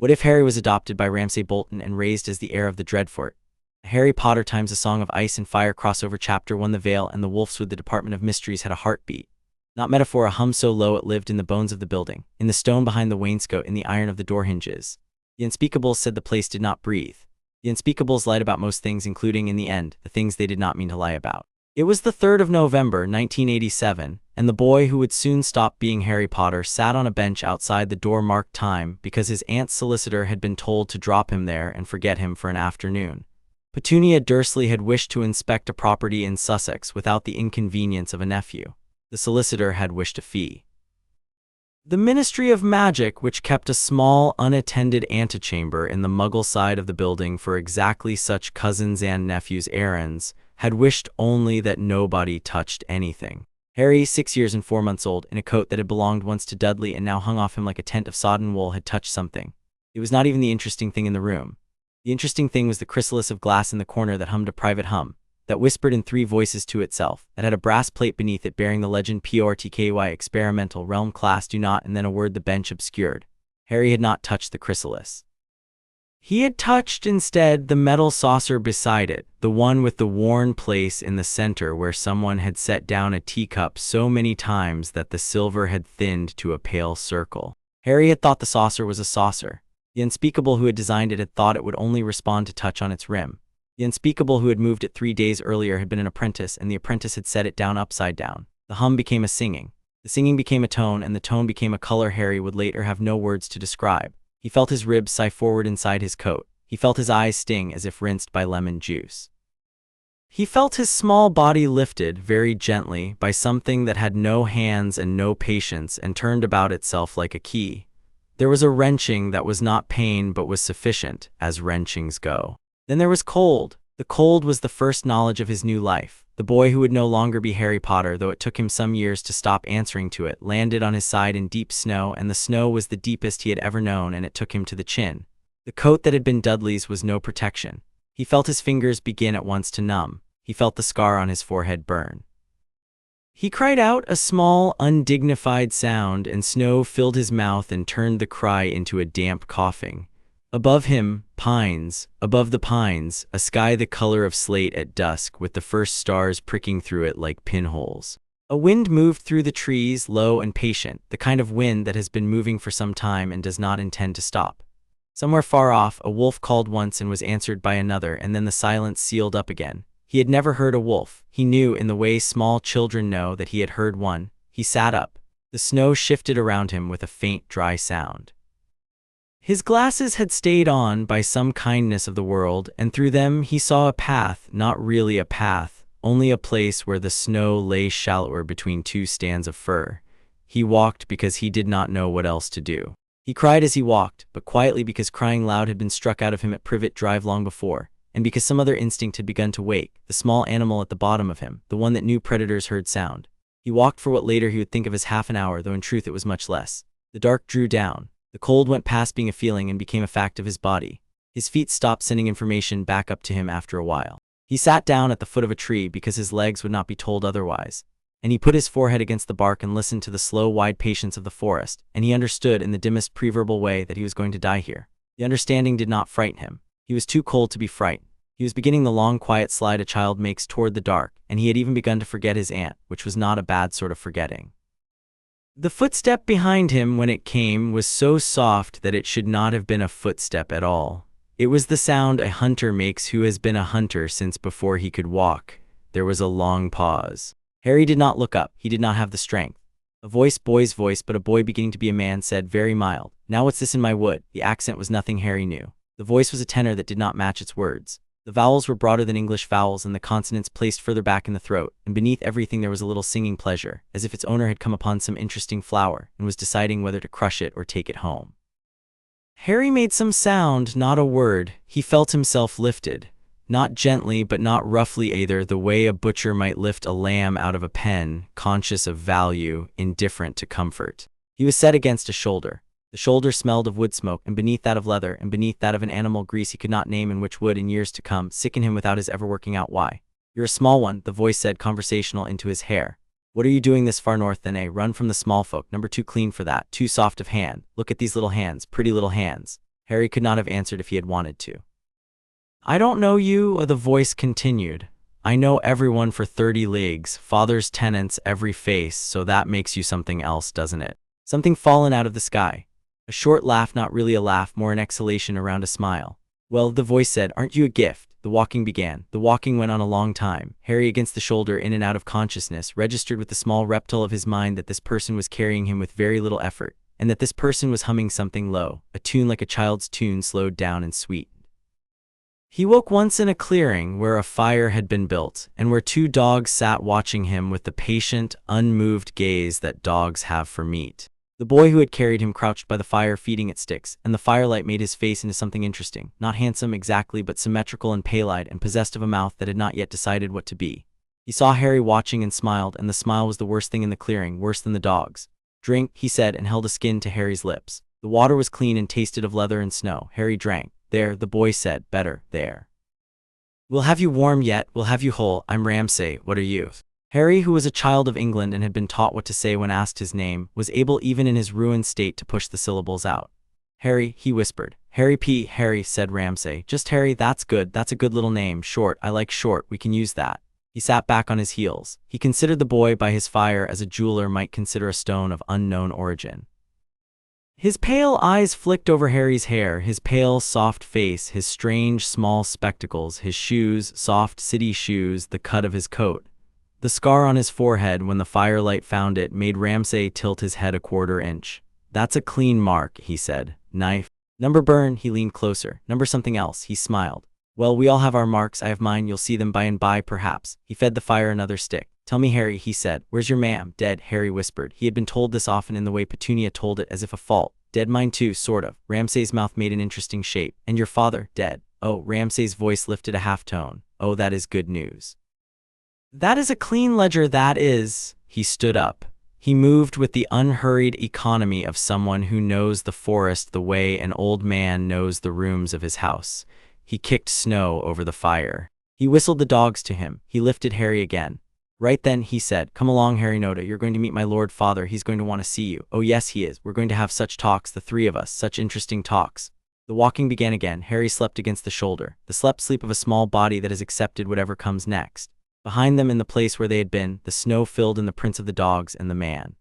What if Harry was adopted by Ramsay Bolton and raised as the heir of the Dreadfort? A Harry Potter times A Song of Ice and Fire crossover chapter 1. The Veil and the Wolfswood. The Department of Mysteries had a heartbeat. Not metaphor, a hum so low it lived in the bones of the building, in the stone behind the wainscot, in the iron of the door hinges. The unspeakables said the place did not breathe. The unspeakables lied about most things, including, in the end, the things they did not mean to lie about. It was the 3rd of November, 1987, and the boy who would soon stop being Harry Potter sat on a bench outside the door marked time because his aunt's solicitor had been told to drop him there and forget him for an afternoon. Petunia Dursley had wished to inspect a property in Sussex without the inconvenience of a nephew. The solicitor had wished a fee. The Ministry of Magic, which kept a small, unattended antechamber in the Muggle side of the building for exactly such cousins and nephews' errands, had wished only that nobody touched anything. Harry, 6 years and 4 months old, in a coat that had belonged once to Dudley and now hung off him like a tent of sodden wool, had touched something. It was not even the interesting thing in the room. The interesting thing was the chrysalis of glass in the corner that hummed a private hum, that whispered in 3 voices to itself, that had a brass plate beneath it bearing the legend PORTKY Experimental Realm Class Do Not, and then a word the bench obscured. Harry had not touched the chrysalis. He had touched instead the metal saucer beside it, the one with the worn place in the center where someone had set down a teacup so many times that the silver had thinned to a pale circle. Harry had thought the saucer was a saucer. The unspeakable who had designed it had thought it would only respond to touch on its rim. The unspeakable who had moved it 3 days earlier had been an apprentice, and the apprentice had set it down upside down. The hum became a singing. The singing became a tone, and the tone became a color Harry would later have no words to describe. He felt his ribs sigh forward inside his coat. He felt his eyes sting as if rinsed by lemon juice. He felt his small body lifted, very gently, by something that had no hands and no patience and turned about itself like a key. There was a wrenching that was not pain but was sufficient, as wrenchings go. Then there was cold. The cold was the first knowledge of his new life. The boy who would no longer be Harry Potter, though it took him some years to stop answering to it, landed on his side in deep snow, and the snow was the deepest he had ever known, and it took him to the chin. The coat that had been Dudley's was no protection. He felt his fingers begin at once to numb. He felt the scar on his forehead burn. He cried out a small, undignified sound, and snow filled his mouth and turned the cry into a damp coughing. Above him, pines. Above the pines, a sky the color of slate at dusk, with the first stars pricking through it like pinholes. A wind moved through the trees, low and patient, the kind of wind that has been moving for some time and does not intend to stop. Somewhere far off, a wolf called once and was answered by another, and then the silence sealed up again. He had never heard a wolf. He knew, in the way small children know, that he had heard one. He sat up. The snow shifted around him with a faint, dry sound. His glasses had stayed on by some kindness of the world, and through them he saw a path, not really a path, only a place where the snow lay shallower between 2 stands of fir. He walked because he did not know what else to do. He cried as he walked, but quietly, because crying loud had been struck out of him at Privet Drive long before, and because some other instinct had begun to wake, the small animal at the bottom of him, the one that knew predators heard sound. He walked for what later he would think of as half an hour, though in truth it was much less. The dark drew down. The cold went past being a feeling and became a fact of his body. His feet stopped sending information back up to him after a while. He sat down at the foot of a tree because his legs would not be told otherwise. And he put his forehead against the bark and listened to the slow, wide patience of the forest, and he understood in the dimmest preverbal way that he was going to die here. The understanding did not frighten him. He was too cold to be frightened. He was beginning the long, quiet slide a child makes toward the dark, and he had even begun to forget his aunt, which was not a bad sort of forgetting. The footstep behind him, when it came, was so soft that it should not have been a footstep at all. It was the sound a hunter makes who has been a hunter since before he could walk. There was a long pause. Harry did not look up. He did not have the strength. A voice, boy's voice, but a boy beginning to be a man, said, very mild, "Now what's this in my wood?" The accent was nothing Harry knew. The voice was a tenor that did not match its words. The vowels were broader than English vowels, and the consonants placed further back in the throat, and beneath everything there was a little singing pleasure, as if its owner had come upon some interesting flower, and was deciding whether to crush it or take it home. Harry made some sound, not a word. He felt himself lifted. Not gently, but not roughly either, the way a butcher might lift a lamb out of a pen, conscious of value, indifferent to comfort. He was set against a shoulder. The shoulder smelled of wood smoke, and beneath that of leather, and beneath that of an animal grease he could not name, and which would, in years to come, sicken him without his ever working out why. "You're a small one," the voice said, conversational, into his hair. "What are you doing this far north then, eh? Run from the small folk. Number 2 clean for that. Too soft of hand. Look at these little hands, pretty little hands." Harry could not have answered if he had wanted to. "I don't know you," the voice continued. "I know everyone for 30 leagues, father's tenants every face, so that makes you something else, doesn't it?" Something fallen out of the sky. A short laugh, not really a laugh, more an exhalation around a smile. "Well," the voice said, "aren't you a gift?" The walking began. The walking went on a long time. Harry, against the shoulder, in and out of consciousness, registered with the small reptile of his mind that this person was carrying him with very little effort, and that this person was humming something low, a tune like a child's tune slowed down and sweet. He woke once in a clearing where a fire had been built, and where 2 dogs sat watching him with the patient, unmoved gaze that dogs have for meat. The boy who had carried him crouched by the fire feeding it sticks, and the firelight made his face into something interesting, not handsome exactly but symmetrical and pale-eyed and possessed of a mouth that had not yet decided what to be. He saw Harry watching and smiled, and the smile was the worst thing in the clearing, worse than the dogs. "Drink," he said, and held a skin to Harry's lips. The water was clean and tasted of leather and snow. Harry drank. "There," the boy said, "better, there. We'll have you warm yet, we'll have you whole. I'm Ramsay, what are you?" Harry, who was a child of England and had been taught what to say when asked his name, was able even in his ruined state to push the syllables out. "Harry," he whispered. "Harry P." "Harry," said Ramsay. "Just Harry, that's good, that's a good little name. Short, I like short, we can use that." He sat back on his heels. He considered the boy by his fire as a jeweler might consider a stone of unknown origin. His pale eyes flicked over Harry's hair, his pale, soft face, his strange, small spectacles, his shoes, soft city shoes, the cut of his coat. The scar on his forehead when the firelight found it made Ramsay tilt his head a quarter inch. "That's a clean mark," he said. "Knife? Number burn?" He leaned closer. "Number something else," he smiled. "Well, we all have our marks, I have mine, you'll see them by and by perhaps." He fed the fire another stick. "Tell me, Harry," he said. "Where's your ma'am?" "Dead," Harry whispered. He had been told this often in the way Petunia told it, as if a fault. "Dead, mine too, sort of." Ramsay's mouth made an interesting shape. "And your father?" "Dead." "Oh," Ramsay's voice lifted a half tone. "Oh, that is good news. That is a clean ledger, that is." He stood up. He moved with the unhurried economy of someone who knows the forest the way an old man knows the rooms of his house. He kicked snow over the fire. He whistled the dogs to him. He lifted Harry again. "Right then," he said. "Come along, Harry Nota. You're going to meet my lord father. He's going to want to see you." "Oh yes, he is. We're going to have such talks, the 3 of us, such interesting talks." The walking began again. Harry slept against the shoulder, the sleep of a small body that has accepted whatever comes next. Behind them, in the place where they had been, the snow filled in the prints of the dogs and the man.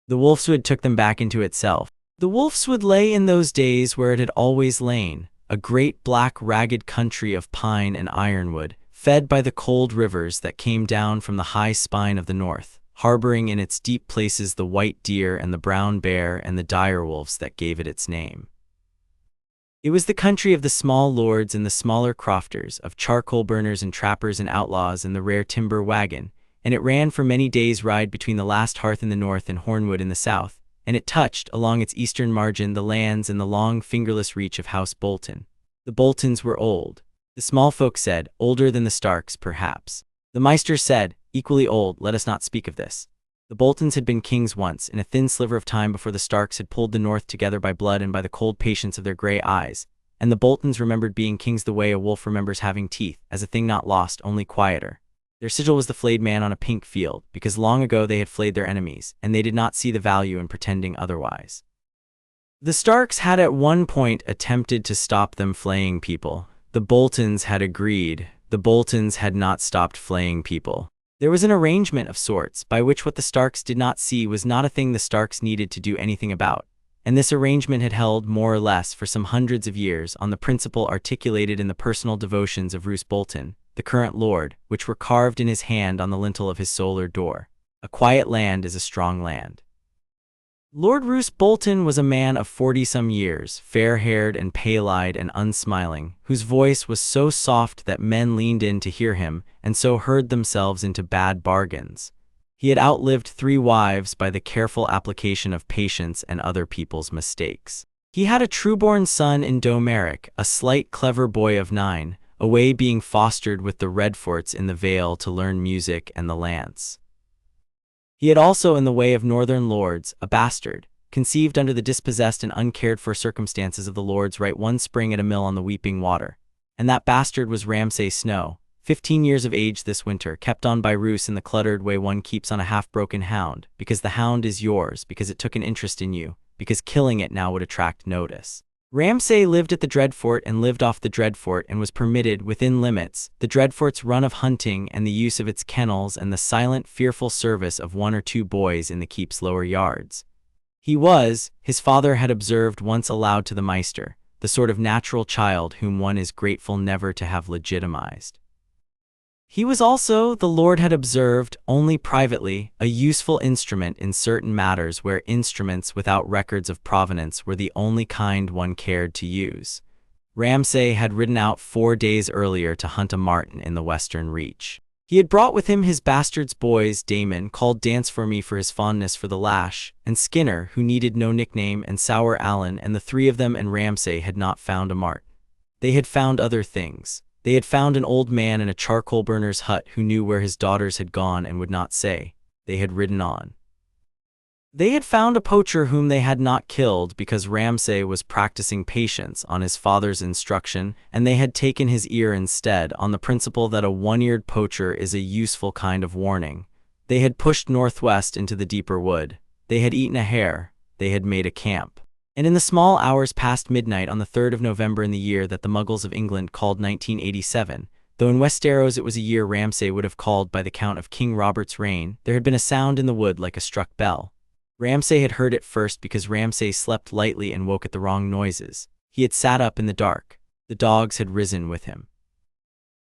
The Wolfswood took them back into itself. The Wolfswood lay in those days where it had always lain, a great black ragged country of pine and ironwood, fed by the cold rivers that came down from the high spine of the north, harboring in its deep places the white deer and the brown bear and the direwolves that gave it its name. It was the country of the small lords and the smaller crofters, of charcoal burners and trappers and outlaws and the rare timber wagon, and it ran for many days' ride between the last hearth in the north and Hornwood in the south, and it touched, along its eastern margin, the lands and the long fingerless reach of House Bolton. The Boltons were old. The small folk said, older than the Starks, perhaps. The Maester said, equally old, let us not speak of this. The Boltons had been kings once, in a thin sliver of time before the Starks had pulled the north together by blood and by the cold patience of their gray eyes, and the Boltons remembered being kings the way a wolf remembers having teeth, as a thing not lost, only quieter. Their sigil was the flayed man on a pink field, because long ago they had flayed their enemies, and they did not see the value in pretending otherwise. The Starks had at one point attempted to stop them flaying people. The Boltons had agreed. The Boltons had not stopped flaying people. There was an arrangement of sorts, by which what the Starks did not see was not a thing the Starks needed to do anything about, and this arrangement had held, more or less, for some hundreds of years, on the principle articulated in the personal devotions of Roose Bolton, the current lord, which were carved in his hand on the lintel of his solar door. A quiet land is a strong land. Lord Roose Bolton was a man of 40-some years, fair-haired and pale-eyed and unsmiling, whose voice was so soft that men leaned in to hear him, and so heard themselves into bad bargains. He had outlived 3 wives by the careful application of patience and other people's mistakes. He had a true-born son in Domeric, a slight, clever boy of 9, away being fostered with the Dreadforts in the Vale to learn music and the lance. He had also, in the way of northern lords, a bastard, conceived under the dispossessed and uncared-for circumstances of the lords right one spring at a mill on the Weeping Water. And that bastard was Ramsay Snow, 15 years of age this winter, kept on by Roose in the cluttered way one keeps on a half-broken hound, because the hound is yours, because it took an interest in you, because killing it now would attract notice. Ramsay lived at the Dreadfort and lived off the Dreadfort and was permitted, within limits, the Dreadfort's run of hunting and the use of its kennels and the silent, fearful service of 1 or 2 boys in the keep's lower yards. He was, his father had observed once aloud to the Meister, the sort of natural child whom one is grateful never to have legitimized. He was also, the Lord had observed, only privately, a useful instrument in certain matters where instruments without records of provenance were the only kind one cared to use. Ramsay had ridden out 4 days earlier to hunt a marten in the western reach. He had brought with him his bastard's boys, Damon, called Dance for Me for his fondness for the lash, and Skinner, who needed no nickname, and Sour Allen, and the 3 of them and Ramsay had not found a marten. They had found other things. They had found an old man in a charcoal burner's hut who knew where his daughters had gone and would not say. They had ridden on. They had found a poacher whom they had not killed because Ramsay was practicing patience on his father's instruction, and they had taken his ear instead on the principle that a 1-eared poacher is a useful kind of warning. They had pushed northwest into the deeper wood. They had eaten a hare. They had made a camp. And in the small hours past midnight on the 3rd of November in the year that the Muggles of England called 1987, though in Westeros it was a year Ramsay would have called by the count of King Robert's reign, there had been a sound in the wood like a struck bell. Ramsay had heard it first because Ramsay slept lightly and woke at the wrong noises. He had sat up in the dark. The dogs had risen with him.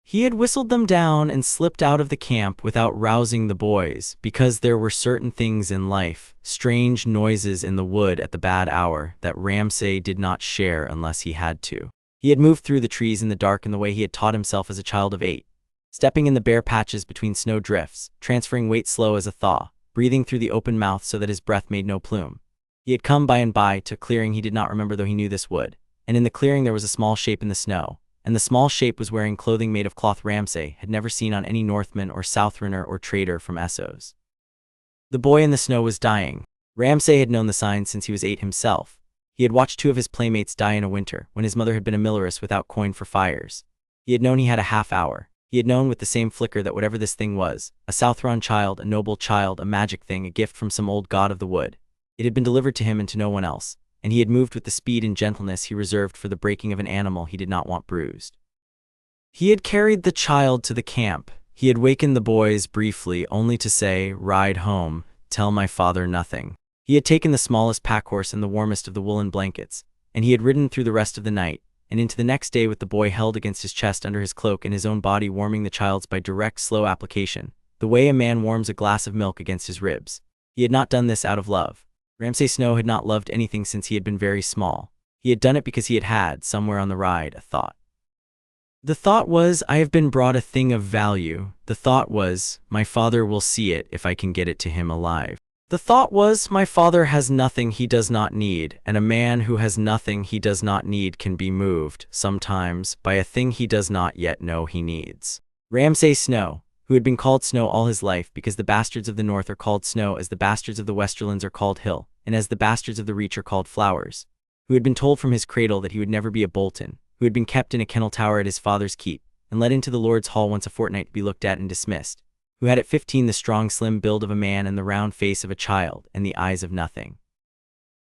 He had whistled them down and slipped out of the camp without rousing the boys, because there were certain things in life, strange noises in the wood at the bad hour, that Ramsay did not share unless he had to. He had moved through the trees in the dark in the way he had taught himself as a child of 8, stepping in the bare patches between snow drifts, transferring weight slow as a thaw, breathing through the open mouth so that his breath made no plume. He had come by and by to a clearing he did not remember, though he knew this wood, and in the clearing there was a small shape in the snow. And the small shape was wearing clothing made of cloth Ramsay had never seen on any Northman or Southrunner or trader from Essos. The boy in the snow was dying. Ramsay had known the signs since he was 8 himself. He had watched 2 of his playmates die in a winter, when his mother had been a milleress without coin for fires. He had known he had a half hour. He had known with the same flicker that whatever this thing was, a Southron child, a noble child, a magic thing, a gift from some old god of the wood, it had been delivered to him and to no one else. And he had moved with the speed and gentleness he reserved for the breaking of an animal he did not want bruised. He had carried the child to the camp. He had wakened the boys briefly, only to say, "Ride home, tell my father nothing." He had taken the smallest pack-horse and the warmest of the woolen blankets, and he had ridden through the rest of the night, and into the next day with the boy held against his chest under his cloak and his own body warming the child's by direct, slow application, the way a man warms a glass of milk against his ribs. He had not done this out of love. Ramsay Snow had not loved anything since he had been very small. He had done it because he had, somewhere on the ride, a thought. The thought was, "I have been brought a thing of value." The thought was, "My father will see it if I can get it to him alive." The thought was, "My father has nothing he does not need, and a man who has nothing he does not need can be moved, sometimes, by a thing he does not yet know he needs." Ramsay Snow, who had been called Snow all his life because the bastards of the north are called Snow as the bastards of the Westerlands are called Hill, and as the bastards of the Reach are called Flowers, who had been told from his cradle that he would never be a Bolton, who had been kept in a kennel tower at his father's keep, and led into the Lord's Hall once a fortnight to be looked at and dismissed, who had at 15 the strong slim build of a man and the round face of a child and the eyes of nothing.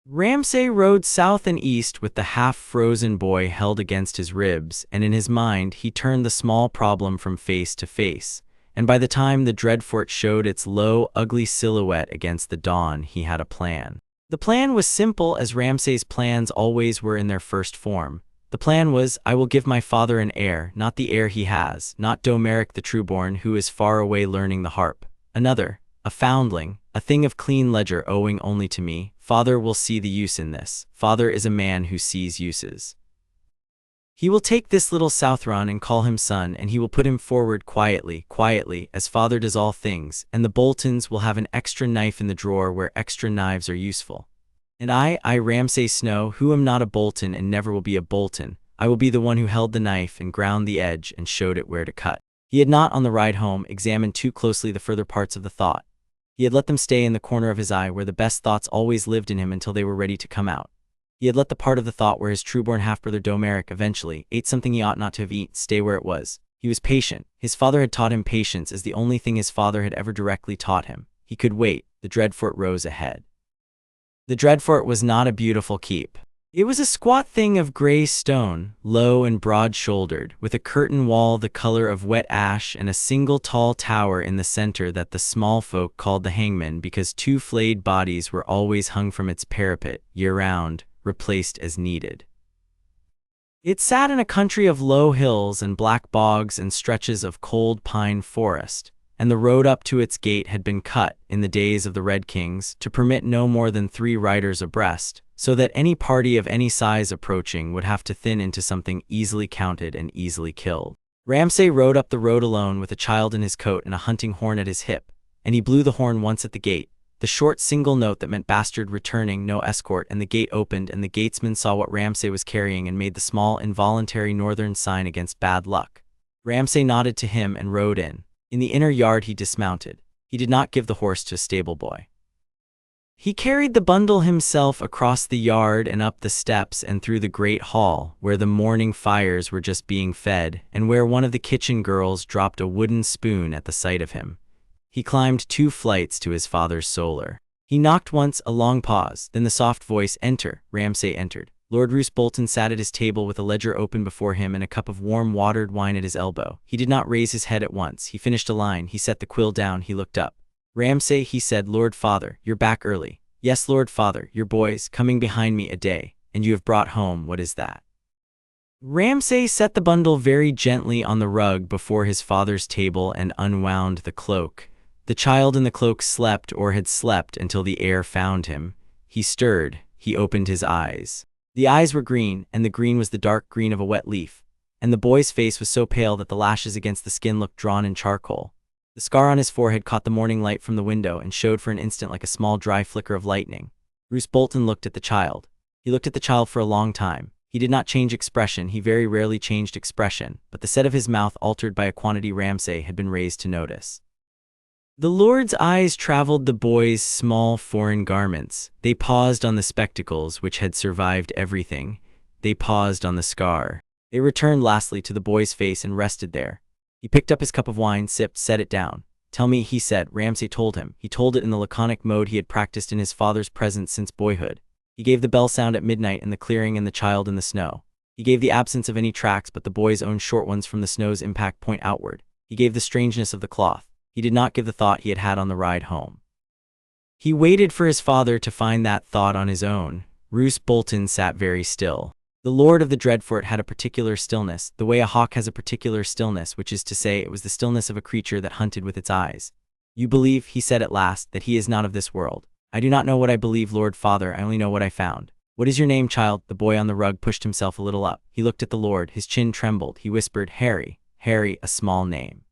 Ramsay rode south and east with the half-frozen boy held against his ribs, and in his mind he turned the small problem from face to face, and by the time the Dreadfort showed its low, ugly silhouette against the dawn, he had a plan. The plan was simple, as Ramsay's plans always were in their first form. The plan was, "I will give my father an heir, not the heir he has, not Domeric the Trueborn who is far away learning the harp. Another, a foundling, a thing of clean ledger owing only to me. Father will see the use in this. Father is a man who sees uses. He will take this little Southron and call him son, and he will put him forward quietly, as father does all things, and the Boltons will have an extra knife in the drawer where extra knives are useful. And I, Ramsay Snow, who am not a Bolton and never will be a Bolton, I will be the one who held the knife and ground the edge and showed it where to cut." He had not, on the ride home, examined too closely the further parts of the thought. He had let them stay in the corner of his eye where the best thoughts always lived in him until they were ready to come out. He had let the part of the thought where his true-born half-brother Domeric eventually ate something he ought not to have eaten stay where it was. He was patient. His father had taught him patience as the only thing his father had ever directly taught him. He could wait. The Dreadfort rose ahead. The Dreadfort was not a beautiful keep. It was a squat thing of gray stone, low and broad-shouldered, with a curtain wall the color of wet ash and a single tall tower in the center that the small folk called the hangman because two flayed bodies were always hung from its parapet, year-round, replaced as needed. It sat in a country of low hills and black bogs and stretches of cold pine forest, and the road up to its gate had been cut, in the days of the Red Kings, to permit no more than 3 riders abreast, so that any party of any size approaching would have to thin into something easily counted and easily killed. Ramsay rode up the road alone with a child in his coat and a hunting horn at his hip, and he blew the horn once at the gate, the short single note that meant bastard returning, no escort, and the gate opened and the gatesman saw what Ramsay was carrying and made the small involuntary northern sign against bad luck. Ramsay nodded to him and rode in. In the inner yard he dismounted. He did not give the horse to a stable boy. He carried the bundle himself across the yard and up the steps and through the great hall, where the morning fires were just being fed, and where one of the kitchen girls dropped a wooden spoon at the sight of him. He climbed 2 flights to his father's solar. He knocked once, a long pause, then the soft voice, "Enter." Ramsay entered. Lord Ramsay Bolton sat at his table with a ledger open before him and a cup of warm watered wine at his elbow. He did not raise his head at once. He finished a line. He set the quill down. He looked up. "Ramsay," he said, "Lord Father, you're back early." "Yes, Lord Father, your boys, coming behind me a day, and you have brought home, what is that?" Ramsay set the bundle very gently on the rug before his father's table and unwound the cloak. The child in the cloak slept or had slept until the air found him. He stirred. He opened his eyes. The eyes were green, and the green was the dark green of a wet leaf, and the boy's face was so pale that the lashes against the skin looked drawn in charcoal. The scar on his forehead caught the morning light from the window and showed for an instant like a small dry flicker of lightning. Ramsay Bolton looked at the child. He looked at the child for a long time. He did not change expression. He very rarely changed expression, but the set of his mouth altered by a quantity Ramsay had been raised to notice. The Lord's eyes traveled the boy's small foreign garments. They paused on the spectacles which had survived everything. They paused on the scar. They returned lastly to the boy's face and rested there. He picked up his cup of wine, sipped, set it down. "Tell me," he said. Ramsay told him. He told it in the laconic mode he had practiced in his father's presence since boyhood. He gave the bell sound at midnight in the clearing and the child in the snow. He gave the absence of any tracks but the boy's own short ones from the snow's impact point outward. He gave the strangeness of the cloth. He did not give the thought he had had on the ride home. He waited for his father to find that thought on his own. Ramsay Bolton sat very still. The lord of the Dreadfort had a particular stillness, the way a hawk has a particular stillness, which is to say, it was the stillness of a creature that hunted with its eyes. "You believe," he said at last, "that he is not of this world." "I do not know what I believe, Lord Father, I only know what I found." "What is your name, child?" The boy on the rug pushed himself a little up. He looked at the lord. His chin trembled. He whispered, "Harry." "Harry, a small name."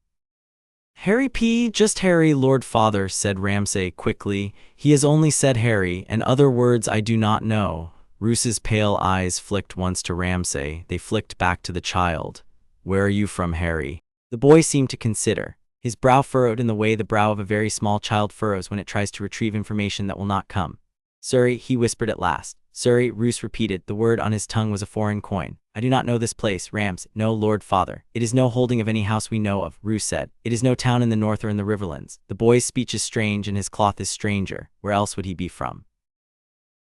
"Harry P. Just Harry, Lord Father," said Ramsay quickly. "He has only said Harry, and other words I do not know." Roos's pale eyes flicked once to Ramsay. They flicked back to the child. "Where are you from, Harry?" The boy seemed to consider. His brow furrowed in the way the brow of a very small child furrows when it tries to retrieve information that will not come. "Surrey," he whispered at last. "Surrey," Roos repeated. The word on his tongue was a foreign coin. "I do not know this place, Rams." "No, Lord Father. It is no holding of any house we know of," Roos said. "It is no town in the north or in the riverlands. The boy's speech is strange and his cloth is stranger. Where else would he be from?"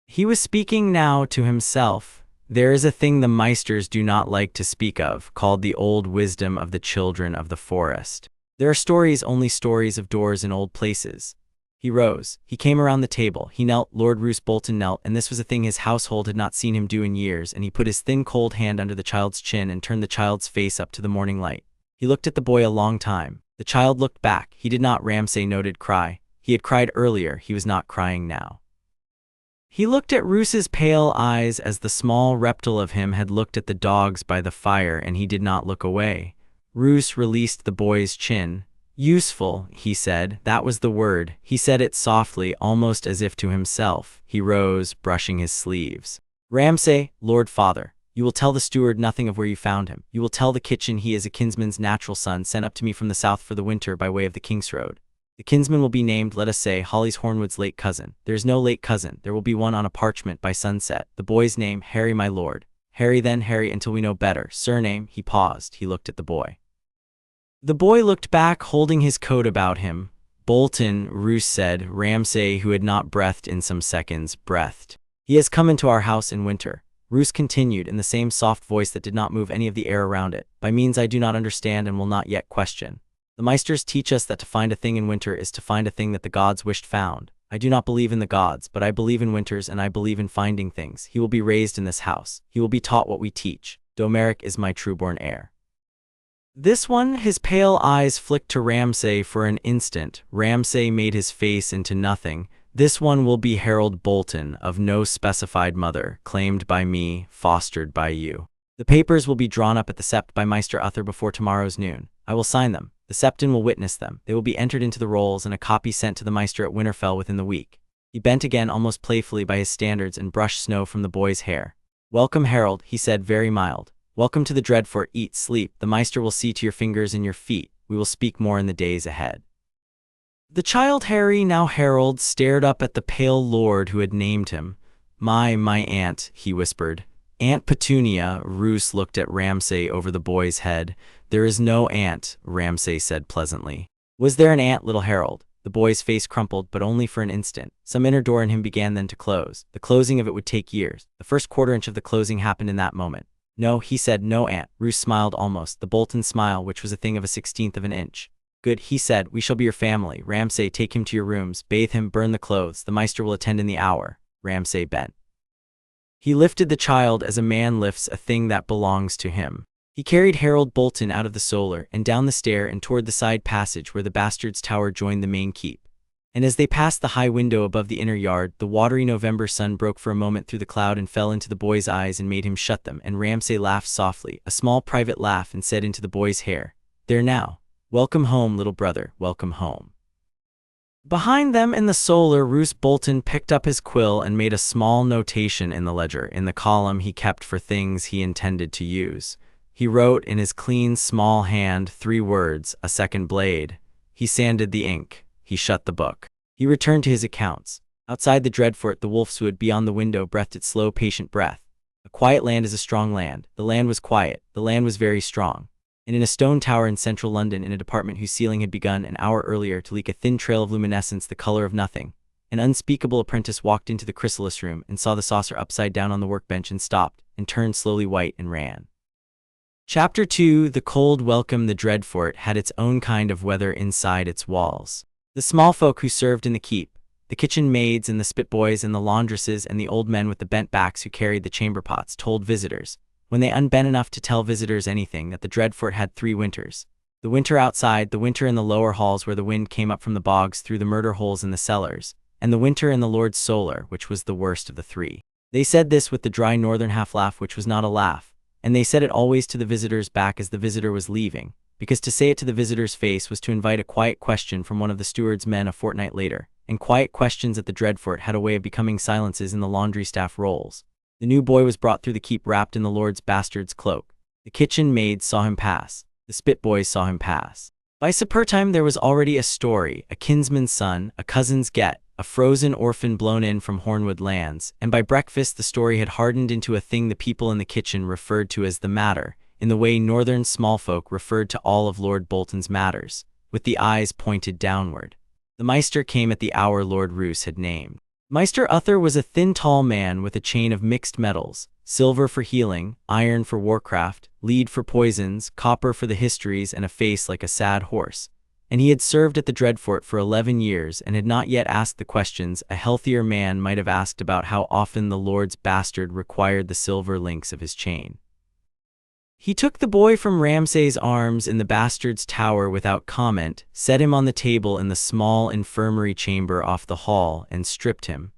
He was speaking now to himself. "There is a thing the meisters do not like to speak of, called the old wisdom of the children of the forest. There are stories, only stories of doors in old places." He rose. He came around the table. He knelt. Lord Ramsay Bolton knelt, and this was a thing his household had not seen him do in years, and he put his thin cold hand under the child's chin and turned the child's face up to the morning light. He looked at the boy a long time. The child looked back. He did not, Ramsay noted, cry. He had cried earlier. He was not crying now. He looked at Roos's pale eyes as the small reptile of him had looked at the dogs by the fire, and he did not look away. Roos released the boy's chin. "Useful," he said. That was the word. He said it softly, almost as if to himself. He rose, brushing his sleeves. "Ramsay, Lord Father, you will tell the steward nothing of where you found him. You will tell the kitchen he is a kinsman's natural son sent up to me from the south for the winter by way of the King's Road. The kinsman will be named, let us say, Holly's Hornwood's late cousin. There is no late cousin. There will be one on a parchment by sunset. The boy's name, Harry, my lord. Harry, then Harry, until we know better. Surname," he paused. He looked at the boy. The boy looked back, holding his coat about him. "Bolton," Roos said. Ramsay, who had not breathed in some seconds, breathed. "He has come into our house in winter." Roos continued in the same soft voice that did not move any of the air around it. By means I do not understand and will not yet question. The Meisters teach us that to find a thing in winter is to find a thing that the gods wished found. I do not believe in the gods, but I believe in winters and I believe in finding things. He will be raised in this house. He will be taught what we teach. Domeric is my trueborn heir. This one, his pale eyes flicked to Ramsay for an instant. Ramsay made his face into nothing. This one will be Harold Bolton, of no specified mother, claimed by me, fostered by you. The papers will be drawn up at the sept by Meister Uther before tomorrow's noon. I will sign them. The septon will witness them. They will be entered into the rolls and a copy sent to the Meister at Winterfell within the week. He bent again almost playfully by his standards and brushed snow from the boy's hair. Welcome, Harold, he said, very mild. Welcome to the Dreadfort. Eat, sleep. The Meister will see to your fingers and your feet. We will speak more in the days ahead. The child Harry, now Harold, stared up at the pale lord who had named him. My aunt, he whispered. Aunt Petunia. Roos looked at Ramsay over the boy's head. There is no aunt, Ramsay said pleasantly. Was there an aunt, little Harold? The boy's face crumpled, but only for an instant. Some inner door in him began then to close. The closing of it would take years. The first quarter-inch of the closing happened in that moment. No, he said, no aunt. Roos smiled almost, the Bolton smile, which was a thing of a 1/16 of an inch. Good, he said, we shall be your family. Ramsay, take him to your rooms, bathe him, burn the clothes. The Meister will attend in the hour. Ramsay bent. He lifted the child as a man lifts a thing that belongs to him. He carried Harold Bolton out of the solar and down the stair and toward the side passage where the Bastard's Tower joined the main keep. And as they passed the high window above the inner yard, the watery November sun broke for a moment through the cloud and fell into the boy's eyes and made him shut them, and Ramsay laughed softly, a small private laugh, and said into the boy's hair, There now. Welcome home, little brother, welcome home. Behind them in the solar, Roos Bolton picked up his quill and made a small notation in the ledger, in the column he kept for things he intended to use. He wrote in his clean, small hand 3 words, a second blade. He sanded the ink. He shut the book. He returned to his accounts. Outside the Dreadfort, the Wolfswood beyond the window breathed its slow, patient breath. A quiet land is a strong land. The land was quiet. The land was very strong. And in a stone tower in central London, in a department whose ceiling had begun an hour earlier to leak a thin trail of luminescence the color of nothing, an unspeakable apprentice walked into the chrysalis room and saw the saucer upside down on the workbench and stopped, and turned slowly white and ran. Chapter 2. The cold welcome. The Dreadfort had its own kind of weather inside its walls. The small folk who served in the keep, the kitchen maids and the spit boys and the laundresses and the old men with the bent backs who carried the chamber pots, told visitors, when they unbent enough to tell visitors anything, that the Dreadfort had 3 winters. The winter outside, the winter in the lower halls where the wind came up from the bogs through the murder holes in the cellars, and the winter in the Lord's solar, which was the worst of the 3. They said this with the dry northern half-laugh which was not a laugh, and they said it always to the visitor's back as the visitor was leaving, because to say it to the visitor's face was to invite a quiet question from one of the steward's men a fortnight later, and quiet questions at the Dreadfort had a way of becoming silences in the laundry staff rolls. The new boy was brought through the keep wrapped in the Lord's bastard's cloak. The kitchen maids saw him pass. The spit boys saw him pass. By suppertime there was already a story, a kinsman's son, a cousin's get, a frozen orphan blown in from Hornwood lands, and by breakfast the story had hardened into a thing the people in the kitchen referred to as the matter, in the way northern small folk referred to all of Lord Bolton's matters, with the eyes pointed downward. The Meister came at the hour Lord Roos had named. Meister Uther was a thin, tall man with a chain of mixed metals, silver for healing, iron for warcraft, lead for poisons, copper for the histories, and a face like a sad horse. And he had served at the Dreadfort for 11 years and had not yet asked the questions a healthier man might have asked about how often the Lord's bastard required the silver links of his chain. He took the boy from Ramsay's arms in the bastard's tower without comment, set him on the table in the small infirmary chamber off the hall, and stripped him.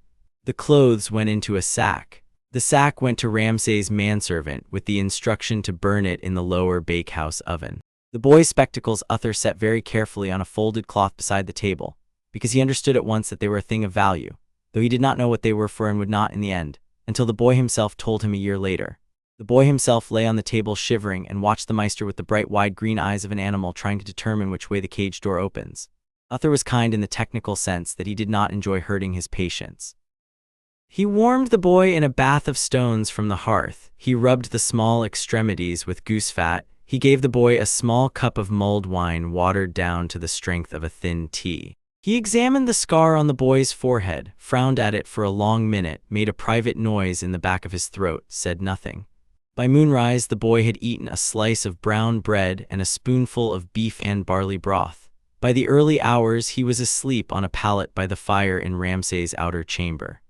The clothes went into a sack. The sack went to Ramsay's manservant with the instruction to burn it in the lower bakehouse oven. The boy's spectacles Uther set very carefully on a folded cloth beside the table, because he understood at once that they were a thing of value, though he did not know what they were for and would not in the end, until the boy himself told him a year later. The boy himself lay on the table shivering and watched the Meister with the bright wide green eyes of an animal trying to determine which way the cage door opens. Uther was kind in the technical sense that he did not enjoy hurting his patients. He warmed the boy in a bath of stones from the hearth. He rubbed the small extremities with goose fat. He gave the boy a small cup of mulled wine watered down to the strength of a thin tea. He He examined the scar on the boy's forehead, frowned at it for a long minute, made a private noise in the back of his throat, said nothing. By moonrise, the boy had eaten a slice of brown bread and a spoonful of beef and barley broth. By the early hours, he was asleep on a pallet by the fire in Ramsay's outer chamber.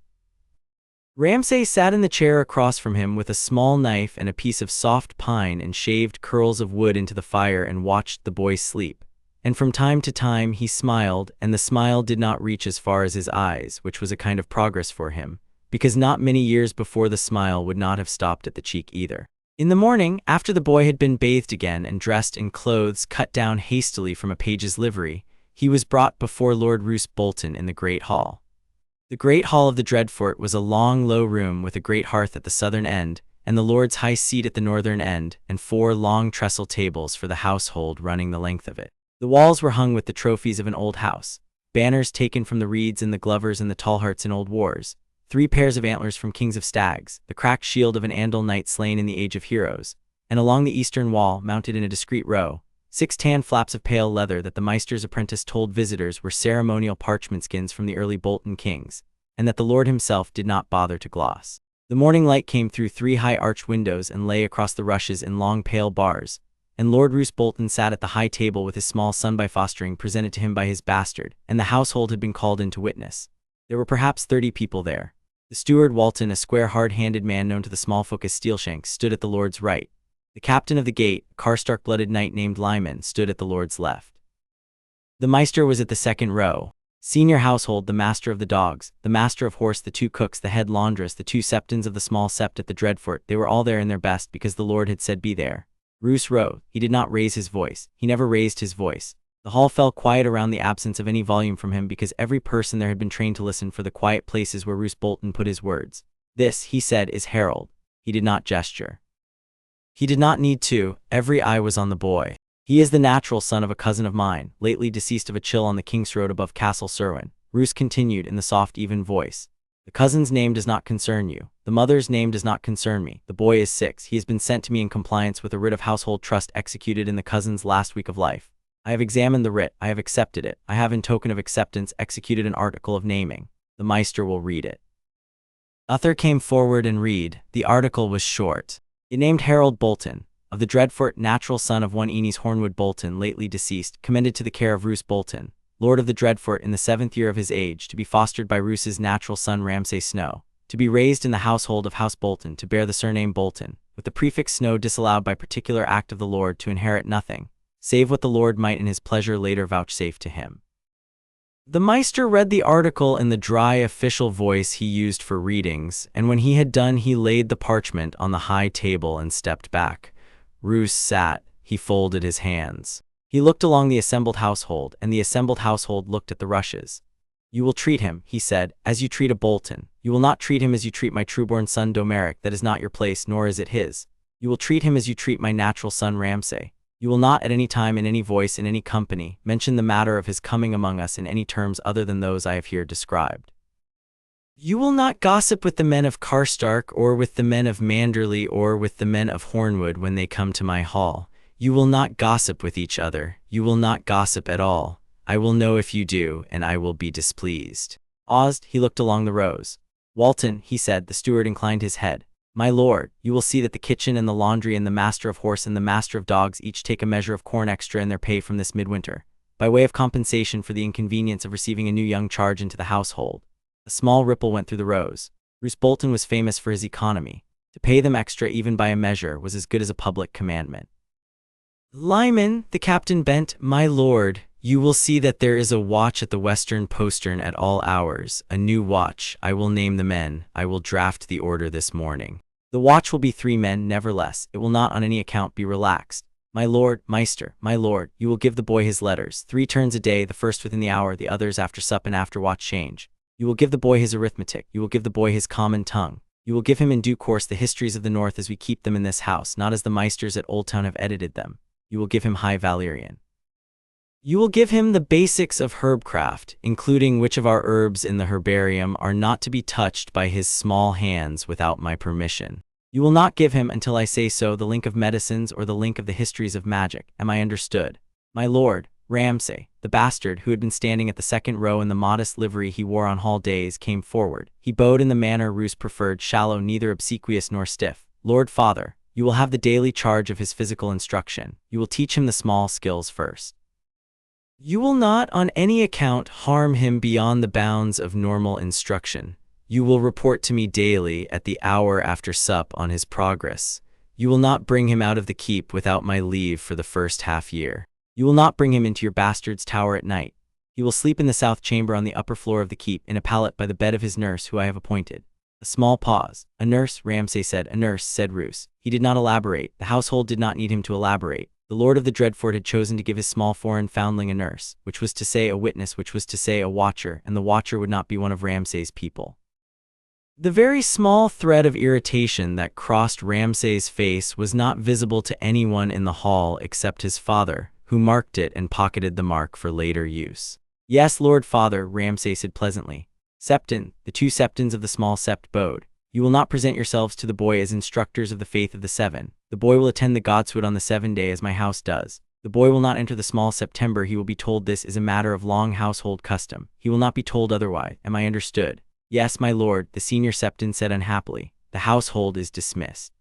Ramsay sat in the chair across from him with a small knife and a piece of soft pine and shaved curls of wood into the fire and watched the boy sleep. And from time to time he smiled, and the smile did not reach as far as his eyes, which was a kind of progress for him, because not many years before the smile would not have stopped at the cheek either. In the morning, after the boy had been bathed again and dressed in clothes cut down hastily from a page's livery, he was brought before Lord Ramsay Bolton in the great hall. The great hall of the Dreadfort was a long, low room with a great hearth at the southern end, and the lord's high seat at the northern end, and 4 long trestle tables for the household running the length of it. The walls were hung with the trophies of an old house, banners taken from the reeds and the glovers and the tallhearts in old wars, 3 pairs of antlers from kings of stags, the cracked shield of an Andal knight slain in the age of heroes, and along the eastern wall, mounted in a discreet row, 6 tan flaps of pale leather that the Meister's apprentice told visitors were ceremonial parchment skins from the early Bolton kings, and that the lord himself did not bother to gloss. The morning light came through 3 high arched windows and lay across the rushes in long pale bars, and Lord Ramsay Bolton sat at the high table with his small son by fostering presented to him by his bastard, and the household had been called in to witness. There were perhaps 30 people there. The steward Walton, a square hard-handed man known to the small folk as Steelshanks, stood at the lord's right. The captain of the gate, a Karstark-blooded knight named Lyman, stood at the lord's left. The Meister was at the second row. Senior household, the master of the dogs, the master of horse, the 2 cooks, the head laundress, the 2 septons of the small sept at the Dreadfort, they were all there in their best because the lord had said be there. Roose rose. He did not raise his voice. He never raised his voice. The hall fell quiet around the absence of any volume from him because every person there had been trained to listen for the quiet places where Ramsay Bolton put his words. This, he said, is Harold. He did not gesture. He did not need to. Every eye was on the boy. He is the natural son of a cousin of mine, lately deceased of a chill on the King's Road above Castle Serwyn. Roose continued in the soft, even voice. The cousin's name does not concern you. The mother's name does not concern me. The boy is 6. He has been sent to me in compliance with a writ of household trust executed in the cousin's last week of life. I have examined the writ. I have accepted it. I have in token of acceptance executed an article of naming. The Meister will read it. Uther came forward and read. The article was short. It named Harold Bolton, of the Dreadfort, natural son of one Enes Hornwood Bolton, lately deceased, commended to the care of Ramsay Bolton, lord of the Dreadfort in the 7th year of his age, to be fostered by Roose's natural son Ramsay Snow, to be raised in the household of House Bolton, to bear the surname Bolton, with the prefix Snow disallowed by particular act of the Lord, to inherit nothing, save what the Lord might in his pleasure later vouchsafe to him. The Meister read the article in the dry official voice he used for readings, and when he had done he laid the parchment on the high table and stepped back. Roose sat. He folded his hands. He looked along the assembled household, and the assembled household looked at the rushes. You will treat him, he said, as you treat a Bolton. You will not treat him as you treat my true-born son Domeric. That is not your place, nor is it his. You will treat him as you treat my natural son Ramsay. You will not at any time, in any voice, in any company, mention the matter of his coming among us in any terms other than those I have here described. You will not gossip with the men of Karstark, or with the men of Manderley, or with the men of Hornwood when they come to my hall. You will not gossip with each other. You will not gossip at all. I will know if you do, and I will be displeased. Awed, he looked along the rows. Walton, he said. The steward inclined his head. My lord, you will see that the kitchen and the laundry and the master of horse and the master of dogs each take a measure of corn extra in their pay from this midwinter, by way of compensation for the inconvenience of receiving a new young charge into the household. A small ripple went through the rows. Ramsay Bolton was famous for his economy. To pay them extra even by a measure was as good as a public commandment. Lyman, the captain bent. My lord, you will see that there is a watch at the western postern at all hours, a new watch. I will name the men. I will draft the order this morning. The watch will be 3 men, never less. It will not on any account be relaxed. My lord, Meister, my lord, you will give the boy his letters, 3 turns a day, the first within the hour, the others after sup and after watch change. You will give the boy his arithmetic. You will give the boy his common tongue. You will give him in due course the histories of the North as we keep them in this house, not as the Meisters at Old Town have edited them. You will give him High Valyrian. You will give him the basics of herbcraft, including which of our herbs in the herbarium are not to be touched by his small hands without my permission. You will not give him, until I say so, the link of medicines or the link of the histories of magic. Am I understood? My lord, Ramsay, the bastard, who had been standing at the second row in the modest livery he wore on hall days, came forward. He bowed in the manner Roos preferred, shallow, neither obsequious nor stiff. "Lord Father, you will have the daily charge of his physical instruction. You will teach him the small skills first. You will not on any account harm him beyond the bounds of normal instruction. You will report to me daily at the hour after sup on his progress. You will not bring him out of the keep without my leave for the first half-year. You will not bring him into your bastard's tower at night. He will sleep in the south chamber on the upper floor of the keep, in a pallet by the bed of his nurse who I have appointed." A small pause. "A nurse," Ramsay said. "A nurse," said Roos. He did not elaborate. The household did not need him to elaborate. The lord of the Dreadfort had chosen to give his small foreign foundling a nurse, which was to say a witness, which was to say a watcher, and the watcher would not be one of Ramsay's people. The very small thread of irritation that crossed Ramsay's face was not visible to anyone in the hall except his father, who marked it and pocketed the mark for later use. "Yes, Lord Father," Ramsay said pleasantly. "Septon," the two septons of the small sept bowed. "You will not present yourselves to the boy as instructors of the faith of the seven. The boy will attend the godswood on the 7th day as my house does. The boy will not enter the small September. He will be told this is a matter of long household custom. He will not be told otherwise. Am I understood?" "Yes, my lord," the senior septon said unhappily. "The household is dismissed."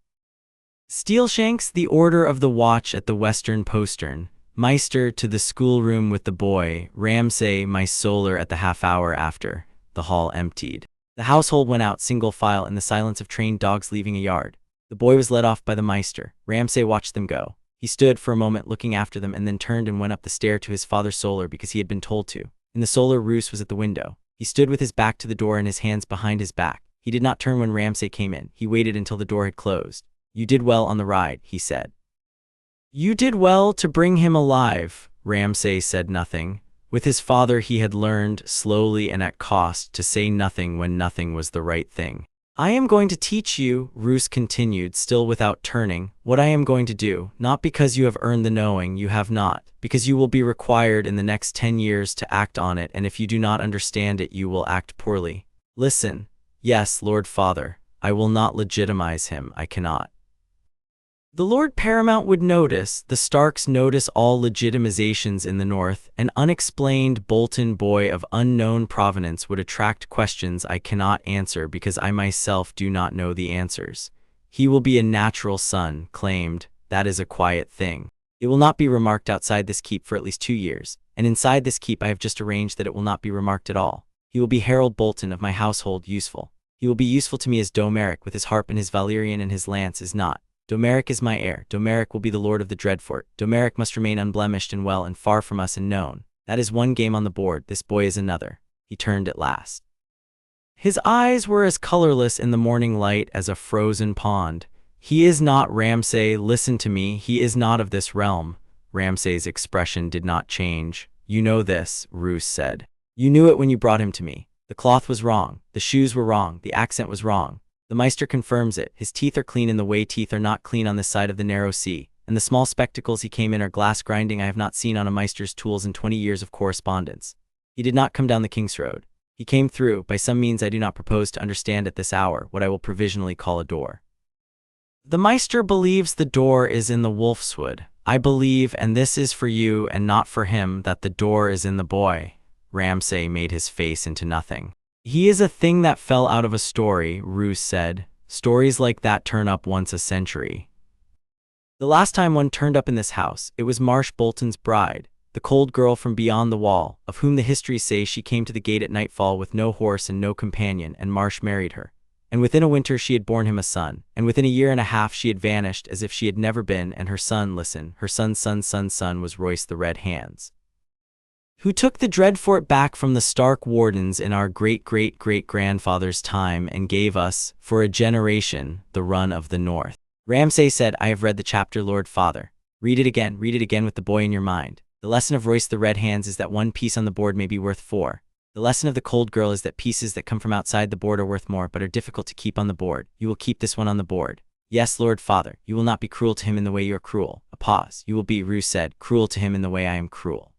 Steelshanks, the order of the watch at the western postern. Meister, to the schoolroom with the boy. Ramsay, my solar at the half-hour after. The hall emptied. The household went out single file in the silence of trained dogs leaving a yard. The boy was led off by the Meister. Ramsay watched them go. He stood for a moment looking after them and then turned and went up the stair to his father's solar because he had been told to. In the solar, Roos was at the window. He stood with his back to the door and his hands behind his back. He did not turn when Ramsay came in. He waited until the door had closed. "You did well on the ride," he said. "You did well to bring him alive." Ramsay said nothing. With his father he had learned, slowly and at cost, to say nothing when nothing was the right thing. "I am going to teach you," Roos continued, still without turning, "what I am going to do, not because you have earned the knowing, you have not, because you will be required in the next 10 years to act on it, and if you do not understand it you will act poorly. Listen. Yes, Lord Father, I will not legitimize him, I cannot. The Lord Paramount would notice, the Starks notice all legitimizations in the north. An unexplained Bolton boy of unknown provenance would attract questions I cannot answer because I myself do not know the answers. He will be a natural son, claimed. That is a quiet thing. It will not be remarked outside this keep for at least 2 years, and inside this keep I have just arranged that it will not be remarked at all. He will be Harold Bolton of my household, useful. He will be useful to me as Domeric with his harp and his Valyrian and his lance is not. Domeric is my heir. Domeric will be the lord of the Dreadfort. Domeric must remain unblemished and well and far from us and known. That is one game on the board. This boy is another. He turned at last. His eyes were as colorless in the morning light as a frozen pond. He is not Ramsay. Listen to me. He is not of this realm. Ramsay's expression did not change. You know this, Roos said. You knew it when you brought him to me. The cloth was wrong. The shoes were wrong. The accent was wrong. The Meister confirms it. His teeth are clean in the way teeth are not clean on this side of the narrow sea, and the small spectacles he came in are glass grinding I have not seen on a Meister's tools in 20 years of correspondence. He did not come down the King's Road. He came through, by some means I do not propose to understand at this hour, what I will provisionally call a door. The Meister believes the door is in the Wolfswood. I believe, and this is for you and not for him, that the door is in the boy. Ramsay made his face into nothing. He is a thing that fell out of a story, Roos said. Stories like that turn up once a century. The last time one turned up in this house, it was Marsh Bolton's bride, the cold girl from beyond the wall, of whom the histories say she came to the gate at nightfall with no horse and no companion, and Marsh married her. And within a winter she had borne him a son, and within a year and a half she had vanished as if she had never been, and her son, listen, her son's son's son was Royce the Red Hands, who took the Dreadfort back from the Stark wardens in our great-great-great-grandfather's time and gave us, for a generation, the run of the North. Ramsay said, I have read the chapter, Lord Father. Read it again with the boy in your mind. The lesson of Royce the Red Hands is that one piece on the board may be worth 4. The lesson of the cold girl is that pieces that come from outside the board are worth more but are difficult to keep on the board. You will keep this one on the board. Yes, Lord Father, you will not be cruel to him in the way you are cruel. A pause. You will be, Roos said, cruel to him in the way I am cruel.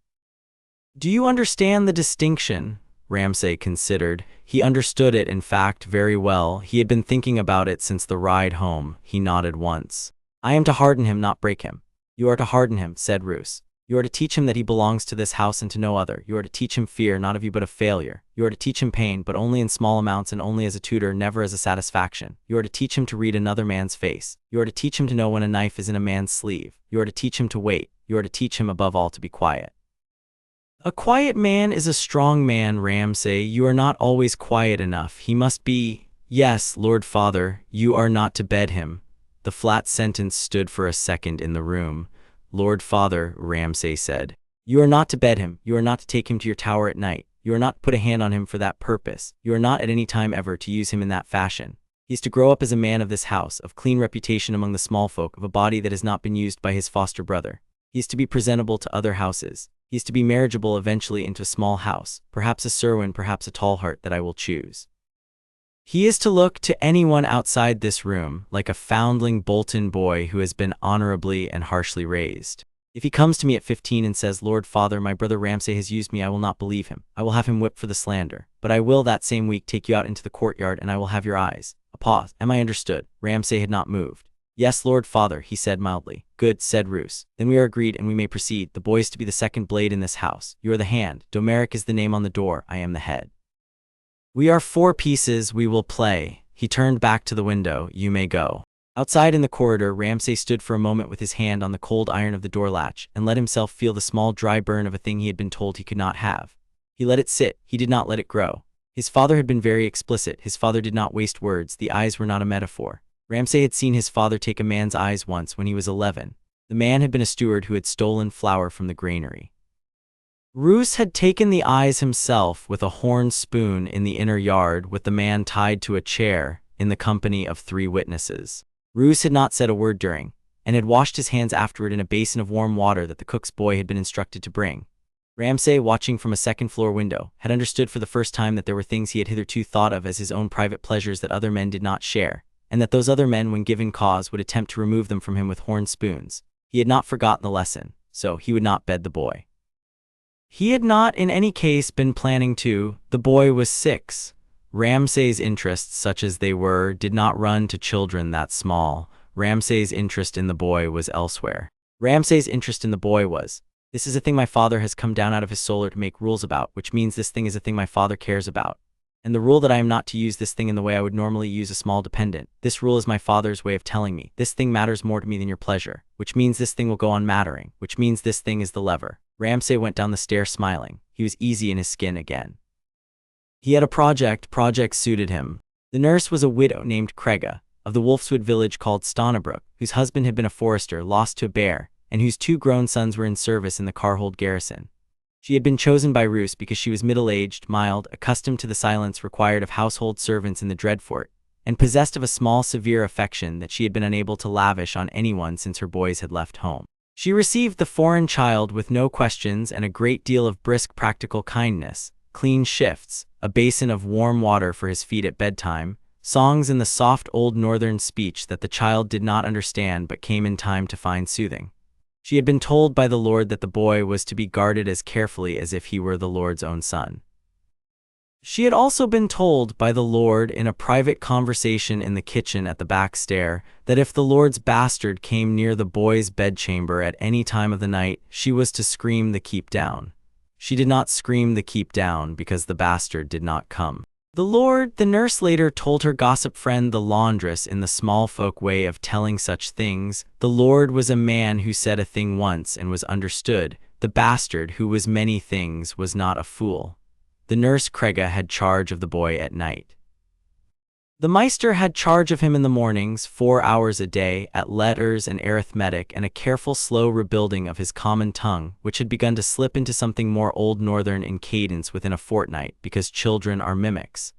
Do you understand the distinction? Ramsay considered. He understood it, in fact, very well. He had been thinking about it since the ride home. He nodded once. I am to harden him, not break him. You are to harden him, said Roos. You are to teach him that he belongs to this house and to no other. You are to teach him fear, not of you but of failure. You are to teach him pain, but only in small amounts and only as a tutor, never as a satisfaction. You are to teach him to read another man's face. You are to teach him to know when a knife is in a man's sleeve. You are to teach him to wait. You are to teach him above all to be quiet. A quiet man is a strong man, Ramsay. You are not always quiet enough. He must be. Yes, Lord Father, you are not to bed him. The flat sentence stood for a second in the room. Lord Father, Ramsay said, you are not to bed him. You are not to take him to your tower at night. You are not to put a hand on him for that purpose. You are not at any time ever to use him in that fashion. He is to grow up as a man of this house, of clean reputation among the small folk, of a body that has not been used by his foster brother. He is to be presentable to other houses. He is to be marriageable eventually into a small house, perhaps a Serwyn, perhaps a tall heart that I will choose. He is to look to anyone outside this room like a foundling Bolton boy who has been honorably and harshly raised. If he comes to me at 15 and says, Lord Father, my brother Ramsay has used me, I will not believe him. I will have him whipped for the slander. But I will that same week take you out into the courtyard and I will have your eyes. A pause. Am I understood? Ramsay had not moved. Yes, Lord Father, he said mildly. Good, said Roos. Then we are agreed and we may proceed. The boy is to be the second blade in this house. You are the hand. Domeric is the name on the door. I am the head. We are 4 pieces, we will play. He turned back to the window. You may go. Outside in the corridor, Ramsay stood for a moment with his hand on the cold iron of the door latch and let himself feel the small dry burn of a thing he had been told he could not have. He let it sit. He did not let it grow. His father had been very explicit. His father did not waste words. The eyes were not a metaphor. Ramsay had seen his father take a man's eyes once when he was 11. The man had been a steward who had stolen flour from the granary. Roos had taken the eyes himself with a horn spoon in the inner yard with the man tied to a chair in the company of 3 witnesses. Roos had not said a word during, and had washed his hands afterward in a basin of warm water that the cook's boy had been instructed to bring. Ramsay, watching from a second-floor window, had understood for the first time that there were things he had hitherto thought of as his own private pleasures that other men did not share, and that those other men, when given cause, would attempt to remove them from him with horn spoons. He had not forgotten the lesson, so he would not bed the boy. He had not in any case been planning to. The boy was 6. Ramsay's interests, such as they were, did not run to children that small. Ramsay's interest in the boy was elsewhere. Ramsay's interest in the boy was, this is a thing my father has come down out of his solar to make rules about, which means this thing is a thing my father cares about. And the rule that I am not to use this thing in the way I would normally use a small dependent. This rule is my father's way of telling me, this thing matters more to me than your pleasure, which means this thing will go on mattering, which means this thing is the lever. Ramsay went down the stair smiling. He was easy in his skin again. He had a project suited him. The nurse was a widow named Crega, of the Wolfswood village called Stonnabrook, whose husband had been a forester lost to a bear, and whose 2 grown sons were in service in the Carhold garrison. She had been chosen by Roos because she was middle-aged, mild, accustomed to the silence required of household servants in the Dreadfort, and possessed of a small severe affection that she had been unable to lavish on anyone since her boys had left home. She received the foreign child with no questions and a great deal of brisk practical kindness, clean shifts, a basin of warm water for his feet at bedtime, songs in the soft old northern speech that the child did not understand but came in time to find soothing. She had been told by the Lord that the boy was to be guarded as carefully as if he were the Lord's own son. She had also been told by the Lord in a private conversation in the kitchen at the back stair that if the Lord's bastard came near the boy's bedchamber at any time of the night, she was to scream the keep down. She did not scream the keep down because the bastard did not come. The Lord, the nurse later told her gossip friend the laundress in the small folk way of telling such things, the Lord was a man who said a thing once and was understood. The bastard, who was many things, was not a fool. The nurse Crega had charge of the boy at night. The Meister had charge of him in the mornings, 4 hours a day, at letters and arithmetic and a careful slow rebuilding of his common tongue, which had begun to slip into something more old northern in cadence within a fortnight, because children are mimics.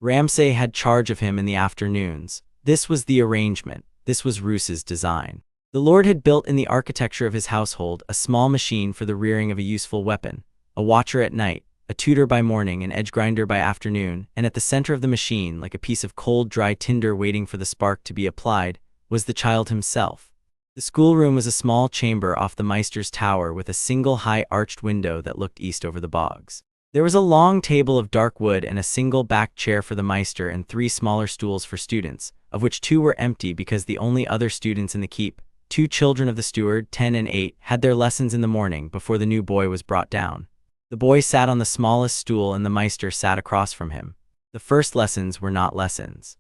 Ramsay had charge of him in the afternoons. This was the arrangement. This was Roos's design. The Lord had built in the architecture of his household a small machine for the rearing of a useful weapon, a watcher at night, a tutor by morning, an edge grinder by afternoon, and at the center of the machine, like a piece of cold, dry tinder waiting for the spark to be applied, was the child himself. The schoolroom was a small chamber off the Meister's tower with a single high arched window that looked east over the bogs. There was a long table of dark wood and a single back chair for the Meister and 3 smaller stools for students, of which 2 were empty because the only other students in the keep, 2 children of the steward, 10 and 8, had their lessons in the morning before the new boy was brought down. The boy sat on the smallest stool and the Meister sat across from him. The first lessons were not lessons.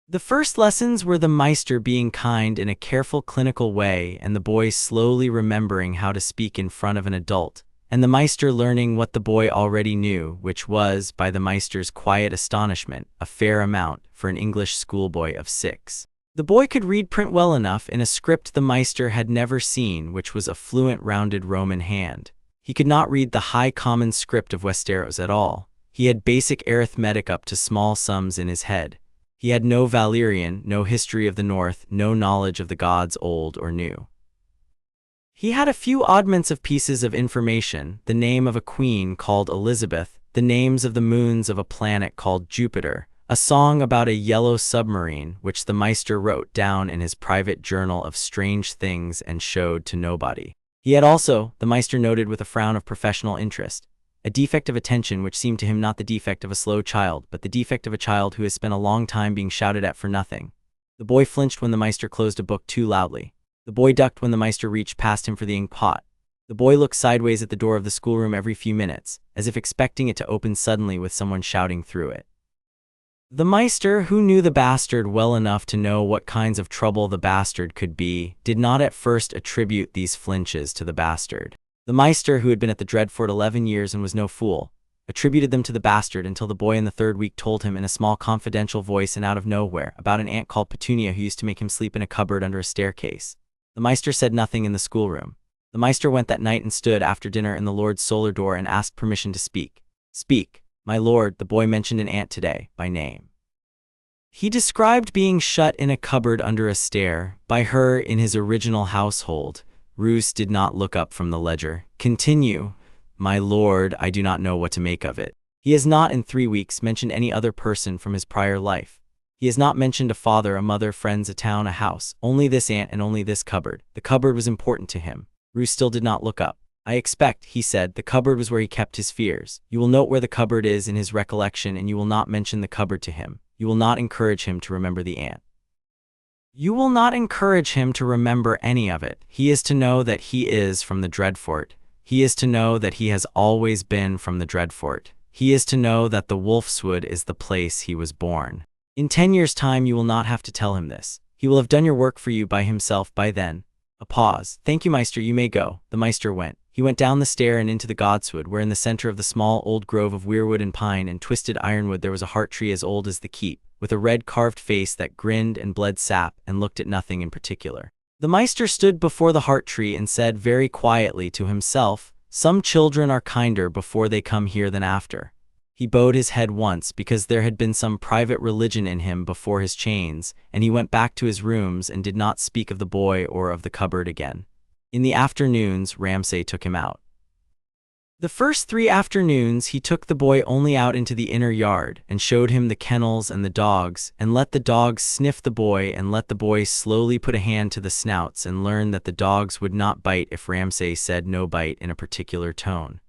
The first lessons were the Meister being kind in a careful clinical way and the boy slowly remembering how to speak in front of an adult, and the Meister learning what the boy already knew, which was, by the Meister's quiet astonishment, a fair amount for an English schoolboy of 6. The boy could read print well enough in a script the Meister had never seen, which was a fluent rounded Roman hand. He could not read the high common script of Westeros at all. He had basic arithmetic up to small sums in his head. He had no Valyrian, no history of the North, no knowledge of the gods old or new. He had a few oddments of pieces of information, the name of a queen called Elizabeth, the names of the moons of a planet called Jupiter, a song about a yellow submarine which the Meister wrote down in his private journal of strange things and showed to nobody. He had also, the Meister noted with a frown of professional interest, a defect of attention which seemed to him not the defect of a slow child, but the defect of a child who has spent a long time being shouted at for nothing. The boy flinched when the Meister closed a book too loudly. The boy ducked when the Meister reached past him for the ink pot. The boy looked sideways at the door of the schoolroom every few minutes, as if expecting it to open suddenly with someone shouting through it. The Meister, who knew the bastard well enough to know what kinds of trouble the bastard could be, did not at first attribute these flinches to the bastard. The Meister, who had been at the Dreadfort 11 years and was no fool, attributed them to the bastard until the boy in the 3rd week told him in a small confidential voice and out of nowhere about an aunt called Petunia who used to make him sleep in a cupboard under a staircase. The Meister said nothing in the schoolroom. The Meister went that night and stood after dinner in the Lord's solar door and asked permission to speak. "Speak, my lord," the boy mentioned an aunt today, by name. He described being shut in a cupboard under a stair, by her in his original household. Roose did not look up from the ledger. "Continue, my lord, I do not know what to make of it. He has not in 3 weeks mentioned any other person from his prior life. He has not mentioned a father, a mother, friends, a town, a house, only this aunt and only this cupboard. The cupboard was important to him." Roose still did not look up. "I expect," he said, "the cupboard was where he kept his fears. You will note where the cupboard is in his recollection and you will not mention the cupboard to him. You will not encourage him to remember the aunt. You will not encourage him to remember any of it. He is to know that he is from the Dreadfort. He is to know that he has always been from the Dreadfort. He is to know that the Wolfswood is the place he was born. In 10 years' time you will not have to tell him this. He will have done your work for you by himself by then." A pause. "Thank you, Meister, you may go." The Meister went. He went down the stair and into the godswood, where in the center of the small old grove of weirwood and pine and twisted ironwood there was a heart tree as old as the keep, with a red carved face that grinned and bled sap and looked at nothing in particular. The Meister stood before the heart tree and said very quietly to himself, "Some children are kinder before they come here than after." He bowed his head once because there had been some private religion in him before his chains, and he went back to his rooms and did not speak of the boy or of the cupboard again. In the afternoons, Ramsay took him out. The first 3 afternoons he took the boy only out into the inner yard and showed him the kennels and the dogs, and let the dogs sniff the boy and let the boy slowly put a hand to the snouts and learn that the dogs would not bite if Ramsay said no bite in a particular tone.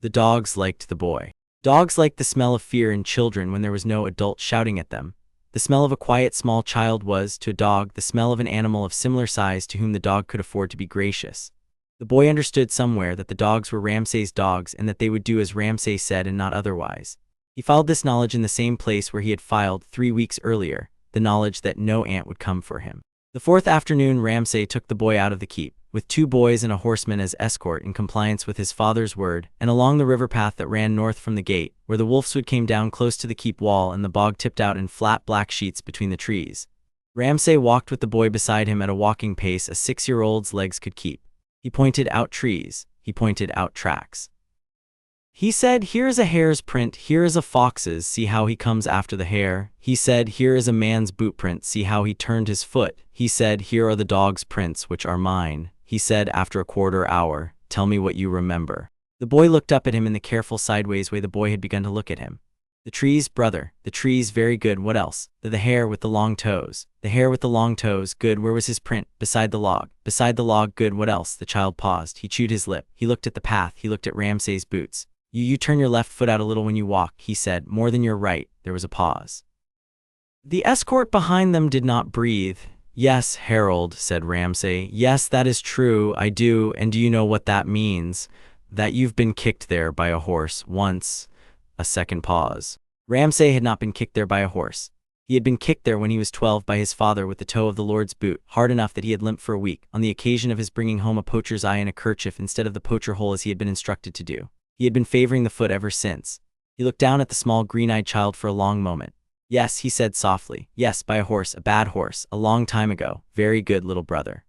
The dogs liked the boy. Dogs liked the smell of fear in children when there was no adult shouting at them. The smell of a quiet small child was, to a dog, the smell of an animal of similar size to whom the dog could afford to be gracious. The boy understood somewhere that the dogs were Ramsay's dogs and that they would do as Ramsay said and not otherwise. He filed this knowledge in the same place where he had filed 3 weeks earlier, the knowledge that no ant would come for him. The 4th afternoon Ramsay took the boy out of the keep, with 2 boys and a horseman as escort in compliance with his father's word, and along the river path that ran north from the gate, where the Wolfswood came down close to the keep wall and the bog tipped out in flat black sheets between the trees. Ramsay walked with the boy beside him at a walking pace a 6-year-old's legs could keep. He pointed out trees. He pointed out tracks. He said, "Here is a hare's print, here is a fox's, see how he comes after the hare." He said, "Here is a man's boot print, see how he turned his foot." He said, "Here are the dog's prints, which are mine." He said, after a quarter hour, "Tell me what you remember." The boy looked up at him in the careful sideways way the boy had begun to look at him. "The trees, brother, the trees, very good, what else?" The hare with the long toes. The hare with the long toes, good, where was his print? Beside the log. Beside the log, good, what else? The child paused, he chewed his lip, he looked at the path, he looked at Ramsay's boots. You turn your left foot out a little when you walk," he said, "more than your right." There was a pause. The escort behind them did not breathe. "Yes, Herald," said Ramsay. "Yes, that is true, I do, and do you know what that means? That you've been kicked there by a horse once." A second pause. Ramsay had not been kicked there by a horse. He had been kicked there when he was 12 by his father with the toe of the Lord's boot, hard enough that he had limped for a week, on the occasion of his bringing home a poacher's eye in a kerchief instead of the poacher hole as he had been instructed to do. He had been favoring the foot ever since. He looked down at the small green-eyed child for a long moment. "Yes," he said softly. "Yes, by a horse, a bad horse, a long time ago. Very good, little brother.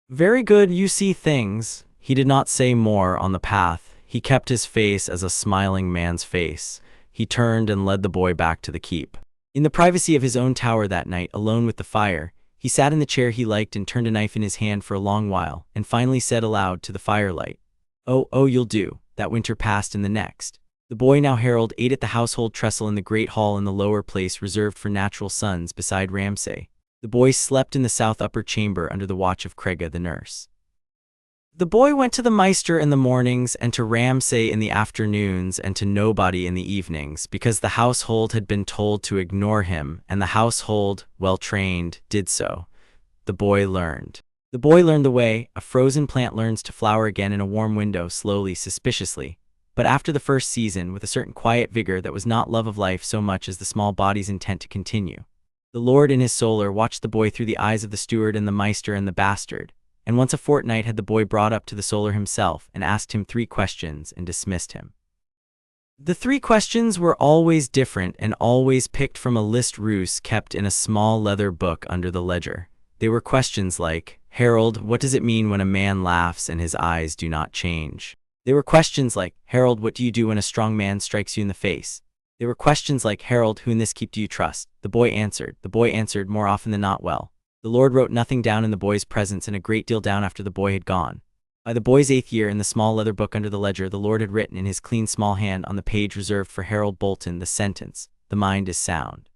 Very good, you see things." He did not say more on the path. He kept his face as a smiling man's face. He turned and led the boy back to the keep. In the privacy of his own tower that night, alone with the fire, he sat in the chair he liked and turned a knife in his hand for a long while, and finally said aloud to the firelight, Oh, you'll do." That winter passed in the next. The boy, now Herald, ate at the household trestle in the great hall in the lower place reserved for natural sons beside Ramsay. The boy slept in the south upper chamber under the watch of Crega the nurse. The boy went to the Meister in the mornings and to Ramsay in the afternoons and to nobody in the evenings, because the household had been told to ignore him, and the household, well trained, did so. The boy learned. The boy learned the way a frozen plant learns to flower again in a warm window, slowly, suspiciously, but after the first season, with a certain quiet vigor that was not love of life so much as the small body's intent to continue. The Lord in his solar watched the boy through the eyes of the steward and the Meister and the bastard, and once a fortnight had the boy brought up to the solar himself and asked him 3 questions and dismissed him. The 3 questions were always different and always picked from a list Roos kept in a small leather book under the ledger. They were questions like, "Herald, what does it mean when a man laughs and his eyes do not change?" They were questions like, "Herald, what do you do when a strong man strikes you in the face?" They were questions like, "Herald, who in this keep do you trust?" The boy answered more often than not well. The Lord wrote nothing down in the boy's presence and a great deal down after the boy had gone. By the boy's 8th year, in the small leather book under the ledger, the Lord had written in his clean small hand on the page reserved for Harold Bolton the sentence, "The mind is sound.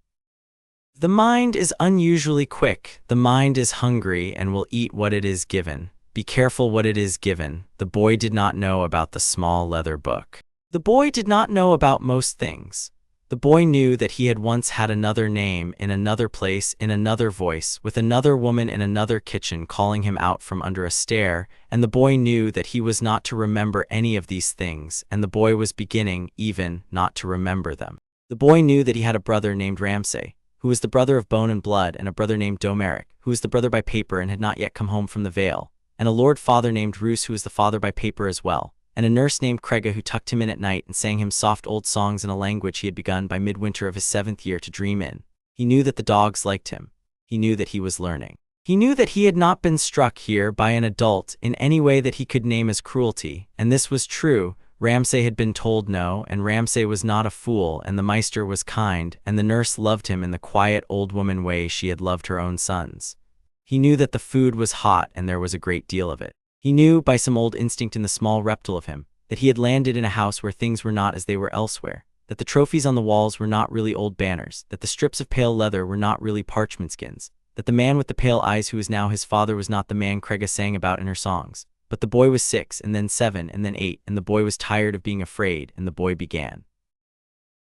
The mind is unusually quick. The mind is hungry and will eat what it is given. Be careful what it is given." The boy did not know about the small leather book. The boy did not know about most things. The boy knew that he had once had another name, in another place, in another voice, with another woman in another kitchen calling him out from under a stair, and the boy knew that he was not to remember any of these things, and the boy was beginning, even, not to remember them. The boy knew that he had a brother named Ramsay, who was the brother of bone and blood, and a brother named Domeric, who was the brother by paper and had not yet come home from the Vale, and a lord father named Roos, who was the father by paper as well, and a nurse named Crega who tucked him in at night and sang him soft old songs in a language he had begun by midwinter of his 7th year to dream in. He knew that the dogs liked him. He knew that he was learning. He knew that he had not been struck here by an adult in any way that he could name as cruelty, and this was true. Ramsay had been told no, and Ramsay was not a fool, and the Meister was kind, and the nurse loved him in the quiet old woman way she had loved her own sons. He knew that the food was hot and there was a great deal of it. He knew, by some old instinct in the small reptile of him, that he had landed in a house where things were not as they were elsewhere, that the trophies on the walls were not really old banners, that the strips of pale leather were not really parchment skins, that the man with the pale eyes who was now his father was not the man Crega sang about in her songs. But the boy was 6, and then 7, and then 8, and the boy was tired of being afraid, and the boy began.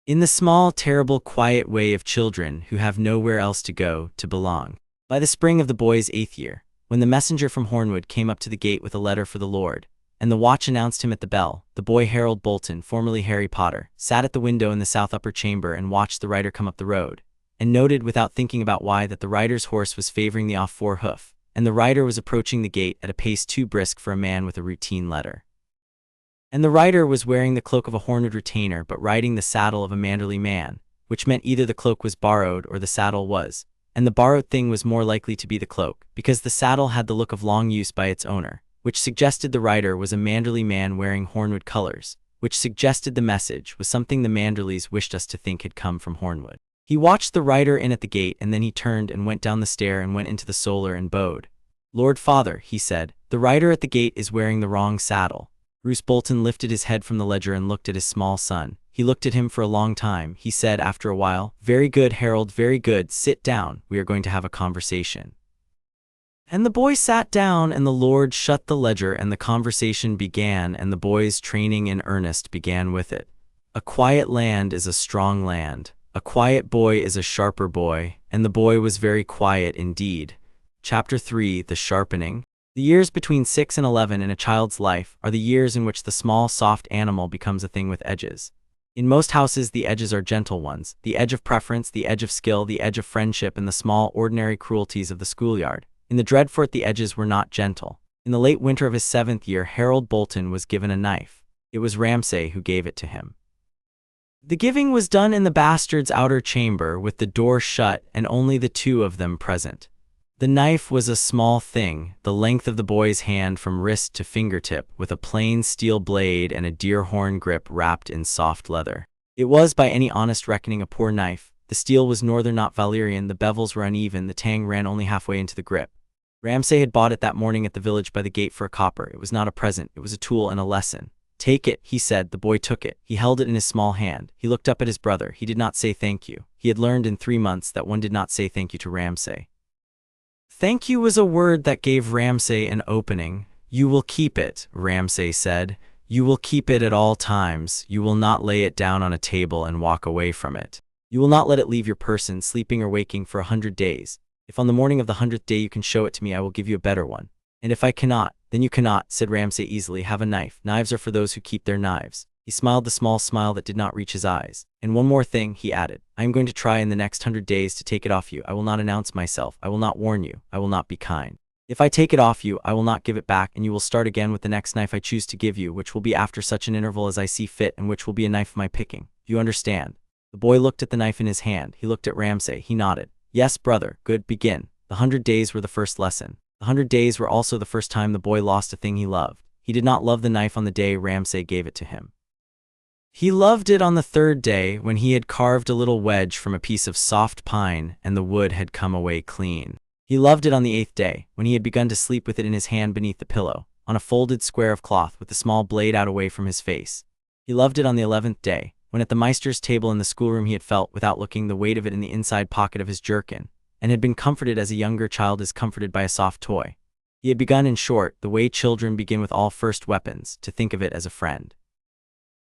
In the small, terrible, quiet way of children who have nowhere else to go, to belong. By the spring of the boy's 8th year, when the messenger from Hornwood came up to the gate with a letter for the Lord, and the watch announced him at the bell, the boy Harold Bolton, formerly Harry Potter, sat at the window in the south upper chamber and watched the rider come up the road, and noted without thinking about why that the rider's horse was favoring the off forehoof, and the rider was approaching the gate at a pace too brisk for a man with a routine letter. And the rider was wearing the cloak of a Hornwood retainer but riding the saddle of a Manderley man, which meant either the cloak was borrowed or the saddle was, and the borrowed thing was more likely to be the cloak, because the saddle had the look of long use by its owner, which suggested the rider was a Manderley man wearing Hornwood colors, which suggested the message was something the Manderleys wished us to think had come from Hornwood. He watched the rider in at the gate, and then he turned and went down the stair and went into the solar and bowed. "Lord Father," he said, "the rider at the gate is wearing the wrong saddle." Ramsay Bolton lifted his head from the ledger and looked at his small son. He looked at him for a long time. He said after a while, "Very good, Harold, very good. Sit down. We are going to have a conversation." And the boy sat down, and the Lord shut the ledger, and the conversation began, and the boy's training in earnest began with it. A quiet land is a strong land. A quiet boy is a sharper boy, and the boy was very quiet indeed. Chapter 3: The Sharpening. The years between 6 and 11 in a child's life are the years in which the small, soft animal becomes a thing with edges. In most houses, the edges are gentle ones, the edge of preference, the edge of skill, the edge of friendship, and the small, ordinary cruelties of the schoolyard. In the Dreadfort, the edges were not gentle. In the late winter of his 7th year, Harold Bolton was given a knife. It was Ramsay who gave it to him. The giving was done in the bastard's outer chamber, with the door shut and only the two of them present. The knife was a small thing, the length of the boy's hand from wrist to fingertip, with a plain steel blade and a deer horn grip wrapped in soft leather. It was, by any honest reckoning, a poor knife. The steel was northern, not Valyrian, the bevels were uneven, the tang ran only halfway into the grip. Ramsay had bought it that morning at the village by the gate for a copper. It was not a present, it was a tool and a lesson. "Take it," he said. The boy took it. He held it in his small hand. He looked up at his brother. He did not say thank you. He had learned in 3 months that one did not say thank you to Ramsay. Thank you was a word that gave Ramsay an opening. "You will keep it," Ramsay said. "You will keep it at all times. You will not lay it down on a table and walk away from it. You will not let it leave your person, sleeping or waking, for 100 days. If on the morning of the 100th day you can show it to me, I will give you a better one. And if I cannot, then you cannot," said Ramsay easily. "Have a knife. Knives are for those who keep their knives." He smiled the small smile that did not reach his eyes. "And one more thing," he added. "I am going to try in the next 100 days to take it off you. I will not announce myself. I will not warn you. I will not be kind. If I take it off you, I will not give it back, and you will start again with the next knife I choose to give you, which will be after such an interval as I see fit, and which will be a knife of my picking. Do you understand?" The boy looked at the knife in his hand. He looked at Ramsay. He nodded. "Yes, brother. Good. Begin." The 100 days were the first lesson. The 100 days were also the first time the boy lost a thing he loved. He did not love the knife on the day Ramsay gave it to him. He loved it on the 3rd day, when he had carved a little wedge from a piece of soft pine and the wood had come away clean. He loved it on the 8th day, when he had begun to sleep with it in his hand beneath the pillow, on a folded square of cloth with the small blade out away from his face. He loved it on the 11th day, when at the meister's table in the schoolroom he had felt, without looking, the weight of it in the inside pocket of his jerkin, and had been comforted as a younger child is comforted by a soft toy. He had begun, in short, the way children begin with all first weapons, to think of it as a friend.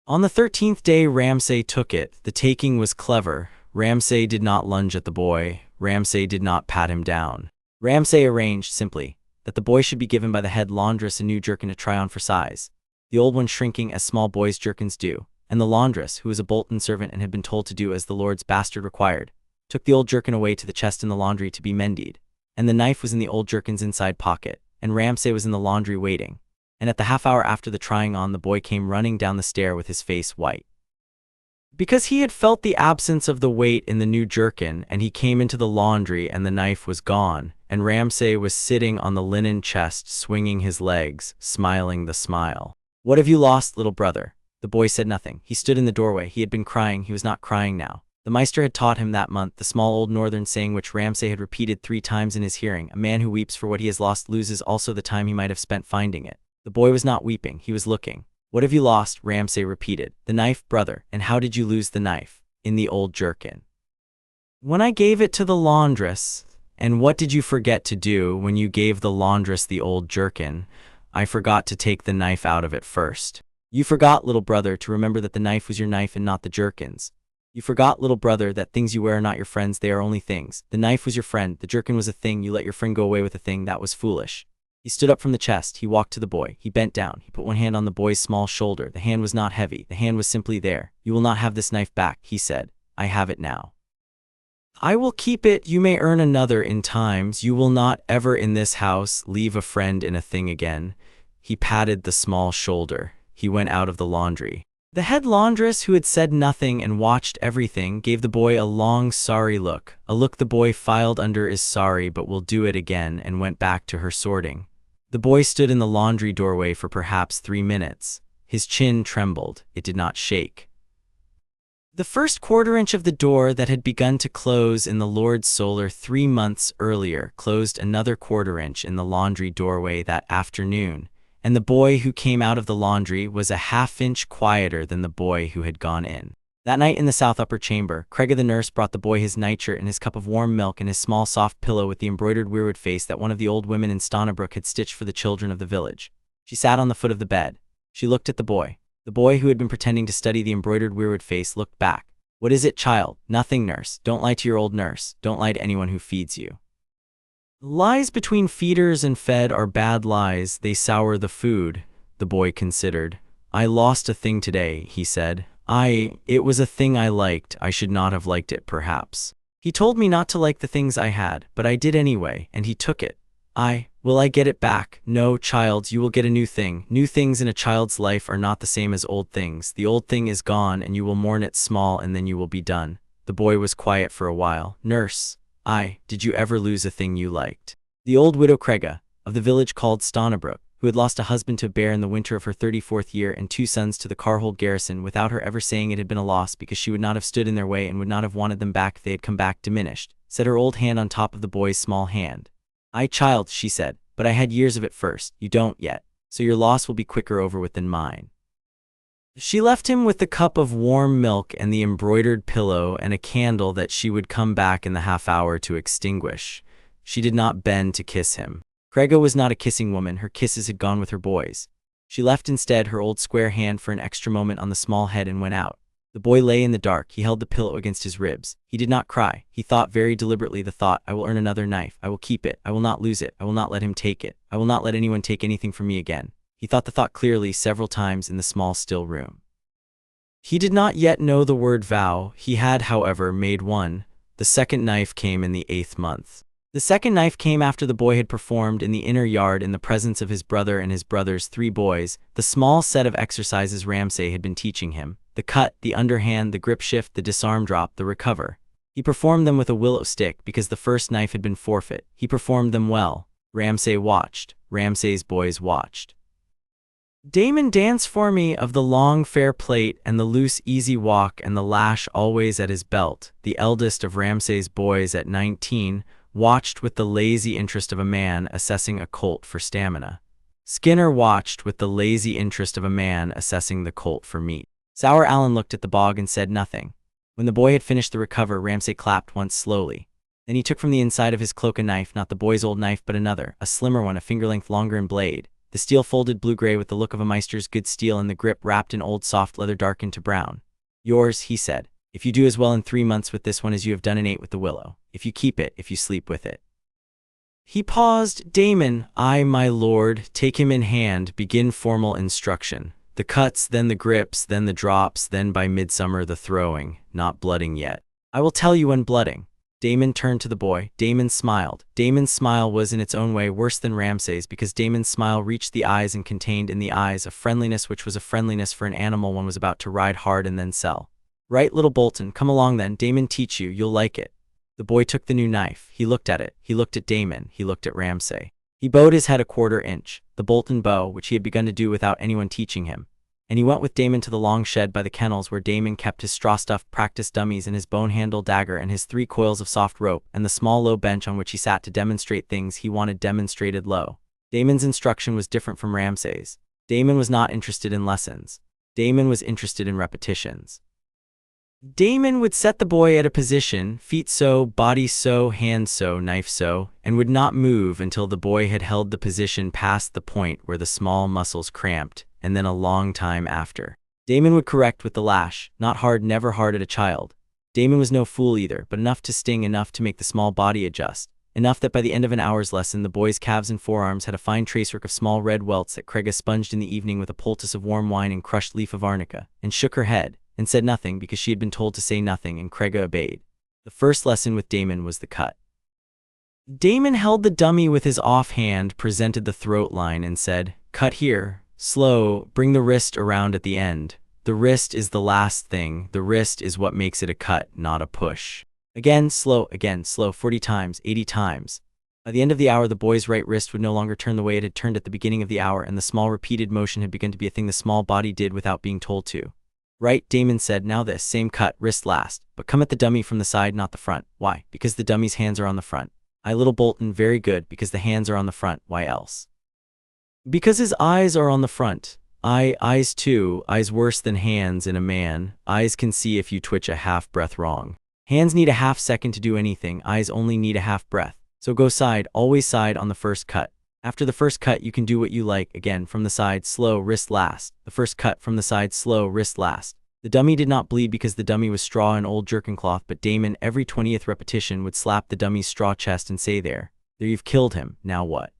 On the 13th day Ramsay took it. The taking was clever. Ramsay did not lunge at the boy. Ramsay did not pat him down. Ramsay arranged, simply, that the boy should be given by the head laundress a new jerkin to try on for size, the old one shrinking as small boys' jerkins do, and the laundress, who was a Bolton servant and had been told to do as the lord's bastard required, took the old jerkin away to the chest in the laundry to be mended, and the knife was in the old jerkin's inside pocket, and Ramsay was in the laundry waiting. And at the half-hour after the trying on, the boy came running down the stair with his face white, because he had felt the absence of the weight in the new jerkin, and he came into the laundry and the knife was gone, and Ramsay was sitting on the linen chest, swinging his legs, smiling the smile. "What have you lost, little brother?" The boy said nothing. He stood in the doorway. He had been crying. He was not crying now. The meister had taught him that month the small old northern saying which Ramsay had repeated 3 times in his hearing: "A man who weeps for what he has lost loses also the time he might have spent finding it." The boy was not weeping, he was looking. "What have you lost?" Ramsay repeated. "The knife, brother." "And how did you lose the knife?" "In the old jerkin, when I gave it to the laundress." "And what did you forget to do when you gave the laundress the old jerkin?" "I forgot to take the knife out of it first." "You forgot, little brother, to remember that the knife was your knife and not the jerkin's. You forgot, little brother, that things you wear are not your friends, they are only things. The knife was your friend, the jerkin was a thing, you let your friend go away with a thing, that was foolish." He stood up from the chest. He walked to the boy. He bent down. He put one hand on the boy's small shoulder. The hand was not heavy. The hand was simply there. "You will not have this knife back," he said. "I have it now. I will keep it. You may earn another in times. You will not ever in this house leave a friend in a thing again." He patted the small shoulder. He went out of the laundry. The head laundress, who had said nothing and watched everything, gave the boy a long, sorry look, a look the boy filed under is sorry but will do it again, and went back to her sorting. The boy stood in the laundry doorway for perhaps 3 minutes. His chin trembled. It did not shake. The first quarter-inch of the door that had begun to close in the Lord's solar 3 months earlier closed another quarter-inch in the laundry doorway that afternoon, and the boy who came out of the laundry was a half-inch quieter than the boy who had gone in. That night in the south upper chamber, Craiga the nurse brought the boy his nightshirt and his cup of warm milk and his small soft pillow with the embroidered weirwood face that one of the old women in Stonnybrook had stitched for the children of the village. She sat on the foot of the bed. She looked at the boy. The boy, who had been pretending to study the embroidered weirwood face, looked back. "What is it, child?" "Nothing, nurse. Don't lie to your old nurse. Don't lie to anyone who feeds you." Lies between feeders and fed are bad lies, they sour the food, the boy considered. I lost a thing today, he said. It was a thing I liked, I should not have liked it perhaps. He told me not to like the things I had, but I did anyway, and he took it. Will I get it back? No, child, you will get a new thing. New things in a child's life are not the same as old things. The old thing is gone, and you will mourn it small, and then you will be done. The boy was quiet for a while. Nurse, did you ever lose a thing you liked? The old widow Crega, of the village called Stonnabrook, who had lost a husband to a bear in the winter of her 34th year and 2 sons to the Carhold garrison without her ever saying it had been a loss because she would not have stood in their way and would not have wanted them back if they had come back diminished, set her old hand on top of the boy's small hand. Child, she said, but I had years of it first, you don't yet, so your loss will be quicker over with than mine. She left him with the cup of warm milk and the embroidered pillow and a candle that she would come back in the half-hour to extinguish. She did not bend to kiss him. Crega was not a kissing woman, her kisses had gone with her boys. She left instead her old square hand for an extra moment on the small head and went out. The boy lay in the dark, he held the pillow against his ribs. He did not cry, he thought very deliberately the thought, I will earn another knife, I will keep it, I will not lose it, I will not let him take it, I will not let anyone take anything from me again. He thought the thought clearly several times in the small still room. He did not yet know the word vow, he had however made one. The second knife came in the 8th month. The second knife came after the boy had performed in the inner yard in the presence of his brother and his brother's 3 boys, the small set of exercises Ramsay had been teaching him. The cut, the underhand, the grip shift, the disarm drop, the recover. He performed them with a willow stick because the first knife had been forfeit. He performed them well. Ramsay watched. Ramsay's boys watched. Damon dance for me of the long fair plait and the loose easy walk and the lash always at his belt. The eldest of Ramsay's boys at 19 watched with the lazy interest of a man assessing a colt for stamina. Skinner watched with the lazy interest of a man assessing the colt for meat. Sour Allen looked at the bog and said nothing. When the boy had finished the recover, Ramsay clapped once slowly. Then he took from the inside of his cloak a knife, not the boy's old knife but another, a slimmer one, a finger-length longer in blade. The steel folded blue-gray with the look of a Meister's good steel and the grip wrapped in old soft leather darkened to brown. Yours, he said, if you do as well in 3 months with this one as you have done in 8 with the willow, if you keep it, if you sleep with it. He paused. Damon, my lord, take him in hand, begin formal instruction. The cuts, then the grips, then the drops, then by midsummer the throwing, not blooding yet. I will tell you when blooding. Damon turned to the boy. Damon smiled. Damon's smile was in its own way worse than Ramsay's because Damon's smile reached the eyes and contained in the eyes a friendliness which was a friendliness for an animal one was about to ride hard and then sell. Right, little Bolton, come along then, Damon teach you, you'll like it. The boy took the new knife. He looked at it. He looked at Damon. He looked at Ramsay. He bowed his head a 1/4 inch, the Bolton bow, which he had begun to do without anyone teaching him. And he went with Damon to the long shed by the kennels where Damon kept his straw-stuffed practice dummies and his bone-handled dagger and his 3 coils of soft rope and the small low bench on which he sat to demonstrate things he wanted demonstrated low. Damon's instruction was different from Ramsay's. Damon was not interested in lessons. Damon was interested in repetitions. Damon would set the boy at a position, feet so, body so, hand so, knife so, and would not move until the boy had held the position past the point where the small muscles cramped, and then a long time after. Damon would correct with the lash, not hard, never hard at a child. Damon was no fool either, but enough to sting, enough to make the small body adjust, enough that by the end of an hour's lesson the boy's calves and forearms had a fine tracework of small red welts that Crega sponged in the evening with a poultice of warm wine and crushed leaf of arnica, and shook her head, and said nothing because she had been told to say nothing, and Crega obeyed. The first lesson with Damon was the cut. Damon held the dummy with his offhand, presented the throat line, and said, cut here, slow, bring the wrist around at the end. The wrist is the last thing, the wrist is what makes it a cut, not a push. Again, slow, 40 times, 80 times. By the end of the hour the boy's right wrist would no longer turn the way it had turned at the beginning of the hour, and the small repeated motion had begun to be a thing the small body did without being told to. Right, Damon said, now this, same cut, wrist last, but come at the dummy from the side, not the front. Why? Because the dummy's hands are on the front. Little Bolton, very good, because the hands are on the front. Why else? Because his eyes are on the front. Eyes too, eyes worse than hands in a man. Eyes can see if you twitch a half breath wrong. Hands need a half second to do anything, eyes only need a half breath. So go side, always side on the first cut. After the first cut you can do what you like, again, from the side, slow, wrist last. The first cut from the side, slow, wrist last. The dummy did not bleed because the dummy was straw and old jerkin cloth, but Damon, every 20th repetition, would slap the dummy's straw chest and say there. There, you've killed him. Now what?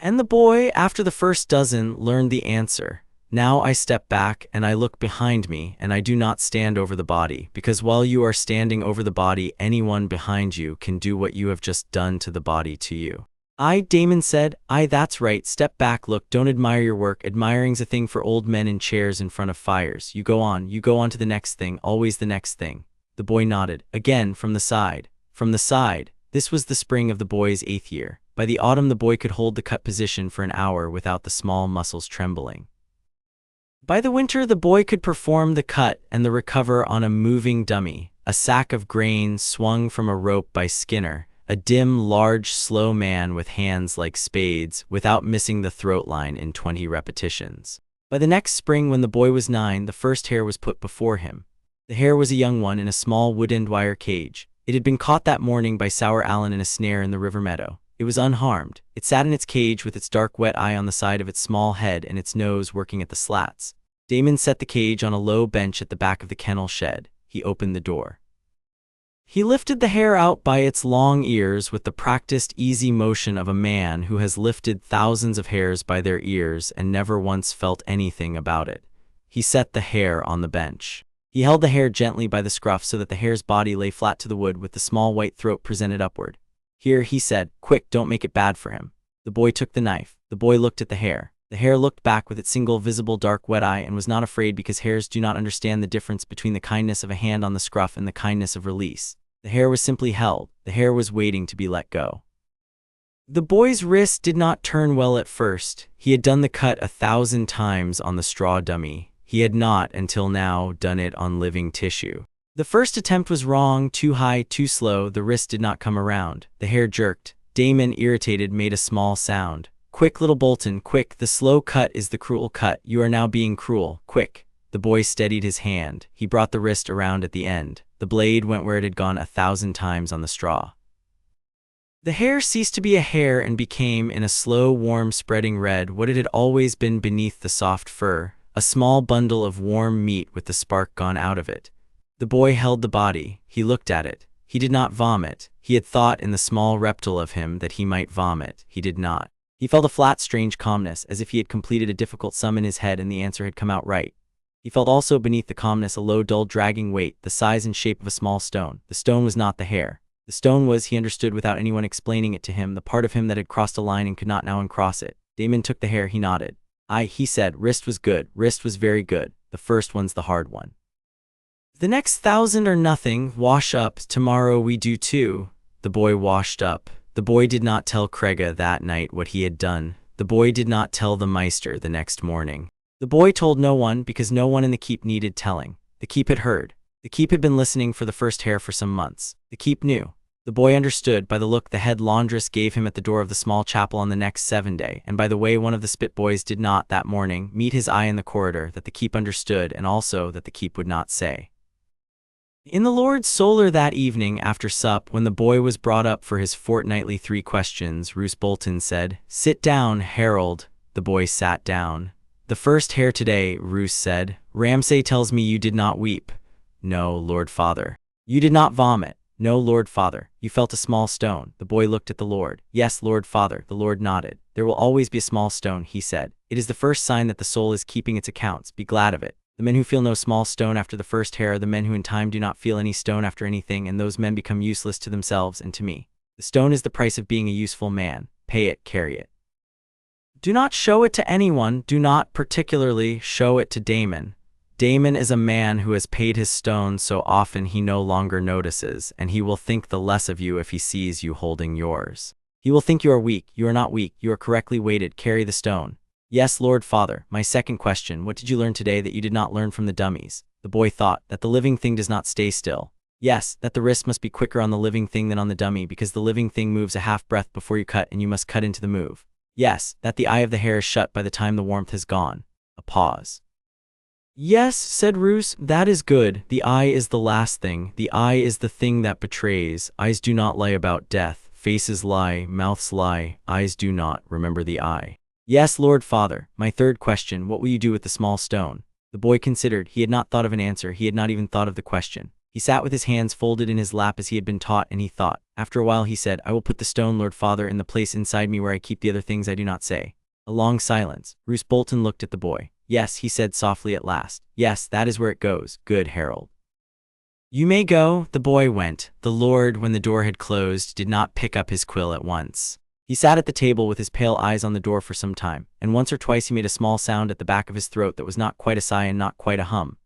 And the boy, after the first dozen, learned the answer. Now I step back and I look behind me, and I do not stand over the body, because while you are standing over the body, anyone behind you can do what you have just done to the body to you. Damon said. That's right. Step back, look, don't admire your work. Admiring's a thing for old men in chairs in front of fires. You go on to the next thing, always the next thing. The boy nodded. Again, from the side. From the side. This was the spring of the boy's 8th year. By the autumn, the boy could hold the cut position for an hour without the small muscles trembling. By the winter, the boy could perform the cut and the recover on a moving dummy, a sack of grain swung from a rope by Skinner, a dim, large, slow man with hands like spades, without missing the throat line in 20 repetitions. By the next spring, when the boy was 9, the first hare was put before him. The hare was a young one in a small wood-end wire cage. It had been caught that morning by Sour Allen in a snare in the river meadow. It was unharmed. It sat in its cage with its dark wet eye on the side of its small head and its nose working at the slats. Damon set the cage on a low bench at the back of the kennel shed. He opened the door. He lifted the hare out by its long ears with the practiced, easy motion of a man who has lifted thousands of hares by their ears and never once felt anything about it. He set the hare on the bench. He held the hare gently by the scruff so that the hare's body lay flat to the wood with the small white throat presented upward. Here, he said, quick, don't make it bad for him. The boy took the knife. The boy looked at the hare. The hare looked back with its single visible dark wet eye and was not afraid, because hares do not understand the difference between the kindness of a hand on the scruff and the kindness of release. The hare was simply held. The hare was waiting to be let go. The boy's wrist did not turn well at first. He had done the cut 1,000 times on the straw dummy. He had not, until now, done it on living tissue. The first attempt was wrong, too high, too slow. The wrist did not come around. The hare jerked. Damon, irritated, made a small sound. Quick, little Bolton, quick. The slow cut is the cruel cut. You are now being cruel. Quick. The boy steadied his hand. He brought the wrist around at the end. The blade went where it had gone 1,000 times on the straw. The hare ceased to be a hare and became, in a slow, warm, spreading red, what it had always been beneath the soft fur, a small bundle of warm meat with the spark gone out of it. The boy held the body. He looked at it. He did not vomit. He had thought in the small reptile of him that he might vomit. He did not. He felt a flat, strange calmness, as if he had completed a difficult sum in his head and the answer had come out right. He felt also beneath the calmness a low, dull, dragging weight, the size and shape of a small stone. The stone was not the hare. The stone was, he understood without anyone explaining it to him, the part of him that had crossed a line and could not now uncross it. Damon took the hare. He nodded. He said, wrist was good. Wrist was very good. The first one's the hard one. The next 1,000 are nothing. Wash up. Tomorrow we do too. The boy washed up. The boy did not tell Crega that night what he had done. The boy did not tell the Meister the next morning. The boy told no one, because no one in the keep needed telling. The keep had heard. The keep had been listening for the first hare for some months. The keep knew. The boy understood by the look the head laundress gave him at the door of the small chapel on the next 7th day, and by the way one of the spit boys did not, that morning, meet his eye in the corridor, that the keep understood, and also that the keep would not say. In the Lord's Solar that evening after sup, when the boy was brought up for his fortnightly 3 questions, Ramsay Bolton said, "Sit down, Harold." The boy sat down. "The first hare today," Roos said. "Ramsay tells me you did not weep." "No, Lord Father." "You did not vomit." "No, Lord Father." "You felt a small stone." The boy looked at the Lord. "Yes, Lord Father." The Lord nodded. "There will always be a small stone," he said. "It is the first sign that the soul is keeping its accounts. Be glad of it. The men who feel no small stone after the first hare are the men who in time do not feel any stone after anything, and those men become useless to themselves and to me. The stone is the price of being a useful man. Pay it, carry it. Do not show it to anyone. Do not particularly show it to Damon. Damon is a man who has paid his stone so often he no longer notices, and he will think the less of you if he sees you holding yours. He will think you are weak. You are not weak. You are correctly weighted. Carry the stone." "Yes, Lord Father." "My second question, what did you learn today that you did not learn from the dummies?" The boy thought. "That the living thing does not stay still." "Yes, that the wrist must be quicker on the living thing than on the dummy, because the living thing moves a half breath before you cut, and you must cut into the move." "Yes, that the eye of the hare is shut by the time the warmth has gone." A pause. "Yes," said Roos, "that is good. The eye is the last thing. The eye is the thing that betrays. Eyes do not lie about death. Faces lie, mouths lie. Eyes do not. Remember the eye." "Yes, Lord Father." "My third question, what will you do with the small stone?" The boy considered. He had not thought of an answer. He had not even thought of the question. He sat with his hands folded in his lap as he had been taught, and he thought. After a while he said, "I will put the stone, Lord Father, in the place inside me where I keep the other things I do not say." A long silence. Ramsay Bolton looked at the boy. "Yes," he said softly at last. "Yes, that is where it goes. Good, Harold. You may go." The boy went. The Lord, when the door had closed, did not pick up his quill at once. He sat at the table with his pale eyes on the door for some time, and once or twice he made a small sound at the back of his throat that was not quite a sigh and not quite a hum.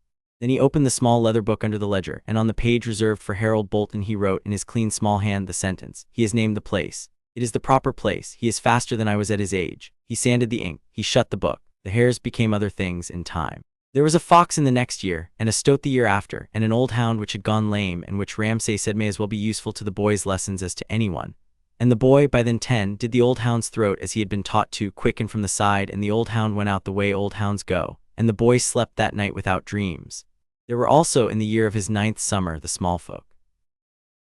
Then he opened the small leather book under the ledger, and on the page reserved for Harold Bolton he wrote in his clean small hand the sentence, "He has named the place. It is the proper place. He is faster than I was at his age." He sanded the ink. He shut the book. The hares became other things in time. There was a fox in the next year, and a stoat the year after, and an old hound which had gone lame and which Ramsay said may as well be useful to the boy's lessons as to anyone. And the boy, by then 10, did the old hound's throat as he had been taught to, quick and from the side, and the old hound went out the way old hounds go, and the boy slept that night without dreams. There were also, in the year of his 9th summer, the small folk.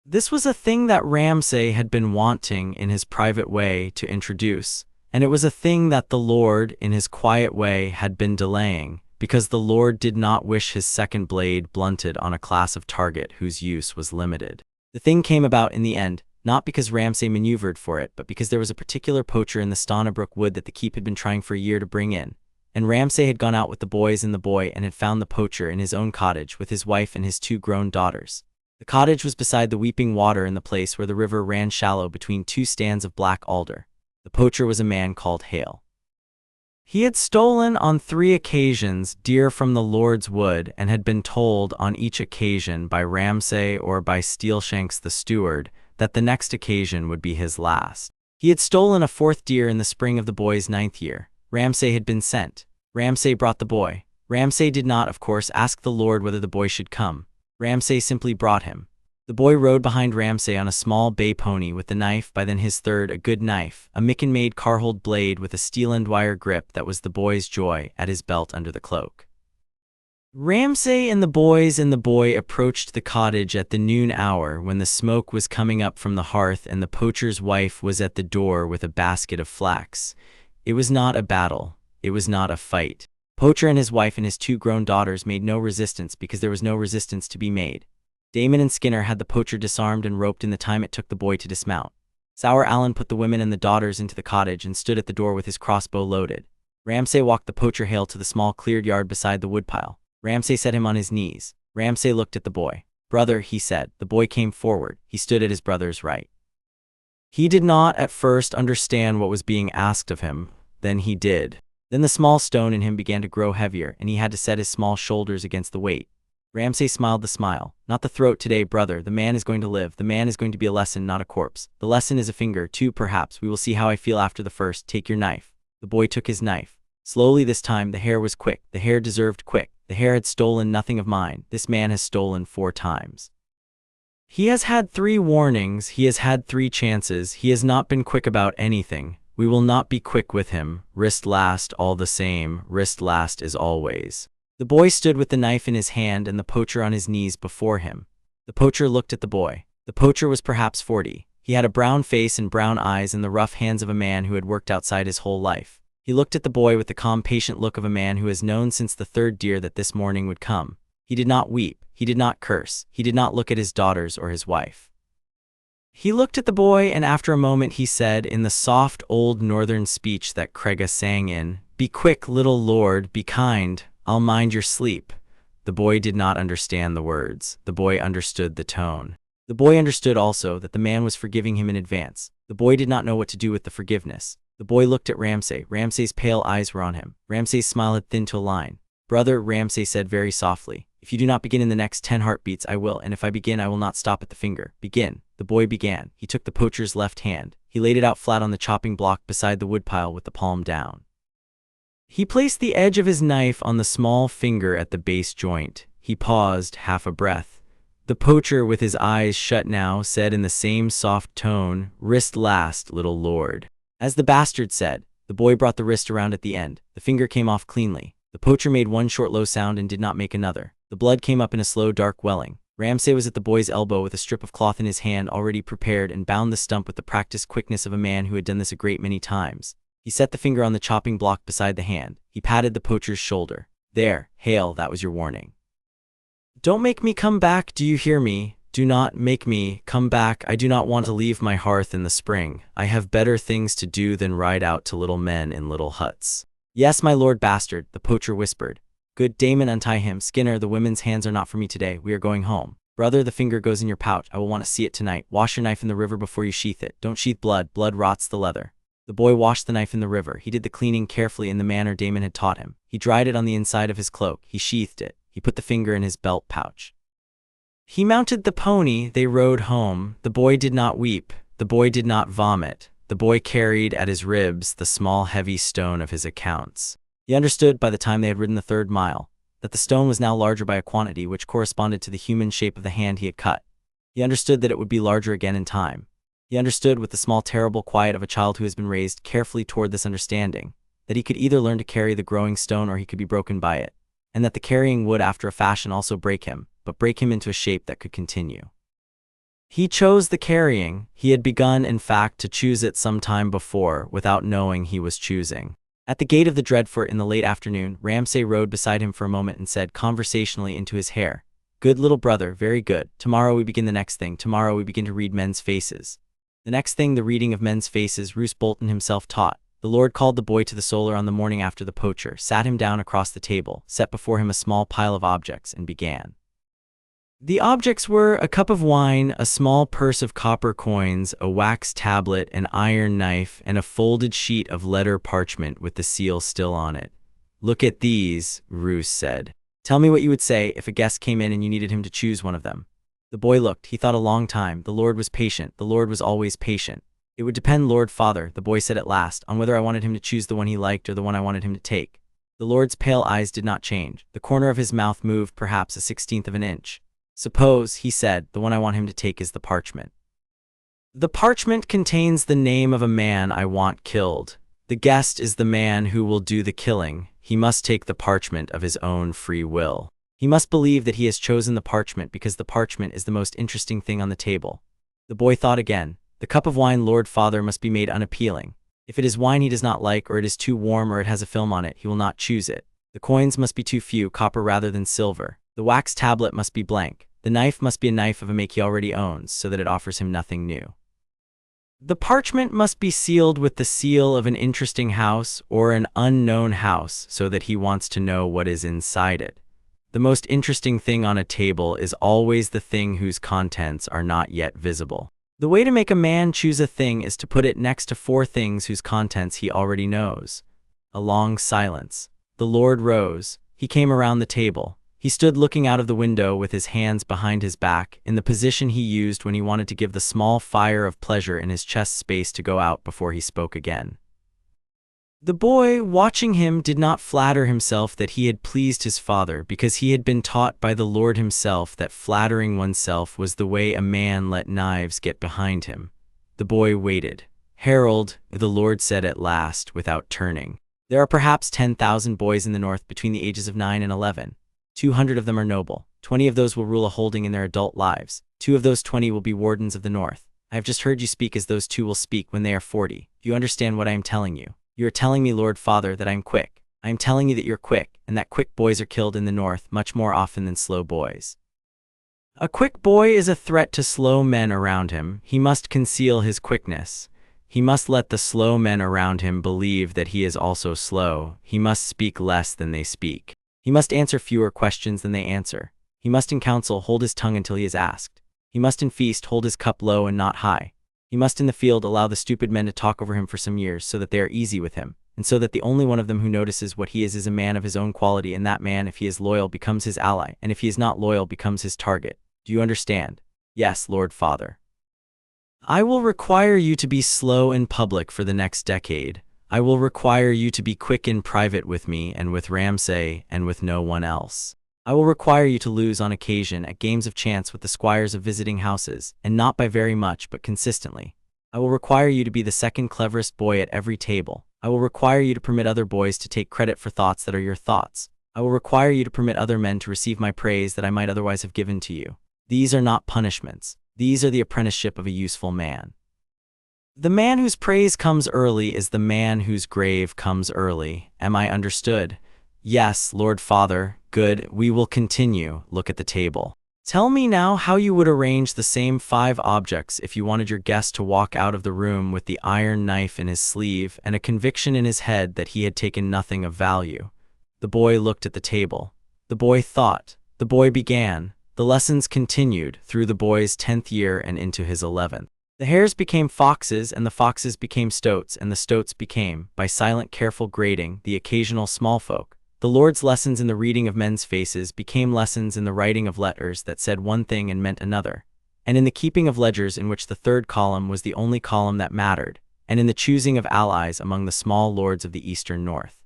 This was a thing that Ramsay had been wanting in his private way to introduce, and it was a thing that the Lord, in his quiet way, had been delaying, because the Lord did not wish his second blade blunted on a class of target whose use was limited. The thing came about in the end, not because Ramsay maneuvered for it, but because there was a particular poacher in the Stonnabrook wood that the keep had been trying for a year to bring in, and Ramsay had gone out with the boys and the boy and had found the poacher in his own cottage with his wife and his 2 grown daughters. The cottage was beside the weeping water in the place where the river ran shallow between 2 stands of black alder. The poacher was a man called Heir. He had stolen on 3 occasions deer from the Lord's wood and had been told on each occasion by Ramsay or by Steelshanks the steward that the next occasion would be his last. He had stolen a 4th deer in the spring of the boy's 9th year. Ramsay had been sent. Ramsay brought the boy. Ramsay did not, of course, ask the Lord whether the boy should come. Ramsay simply brought him. The boy rode behind Ramsay on a small bay pony with the knife, by then his 3rd, a good knife, a Micken-made Carhold blade with a steel and wire grip that was the boy's joy, at his belt under the cloak. Ramsay and the boy approached the cottage at the noon hour when the smoke was coming up from the hearth and the poacher's wife was at the door with a basket of flax. It was not a battle. It was not a fight. Poacher and his wife and his 2 grown daughters made no resistance because there was no resistance to be made. Damon and Skinner had the poacher disarmed and roped in the time it took the boy to dismount. Sour Allen put the women and the daughters into the cottage and stood at the door with his crossbow loaded. Ramsay walked the poacher Hale to the small cleared yard beside the woodpile. Ramsay set him on his knees. Ramsay looked at the boy. "Brother," he said. The boy came forward. He stood at his brother's right. He did not at first understand what was being asked of him. Then he did. Then the small stone in him began to grow heavier, and he had to set his small shoulders against the weight. Ramsay smiled the smile. "Not the throat today, brother. The man is going to live. The man is going to be a lesson, not a corpse. The lesson is a finger, 2 perhaps. We will see how I feel after the first. Take your knife." The boy took his knife. Slowly this time. The Heir was quick. The Heir deserved quick. The Heir had stolen nothing of mine. This man has stolen 4 times. He has had 3 warnings. He has had 3 chances. He has not been quick about anything. We will not be quick with him. Wrist last all the same. Wrist last is always. The boy stood with the knife in his hand and the poacher on his knees before him. The poacher looked at the boy. The poacher was perhaps 40. He had a brown face and brown eyes and the rough hands of a man who had worked outside his whole life. He looked at the boy with the calm, patient look of a man who has known since the 3rd deer that this morning would come. He did not weep. He did not curse. He did not look at his daughters or his wife. He looked at the boy, and after a moment he said, in the soft old northern speech that Craiga sang in, "Be quick, little lord, be kind. I'll mind your sleep." The boy did not understand the words. The boy understood the tone. The boy understood also that the man was forgiving him in advance. The boy did not know what to do with the forgiveness. The boy looked at Ramsay. Ramsay's pale eyes were on him. Ramsay's smile had thinned to a line. "Brother," Ramsay said very softly, "if you do not begin in the next 10 heartbeats, I will, and if I begin, I will not stop at the finger. Begin." The boy began. He took the poacher's left hand. He laid it out flat on the chopping block beside the woodpile with the palm down. He placed the edge of his knife on the small finger at the base joint. He paused, half a breath. The poacher, with his eyes shut now, said in the same soft tone, "Wrist last, little lord." As the bastard said, the boy brought the wrist around at the end. The finger came off cleanly. The poacher made one short low sound and did not make another. The blood came up in a slow dark welling. Ramsay was at the boy's elbow with a strip of cloth in his hand already prepared and bound the stump with the practiced quickness of a man who had done this a great many times. He set the finger on the chopping block beside the hand. He patted the poacher's shoulder. "There, Hale, that was your warning." Don't make me come back, do you hear me? Do not make me come back. I do not want to leave my hearth in the spring. I have better things to do than ride out to little men in little huts. Yes, my lord bastard, the poacher whispered. Good Damon, untie him. Skinner, the women's hands are not for me today. We are going home. Brother, the finger goes in your pouch. I will want to see it tonight. Wash your knife in the river before you sheath it. Don't sheath blood. Blood rots the leather. The boy washed the knife in the river. He did the cleaning carefully in the manner Damon had taught him. He dried it on the inside of his cloak. He sheathed it. He put the finger in his belt pouch. He mounted the pony. They rode home. The boy did not weep. The boy did not vomit. The boy carried at his ribs the small heavy stone of his accounts. He understood by the time they had ridden the 3rd mile that the stone was now larger by a quantity which corresponded to the human shape of the hand he had cut. He understood that it would be larger again in time. He understood with the small terrible quiet of a child who has been raised carefully toward this understanding that he could either learn to carry the growing stone or he could be broken by it, and that the carrying would after a fashion also break him, but break him into a shape that could continue. He chose the carrying. He had begun, in fact, to choose it some time before, without knowing he was choosing. At the gate of the Dreadfort in the late afternoon, Ramsay rode beside him for a moment and said conversationally into his hair, "Good little brother, very good. Tomorrow we begin the next thing. Tomorrow we begin to read men's faces." The next thing, the reading of men's faces, Ramsay Bolton himself taught. The Lord called the boy to the solar on the morning after the poacher, sat him down across the table, set before him a small pile of objects, and began. The objects were a cup of wine, a small purse of copper coins, a wax tablet, an iron knife, and a folded sheet of letter parchment with the seal still on it. "Look at these," Roos said. "Tell me what you would say if a guest came in and you needed him to choose one of them." The boy looked. He thought a long time. The Lord was patient. The Lord was always patient. "It would depend, Lord Father," the boy said at last, "on whether I wanted him to choose the one he liked or the one I wanted him to take." The Lord's pale eyes did not change. The corner of his mouth moved perhaps a 1/16 of an inch. "Suppose," he said, "the one I want him to take is the parchment. The parchment contains the name of a man I want killed. The guest is the man who will do the killing. He must take the parchment of his own free will. He must believe that he has chosen the parchment because the parchment is the most interesting thing on the table." The boy thought again. "The cup of wine, Lord Father, must be made unappealing. If it is wine he does not like, or it is too warm, or it has a film on it, he will not choose it. The coins must be too few, copper rather than silver. The wax tablet must be blank. The knife must be a knife of a make he already owns, so that it offers him nothing new. The parchment must be sealed with the seal of an interesting house or an unknown house, so that he wants to know what is inside it. The most interesting thing on a table is always the thing whose contents are not yet visible. The way to make a man choose a thing is to put it next to 4 things whose contents he already knows." A long silence. The Lord rose. He came around the table. He stood looking out of the window with his hands behind his back, in the position he used when he wanted to give the small fire of pleasure in his chest space to go out before he spoke again. The boy, watching him, did not flatter himself that he had pleased his father, because he had been taught by the Lord himself that flattering oneself was the way a man let knives get behind him. The boy waited. "Harold," the Lord said at last, without turning, "there are perhaps 10,000 boys in the north between the ages of 9 and 11. 200 of them are noble. 20 of those will rule a holding in their adult lives. 2 of those 20 will be wardens of the north. I have just heard you speak as those 2 will speak when they are 40. Do you understand what I am telling you? You are telling me, Lord Father, that I am quick. I am telling you that you're quick, and that quick boys are killed in the north much more often than slow boys. A quick boy is a threat to slow men around him. He must conceal his quickness. He must let the slow men around him believe that he is also slow. He must speak less than they speak. He must answer fewer questions than they answer. He must in council hold his tongue until he is asked. He must in feast hold his cup low and not high. He must in the field allow the stupid men to talk over him for some years, so that they are easy with him, and so that the only one of them who notices what he is a man of his own quality, and that man, if he is loyal, becomes his ally, and if he is not loyal, becomes his target. Do you understand?" "Yes, Lord Father." "I will require you to be slow in public for the next decade. I will require you to be quick in private with me and with Ramsay and with no one else. I will require you to lose on occasion at games of chance with the squires of visiting houses, and not by very much but consistently. I will require you to be the second cleverest boy at every table. I will require you to permit other boys to take credit for thoughts that are your thoughts. I will require you to permit other men to receive my praise that I might otherwise have given to you. These are not punishments. These are the apprenticeship of a useful man. The man whose praise comes early is the man whose grave comes early. Am I understood?" Yes, Lord Father. Good, we will continue. Look at the table. Tell me now how you would arrange the same 5 objects if you wanted your guest to walk out of the room with the iron knife in his sleeve and a conviction in his head that he had taken nothing of value. The boy looked at the table. The boy thought. The boy began. The lessons continued through the boy's 10th year and into his 11th. The hares became foxes, and the foxes became stoats, and the stoats became, by silent careful grading, the occasional small folk. The Lord's lessons in the reading of men's faces became lessons in the writing of letters that said one thing and meant another, and in the keeping of ledgers in which the third column was the only column that mattered, and in the choosing of allies among the small lords of the eastern north,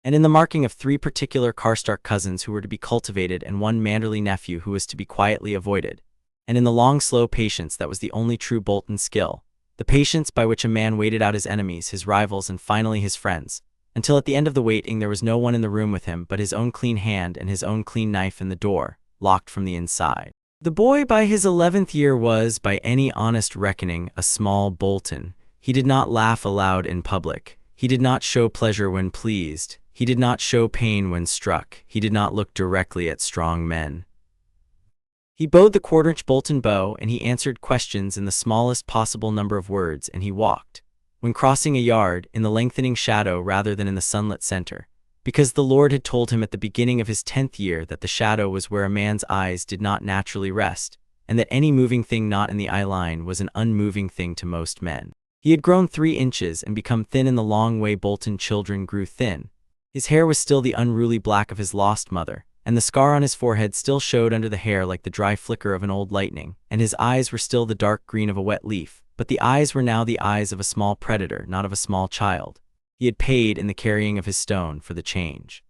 and in the marking of 3 particular Karstark cousins who were to be cultivated and 1 manderly nephew who was to be quietly avoided, and in the long slow patience that was the only true Bolton skill, the patience by which a man waited out his enemies, his rivals, and finally his friends, until at the end of the waiting there was no one in the room with him but his own clean hand and his own clean knife in the door, locked from the inside. The boy by his 11th year was, by any honest reckoning, a small Bolton. He did not laugh aloud in public. He did not show pleasure when pleased. He did not show pain when struck. He did not look directly at strong men. He bowed the quarter-inch Bolton bow, and he answered questions in the smallest possible number of words, and he walked, when crossing a yard, in the lengthening shadow rather than in the sunlit center, because the Lord had told him at the beginning of his 10th year that the shadow was where a man's eyes did not naturally rest, and that any moving thing not in the eye line was an unmoving thing to most men. He had grown 3 inches and become thin in the long way Bolton children grew thin. His hair was still the unruly black of his lost mother, and the scar on his forehead still showed under the hair like the dry flicker of an old lightning, and his eyes were still the dark green of a wet leaf, but the eyes were now the eyes of a small predator, not of a small child. He had paid in the carrying of his stone for the change.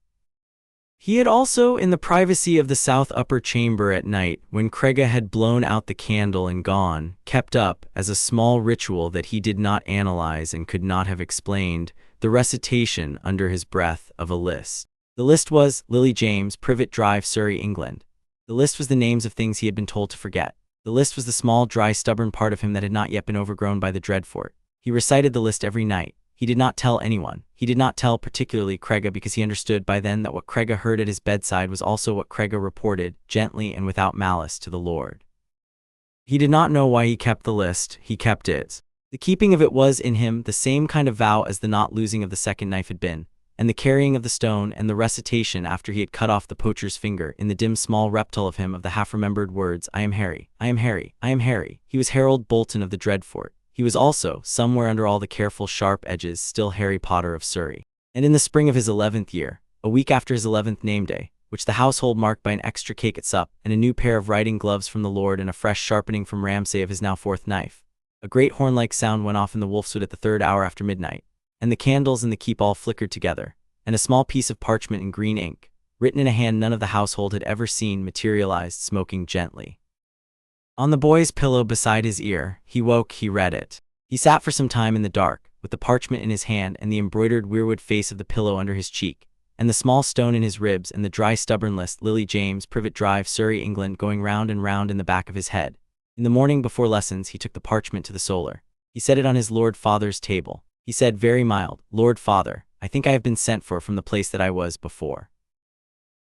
He had also, in the privacy of the south upper chamber at night, when Crega had blown out the candle and gone, kept up, as a small ritual that he did not analyze and could not have explained, the recitation under his breath of a list. The list was Lily James, Privet Drive, Surrey, England. The list was the names of things he had been told to forget. The list was the small, dry, stubborn part of him that had not yet been overgrown by the Dreadfort. He recited the list every night. He did not tell anyone. He did not tell particularly Crega, because he understood by then that what Crega heard at his bedside was also what Crega reported, gently and without malice, to the Lord. He did not know why he kept the list. He kept it. The keeping of it was, in him, the same kind of vow as the not losing of the second knife had been, and the carrying of the stone and the recitation after he had cut off the poacher's finger, in the dim small reptile of him of the half-remembered words, I am Harry, I am Harry, I am Harry. He was Harold Bolton of the Dreadfort. He was also, somewhere under all the careful sharp edges, still Harry Potter of Surrey. And in the spring of his 11th year, a week after his 11th name day, which the household marked by an extra cake at sup, and a new pair of riding gloves from the Lord and a fresh sharpening from Ramsay of his now 4th knife, a great horn-like sound went off in the Wolfswood at the 3rd hour after midnight, and the candles in the keep all flickered together, and a small piece of parchment in green ink, written in a hand none of the household had ever seen, materialized, smoking gently on the boy's pillow beside his ear. He woke, he read it. He sat for some time in the dark, with the parchment in his hand and the embroidered weirwood face of the pillow under his cheek, and the small stone in his ribs and the dry stubborn list, Lily James, Privet Drive, Surrey, England, going round and round in the back of his head. In the morning before lessons he took the parchment to the solar. He set it on his Lord Father's table. He said, very mild, Lord Father, I think I have been sent for from the place that I was before.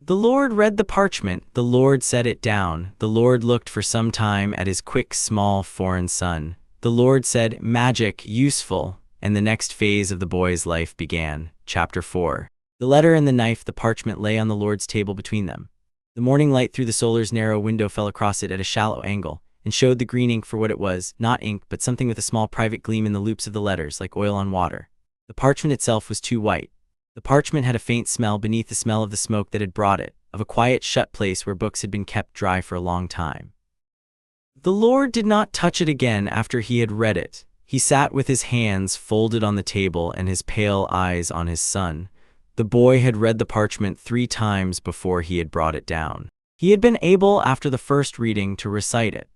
The Lord read the parchment. The Lord set it down. The Lord looked for some time at his quick, small, foreign son. The Lord said, magic, useful, and the next phase of the boy's life began. Chapter 4. The letter and the knife, the parchment, lay on the Lord's table between them. The morning light through the solar's narrow window fell across it at a shallow angle, and showed the green ink for what it was, not ink, but something with a small private gleam in the loops of the letters, like oil on water. The parchment itself was too white. The parchment had a faint smell beneath the smell of the smoke that had brought it, of a quiet shut place where books had been kept dry for a long time. The Lord did not touch it again after he had read it. He sat with his hands folded on the table and his pale eyes on his son. The boy had read the parchment 3 times before he had brought it down. He had been able, after the first reading, to recite it.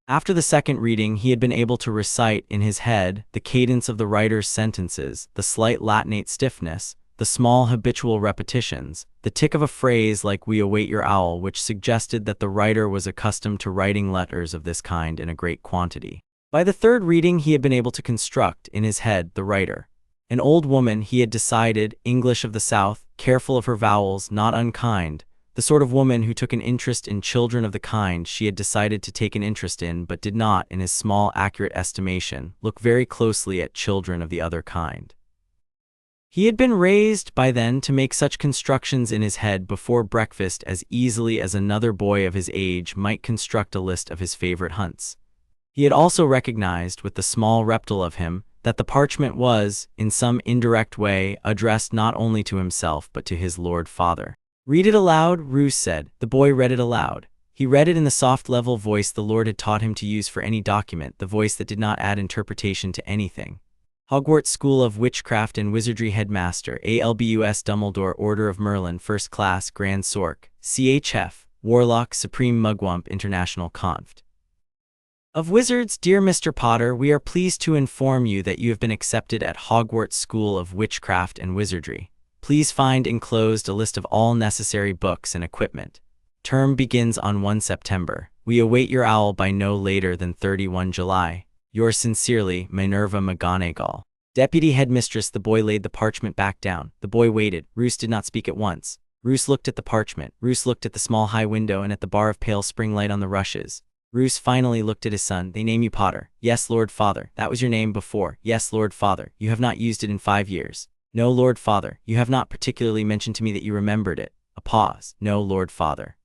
After the second reading he had been able to recite, in his head, the cadence of the writer's sentences, the slight latinate stiffness, the small habitual repetitions, the tick of a phrase like we await your owl, which suggested that the writer was accustomed to writing letters of this kind in a great quantity. By the third reading he had been able to construct, in his head, the writer. An old woman, he had decided, English of the South, careful of her vowels, not unkind, the sort of woman who took an interest in children of the kind she had decided to take an interest in but did not, in his small, accurate estimation, look very closely at children of the other kind. He had been raised by then to make such constructions in his head before breakfast as easily as another boy of his age might construct a list of his favorite hunts. He had also recognized, with the small reptile of him, that the parchment was, in some indirect way, addressed not only to himself but to his Lord Father. "Read it aloud," Roos said. The boy read it aloud. He read it in the soft, level voice the Lord had taught him to use for any document, the voice that did not add interpretation to anything. Hogwarts School of Witchcraft and Wizardry Headmaster, Albus Dumbledore, Order of Merlin, First Class, Grand Sork, CHF, Warlock, Supreme Mugwump, International Conft. Of Wizards, dear Mr. Potter, we are pleased to inform you that you have been accepted at Hogwarts School of Witchcraft and Wizardry. Please find enclosed a list of all necessary books and equipment. Term begins on 1 September. We await your owl by no later than 31 July. Yours sincerely, Minerva McGonagall. Deputy Headmistress. The boy laid the parchment back down. The boy waited. Roos did not speak at once. Roos looked at the parchment. Roos looked at the small high window and at the bar of pale spring light on the rushes. Roos finally looked at his son. "They name you Potter." "Yes, Lord Father." "That was your name before." "Yes, Lord Father." "You have not used it in 5 years." "No, Lord Father." "You have not particularly mentioned to me that you remembered it." A pause. "No, Lord Father."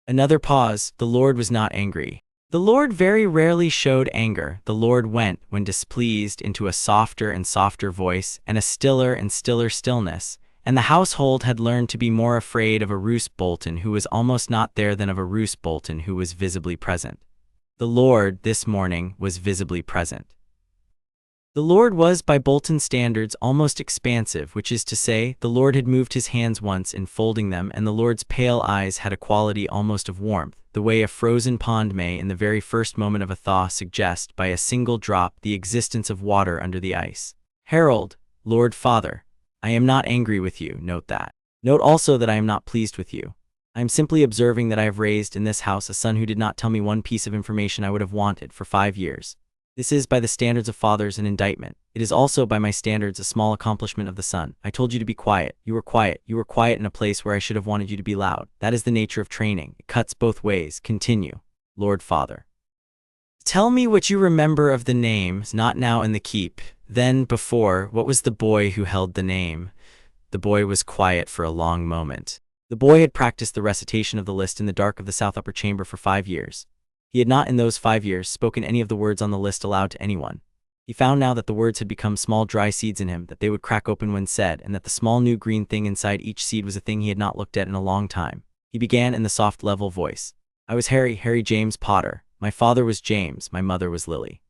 Another pause. The Lord was not angry. The Lord very rarely showed anger. The Lord went, when displeased, into a softer and softer voice, and a stiller and stiller stillness, and the household had learned to be more afraid of a Roos Bolton who was almost not there than of a Roos Bolton who was visibly present. The Lord, this morning, was visibly present. The Lord was, by Bolton standards, almost expansive, which is to say, the Lord had moved his hands once in folding them, and the Lord's pale eyes had a quality almost of warmth, the way a frozen pond may, in the very first moment of a thaw, suggest, by a single drop, the existence of water under the ice. "Harold, Lord Father, I am not angry with you, note that. Note also that I am not pleased with you. I am simply observing that I have raised in this house a son who did not tell me one piece of information I would have wanted for 5 years. This is, by the standards of fathers, an indictment. It is also, by my standards, a small accomplishment of the son. I told you to be quiet. You were quiet. You were quiet in a place where I should have wanted you to be loud. That is the nature of training. It cuts both ways. Continue, Lord Father. Tell me what you remember of the name, not now in the keep. Then, before, what was the boy who held the name?" The boy was quiet for a long moment. The boy had practiced the recitation of the list in the dark of the south upper chamber for 5 years. He had not in those 5 years spoken any of the words on the list aloud to anyone. He found now that the words had become small dry seeds in him, that they would crack open when said, and that the small new green thing inside each seed was a thing he had not looked at in a long time. He began in the soft level voice. "I was Harry James Potter. My father was James, my mother was Lily.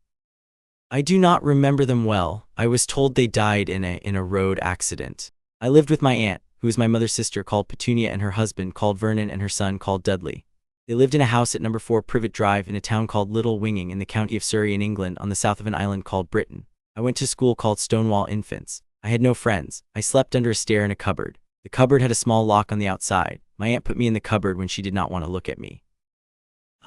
I do not remember them well. I was told they died in a road accident. I lived with my aunt, who is my mother's sister, called Petunia, and her husband, called Vernon, and her son, called Dudley. They lived in a house at No. 4 Privet Drive in a town called Little Winging in the county of Surrey in England, on the south of an island called Britain. I went to school called Stonewall Infants. I had no friends. I slept under a stair in a cupboard. The cupboard had a small lock on the outside. My aunt put me in the cupboard when she did not want to look at me.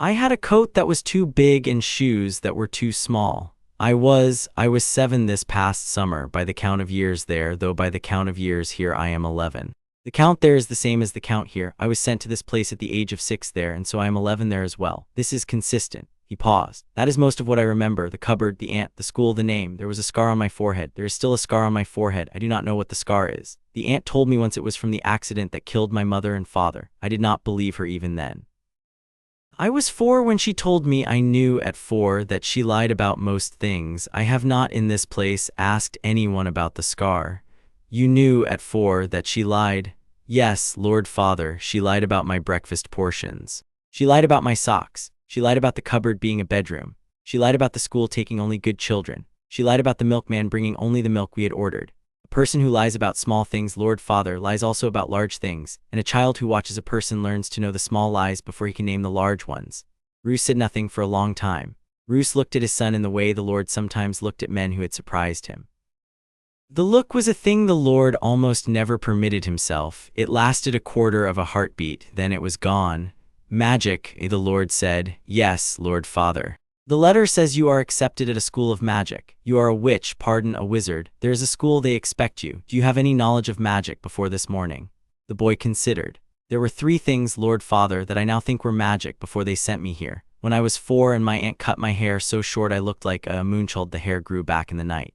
I had a coat that was too big and shoes that were too small. I was 7 this past summer by the count of years there, though by the count of years here I am 11. The count there is the same as the count here. I was sent to this place at the age of 6 there, and so I am 11 there as well. This is consistent." He paused. "That is most of what I remember. The cupboard, the aunt, the school, the name. There was a scar on my forehead. There is still a scar on my forehead. I do not know what the scar is. The aunt told me once it was from the accident that killed my mother and father. I did not believe her even then. I was 4 when she told me. I knew at 4 that she lied about most things. I have not in this place asked anyone about the scar." "You knew at 4 that she lied?" "Yes, Lord Father, she lied about my breakfast portions. She lied about my socks. She lied about the cupboard being a bedroom. She lied about the school taking only good children. She lied about the milkman bringing only the milk we had ordered. A person who lies about small things, Lord Father, lies also about large things, and a child who watches a person learns to know the small lies before he can name the large ones." Roos said nothing for a long time. Roos looked at his son in the way the Lord sometimes looked at men who had surprised him. The look was a thing the Lord almost never permitted himself. It lasted a quarter of a heartbeat, then it was gone. "Magic," the Lord said. "Yes, Lord Father." The letter says you are accepted at a school of magic. You are a witch, pardon, a wizard. There is a school, they expect you. Do you have any knowledge of magic before this morning? The boy considered. There were 3 things, Lord Father, that I now think were magic before they sent me here. When I was 4 and my aunt cut my hair so short I looked like a moonchild, the hair grew back in the night.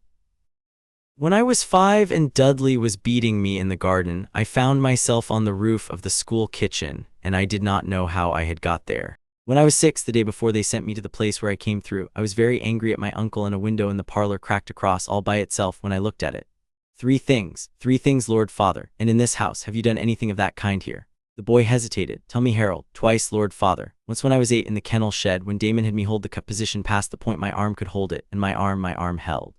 When I was 5 and Dudley was beating me in the garden, I found myself on the roof of the school kitchen, and I did not know how I had got there. When I was 6, the day before they sent me to the place where I came through, I was very angry at my uncle, and a window in the parlor cracked across all by itself when I looked at it. 3 things, Lord Father, and in this house, have you done anything of that kind here? The boy hesitated. Tell me, Harold. Twice, Lord Father. Once when I was 8 in the kennel shed, when Damon had me hold the cup position past the point my arm could hold it, and my arm held.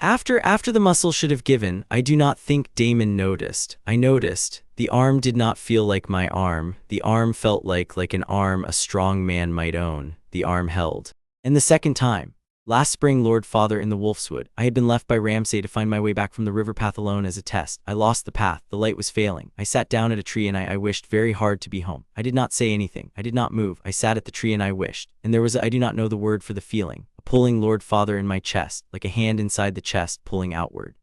After the muscle should have given, I do not think Damon noticed. I noticed. The arm did not feel like my arm. The arm felt like an arm a strong man might own. The arm held. And the second time. Last spring, Lord Father, in the Wolfswood, I had been left by Ramsay to find my way back from the river path alone as a test. I lost the path. The light was failing. I sat down at a tree and I wished very hard to be home. I did not say anything. I did not move. I sat at the tree and I wished. And there was I do not know the word for the feeling. A pulling, Lord Father, in my chest, like a hand inside the chest pulling outward.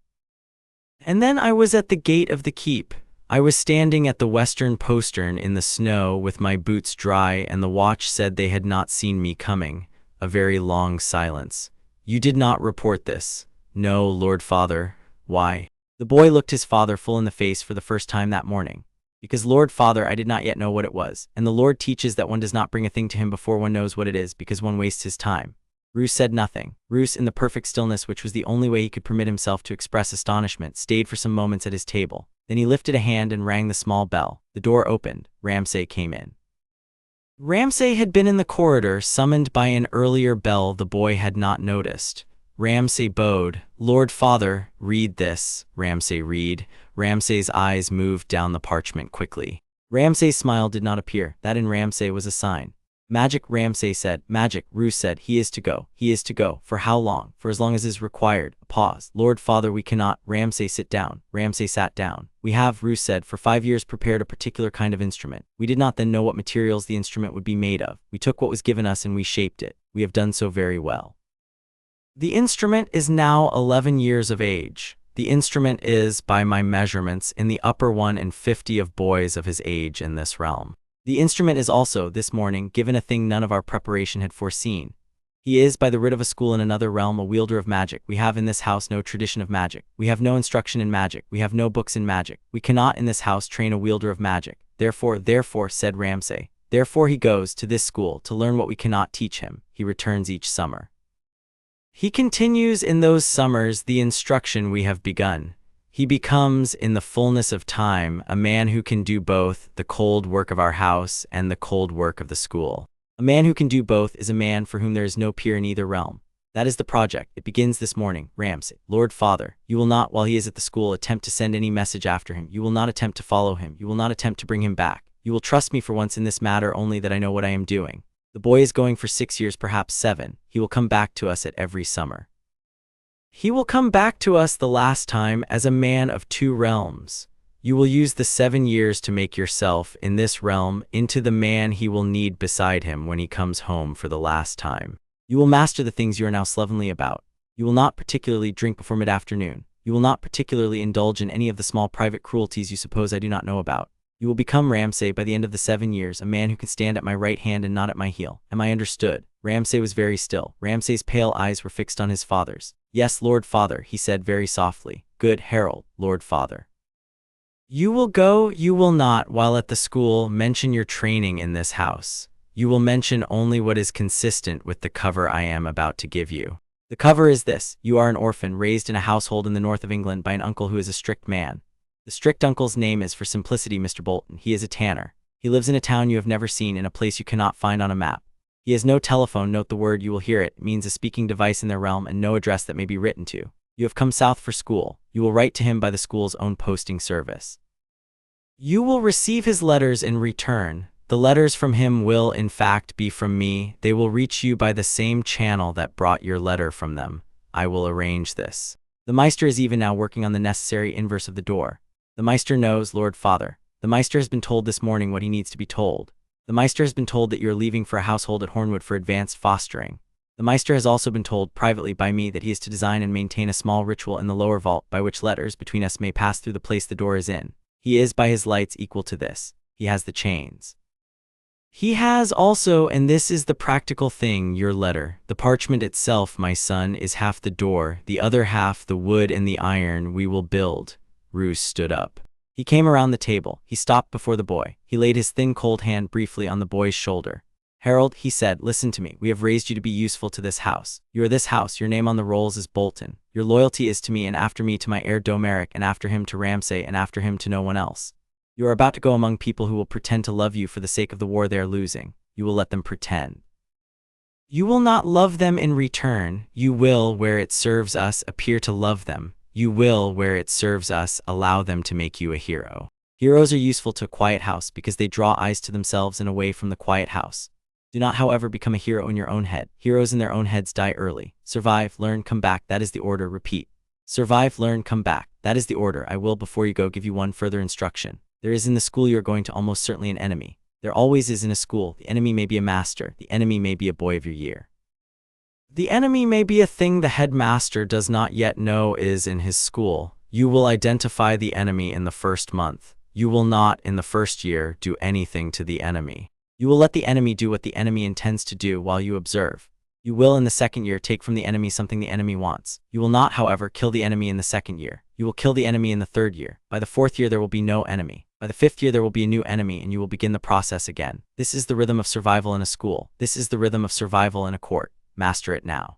And then I was at the gate of the keep. I was standing at the western postern in the snow with my boots dry, and the watch said they had not seen me coming. A very long silence. You did not report this? No, Lord Father. Why? The boy looked his father full in the face for the first time that morning. Because, Lord Father, I did not yet know what it was, and the Lord teaches that one does not bring a thing to him before one knows what it is, because one wastes his time. Roos said nothing. Roos, in the perfect stillness which was the only way he could permit himself to express astonishment, stayed for some moments at his table. Then he lifted a hand and rang the small bell. The door opened. Ramsay came in. Ramsay had been in the corridor, summoned by an earlier bell the boy had not noticed. Ramsay bowed. Lord Father, read this. Ramsay read. Ramsay's eyes moved down the parchment quickly. Ramsay's smile did not appear. That in Ramsay was a sign. Magic, Ramsay said. Magic, Roos said. He is to go. He is to go. For how long? For as long as is required. A pause. Lord Father, we cannot. Ramsay, sit down. Ramsay sat down. We have, Roos said, for 5 years prepared a particular kind of instrument. We did not then know what materials the instrument would be made of. We took what was given us and we shaped it. We have done so very well. The instrument is now 11 years of age. The instrument is, by my measurements, in the upper 1 in 50 of boys of his age in this realm. The instrument is also, this morning, given a thing none of our preparation had foreseen. He is, by the writ of a school in another realm, a wielder of magic. We have in this house no tradition of magic. We have no instruction in magic. We have no books in magic. We cannot in this house train a wielder of magic. Therefore, said Ramsay. Therefore he goes to this school to learn what we cannot teach him. He returns each summer. He continues in those summers the instruction we have begun. He becomes, in the fullness of time, a man who can do both the cold work of our house and the cold work of the school. A man who can do both is a man for whom there is no peer in either realm. That is the project. It begins this morning. Ramsay, Lord Father, you will not, while he is at the school, attempt to send any message after him. You will not attempt to follow him. You will not attempt to bring him back. You will trust me for once in this matter, only that I know what I am doing. The boy is going for 6 years, perhaps 7. He will come back to us at every summer. He will come back to us the last time as a man of 2 realms. You will use the 7 years to make yourself, in this realm, into the man he will need beside him when he comes home for the last time. You will master the things you are now slovenly about. You will not particularly drink before mid-afternoon. You will not particularly indulge in any of the small private cruelties you suppose I do not know about. You will become, Ramsay, by the end of the 7 years, a man who can stand at my right hand and not at my heel. Am I understood? Ramsay was very still. Ramsay's pale eyes were fixed on his father's. Yes, Lord Father, he said very softly. Good Harold, Lord Father. You will go, you will not, while at the school, mention your training in this house. You will mention only what is consistent with the cover I am about to give you. The cover is this. You are an orphan, raised in a household in the north of England by an uncle who is a strict man. The strict uncle's name is, for simplicity, Mr. Bolton. He is a tanner. He lives in a town you have never seen, in a place you cannot find on a map. He has no telephone. Note the word, you will hear it. It means a speaking device in their realm, and no address that may be written to. You have come south for school. You will write to him by the school's own posting service. You will receive his letters in return. The letters from him will, in fact, be from me. They will reach you by the same channel that brought your letter from them. I will arrange this. The Meister is even now working on the necessary inverse of the door. The Meister knows, Lord Father. The Meister has been told this morning what he needs to be told. The Meister has been told that you are leaving for a household at Hornwood for advanced fostering. The Meister has also been told privately by me that he is to design and maintain a small ritual in the lower vault by which letters between us may pass through the place the door is in. He is by his lights equal to this. He has the chains. He has also, and this is the practical thing, your letter. The parchment itself, my son, is half the door, the other half the wood and the iron we will build. Roos stood up. He came around the table. He stopped before the boy. He laid his thin cold hand briefly on the boy's shoulder. Harold, he said, listen to me. We have raised you to be useful to this house. You are this house. Your name on the rolls is Bolton. Your loyalty is to me, and after me to my heir Domeric, and after him to Ramsay, and after him to no one else. You are about to go among people who will pretend to love you for the sake of the war they are losing. You will let them pretend. You will not love them in return. You will, where it serves us, appear to love them. You will, where it serves us, allow them to make you a hero. Heroes are useful to a quiet house because they draw eyes to themselves and away from the quiet house. Do not, however, become a hero in your own head. Heroes in their own heads die early. Survive, learn, come back. That is the order. Repeat. Survive, learn, come back. That is the order. I will, before you go, give you one further instruction. There is in the school you are going to almost certainly an enemy. There always is in a school. The enemy may be a master. The enemy may be a boy of your year. The enemy may be a thing the headmaster does not yet know is in his school. You will identify the enemy in the first month. You will not, in the first year, do anything to the enemy. You will let the enemy do what the enemy intends to do while you observe. You will, in the second year, take from the enemy something the enemy wants. You will not, however, kill the enemy in the second year. You will kill the enemy in the third year. By the fourth year, there will be no enemy. By the fifth year, there will be a new enemy, and you will begin the process again. This is the rhythm of survival in a school. This is the rhythm of survival in a court. Master it now.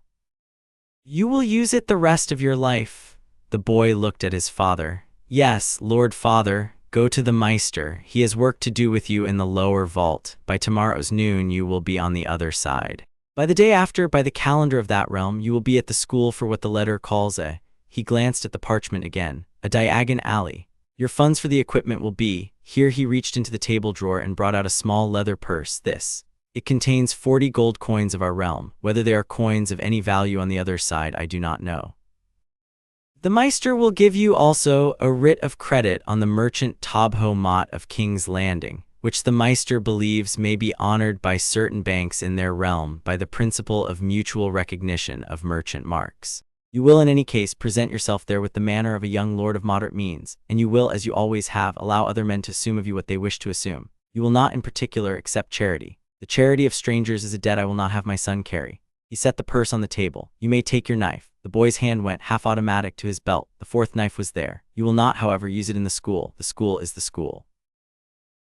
You will use it the rest of your life. The boy looked at his father. Yes, Lord Father, go to the Meister. He has work to do with you in the lower vault. By tomorrow's noon, you will be on the other side. By the day after, by the calendar of that realm, you will be at the school for what the letter calls a— he glanced at the parchment again— a Diagon Alley. Your funds for the equipment will be— here he reached into the table drawer and brought out a small leather purse. This. It contains 40 gold coins of our realm. Whether they are coins of any value on the other side, I do not know. The Meister will give you also a writ of credit on the merchant Tobho Mott of King's Landing, which the Meister believes may be honored by certain banks in their realm by the principle of mutual recognition of merchant marks. You will in any case present yourself there with the manner of a young lord of moderate means, and you will, as you always have, allow other men to assume of you what they wish to assume. You will not in particular accept charity. The charity of strangers is a debt I will not have my son carry. He set the purse on the table. You may take your knife. The boy's hand went half-automatic to his belt. The fourth knife was there. You will not, however, use it in the school. The school is the school.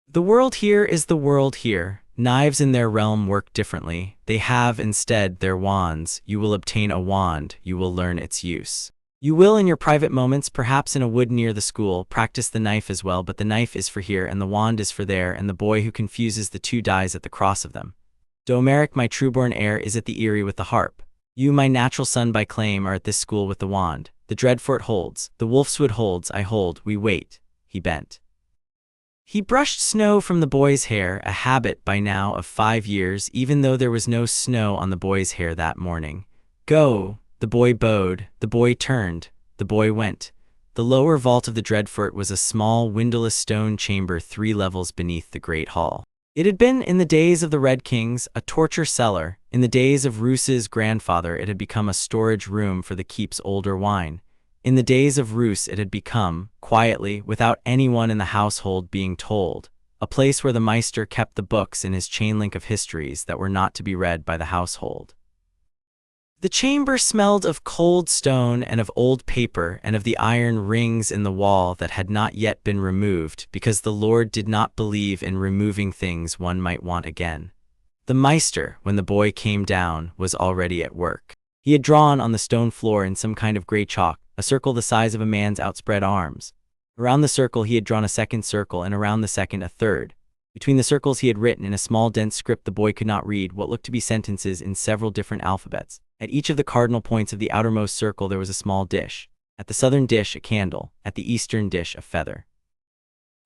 The world here is the world here. Knives in their realm work differently. They have instead their wands. You will obtain a wand. You will learn its use. You will, in your private moments, perhaps in a wood near the school, practice the knife as well, but the knife is for here and the wand is for there, and the boy who confuses the two dies at the cross of them. Domeric, my trueborn heir, is at the eyrie with the harp. You, my natural son by claim, are at this school with the wand. The Dreadfort holds. The Wolfswood holds. I hold. We wait. He bent. He brushed snow from the boy's hair, a habit by now of 5 years, even though there was no snow on the boy's hair that morning. Go. The boy bowed. The boy turned. The boy went. The lower vault of the Dreadfort was a small, windowless stone chamber 3 levels beneath the great hall. It had been, in the days of the Red Kings, a torture cellar. In the days of Roos's grandfather, it had become a storage room for the keep's older wine. In the days of Roos, it had become, quietly, without anyone in the household being told, a place where the Meister kept the books in his chain link of histories that were not to be read by the household. The chamber smelled of cold stone and of old paper and of the iron rings in the wall that had not yet been removed because the Lord did not believe in removing things one might want again. The Meister, when the boy came down, was already at work. He had drawn on the stone floor in some kind of gray chalk a circle the size of a man's outspread arms. Around the circle he had drawn a second circle, and around the second a third. Between the circles he had written in a small dense script the boy could not read what looked to be sentences in several different alphabets. At each of the cardinal points of the outermost circle there was a small dish. At the southern dish a candle, at the eastern dish a feather.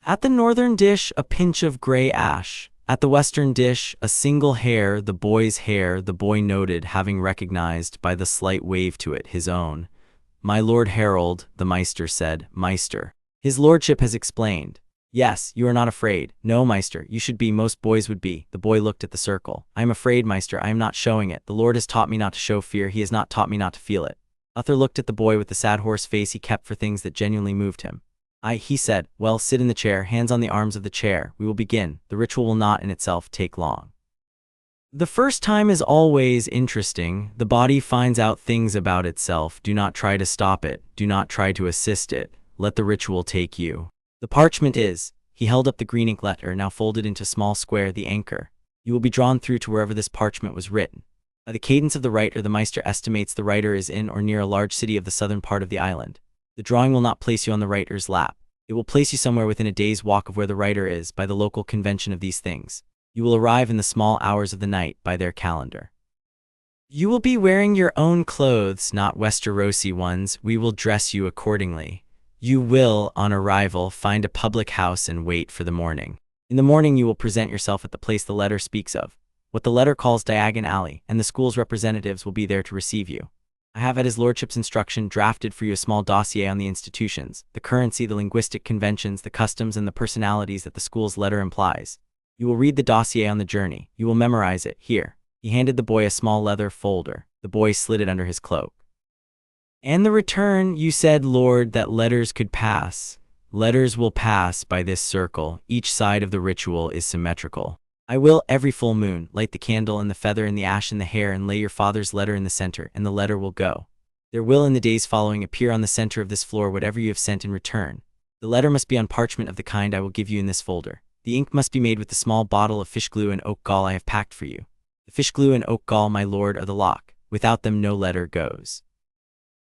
At the northern dish a pinch of gray ash. At the western dish a single hair, the boy's hair, the boy noted, having recognized by the slight wave to it his own. My Lord Harold, the Meister said. Meister. His lordship has explained. Yes, you are not afraid. No, Meister, you should be. Most boys would be. The boy looked at the circle. I am afraid, Meister. I am not showing it. The Lord has taught me not to show fear. He has not taught me not to feel it. Uther looked at the boy with the sad horse face he kept for things that genuinely moved him. He said, well, sit in the chair, hands on the arms of the chair. We will begin. The ritual will not in itself take long. The first time is always interesting. The body finds out things about itself. Do not try to stop it. Do not try to assist it. Let the ritual take you. The parchment is, he held up the green ink letter, now folded into a small square, the anchor. You will be drawn through to wherever this parchment was written. By the cadence of the writer, the Meister estimates the writer is in or near a large city of the southern part of the island. The drawing will not place you on the writer's lap. It will place you somewhere within a day's walk of where the writer is, by the local convention of these things. You will arrive in the small hours of the night, by their calendar. You will be wearing your own clothes, not Westerosi ones. We will dress you accordingly. You will, on arrival, find a public house and wait for the morning. In the morning you will present yourself at the place the letter speaks of, what the letter calls Diagon Alley, and the school's representatives will be there to receive you. I have at his lordship's instruction drafted for you a small dossier on the institutions, the currency, the linguistic conventions, the customs, and the personalities that the school's letter implies. You will read the dossier on the journey. You will memorize it. Here. He handed the boy a small leather folder. The boy slid it under his cloak. And the return, you said, Lord, that letters could pass. Letters will pass by this circle. Each side of the ritual is symmetrical. I will, every full moon, light the candle and the feather and the ash and the hair and lay your father's letter in the center, and the letter will go. There will in the days following appear on the center of this floor whatever you have sent in return. The letter must be on parchment of the kind I will give you in this folder. The ink must be made with the small bottle of fish glue and oak gall I have packed for you. The fish glue and oak gall, my lord, are the lock. Without them no letter goes.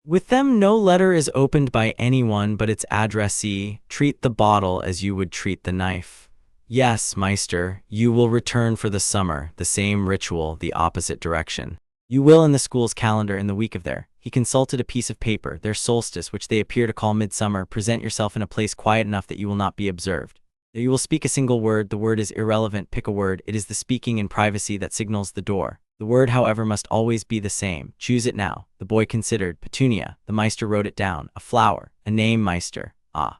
With them no letter is opened by anyone but its addressee. Treat the bottle as you would treat the knife. Yes, Meister, you will return for the summer, the same ritual, the opposite direction. You will in the school's calendar in the week of their, he consulted a piece of paper, their solstice, which they appear to call midsummer, present yourself in a place quiet enough that you will not be observed. There you will speak a single word. The word is irrelevant. Pick a word. It is the speaking in privacy that signals the door. The word, however, must always be the same. Choose it now. The boy considered. Petunia. The Meister wrote it down. A flower. A name, Meister. Ah.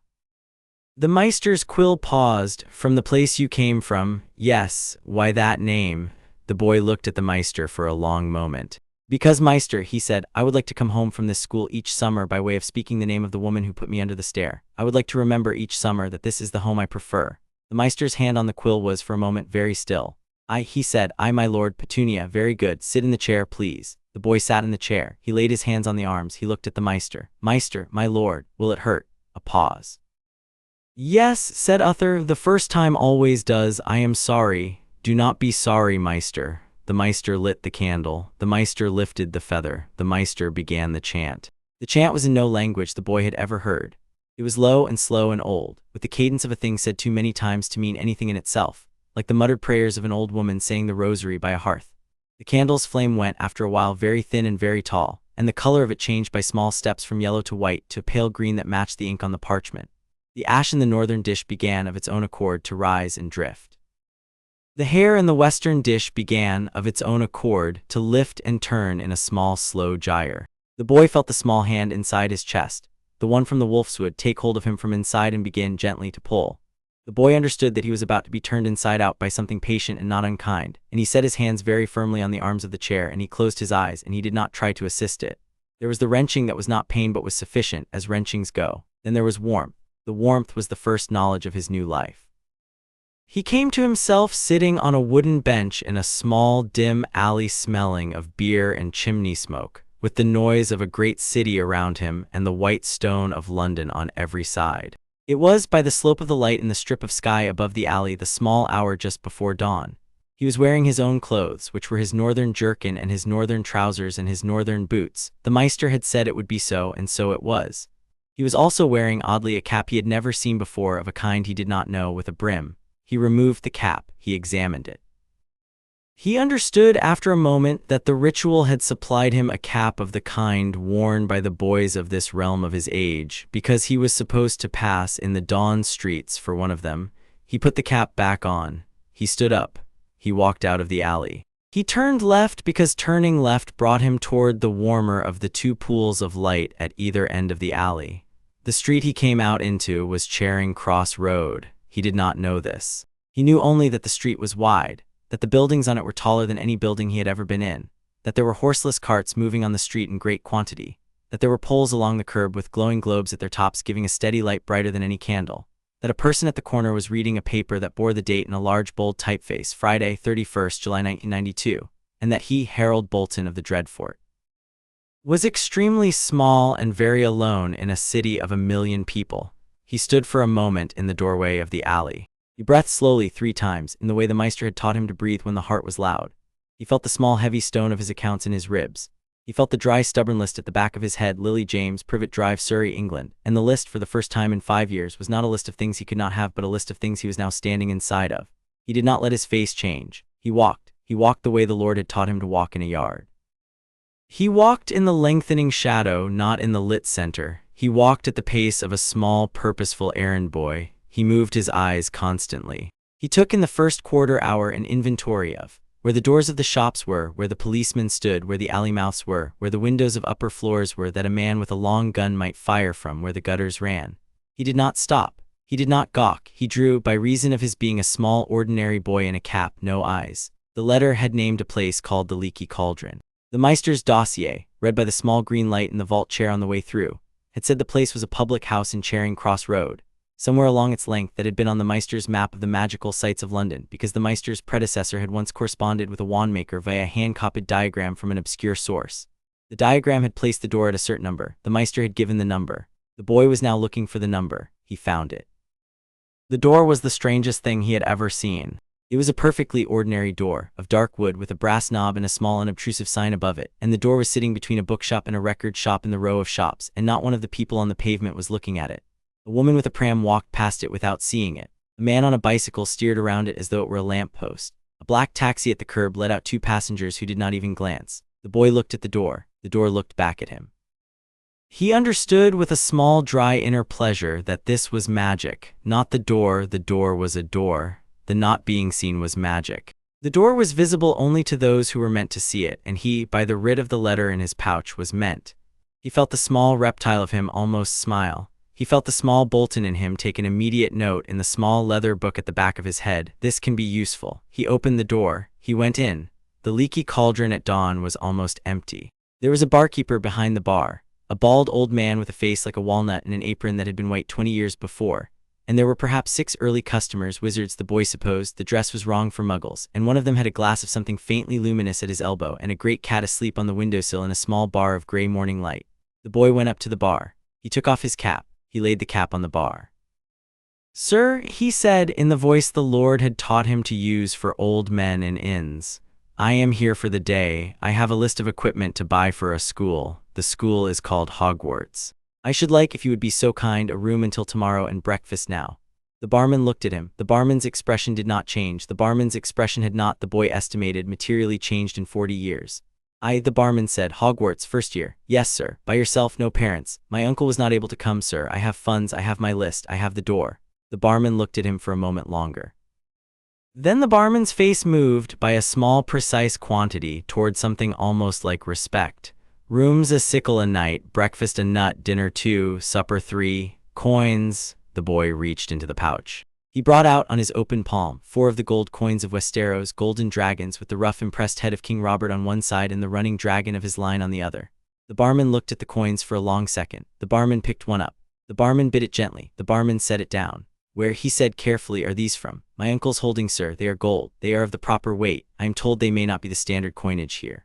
The Meister's quill paused. From the place you came from. Yes. Why that name? The boy looked at the Meister for a long moment. Because, Meister, he said, I would like to come home from this school each summer by way of speaking the name of the woman who put me under the stair. I would like to remember each summer that this is the home I prefer. The Meister's hand on the quill was for a moment very still. He said, my lord. Petunia, very good. Sit in the chair, please. The boy sat in the chair. He laid his hands on the arms. He looked at the Meister. Meister, my lord, will it hurt? A pause. Yes, said Uther, the first time always does. I am sorry. Do not be sorry, Meister. The Meister lit the candle. The Meister lifted the feather. The Meister began the chant. The chant was in no language the boy had ever heard. It was low and slow and old, with the cadence of a thing said too many times to mean anything in itself, like the muttered prayers of an old woman saying the rosary by a hearth. The candle's flame went after a while very thin and very tall, and the color of it changed by small steps from yellow to white to a pale green that matched the ink on the parchment. The ash in the northern dish began of its own accord to rise and drift. The hair in the western dish began, of its own accord, to lift and turn in a small, slow gyre. The boy felt the small hand inside his chest, the one from the Wolfswood, take hold of him from inside and begin gently to pull. The boy understood that he was about to be turned inside out by something patient and not unkind, and he set his hands very firmly on the arms of the chair, and he closed his eyes, and he did not try to assist it. There was the wrenching that was not pain but was sufficient, as wrenchings go. Then there was warmth. The warmth was the first knowledge of his new life. He came to himself sitting on a wooden bench in a small, dim alley smelling of beer and chimney smoke, with the noise of a great city around him and the white stone of London on every side. It was, by the slope of the light in the strip of sky above the alley, the small hour just before dawn. He was wearing his own clothes, which were his northern jerkin and his northern trousers and his northern boots. The Meister had said it would be so, and so it was. He was also wearing, oddly, a cap he had never seen before, of a kind he did not know, with a brim. He removed the cap. He examined it. He understood after a moment that the ritual had supplied him a cap of the kind worn by the boys of this realm of his age, because he was supposed to pass in the dawn streets for one of them. He put the cap back on. He stood up. He walked out of the alley. He turned left because turning left brought him toward the warmer of the two pools of light at either end of the alley. The street he came out into was Charing Cross Road. he did not know this. He knew only that the street was wide, that the buildings on it were taller than any building he had ever been in, that there were horseless carts moving on the street in great quantity, that there were poles along the curb with glowing globes at their tops giving a steady light brighter than any candle, that a person at the corner was reading a paper that bore the date in a large bold typeface, Friday, 31st July 1992, and that he, Harold Bolton of the Dreadfort, was extremely small and very alone in a city of 1,000,000 people. He stood for a moment in the doorway of the alley. He breathed slowly 3 times, in the way the Meister had taught him to breathe when the heart was loud. He felt the small heavy stone of his accounts in his ribs. He felt the dry stubborn list at the back of his head, Lily James, Privet Drive, Surrey, England, and the list, for the first time in 5 years, was not a list of things he could not have but a list of things he was now standing inside of. He did not let his face change. He walked the way the Lord had taught him to walk in a yard. He walked in the lengthening shadow, not in the lit center. He walked at the pace of a small, purposeful errand boy. He moved his eyes constantly. He took in the first quarter hour an inventory of where the doors of the shops were, where the policemen stood, where the alley mouths were, where the windows of upper floors were that a man with a long gun might fire from, where the gutters ran. He did not stop. He did not gawk. He drew, by reason of his being a small, ordinary boy in a cap, no eyes. The letter had named a place called the Leaky Cauldron. The Meister's dossier, read by the small green light in the vault chair on the way through, had said the place was a public house in Charing Cross Road, somewhere along its length that had been on the Meister's map of the magical sites of London, because the Meister's predecessor had once corresponded with a wandmaker via a hand-copied diagram from an obscure source. The diagram had placed the door at a certain number. The Meister had given the number. The boy was now looking for the number. He found it. The door was the strangest thing he had ever seen. It was a perfectly ordinary door, of dark wood with a brass knob and a small unobtrusive sign above it, and the door was sitting between a bookshop and a record shop in the row of shops, and not one of the people on the pavement was looking at it. A woman with a pram walked past it without seeing it. A man on a bicycle steered around it as though it were a lamp post. A black taxi at the curb let out 2 passengers who did not even glance. The boy looked at the door. The door looked back at him. He understood with a small dry inner pleasure that this was magic. Not the door was a door. The not being seen was magic. The door was visible only to those who were meant to see it, and he, by the writ of the letter in his pouch, was meant. He felt the small reptile of him almost smile. He felt the small Bolton in him take an immediate note in the small leather book at the back of his head. This can be useful. He opened the door. He went in. The Leaky Cauldron at dawn was almost empty. There was a barkeeper behind the bar, a bald old man with a face like a walnut and an apron that had been white 20 years before. And there were perhaps 6 early customers, wizards the boy supposed. The dress was wrong for muggles, and one of them had a glass of something faintly luminous at his elbow and a great cat asleep on the windowsill in a small bar of gray morning light. The boy went up to the bar. He took off his cap. He laid the cap on the bar. "Sir," he said in the voice the Lord had taught him to use for old men in inns, "I am here for the day. I have a list of equipment to buy for a school. The school is called Hogwarts. I should like, if you would be so kind, a room until tomorrow and breakfast now." The barman looked at him. The barman's expression did not change. The barman's expression had not, the boy estimated, materially changed in 40 years. The barman said, "Hogwarts, first year." "Yes, sir." "By yourself, no parents?" "My uncle was not able to come, sir. I have funds, I have my list, I have the door." The barman looked at him for a moment longer. Then the barman's face moved, by a small precise quantity, toward something almost like respect. "Rooms a sickle a night, breakfast a nut, dinner 2, supper 3, coins." The boy reached into the pouch. He brought out on his open palm 4 of the gold coins of Westeros, golden dragons with the rough impressed head of King Robert on one side and the running dragon of his line on the other. The barman looked at the coins for a long second. The barman picked one up. The barman bit it gently. The barman set it down. "Where," he said carefully, "are these from?" "My uncle's holding, sir. They are gold. They are of the proper weight. I am told they may not be the standard coinage here.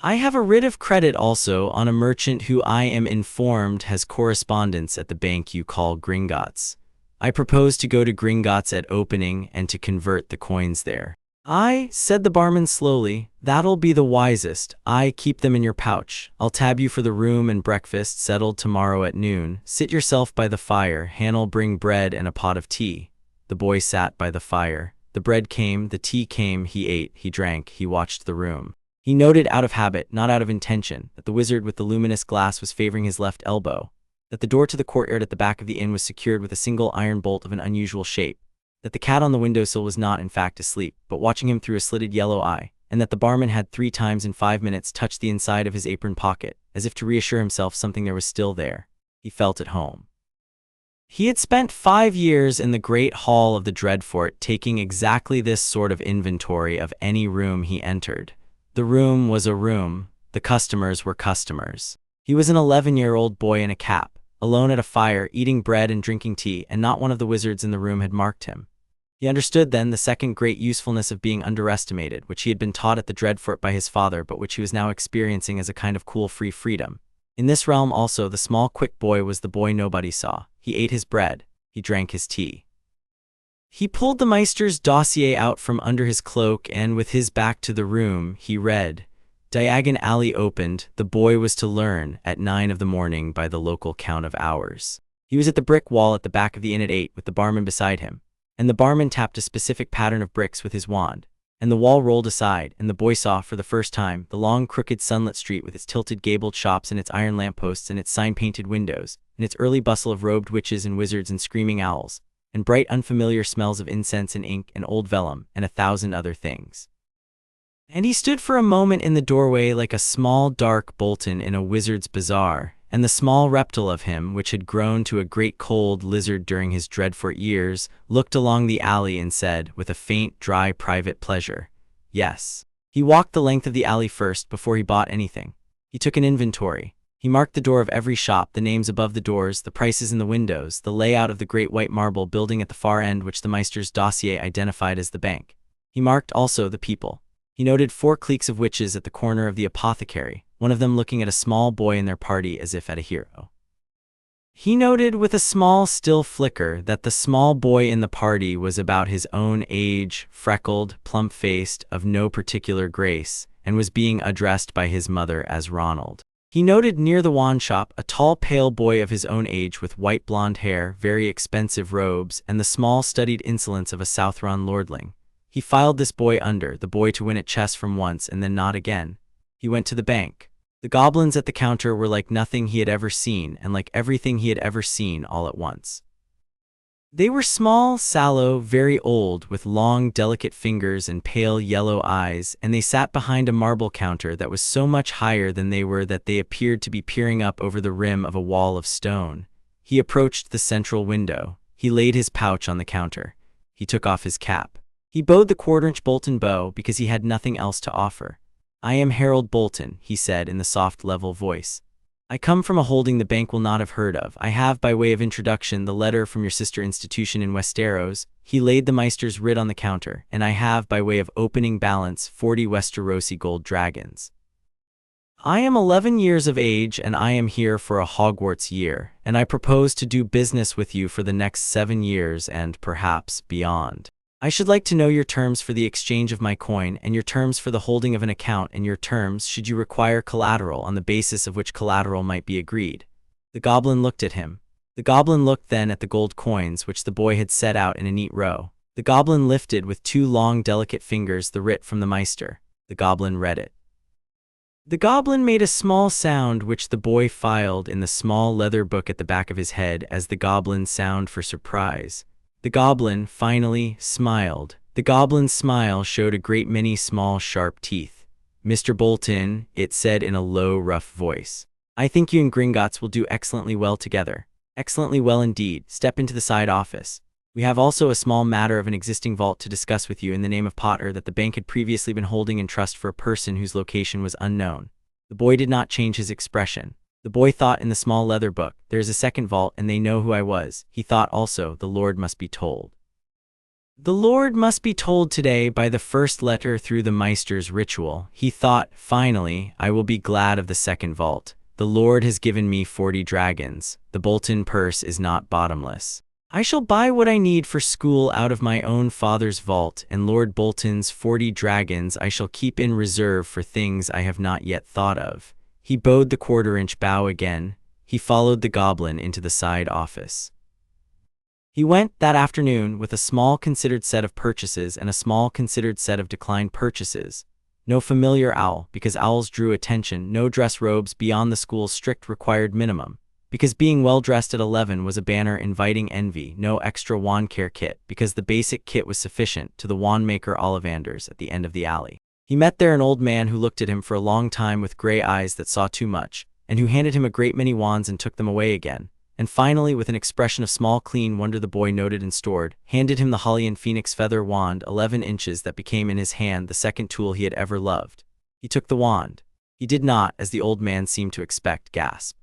I have a writ of credit also on a merchant who I am informed has correspondence at the bank you call Gringotts. I propose to go to Gringotts at opening and to convert the coins there." Said the barman slowly, "that'll be the wisest. Keep them in your pouch. I'll tab you for the room and breakfast settled tomorrow at noon. Sit yourself by the fire. Hann'll bring bread and a pot of tea." The boy sat by the fire. The bread came, the tea came, he ate, he drank, he watched the room. He noted, out of habit, not out of intention, that the wizard with the luminous glass was favoring his left elbow, that the door to the courtyard at the back of the inn was secured with a single iron bolt of an unusual shape, that the cat on the windowsill was not, in fact, asleep, but watching him through a slitted yellow eye, and that the barman had 3 times in 5 minutes touched the inside of his apron pocket, as if to reassure himself something there was still there. He felt at home. He had spent 5 years in the great hall of the Dreadfort taking exactly this sort of inventory of any room he entered. The room was a room, the customers were customers. He was an 11-year-old boy in a cap, alone at a fire, eating bread and drinking tea, and not one of the wizards in the room had marked him. He understood then the second great usefulness of being underestimated, which he had been taught at the Dreadfort by his father, but which he was now experiencing as a kind of cool free freedom. In this realm also, the small quick boy was the boy nobody saw. He ate his bread. He drank his tea. He pulled the Meister's dossier out from under his cloak, and with his back to the room, he read. Diagon Alley opened. The boy was to learn at 9 of the morning by the local count of hours. He was at the brick wall at the back of the inn at 8 with the barman beside him, and the barman tapped a specific pattern of bricks with his wand, and the wall rolled aside, and the boy saw, for the first time, the long, crooked, sunlit street with its tilted gabled shops and its iron lampposts and its sign-painted windows, and its early bustle of robed witches and wizards and screaming owls, and bright, unfamiliar smells of incense and ink and old vellum, and 1,000 other things. And he stood for a moment in the doorway like a small, dark Bolton in a wizard's bazaar, and the small reptile of him, which had grown to a great cold lizard during his Dreadfort years, looked along the alley and said, with a faint, dry, private pleasure, yes. He walked the length of the alley first before he bought anything. He took an inventory. He marked the door of every shop, the names above the doors, the prices in the windows, the layout of the great white marble building at the far end which the Meister's dossier identified as the bank. He marked also the people. He noted 4 cliques of witches at the corner of the apothecary, one of them looking at a small boy in their party as if at a hero. He noted with a small still flicker that the small boy in the party was about his own age, freckled, plump-faced, of no particular grace, and was being addressed by his mother as Ronald. He noted near the wand shop a tall pale boy of his own age with white blonde hair, very expensive robes, and the small studied insolence of a Southron lordling. He filed this boy under, the boy to win at chess from once and then not again. He went to the bank. The goblins at the counter were like nothing he had ever seen, and like everything he had ever seen all at once. They were small, sallow, very old, with long, delicate fingers and pale yellow eyes, and they sat behind a marble counter that was so much higher than they were that they appeared to be peering up over the rim of a wall of stone. He approached the central window. He laid his pouch on the counter. He took off his cap. He bowed the quarter-inch Bolton bow because he had nothing else to offer. I am Harold Bolton, he said in the soft, level voice. I come from a holding the bank will not have heard of. I have, by way of introduction, the letter from your sister institution in Westeros. He laid the Meister's writ on the counter, and I have, by way of opening balance, 40 Westerosi gold dragons. I am 11 years of age, and I am here for a Hogwarts year, and I propose to do business with you for the next 7 years and, perhaps, beyond. I should like to know your terms for the exchange of my coin, and your terms for the holding of an account, and your terms should you require collateral on the basis of which collateral might be agreed. The goblin looked at him. The goblin looked then at the gold coins which the boy had set out in a neat row. The goblin lifted with 2 long, delicate fingers the writ from the Meister. The goblin read it. The goblin made a small sound which the boy filed in the small leather book at the back of his head as the goblin's sound for surprise. The goblin, finally, smiled. The goblin's smile showed a great many small, sharp teeth. Mr. Bolton, it said in a low, rough voice. I think you and Gringotts will do excellently well together. Excellently well indeed. Step into the side office. We have also a small matter of an existing vault to discuss with you in the name of Potter that the bank had previously been holding in trust for a person whose location was unknown. The boy did not change his expression. The boy thought in the small leather book, there is a second vault and they know who I was. He thought also, the Lord must be told. The Lord must be told today by the first letter through the Meister's ritual. He thought, finally, I will be glad of the second vault. The Lord has given me 40 dragons. The Bolton purse is not bottomless. I shall buy what I need for school out of my own father's vault, and Lord Bolton's 40 dragons I shall keep in reserve for things I have not yet thought of. He bowed the quarter-inch bow again. He followed the goblin into the side office. He went, that afternoon, with a small considered set of purchases and a small considered set of declined purchases. No familiar owl, because owls drew attention, no dress robes beyond the school's strict required minimum, because being well-dressed at 11 was a banner inviting envy, no extra wand care kit, because the basic kit was sufficient, to the wand-maker Ollivanders at the end of the alley. He met there an old man who looked at him for a long time with gray eyes that saw too much, and who handed him a great many wands and took them away again. and finally, with an expression of small clean wonder the boy noted and stored, handed him the holly and phoenix feather wand 11 inches that became in his hand the second tool he had ever loved. He took the wand. He did not, as the old man seemed to expect, gasp.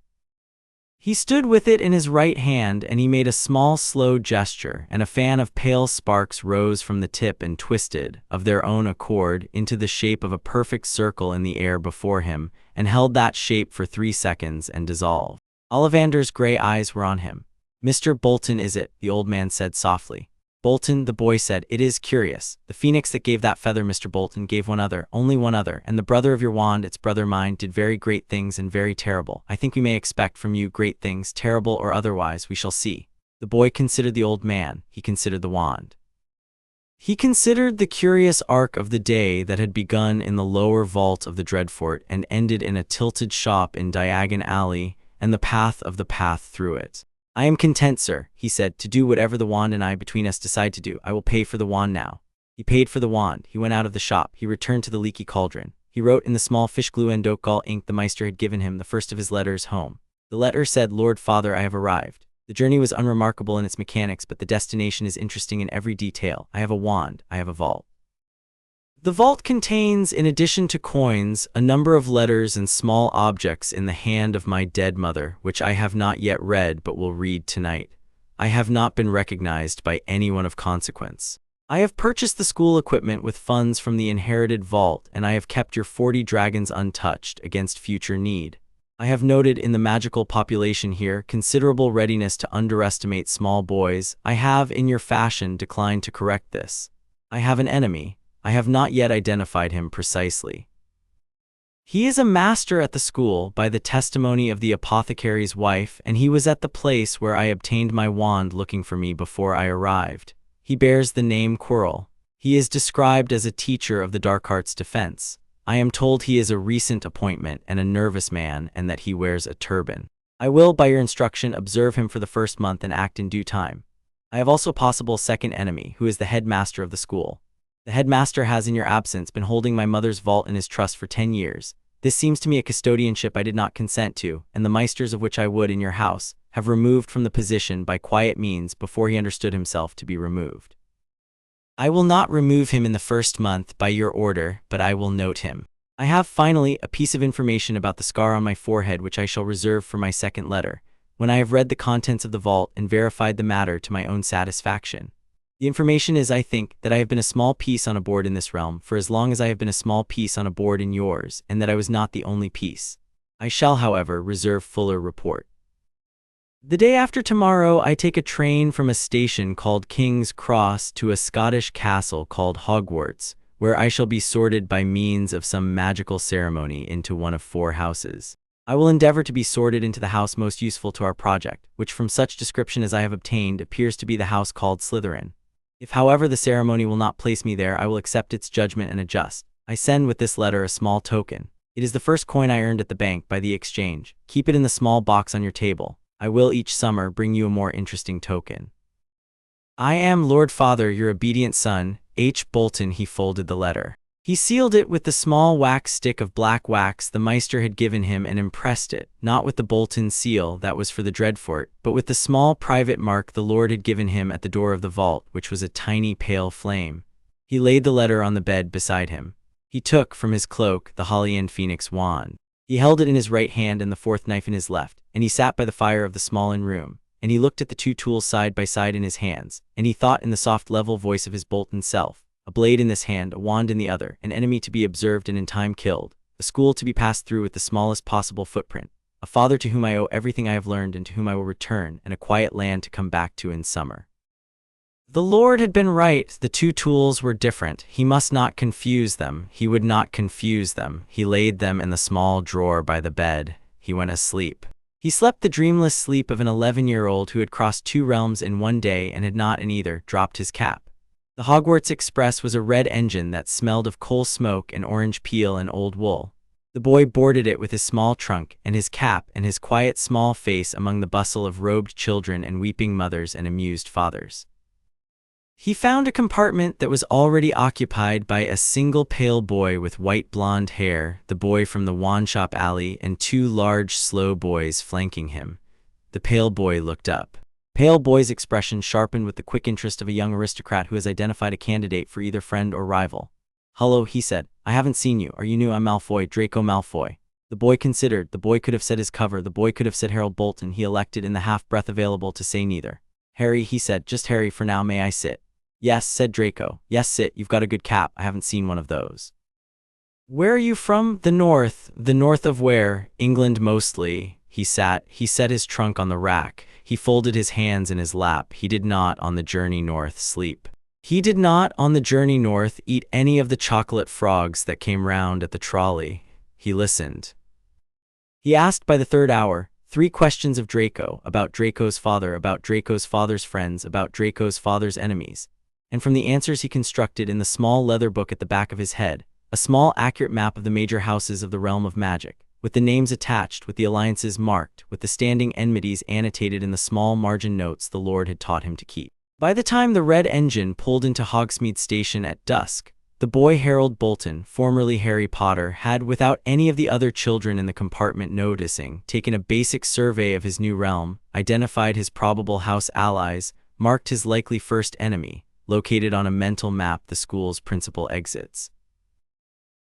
He stood with it in his right hand, and he made a small, slow gesture, and a fan of pale sparks rose from the tip and twisted, of their own accord, into the shape of a perfect circle in the air before him, and held that shape for 3 seconds and dissolved. Ollivander's gray eyes were on him. "Mr. Bolton, is it?" the old man said softly. "Bolton," the boy said, "it is curious. The phoenix that gave that feather, Mr. Bolton, gave one other, only one other, and the brother of your wand, its brother mine, did very great things and very terrible. I think we may expect from you great things, terrible or otherwise, we shall see." The boy considered the old man. He considered the wand. He considered the curious arc of the day that had begun in the lower vault of the Dreadfort and ended in a tilted shop in Diagon Alley, and the path through it. "I am content, sir," he said, "to do whatever the wand and I between us decide to do. I will pay for the wand now." He paid for the wand. He went out of the shop. He returned to the leaky cauldron. He wrote in the small fish glue and oak-gall ink the Meister had given him the first of his letters home. The letter said, "Lord Father, I have arrived. The journey was unremarkable in its mechanics, but the destination is interesting in every detail. I have a wand. I have a vault. The vault contains, in addition to coins, a number of letters and small objects in the hand of my dead mother, which I have not yet read but will read tonight. I have not been recognized by anyone of consequence. I have purchased the school equipment with funds from the inherited vault, and I have kept your 40 dragons untouched against future need. I have noted in the magical population here considerable readiness to underestimate small boys. I have, in your fashion, declined to correct this. I have an enemy. I have not yet identified him precisely. He is a master at the school by the testimony of the apothecary's wife, and he was at the place where I obtained my wand looking for me before I arrived. He bears the name Quirrell. He is described as a teacher of the dark arts defense. I am told he is a recent appointment and a nervous man, and that he wears a turban. I will, by your instruction, observe him for the first month and act in due time. I have also a possible second enemy, who is the headmaster of the school. The headmaster has, in your absence, been holding my mother's vault in his trust for 10 years. This seems to me a custodianship I did not consent to, and the Meisters of which I would, in your house, have removed from the position by quiet means before he understood himself to be removed. I will not remove him in the first month by your order, but I will note him. I have, finally, a piece of information about the scar on my forehead which I shall reserve for my second letter, when I have read the contents of the vault and verified the matter to my own satisfaction. The information is, I think, that I have been a small piece on a board in this realm for as long as I have been a small piece on a board in yours, and that I was not the only piece. I shall, however, reserve fuller report. The day after tomorrow, I take a train from a station called King's Cross to a Scottish castle called Hogwarts, where I shall be sorted by means of some magical ceremony into one of 4 houses. I will endeavor to be sorted into the house most useful to our project, which from such description as I have obtained appears to be the house called Slytherin. If, however, the ceremony will not place me there, I will accept its judgment and adjust. I send with this letter a small token. It is the first coin I earned at the bank by the exchange. Keep it in the small box on your table. I will each summer bring you a more interesting token. I am, Lord Father, your obedient son, H. Bolton. He folded the letter. He sealed it with the small wax stick of black wax the Meister had given him and impressed it, not with the Bolton seal that was for the Dreadfort, but with the small private mark the Lord had given him at the door of the vault, which was a tiny pale flame. He laid the letter on the bed beside him. He took from his cloak the holly and phoenix wand. He held it in his right hand and the 4th knife in his left, and he sat by the fire of the small inn room, and he looked at the 2 tools side by side in his hands, and he thought in the soft level voice of his Bolton self. A blade in this hand, a wand in the other, an enemy to be observed and in time killed, a school to be passed through with the smallest possible footprint, a father to whom I owe everything I have learned and to whom I will return, and a quiet land to come back to in summer. The Lord had been right. The 2 tools were different. He must not confuse them. He would not confuse them. He laid them in the small drawer by the bed. He went asleep. He slept the dreamless sleep of an 11-year-old who had crossed 2 realms in one day and had not in either dropped his cap. The Hogwarts Express was a red engine that smelled of coal smoke and orange peel and old wool. The boy boarded it with his small trunk and his cap and his quiet small face among the bustle of robed children and weeping mothers and amused fathers. He found a compartment that was already occupied by a single pale boy with white blonde hair, the boy from the wand shop alley, and 2 large slow boys flanking him. The pale boy looked up. Pale boy's expression sharpened with the quick interest of a young aristocrat who has identified a candidate for either friend or rival. "Hello," he said. "I haven't seen you. Are you new? I'm Malfoy, Draco Malfoy." The boy considered. The boy could have said his cover. The boy could have said Harold Bolton. He elected in the half-breath available to say neither. "Harry," he said. "Just Harry for now. May I sit?" "Yes," said Draco. "Yes, sit. You've got a good cap. I haven't seen one of those." "Where are you from?" "The north." "The north of where?" "England mostly." He sat. He set his trunk on the rack. He folded his hands in his lap. He did not, on the journey north, sleep. He did not, on the journey north, eat any of the chocolate frogs that came round at the trolley. He listened. He asked by the third hour 3 questions of Draco, about Draco's father, about Draco's father's friends, about Draco's father's enemies. And from the answers he constructed in the small leather book at the back of his head, a small accurate map of the major houses of the realm of magic, with the names attached, with the alliances marked, with the standing enmities annotated in the small margin notes the Lord had taught him to keep. By the time the red engine pulled into Hogsmeade Station at dusk, the boy Harold Bolton, formerly Harry Potter, had, without any of the other children in the compartment noticing, taken a basic survey of his new realm, identified his probable house allies, marked his likely first enemy, located on a mental map the school's principal exits,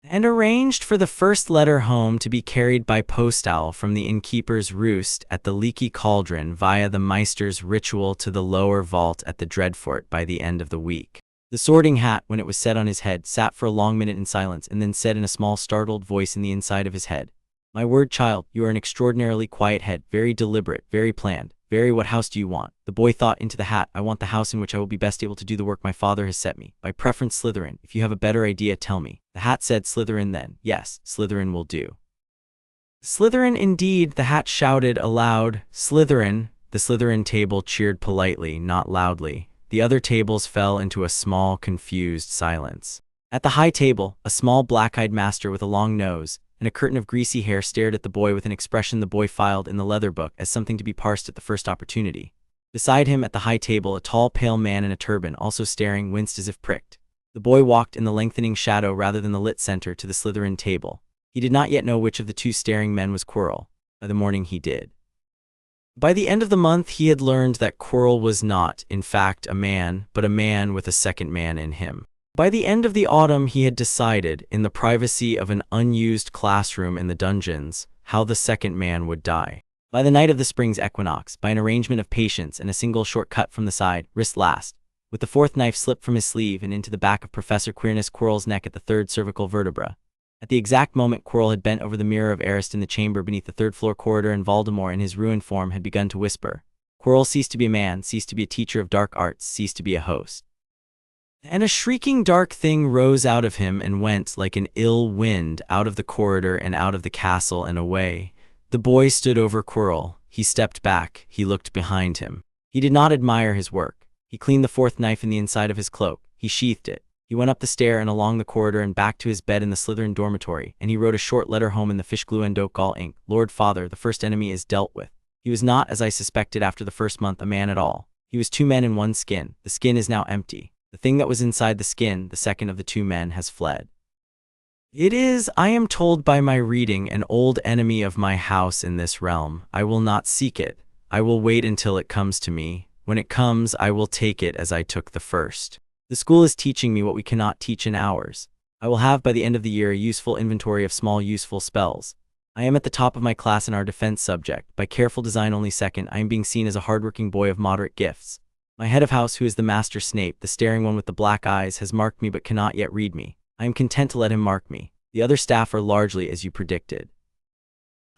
and arranged for the first letter home to be carried by postowl from the innkeeper's roost at the Leaky Cauldron via the Meister's ritual to the lower vault at the Dreadfort by the end of the week. The sorting hat, when it was set on his head, sat for a long minute in silence and then said in a small startled voice in the inside of his head, "My word, child, you are an extraordinarily quiet head, very deliberate, very planned. Very, what house do you want?" The boy thought into the hat. "I want the house in which I will be best able to do the work my father has set me. By preference Slytherin. If you have a better idea, tell me." The hat said, "Slytherin then." "Yes, Slytherin will do." "Slytherin indeed," the hat shouted aloud. "Slytherin." The Slytherin table cheered politely, not loudly. The other tables fell into a small, confused silence. At the high table, a small black-eyed master with a long nose and a curtain of greasy hair stared at the boy with an expression the boy filed in the leather book as something to be parsed at the first opportunity. Beside him at the high table, a tall, pale man in a turban, also staring, winced as if pricked. The boy walked in the lengthening shadow rather than the lit center to the Slytherin table. He did not yet know which of the 2 staring men was Quirrell. By the morning he did. By the end of the month he had learned that Quirrell was not, in fact, a man, but a man with a second man in him. By the end of the autumn he had decided, in the privacy of an unused classroom in the dungeons, how the second man would die. By the night of the spring's equinox, by an arrangement of patience and a single short cut from the side, wrist last, with the 4th knife slipped from his sleeve and into the back of Professor Queerness Quirrell's neck at the 3rd cervical vertebra. At the exact moment Quirrell had bent over the mirror of Arist in the chamber beneath the 3rd-floor corridor, and Voldemort in his ruined form had begun to whisper, "Quirrell, cease to be a man, cease to be a teacher of dark arts, cease to be a host." And a shrieking dark thing rose out of him and went like an ill wind out of the corridor and out of the castle and away. The boy stood over Quirrell. He stepped back. He looked behind him. He did not admire his work. He cleaned the 4th knife in the inside of his cloak. He sheathed it. He went up the stair and along the corridor and back to his bed in the Slytherin dormitory, and he wrote a short letter home in the fish glue and oak gall ink. "Lord Father, the first enemy is dealt with. He was not, as I suspected after the first month, a man at all. He was 2 men in one skin. The skin is now empty. The thing that was inside the skin, the second of the 2 men, has fled. It is, I am told by my reading, an old enemy of my house in this realm. I will not seek it. I will wait until it comes to me. When it comes, I will take it as I took the first. The school is teaching me what we cannot teach in hours. I will have by the end of the year a useful inventory of small useful spells. I am at the top of my class in our defense subject. By careful design only second, I am being seen as a hardworking boy of moderate gifts. My head of house, who is the Master Snape, the staring one with the black eyes, has marked me but cannot yet read me. I am content to let him mark me. The other staff are largely as you predicted.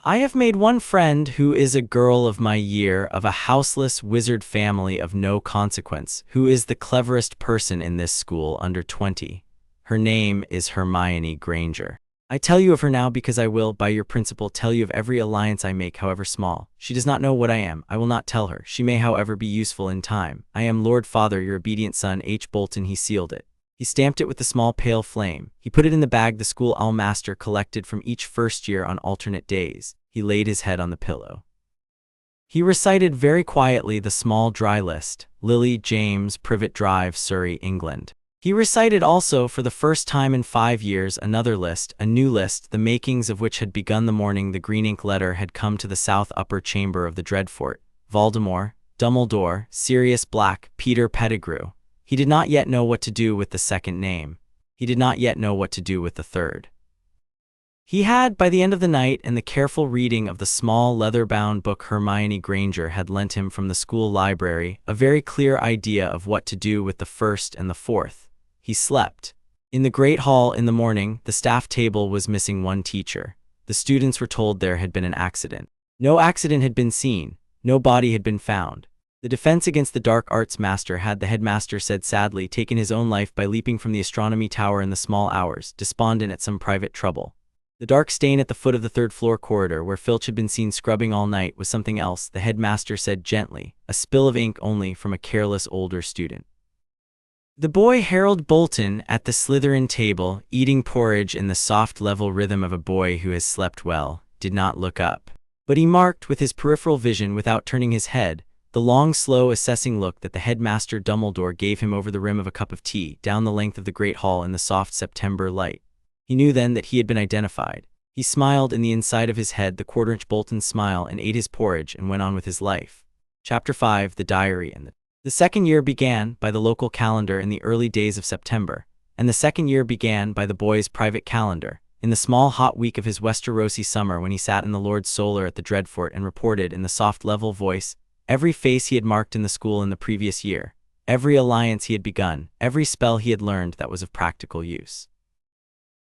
I have made one friend who is a girl of my year, of a houseless wizard family of no consequence, who is the cleverest person in this school under 20. Her name is Hermione Granger. I tell you of her now because I will, by your principle, tell you of every alliance I make, however small. She does not know what I am. I will not tell her. She may, however, be useful in time. I am Lord Father, your obedient son, H. Bolton. He sealed it. He stamped it with the small pale flame. He put it in the bag the school almaster collected from each first year on alternate days. He laid his head on the pillow. He recited very quietly the small dry list. Lily James, Privet Drive, Surrey, England. He recited also, for the first time in 5 years, another list, a new list, the makings of which had begun the morning the green ink letter had come to the south upper chamber of the Dreadfort, Voldemort, Dumbledore, Sirius Black, Peter Pettigrew. He did not yet know what to do with the second name. He did not yet know what to do with the third. He had, by the end of the night and the careful reading of the small leather-bound book Hermione Granger had lent him from the school library, a very clear idea of what to do with the first and the fourth. He slept. In the great hall in the morning, the staff table was missing one teacher. The students were told there had been an accident. No accident had been seen. No body had been found. The defense against the dark arts master had, the headmaster said sadly, taken his own life by leaping from the astronomy tower in the small hours, despondent at some private trouble. The dark stain at the foot of the third-floor corridor where Filch had been seen scrubbing all night was something else, the headmaster said gently, a spill of ink only from a careless older student. The boy Harold Bolton, at the Slytherin table, eating porridge in the soft level rhythm of a boy who has slept well, did not look up. But he marked, with his peripheral vision without turning his head, the long, slow, assessing look that the headmaster Dumbledore gave him over the rim of a cup of tea, down the length of the great hall in the soft September light. He knew then that he had been identified. He smiled in the inside of his head the quarter-inch Bolton smile and ate his porridge and went on with his life. Chapter 5, The Diary and the second year began, by the local calendar, in the early days of September, and the second year began, by the boy's private calendar, in the small hot week of his Westerosi summer when he sat in the Lord's Solar at the Dreadfort and reported in the soft level voice every face he had marked in the school in the previous year, every alliance he had begun, every spell he had learned that was of practical use.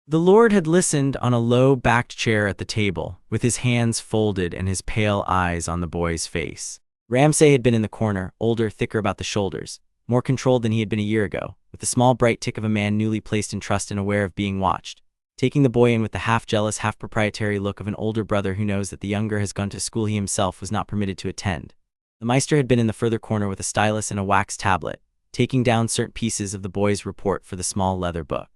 The Lord had listened on a low-backed chair at the table, with his hands folded and his pale eyes on the boy's face. Ramsay had been in the corner, older, thicker about the shoulders, more controlled than he had been a year ago, with the small bright tick of a man newly placed in trust and aware of being watched, taking the boy in with the half-jealous, half-proprietary look of an older brother who knows that the younger has gone to school he himself was not permitted to attend. The Meister had been in the further corner with a stylus and a wax tablet, taking down certain pieces of the boy's report for the small leather book.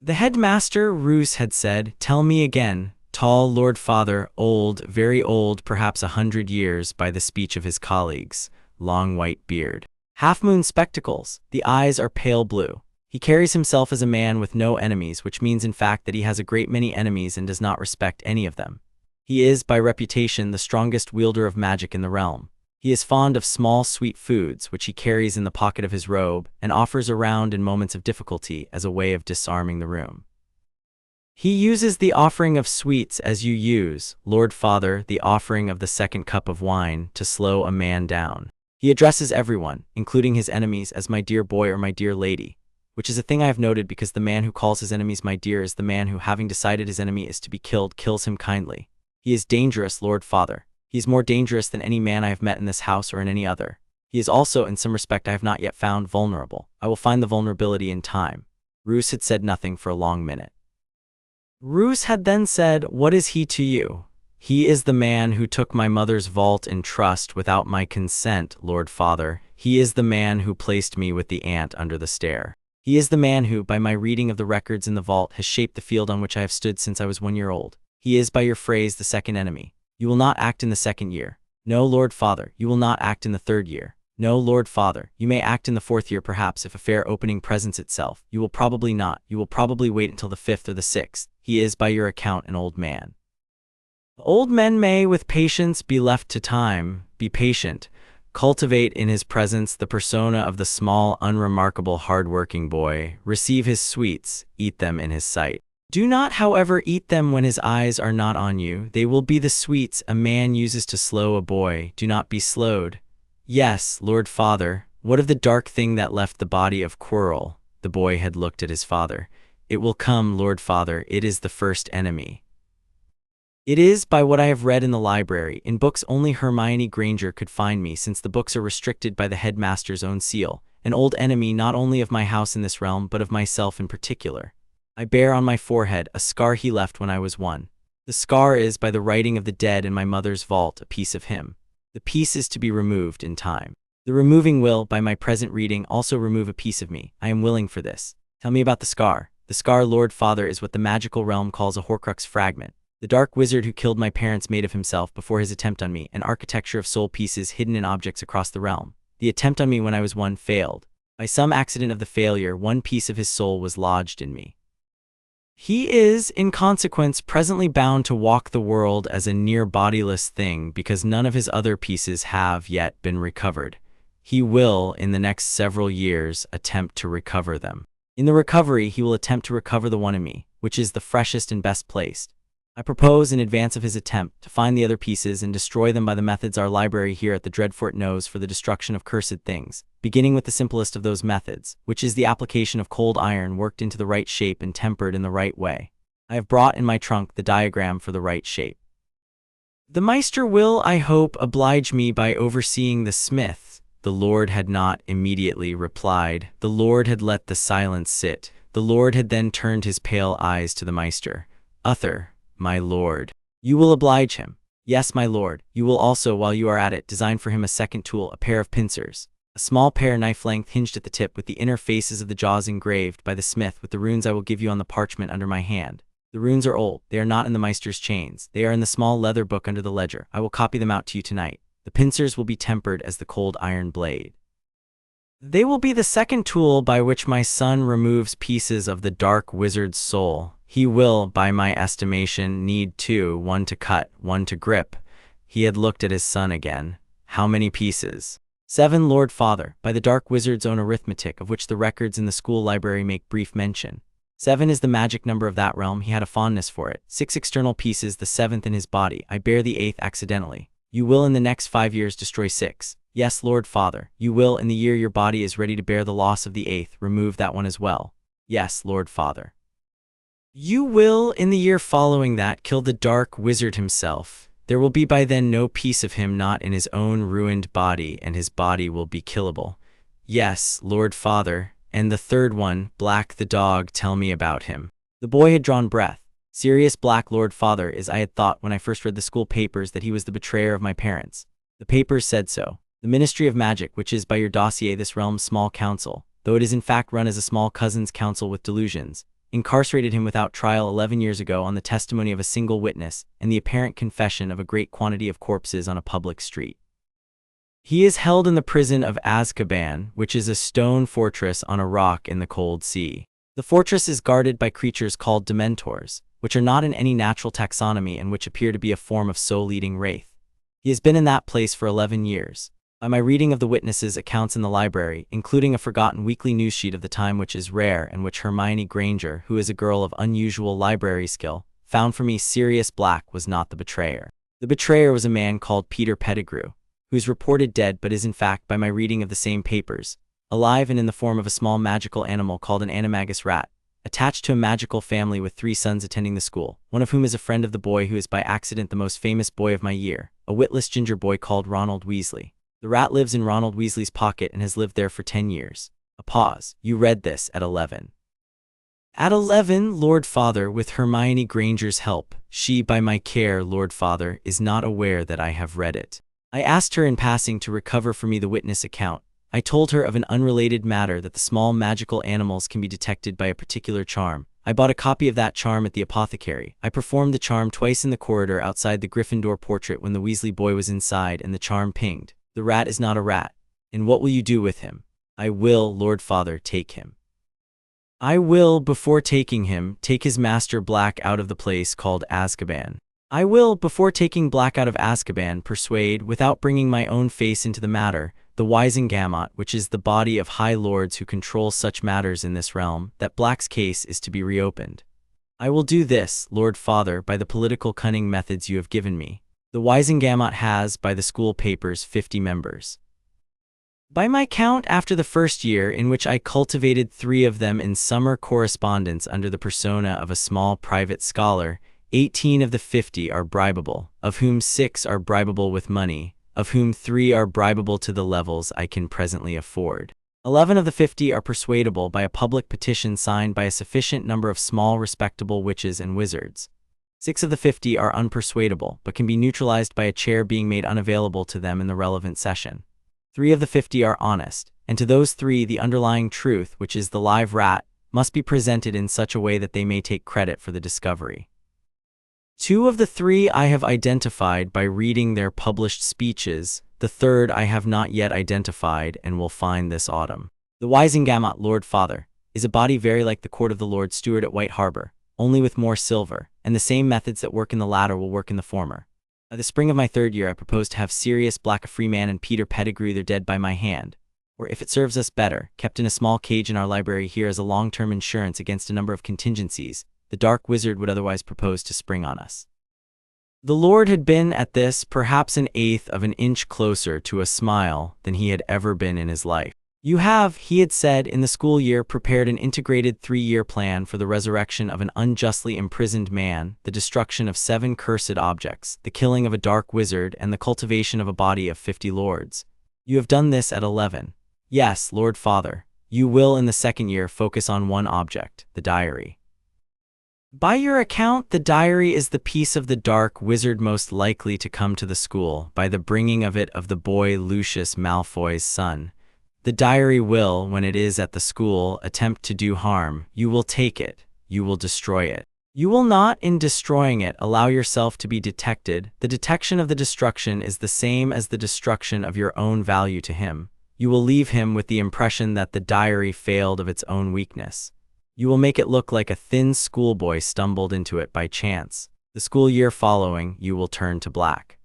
The headmaster, Roos, had said, "Tell me again, tall Lord Father, old, very old, perhaps 100 years, by the speech of his colleagues, long white beard, half-moon spectacles, the eyes are pale blue. He carries himself as a man with no enemies, which means in fact that he has a great many enemies and does not respect any of them. He is, by reputation, the strongest wielder of magic in the realm. He is fond of small, sweet foods, which he carries in the pocket of his robe, and offers around in moments of difficulty as a way of disarming the room. He uses the offering of sweets as you use, Lord Father, the offering of the second cup of wine, to slow a man down. He addresses everyone, including his enemies, as my dear boy or my dear lady, which is a thing I have noted because the man who calls his enemies my dear is the man who, having decided his enemy is to be killed, kills him kindly. He is dangerous, Lord Father. He is more dangerous than any man I have met in this house or in any other. He is also, in some respect I have not yet found, vulnerable. I will find the vulnerability in time." Roos had said nothing for a long minute. Roos had then said, "What is he to you?" "He is the man who took my mother's vault in trust without my consent, Lord Father. He is the man who placed me with the ant under the stair. He is the man who, by my reading of the records in the vault, has shaped the field on which I have stood since I was 1 year old. He is, by your phrase, the second enemy. You will not act in the second year. No, Lord Father, you will not act in the third year. No, Lord Father, you may act in the fourth year perhaps if a fair opening presents itself. You will probably not. You will probably wait until the fifth or the sixth. He is, by your account, an old man. Old men may, with patience, be left to time. Be patient. Cultivate in his presence the persona of the small, unremarkable, hard-working boy. Receive his sweets. Eat them in his sight. Do not, however, eat them when his eyes are not on you. They will be the sweets a man uses to slow a boy. Do not be slowed. Yes, Lord Father, what of the dark thing that left the body of Quirrell?" The boy had looked at his father. "It will come, Lord Father. It is the first enemy. It is, by what I have read in the library, in books only Hermione Granger could find me, since the books are restricted by the headmaster's own seal, an old enemy not only of my house in this realm, but of myself in particular. I bear on my forehead a scar he left when I was 1. The scar is, by the writing of the dead in my mother's vault, a piece of him. The piece is to be removed in time. The removing will, by my present reading, also remove a piece of me. I am willing for this. Tell me about the scar." "The scar, Lord Father, is what the magical realm calls a Horcrux fragment. The dark wizard who killed my parents made of himself, before his attempt on me, an architecture of soul pieces hidden in objects across the realm. The attempt on me when I was 1 failed. By some accident of the failure, one piece of his soul was lodged in me. He is, in consequence, presently bound to walk the world as a near bodiless thing because none of his other pieces have yet been recovered. He will, in the next several years, attempt to recover them. In the recovery, he will attempt to recover the one in me, which is the freshest and best placed. I propose, in advance of his attempt, to find the other pieces and destroy them by the methods our library here at the Dreadfort knows for the destruction of cursed things, beginning with the simplest of those methods, which is the application of cold iron worked into the right shape and tempered in the right way. I have brought in my trunk the diagram for the right shape. The Meister will, I hope, oblige me by overseeing the smith. The Lord had not immediately replied. The Lord had let the silence sit. The Lord had then turned his pale eyes to the Meister. "Uther, my lord, you will oblige him." "Yes, my lord. You will also, while you are at it, design for him a second tool, a pair of pincers. A small pair knife-length hinged at the tip with the inner faces of the jaws engraved by the smith with the runes I will give you on the parchment under my hand. The runes are old. They are not in the Meister's chains. They are in the small leather book under the ledger. I will copy them out to you tonight. The pincers will be tempered as the cold iron blade. They will be the second tool by which my son removes pieces of the dark wizard's soul. He will, by my estimation, need two, one to cut, one to grip." He had looked at his son again. "How many pieces?" "7, Lord Father, by the dark wizard's own arithmetic, of which the records in the school library make brief mention. 7 is the magic number of that realm. He had a fondness for it. 6 external pieces, the 7th in his body. I bear the 8th accidentally. You will in the next 5 years destroy 6. Yes, Lord Father. You will, in the year your body is ready to bear the loss of the 8th, remove that one as well. Yes, Lord Father. You will, in the year following that, kill the dark wizard himself. There will be by then no piece of him not in his own ruined body, and his body will be killable. Yes, Lord Father. And the third one, Black the dog, tell me about him." The boy had drawn breath. "Sirius Black, Lord Father, is I had thought when I first read the school papers that he was the betrayer of my parents. The papers said so. The Ministry of Magic, which is by your dossier this realm's small council, though it is in fact run as a small cousin's council with delusions, incarcerated him without trial 11 years ago on the testimony of a single witness and the apparent confession of a great quantity of corpses on a public street. He is held in the prison of Azkaban, which is a stone fortress on a rock in the cold sea. The fortress is guarded by creatures called Dementors, which are not in any natural taxonomy and which appear to be a form of soul-eating wraith. He has been in that place for 11 years. By my reading of the witnesses' accounts in the library, including a forgotten weekly news sheet of the time which is rare and which Hermione Granger, who is a girl of unusual library skill, found for me, Sirius Black was not the betrayer. The betrayer was a man called Peter Pettigrew, who is reported dead but is in fact, by my reading of the same papers, alive and in the form of a small magical animal called an animagus rat, attached to a magical family with 3 sons attending the school, one of whom is a friend of the boy who is by accident the most famous boy of my year, a witless ginger boy called Ronald Weasley. The rat lives in Ronald Weasley's pocket and has lived there for 10 years. A pause. You read this at 11. At 11, Lord Father, with Hermione Granger's help. She, by my care, Lord Father, is not aware that I have read it. I asked her in passing to recover for me the witness account. I told her of an unrelated matter that the small magical animals can be detected by a particular charm. I bought a copy of that charm at the apothecary. I performed the charm twice in the corridor outside the Gryffindor portrait when the Weasley boy was inside and the charm pinged. The rat is not a rat. And what will you do with him? I will, Lord Father, take him. I will, before taking him, take his master Black out of the place called Azkaban. I will, before taking Black out of Azkaban, persuade, without bringing my own face into the matter, the Wisengamot, which is the body of high lords who control such matters in this realm, that Black's case is to be reopened. I will do this, Lord Father, by the political cunning methods you have given me. The Wisengamot has, by the school papers, 50 members. By my count, after the first year, in which I cultivated 3 of them in summer correspondence under the persona of a small private scholar, 18 of the 50 are bribable, of whom 6 are bribable with money, of whom 3 are bribable to the levels I can presently afford. 11 of the 50 are persuadable by a public petition signed by a sufficient number of small respectable witches and wizards. 6 of the 50 are unpersuadable, but can be neutralized by a chair being made unavailable to them in the relevant session. 3 of the 50 are honest, and to those 3 the underlying truth, which is the live rat, must be presented in such a way that they may take credit for the discovery. 2 of the 3 I have identified by reading their published speeches. The third I have not yet identified and will find this autumn. The Wisengamot, Lord Father, is a body very like the court of the Lord Steward at White Harbor, only with more silver, and the same methods that work in the latter will work in the former. By the spring of my 3rd year, I propose to have Sirius, Black a Freeman, and Peter Pettigrew their dead by my hand, or if it serves us better, kept in a small cage in our library here as a long-term insurance against a number of contingencies the dark wizard would otherwise propose to spring on us. The Lord had been, at this, perhaps 1/8 of an inch closer to a smile than he had ever been in his life. You have, he had said, in the school year prepared an integrated 3-year plan for the resurrection of an unjustly imprisoned man, the destruction of 7 cursed objects, the killing of a dark wizard, and the cultivation of a body of 50 lords. You have done this at 11. Yes, Lord Father, you will in the 2nd year focus on one object, the diary. By your account, the diary is the piece of the dark wizard most likely to come to the school by the bringing of it of the boy Lucius Malfoy's son. The diary will, when it is at the school, attempt to do harm. You will take it. You will destroy it. You will not, in destroying it, allow yourself to be detected. The detection of the destruction is the same as the destruction of your own value to him. You will leave him with the impression that the diary failed of its own weakness. You will make it look like a thin schoolboy stumbled into it by chance. The school year following, you will turn to black.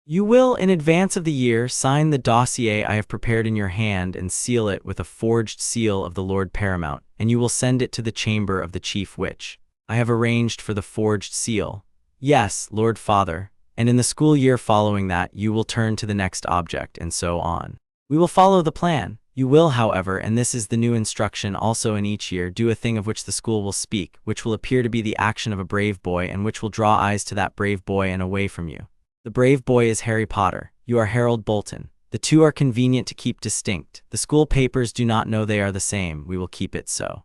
You will, in advance of the year, sign the dossier I have prepared in your hand and seal it with a forged seal of the Lord Paramount, and you will send it to the chamber of the Chief Witch. I have arranged for the forged seal. Yes, Lord Father, and in the school year following that, you will turn to the next object, and so on. We will follow the plan. You will, however, and this is the new instruction also in each year, do a thing of which the school will speak, which will appear to be the action of a brave boy, and which will draw eyes to that brave boy and away from you. The brave boy is Harry Potter. You are Harold Bolton. The two are convenient to keep distinct. The school papers do not know they are the same. We will keep it so.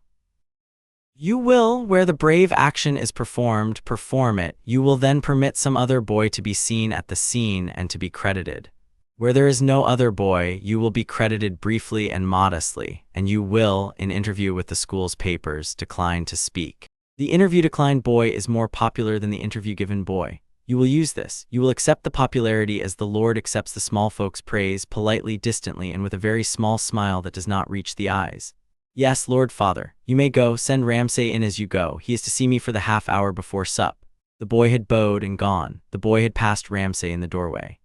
You will, where the brave action is performed, perform it. You will then permit some other boy to be seen at the scene and to be credited. Where there is no other boy, you will be credited briefly and modestly, and you will, in interview with the school's papers, decline to speak. The interview-declined boy is more popular than the interview-given boy. You will use this. You will accept the popularity as the Lord accepts the small folks' praise, politely, distantly, and with a very small smile that does not reach the eyes. Yes, Lord Father, you may go. Send Ramsay in as you go. He is to see me for the half-hour before sup. The boy had bowed and gone. The boy had passed Ramsay in the doorway.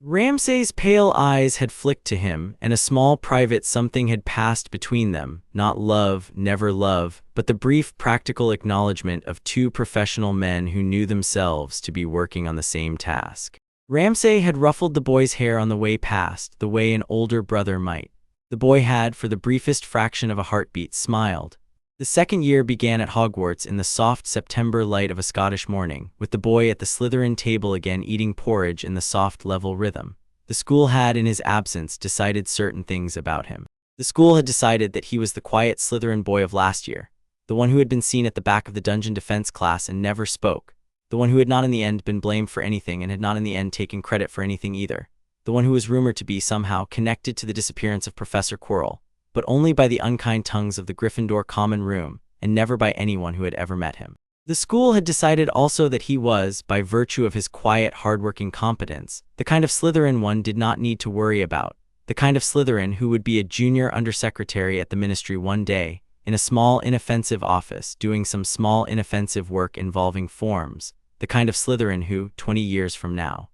Ramsay's pale eyes had flicked to him, and a small private something had passed between them, not love, never love, but the brief practical acknowledgement of two professional men who knew themselves to be working on the same task. Ramsay had ruffled the boy's hair on the way past, the way an older brother might. The boy had, for the briefest fraction of a heartbeat, smiled. The 2nd year began at Hogwarts in the soft September light of a Scottish morning, with the boy at the Slytherin table again eating porridge in the soft level rhythm. The school had, in his absence, decided certain things about him. The school had decided that he was the quiet Slytherin boy of last year, the one who had been seen at the back of the dungeon defense class and never spoke, the one who had not in the end been blamed for anything and had not in the end taken credit for anything either, the one who was rumored to be somehow connected to the disappearance of Professor Quirrell, but only by the unkind tongues of the Gryffindor common room, and never by anyone who had ever met him. The school had decided also that he was, by virtue of his quiet, hard-working competence, the kind of Slytherin one did not need to worry about, the kind of Slytherin who would be a junior undersecretary at the ministry one day, in a small, inoffensive office, doing some small, inoffensive work involving forms, the kind of Slytherin who, 20 years from now,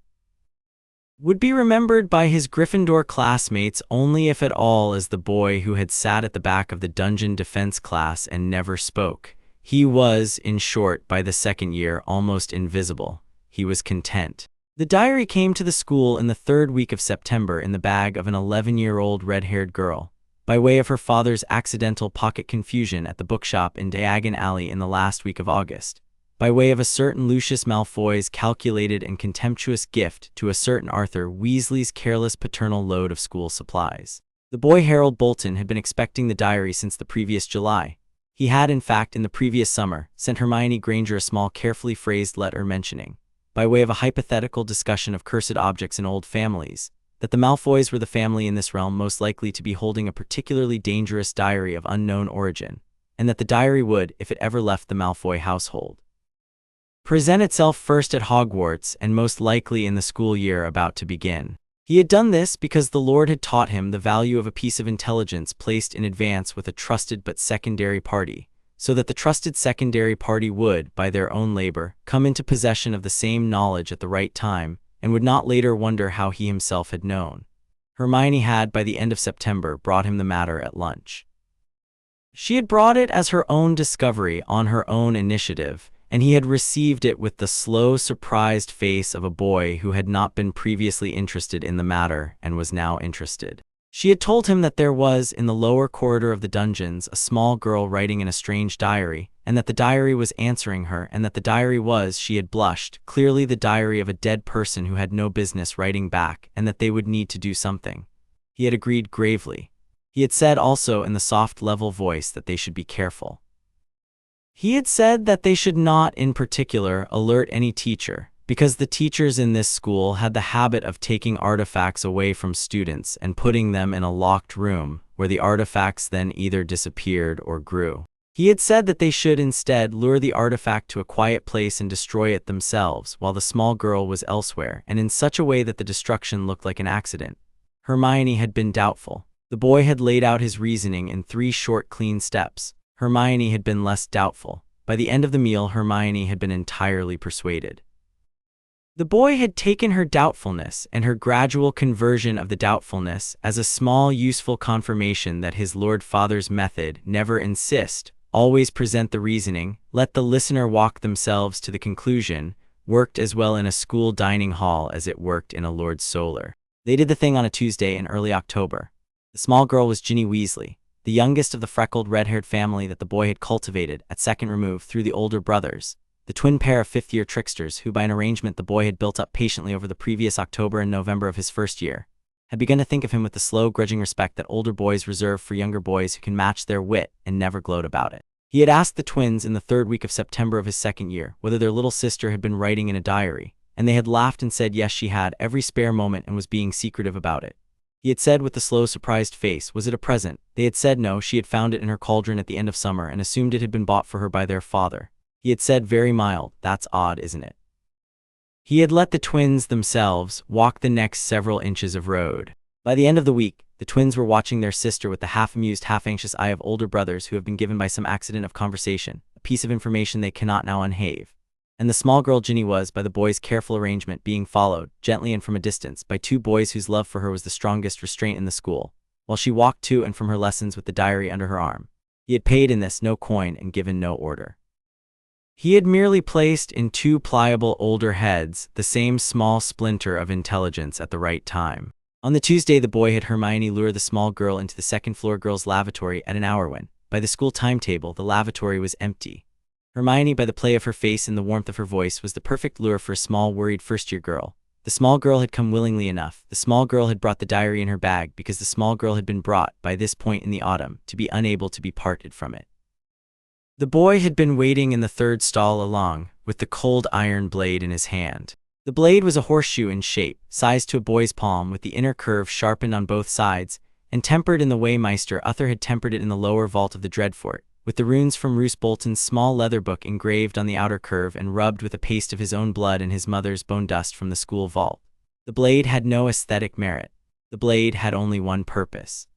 would be remembered by his Gryffindor classmates only if at all as the boy who had sat at the back of the dungeon defense class and never spoke. He was, in short, by the 2nd year, almost invisible. He was content. The diary came to the school in the 3rd week of September in the bag of an 11-year-old red-haired girl, by way of her father's accidental pocket confusion at the bookshop in Diagon Alley in the last week of August, by way of a certain Lucius Malfoy's calculated and contemptuous gift to a certain Arthur Weasley's careless paternal load of school supplies. The boy Harold Bolton had been expecting the diary since the previous July. He had, in fact, in the previous summer, sent Hermione Granger a small carefully phrased letter mentioning, by way of a hypothetical discussion of cursed objects in old families, that the Malfoys were the family in this realm most likely to be holding a particularly dangerous diary of unknown origin, and that the diary would, if it ever left the Malfoy household, present itself first at Hogwarts and most likely in the school year about to begin. He had done this because the Lord had taught him the value of a piece of intelligence placed in advance with a trusted but secondary party, so that the trusted secondary party would, by their own labor, come into possession of the same knowledge at the right time, and would not later wonder how he himself had known. Hermione had, by the end of September, brought him the matter at lunch. She had brought it as her own discovery on her own initiative, and he had received it with the slow, surprised face of a boy who had not been previously interested in the matter and was now interested. She had told him that there was, in the lower corridor of the dungeons, a small girl writing in a strange diary, and that the diary was answering her, and that the diary was, she had blushed, clearly the diary of a dead person who had no business writing back, and that they would need to do something. He had agreed gravely. He had said also in the soft, level voice that they should be careful. He had said that they should not, in particular, alert any teacher, because the teachers in this school had the habit of taking artifacts away from students and putting them in a locked room, where the artifacts then either disappeared or grew. He had said that they should instead lure the artifact to a quiet place and destroy it themselves while the small girl was elsewhere, and in such a way that the destruction looked like an accident. Hermione had been doubtful. The boy had laid out his reasoning in 3 short, clean steps. Hermione had been less doubtful. By the end of the meal, Hermione had been entirely persuaded. The boy had taken her doubtfulness and her gradual conversion of the doubtfulness as a small, useful confirmation that his Lord Father's method, never insist, always present the reasoning, let the listener walk themselves to the conclusion, worked as well in a school dining hall as it worked in a Lord Solar. They did the thing on a Tuesday in early October. The small girl was Ginny Weasley, the youngest of the freckled, red-haired family that the boy had cultivated at second remove through the older brothers, the twin pair of fifth-year tricksters who, by an arrangement the boy had built up patiently over the previous October and November of his first year, had begun to think of him with the slow, grudging respect that older boys reserve for younger boys who can match their wit and never gloat about it. He had asked the twins in the 3rd week of September of his second year whether their little sister had been writing in a diary, and they had laughed and said yes, she had every spare moment and was being secretive about it. He had said with the slow, surprised face, was it a present? They had said no, she had found it in her cauldron at the end of summer and assumed it had been bought for her by their father. He had said very mild, that's odd, isn't it? He had let the twins themselves walk the next several inches of road. By the end of the week, the twins were watching their sister with the half-amused, half-anxious eye of older brothers who have been given by some accident of conversation, a piece of information they cannot now unhave. And the small girl Ginny was, by the boys' careful arrangement, being followed, gently and from a distance, by 2 boys whose love for her was the strongest restraint in the school, while she walked to and from her lessons with the diary under her arm. He had paid in this no coin and given no order. He had merely placed in 2 pliable older heads the same small splinter of intelligence at the right time. On the Tuesday, the boy had Hermione lure the small girl into the second-floor girls' lavatory at an hour when, by the school timetable, the lavatory was empty. Hermione, by the play of her face and the warmth of her voice, was the perfect lure for a small, worried first-year girl. The small girl had come willingly enough. The small girl had brought the diary in her bag because the small girl had been brought, by this point in the autumn, to be unable to be parted from it. The boy had been waiting in the 3rd stall along, with the cold iron blade in his hand. The blade was a horseshoe in shape, sized to a boy's palm, with the inner curve sharpened on both sides, and tempered in the way Meister Uther had tempered it in the lower vault of the Dreadfort, with the runes from Ramsay Bolton's small leather book engraved on the outer curve and rubbed with a paste of his own blood and his mother's bone dust from the school vault. The blade had no aesthetic merit. The blade had only one purpose.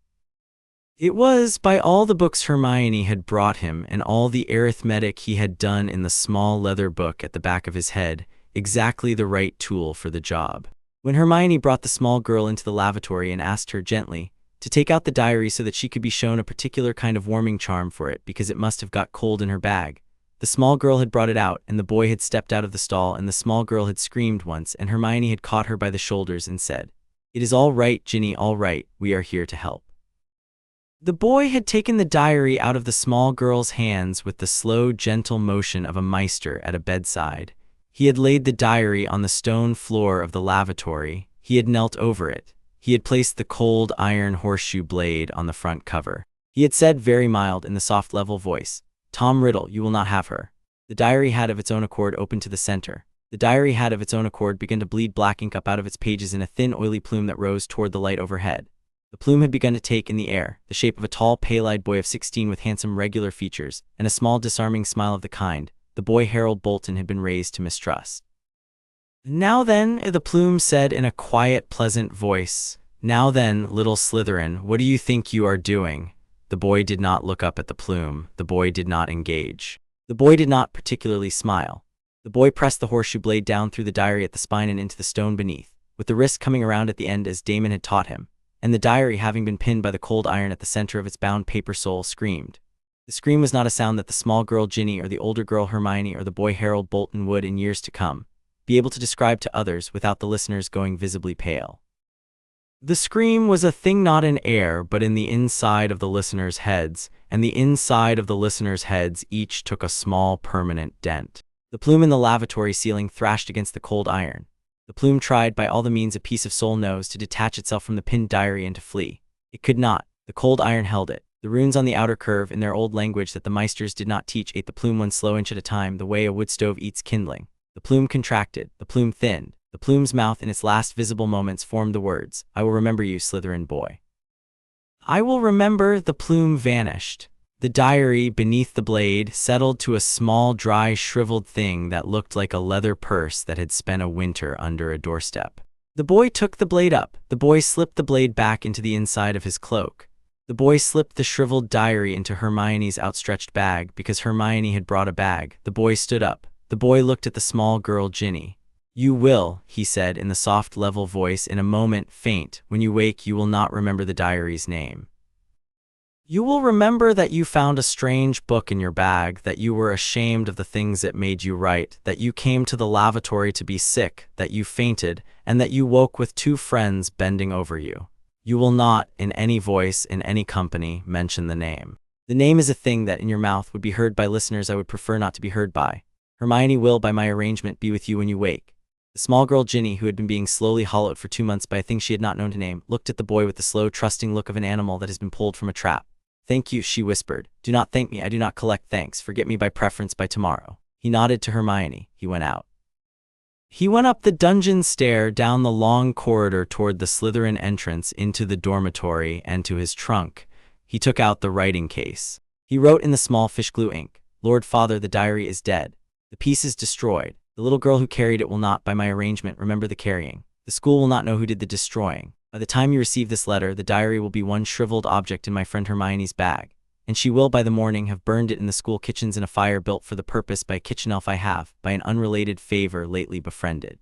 It was, by all the books Hermione had brought him and all the arithmetic he had done in the small leather book at the back of his head, exactly the right tool for the job. When Hermione brought the small girl into the lavatory and asked her gently to take out the diary so that she could be shown a particular kind of warming charm for it because it must have got cold in her bag, the small girl had brought it out and the boy had stepped out of the stall and the small girl had screamed once and Hermione had caught her by the shoulders and said, "It is all right, Ginny, all right, we are here to help." The boy had taken the diary out of the small girl's hands with the slow, gentle motion of a Meister at a bedside. He had laid the diary on the stone floor of the lavatory. He had knelt over it. He had placed the cold iron horseshoe blade on the front cover. He had said very mild in the soft level voice, "Tom Riddle, you will not have her." The diary had of its own accord opened to the center. The diary had of its own accord begun to bleed black ink up out of its pages in a thin oily plume that rose toward the light overhead. The plume had begun to take in the air the shape of a tall, pale-eyed boy of 16 with handsome, regular features, and a small, disarming smile of the kind the boy Harold Bolton had been raised to mistrust. "Now then," the plume said in a quiet, pleasant voice, "now then, little Slytherin, what do you think you are doing?" The boy did not look up at the plume. The boy did not engage. The boy did not particularly smile. The boy pressed the horseshoe blade down through the diary at the spine and into the stone beneath, with the wrist coming around at the end as Damon had taught him, and the diary, having been pinned by the cold iron at the center of its bound paper sole, screamed. The scream was not a sound that the small girl Ginny or the older girl Hermione or the boy Harold Bolton would, in years to come, be able to describe to others without the listeners going visibly pale. The scream was a thing not in air but in the inside of the listeners' heads, and the inside of the listeners' heads each took a small permanent dent. The plume in the lavatory ceiling thrashed against the cold iron. The plume tried by all the means a piece of soul knows to detach itself from the pinned diary and to flee. It could not. The cold iron held it. The runes on the outer curve in their old language that the Meisters did not teach ate the plume one slow inch at a time, the way a wood stove eats kindling. The plume contracted. The plume thinned. The plume's mouth in its last visible moments formed the words, "I will remember you, Slytherin boy." I will remember. The plume vanished. The diary, beneath the blade, settled to a small, dry, shriveled thing that looked like a leather purse that had spent a winter under a doorstep. The boy took the blade up. The boy slipped the blade back into the inside of his cloak. The boy slipped the shriveled diary into Hermione's outstretched bag because Hermione had brought a bag. The boy stood up. The boy looked at the small girl Ginny. "You will," he said in the soft, level voice, "in a moment, faint. When you wake, you will not remember the diary's name. You will remember that you found a strange book in your bag, that you were ashamed of the things it made you write, that you came to the lavatory to be sick, that you fainted, and that you woke with two friends bending over you. You will not, in any voice, in any company, mention the name. The name is a thing that in your mouth would be heard by listeners I would prefer not to be heard by. Hermione will, by my arrangement, be with you when you wake." The small girl Ginny, who had been being slowly hollowed for 2 months by a thing she had not known to name, looked at the boy with the slow, trusting look of an animal that has been pulled from a trap. "Thank you," she whispered. "Do not thank me. I do not collect thanks. Forget me by preference by tomorrow." He nodded to Hermione. He went out. He went up the dungeon stair, down the long corridor toward the Slytherin entrance, into the dormitory, and to his trunk. He took out the writing case. He wrote in the small fish-glue ink, "Lord Father, the diary is dead. The piece is destroyed. The little girl who carried it will not, by my arrangement, remember the carrying. The school will not know who did the destroying. By the time you receive this letter, the diary will be one shriveled object in my friend Hermione's bag, and she will by the morning have burned it in the school kitchens in a fire built for the purpose by a kitchen elf I have, by an unrelated favor, lately befriended.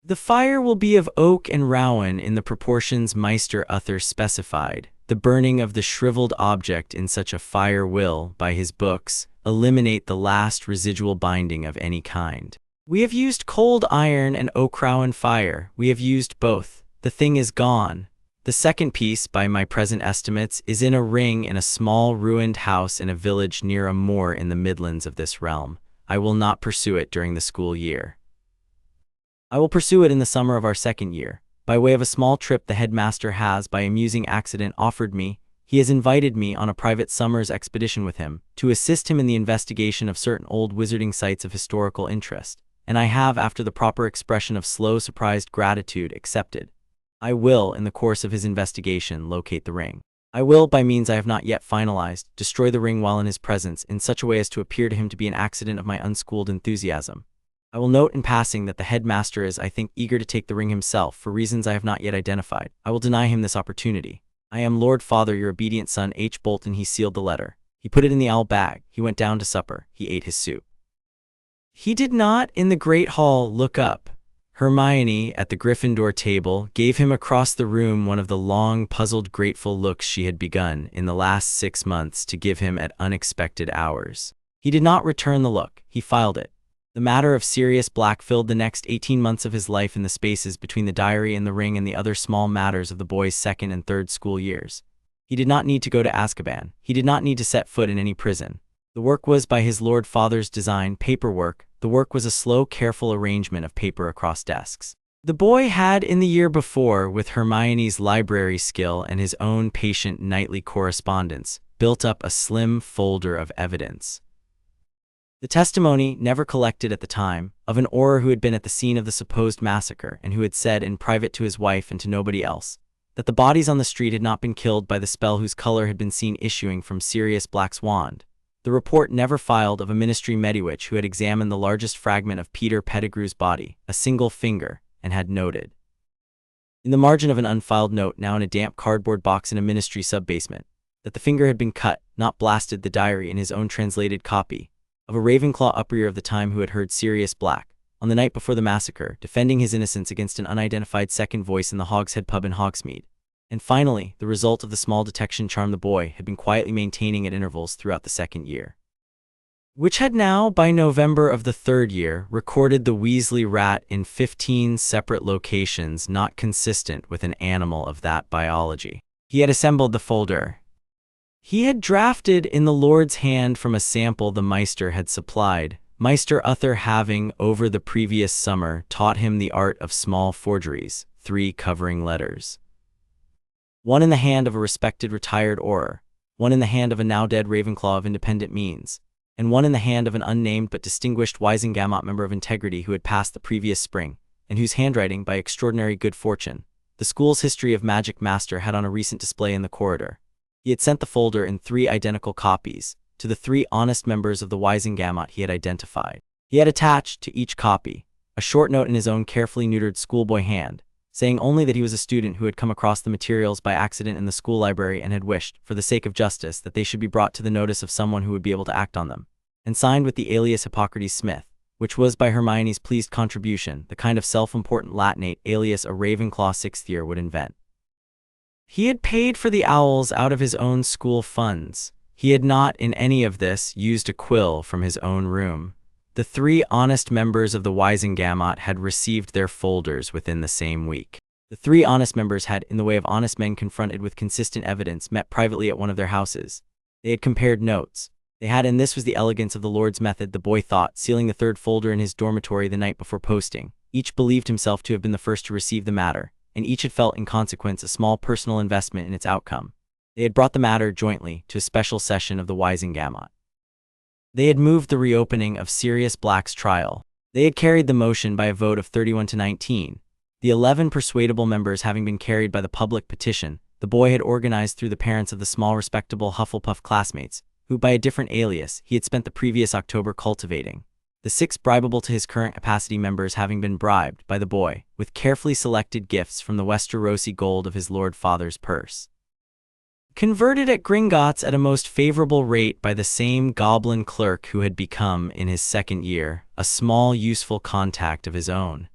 The fire will be of oak and rowan in the proportions Meister Uther specified. The burning of the shriveled object in such a fire will, by his books, eliminate the last residual binding of any kind. We have used cold iron and oak rowan fire. We have used both. The thing is gone. The second piece, by my present estimates, is in a ring in a small ruined house in a village near a moor in the Midlands of this realm. I will not pursue it during the school year. I will pursue it in the summer of our second year. By way of a small trip the headmaster has, by amusing accident, offered me. He has invited me on a private summer's expedition with him, to assist him in the investigation of certain old wizarding sites of historical interest, and I have, after the proper expression of slow, surprised gratitude, accepted. I will, in the course of his investigation, locate the ring. I will, by means I have not yet finalized, destroy the ring while in his presence, in such a way as to appear to him to be an accident of my unschooled enthusiasm. I will note in passing that the headmaster is, I think, eager to take the ring himself, for reasons I have not yet identified. I will deny him this opportunity. I am Lord Father, your obedient son, H. Bolton. He sealed the letter. He put it in the owl bag. He went down to supper. He ate his soup. He did not, in the great hall, look up. Hermione, at the Gryffindor table, gave him across the room one of the long, puzzled, grateful looks she had begun, in the last 6 months, to give him at unexpected hours. He did not return the look. He filed it. The matter of Sirius Black filled the next 18 months of his life in the spaces between the diary and the ring and the other small matters of the boy's second and third school years. He did not need to go to Azkaban. He did not need to set foot in any prison. The work was by his Lord Father's design, paperwork. The work was a slow, careful arrangement of paper across desks. The boy had, in the year before, with Hermione's library skill and his own patient nightly correspondence, built up a slim folder of evidence. The testimony, never collected at the time, of an Auror who had been at the scene of the supposed massacre and who had said in private to his wife and to nobody else, that the bodies on the street had not been killed by the spell whose color had been seen issuing from Sirius Black's wand. The report never filed of a ministry mediwitch who had examined the largest fragment of Peter Pettigrew's body, a single finger, and had noted. In the margin of an unfiled note now in a damp cardboard box in a ministry sub-basement, that the finger had been cut, not blasted, the diary in his own translated copy of a Ravenclaw uprier of the time who had heard Sirius Black, on the night before the massacre, defending his innocence against an unidentified second voice in the Hogshead pub in Hogsmeade. And finally, the result of the small detection charm the boy had been quietly maintaining at intervals throughout the second year, which had now, by November of the third year, recorded the Weasley rat in 15 separate locations not consistent with an animal of that biology. He had assembled the folder. He had drafted in the Lord's hand from a sample the Meister had supplied, Meister Uther having, over the previous summer, taught him the art of small forgeries, 3 covering letters. One in the hand of a respected retired Auror, one in the hand of a now-dead Ravenclaw of independent means, and one in the hand of an unnamed but distinguished Wisengamot member of integrity who had passed the previous spring, and whose handwriting, by extraordinary good fortune, the school's history of magic master had on a recent display in the corridor. He had sent the folder in 3 identical copies to the 3 honest members of the Wisengamot he had identified. He had attached to each copy a short note in his own carefully neutered schoolboy hand, saying only that he was a student who had come across the materials by accident in the school library and had wished, for the sake of justice, that they should be brought to the notice of someone who would be able to act on them, and signed with the alias Hippocrates Smith, which was, by Hermione's pleased contribution, the kind of self-important Latinate alias a Ravenclaw 6th year would invent. He had paid for the owls out of his own school funds. He had not, in any of this, used a quill from his own room. The 3 honest members of the Wisengamot had received their folders within the same week. The 3 honest members had, in the way of honest men confronted with consistent evidence, met privately at one of their houses. They had compared notes. They had, and this was the elegance of the Lord's method, the boy thought, sealing the 3rd folder in his dormitory the night before posting. Each believed himself to have been the first to receive the matter, and each had felt in consequence a small personal investment in its outcome. They had brought the matter jointly to a special session of the Wisengamot. They had moved the reopening of Sirius Black's trial. They had carried the motion by a vote of 31 to 19. The 11 persuadable members having been carried by the public petition, the boy had organized through the parents of the small respectable Hufflepuff classmates, who by a different alias he had spent the previous October cultivating. The 6 bribable to his current capacity members having been bribed by the boy with carefully selected gifts from the Westerosi gold of his Lord Father's purse, converted at Gringotts at a most favorable rate by the same goblin clerk who had become, in his 2nd year, a small useful contact of his own.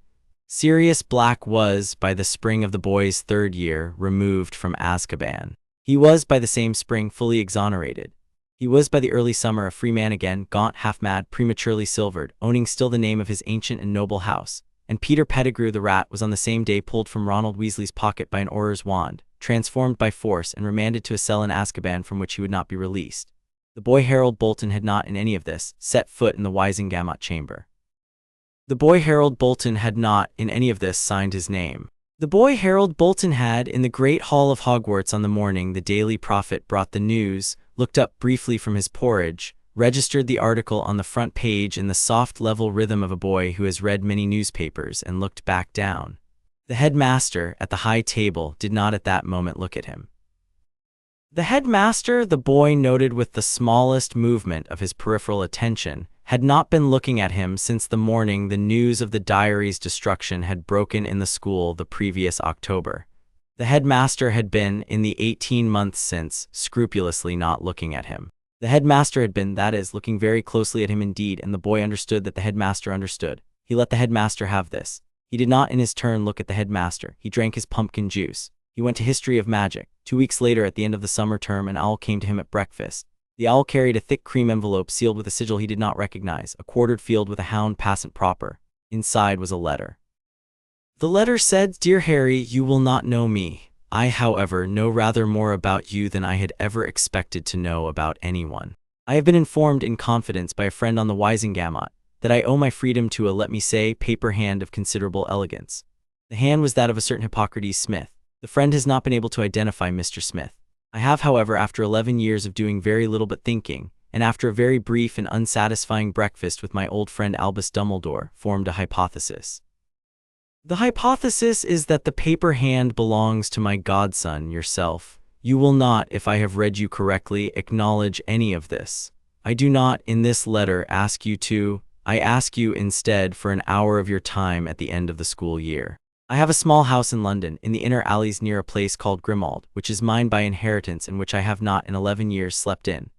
Sirius Black was, by the spring of the boy's 3rd year, removed from Azkaban. He was, by the same spring, fully exonerated. He was, by the early summer, a free man again, gaunt, half-mad, prematurely silvered, owning still the name of his ancient and noble house. And Peter Pettigrew the rat was on the same day pulled from Ronald Weasley's pocket by an Auror's wand, transformed by force and remanded to a cell in Azkaban from which he would not be released. The boy Harold Bolton had not, in any of this, set foot in the Wisengamot chamber. The boy Harold Bolton had not, in any of this, signed his name. The boy Harold Bolton had, in the Great Hall of Hogwarts on the morning the Daily Prophet brought the news, looked up briefly from his porridge, registered the article on the front page in the soft level rhythm of a boy who has read many newspapers, and looked back down. The headmaster, at the high table, did not at that moment look at him. The headmaster, the boy noted with the smallest movement of his peripheral attention, had not been looking at him since the morning the news of the diary's destruction had broken in the school the previous October. The headmaster had been, in the 18 months since, scrupulously not looking at him. The headmaster had been, that is, looking very closely at him indeed, and the boy understood that the headmaster understood. He let the headmaster have this. He did not in his turn look at the headmaster. He drank his pumpkin juice. He went to History of Magic. 2 weeks later, at the end of the summer term, an owl came to him at breakfast. The owl carried a thick cream envelope sealed with a sigil he did not recognize, a quartered field with a hound passant proper. Inside was a letter. The letter said, "Dear Harry, you will not know me. I, however, know rather more about you than I had ever expected to know about anyone. I have been informed in confidence by a friend on the Wisengamot that I owe my freedom to a, let me say, paper hand of considerable elegance." The hand was that of a certain Hippocrates Smith. The friend has not been able to identify Mr. Smith. I have, however, after 11 years of doing very little but thinking, and after a very brief and unsatisfying breakfast with my old friend Albus Dumbledore, formed a hypothesis. The hypothesis is that the paper hand belongs to my godson, yourself. You will not, if I have read you correctly, acknowledge any of this. I do not, in this letter, ask you to. I ask you instead for an hour of your time at the end of the school year. I have a small house in London, in the inner alleys near a place called Grimald, which is mine by inheritance and which I have not in 11 years slept in.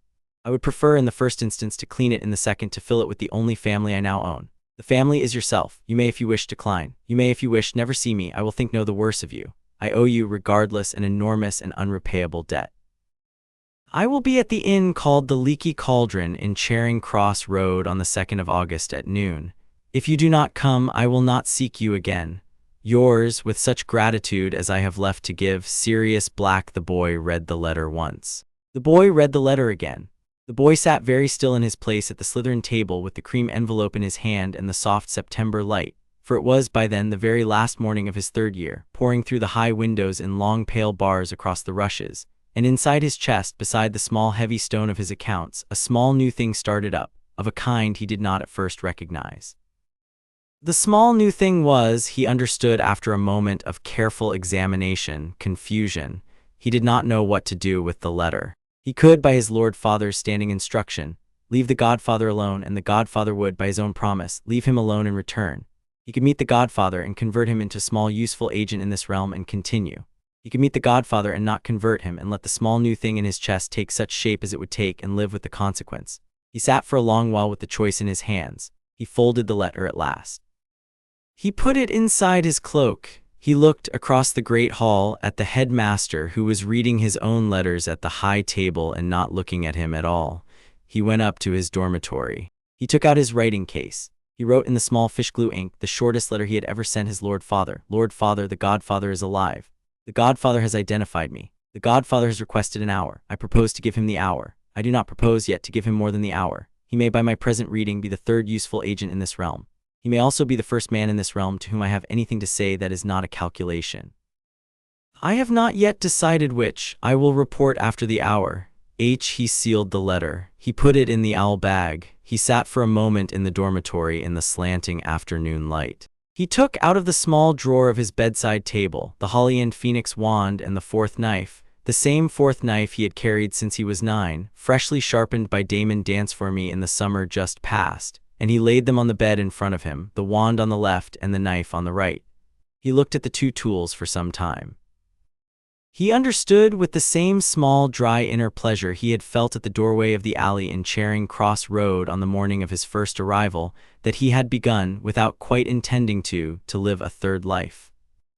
I would prefer in the first instance to clean it, in the second to fill it with the only family I now own. The family is yourself. You may if you wish decline. You may if you wish never see me. I will think no the worse of you. I owe you, regardless, an enormous and unrepayable debt. I will be at the inn called the Leaky Cauldron in Charing Cross Road on the 2nd of August at noon. If you do not come, I will not seek you again. Yours, with such gratitude as I have left to give, Sirius Black. The boy read the letter once. The boy read the letter again. The boy sat very still in his place at the slytherin table with the cream envelope in his hand and the soft September light, for it was by then the very last morning of his 3rd year, pouring through the high windows in long pale bars across the rushes, and inside his chest, beside the small heavy stone of his accounts, a small new thing started up, of a kind he did not at first recognize. The small new thing was, he understood after a moment of careful examination, confusion. He did not know what to do with the letter. He could, by his Lord Father's standing instruction, leave the godfather alone, and the godfather would, by his own promise, leave him alone in return. He could meet the godfather and convert him into a small useful agent in this realm and continue. He could meet the godfather and not convert him and let the small new thing in his chest take such shape as it would take and live with the consequence. He sat for a long while with the choice in his hands. He folded the letter at last. He put it inside his cloak. He looked across the great hall at the headmaster, who was reading his own letters at the high table and not looking at him at all. He went up to his dormitory. He took out his writing case. He wrote in the small fish glue ink the shortest letter he had ever sent his Lord Father. Lord Father, the godfather is alive. The godfather has identified me. The godfather has requested an hour. I propose to give him the hour. I do not propose yet to give him more than the hour. He may by my present reading be the 3rd useful agent in this realm. He may also be the first man in this realm to whom I have anything to say that is not a calculation. I have not yet decided which. I will report after the hour. He sealed the letter. He put it in the owl bag. He sat for a moment in the dormitory in the slanting afternoon light. He took out of the small drawer of his bedside table the holly and phoenix wand and the 4th knife, the same 4th knife he had carried since he was 9, freshly sharpened by Damon Danceforme in the summer just past, and he laid them on the bed in front of him, the wand on the left and the knife on the right. He looked at the 2 tools for some time. He understood with the same small, dry inner pleasure he had felt at the doorway of the alley in Charing Cross Road on the morning of his first arrival, that he had begun, without quite intending to live a 3rd life.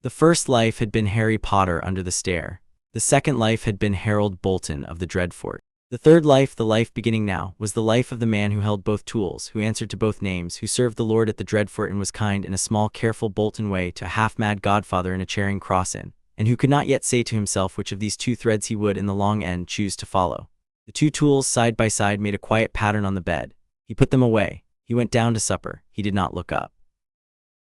The first life had been Harry Potter under the stair. The second life had been Harold Bolton of the Dreadfort. The 3rd life, the life beginning now, was the life of the man who held both tools, who answered to both names, who served the Lord at the Dreadfort and was kind in a small, careful Bolton way to a half-mad godfather in a Charing Cross inn, and who could not yet say to himself which of these 2 threads he would in the long end choose to follow. The 2 tools side by side made a quiet pattern on the bed. He put them away. He went down to supper. He did not look up.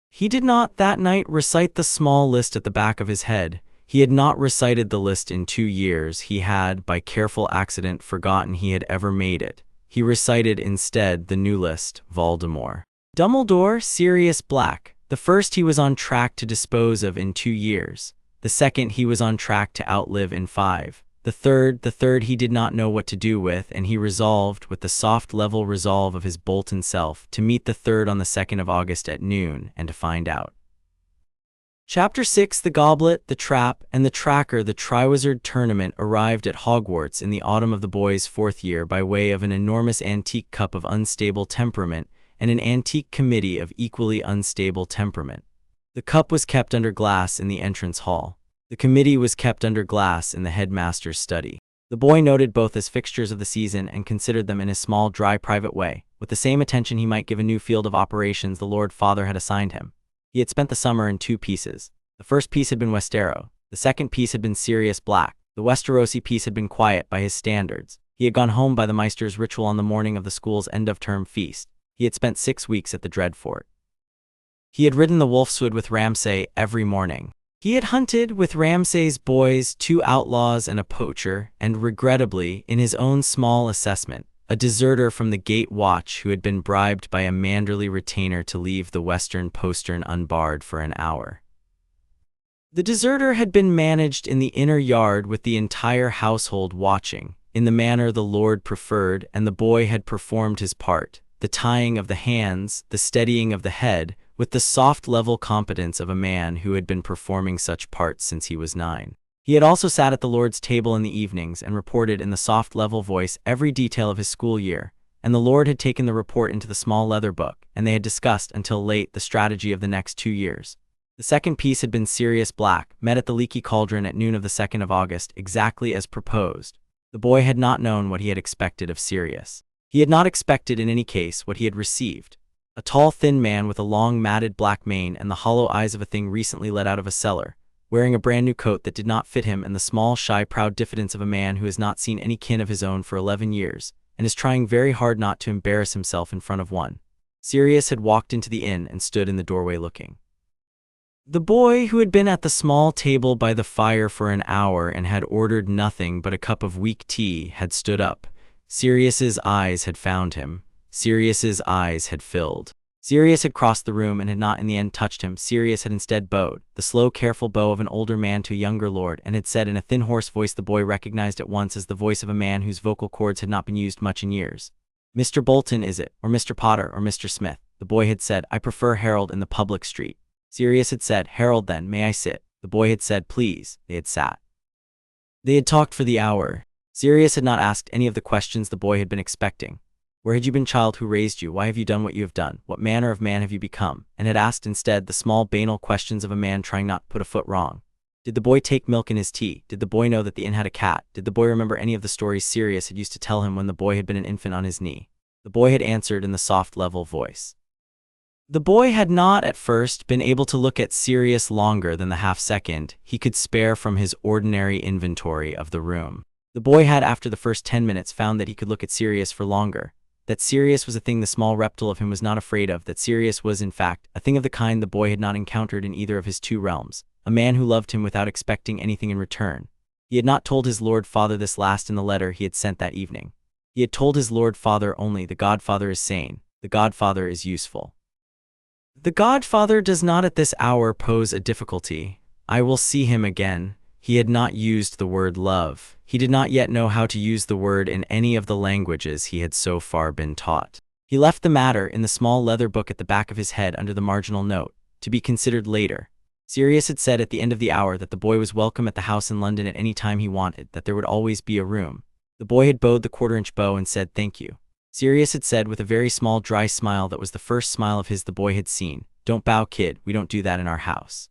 He did not that night recite the small list at the back of his head. He had not recited the list in 2 years. He had, by careful accident, forgotten he had ever made it. He recited instead the new list: Voldemort, Dumbledore, Sirius Black. The first he was on track to dispose of in 2 years. The second he was on track to outlive in 5. The third he did not know what to do with, and he resolved, with the soft level resolve of his Bolton self, to meet the 3rd on the 2nd of August at noon, and to find out. Chapter 6. The Goblet, the Trap, and the Tracker. The Triwizard Tournament arrived at Hogwarts in the autumn of the boy's 4th year by way of an enormous antique cup of unstable temperament and an antique committee of equally unstable temperament. The cup was kept under glass in the entrance hall. The committee was kept under glass in the headmaster's study. The boy noted both as fixtures of the season and considered them in his small, dry, private way, with the same attention he might give a new field of operations the Lord Father had assigned him. He had spent the summer in 2 pieces. The first piece had been Westero. The second piece had been Sirius Black. The Westerosi piece had been quiet by his standards. He had gone home by the Meister's ritual on the morning of the school's end-of-term feast. He had spent 6 weeks at the Dreadfort. He had ridden the Wolfswood with Ramsay every morning. He had hunted with Ramsay's boys 2 outlaws and a poacher, and regrettably, in his own small assessment, a deserter from the gate watch who had been bribed by a Manderley retainer to leave the western postern unbarred for an hour. The deserter had been managed in the inner yard with the entire household watching, in the manner the Lord preferred, and the boy had performed his part. The tying of the hands, the steadying of the head, with the soft level competence of a man who had been performing such parts since he was 9. He had also sat at the Lord's table in the evenings and reported in the soft level voice every detail of his school year, and the Lord had taken the report into the small leather book, and they had discussed until late the strategy of the next 2 years. The second piece had been Sirius Black, met at the Leaky Cauldron at noon of the 2nd of August, exactly as proposed. The boy had not known what he had expected of Sirius. He had not expected in any case what he had received. A tall, thin man with a long, matted black mane and the hollow eyes of a thing recently let out of a cellar, wearing a brand new coat that did not fit him, and the small, shy, proud diffidence of a man who has not seen any kin of his own for 11 years, and is trying very hard not to embarrass himself in front of one. Sirius had walked into the inn and stood in the doorway looking. The boy, who had been at the small table by the fire for an hour and had ordered nothing but a cup of weak tea, had stood up. Sirius's eyes had found him. Sirius's eyes had filled. Sirius had crossed the room and had not in the end touched him. Sirius had instead bowed, the slow, careful bow of an older man to a younger lord, and had said in a thin, hoarse voice the boy recognized at once as the voice of a man whose vocal cords had not been used much in years. "Mr. Bolton, is it? Or Mr. Potter, or Mr. Smith?" The boy had said, "I prefer Harold in the public street." Sirius had said, "Harold then, may I sit?" The boy had said, "Please." They had sat. They had talked for the hour. Sirius had not asked any of the questions the boy had been expecting. Where had you been, child? Who raised you? Why have you done what you have done? What manner of man have you become? And had asked instead the small, banal questions of a man trying not to put a foot wrong. Did the boy take milk in his tea? Did the boy know that the inn had a cat? Did the boy remember any of the stories Sirius had used to tell him when the boy had been an infant on his knee? The boy had answered in the soft, level voice. The boy had not at first been able to look at Sirius longer than the half-second he could spare from his ordinary inventory of the room. The boy had, after the first 10 minutes, found that he could look at Sirius for longer, that Sirius was a thing the small reptile of him was not afraid of, that Sirius was, in fact, a thing of the kind the boy had not encountered in either of his 2 realms, a man who loved him without expecting anything in return. He had not told his Lord Father this last in the letter he had sent that evening. He had told his Lord Father only, "The Godfather is sane, the Godfather is useful. The Godfather does not at this hour pose a difficulty. I will see him again." He had not used the word love. He did not yet know how to use the word in any of the languages he had so far been taught. He left the matter in the small leather book at the back of his head under the marginal note, to be considered later. Sirius had said at the end of the hour that the boy was welcome at the house in London at any time he wanted, that there would always be a room. The boy had bowed the quarter-inch bow and said thank you. Sirius had said with a very small, dry smile that was the first smile of his the boy had seen, "Don't bow, kid, we don't do that in our house."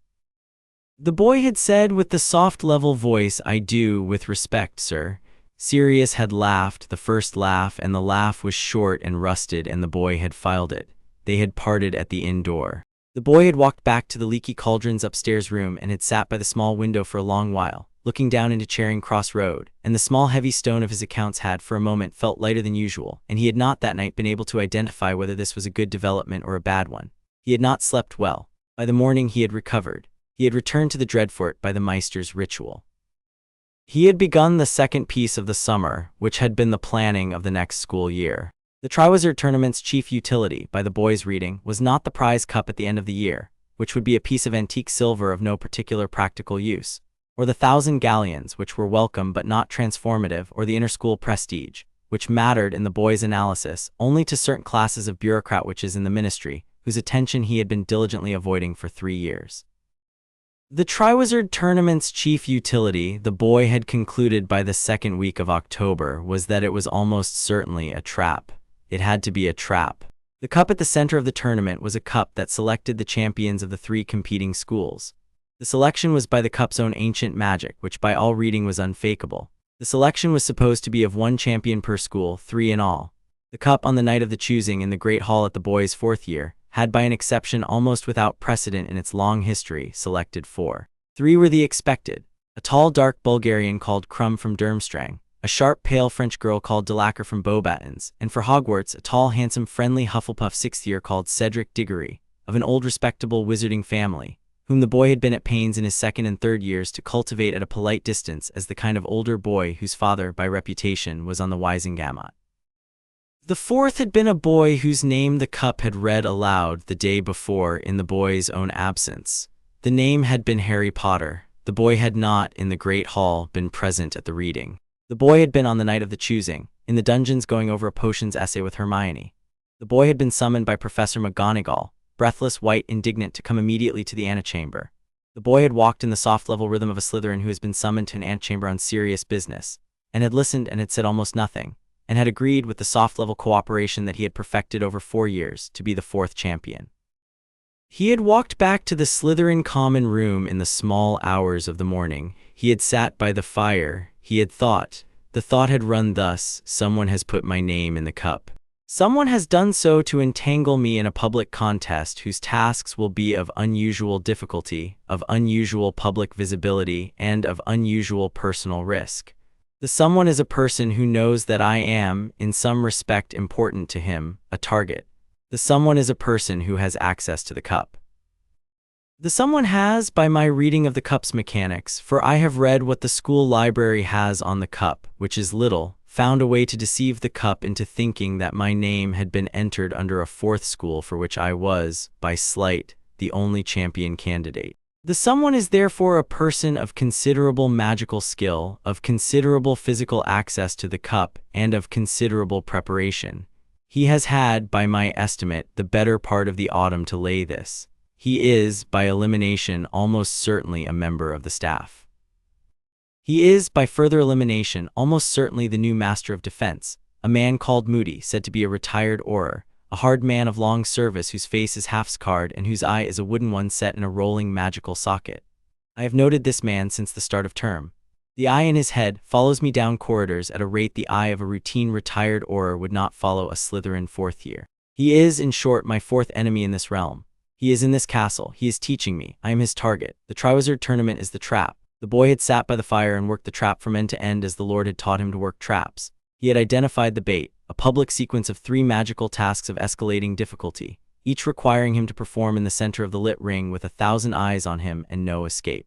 The boy had said with the soft, level voice, "I do, with respect, sir." Sirius had laughed, the first laugh, and the laugh was short and rusted, and the boy had filed it. They had parted at the inn door. The boy had walked back to the Leaky Cauldron's upstairs room and had sat by the small window for a long while, looking down into Charing Cross Road, and the small heavy stone of his accounts had for a moment felt lighter than usual, and he had not that night been able to identify whether this was a good development or a bad one. He had not slept well. By the morning he had recovered. He had returned to the Dreadfort by the Meister's ritual. He had begun the second piece of the summer, which had been the planning of the next school year. The Triwizard Tournament's chief utility, by the boy's reading, was not the prize cup at the end of the year, which would be a piece of antique silver of no particular practical use, or the 1,000 galleons, which were welcome but not transformative, or the inter-school prestige, which mattered in the boy's analysis only to certain classes of bureaucrat witches in the ministry, whose attention he had been diligently avoiding for 3 years. The Triwizard Tournament's chief utility, the boy had concluded by the second week of October, was that it was almost certainly a trap. It had to be a trap. The cup at the center of the tournament was a cup that selected the champions of the 3 competing schools. The selection was by the cup's own ancient magic, which by all reading was unfakeable. The selection was supposed to be of 1 champion per school, 3 in all. The cup on the night of the choosing in the Great Hall at the boy's 4th year had, by an exception almost without precedent in its long history, selected 4. 3 were the expected: a tall, dark Bulgarian called Crumb from Durmstrang, a sharp, pale French girl called Delacour from Beauxbatons, and for Hogwarts a tall, handsome, friendly Hufflepuff 6th year called Cedric Diggory, of an old respectable wizarding family, whom the boy had been at pains in his 2nd and 3rd years to cultivate at a polite distance as the kind of older boy whose father, by reputation, was on the Wisengamot. The 4th had been a boy whose name the cup had read aloud the day before in the boy's own absence. The name had been Harry Potter. The boy had not, in the Great Hall, been present at the reading. The boy had been on the night of the choosing, in the dungeons going over a potions essay with Hermione. The boy had been summoned by Professor McGonagall, breathless, white, indignant, to come immediately to the antechamber. The boy had walked in the soft level rhythm of a Slytherin who has been summoned to an antechamber on serious business, and had listened and had said almost nothing, and had agreed with the soft level cooperation that he had perfected over 4 years to be the 4th champion. He had walked back to the Slytherin common room in the small hours of the morning. He had sat by the fire. He had thought. The thought had run thus: someone has put my name in the cup. Someone has done so to entangle me in a public contest whose tasks will be of unusual difficulty, of unusual public visibility, and of unusual personal risk. The someone is a person who knows that I am, in some respect important to him, a target. The someone is a person who has access to the cup. The someone has, by my reading of the cup's mechanics, for I have read what the school library has on the cup, which is little, found a way to deceive the cup into thinking that my name had been entered under a 4th school for which I was, by slight, the only champion candidate. The someone is therefore a person of considerable magical skill, of considerable physical access to the cup, and of considerable preparation. He has had, by my estimate, the better part of the autumn to lay this. He is, by elimination, almost certainly a member of the staff. He is, by further elimination, almost certainly the new Master of Defense, a man called Moody, said to be a retired Auror, a hard man of long service whose face is half scarred and whose eye is a wooden one set in a rolling magical socket. I have noted this man since the start of term. The eye in his head follows me down corridors at a rate the eye of a routine retired Auror would not follow a Slytherin 4th year. He is, in short, my 4th enemy in this realm. He is in this castle. He is teaching me. I am his target. The Triwizard Tournament is the trap. The boy had sat by the fire and worked the trap from end to end as the Lord had taught him to work traps. He had identified the bait, a public sequence of 3 magical tasks of escalating difficulty, each requiring him to perform in the center of the lit ring with 1,000 eyes on him and no escape.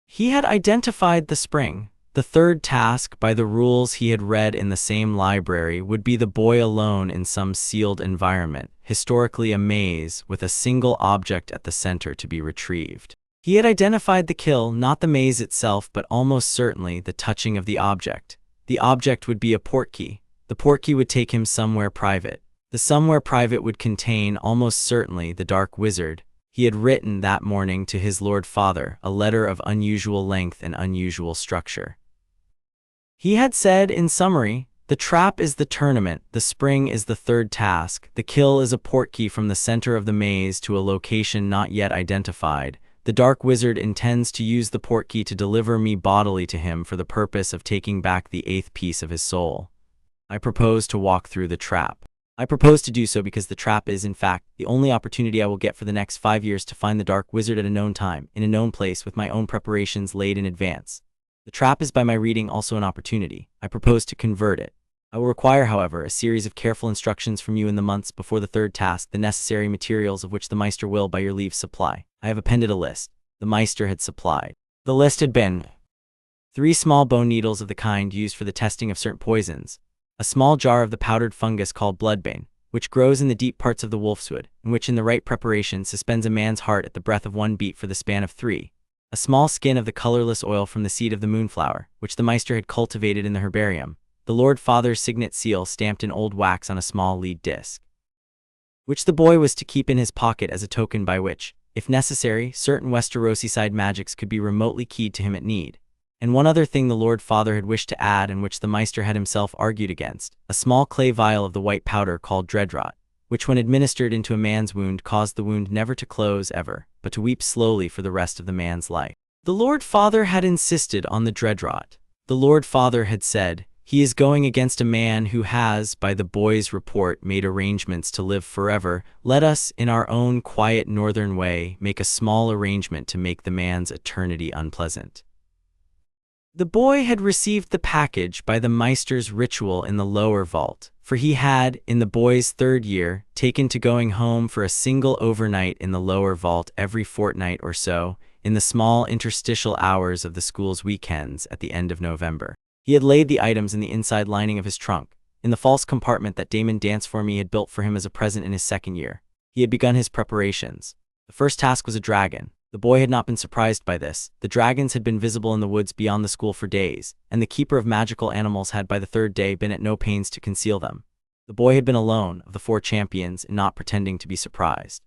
He had identified the spring. The 3rd task, by the rules he had read in the same library, would be the boy alone in some sealed environment, historically a maze, with a single object at the center to be retrieved. He had identified the kill, not the maze itself, but almost certainly the touching of the object. The object would be a portkey. The portkey would take him somewhere private. The somewhere private would contain, almost certainly, the Dark Wizard. He had written that morning to his Lord Father a letter of unusual length and unusual structure. He had said, in summary, the trap is the tournament, the spring is the 3rd task, the kill is a portkey from the center of the maze to a location not yet identified. The Dark Wizard intends to use the portkey to deliver me bodily to him for the purpose of taking back the 8th piece of his soul. I propose to walk through the trap. I propose to do so because the trap is, in fact, the only opportunity I will get for the next 5 years to find the Dark Wizard at a known time, in a known place, with my own preparations laid in advance. The trap is, by my reading, also an opportunity. I propose to convert it. I will require, however, a series of careful instructions from you in the months before the 3rd task, the necessary materials of which the Meister will, by your leave, supply. I have appended a list. The Meister had supplied. The list had been 3 small bone needles of the kind used for the testing of certain poisons, a small jar of the powdered fungus called bloodbane, which grows in the deep parts of the Wolfswood, and which in the right preparation suspends a man's heart at the breath of 1 beat for the span of 3, a small skin of the colorless oil from the seed of the moonflower, which the Meister had cultivated in the herbarium, the Lord Father's signet seal stamped in old wax on a small lead disc, which the boy was to keep in his pocket as a token by which, if necessary, certain Westerosi-side magics could be remotely keyed to him at need. And one other thing the Lord Father had wished to add, and which the Meister had himself argued against, a small clay vial of the white powder called Dreadfort, which when administered into a man's wound caused the wound never to close ever, but to weep slowly for the rest of the man's life. The Lord Father had insisted on the Dreadfort. The Lord Father had said, he is going against a man who has, by the boy's report, made arrangements to live forever. Let us, in our own quiet northern way, make a small arrangement to make the man's eternity unpleasant. The boy had received the package by the Meister's ritual in the lower vault, for he had, in the boy's 3rd year, taken to going home for a single overnight in the lower vault every fortnight or so, in the small interstitial hours of the school's weekends at the end of November. He had laid the items in the inside lining of his trunk, in the false compartment that Damon Danceforme had built for him as a present in his 2nd year. He had begun his preparations. The first task was a dragon. The boy had not been surprised by this. The dragons had been visible in the woods beyond the school for days, and the keeper of magical animals had by the 3rd day been at no pains to conceal them. The boy had been alone, of the 4 champions, in not pretending to be surprised.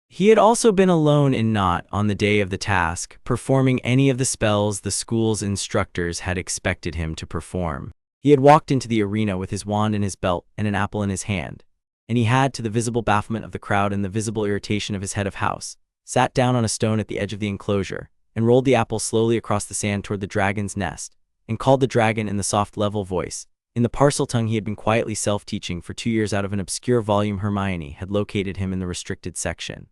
He had also been alone in Knot on the day of the task, performing any of the spells the school's instructors had expected him to perform. He had walked into the arena with his wand in his belt and an apple in his hand, and he had, to the visible bafflement of the crowd and the visible irritation of his head of house, sat down on a stone at the edge of the enclosure, and rolled the apple slowly across the sand toward the dragon's nest, and called the dragon in the soft level voice, in the parcel tongue he had been quietly self-teaching for 2 years out of an obscure volume. Hermione had located him in the restricted section.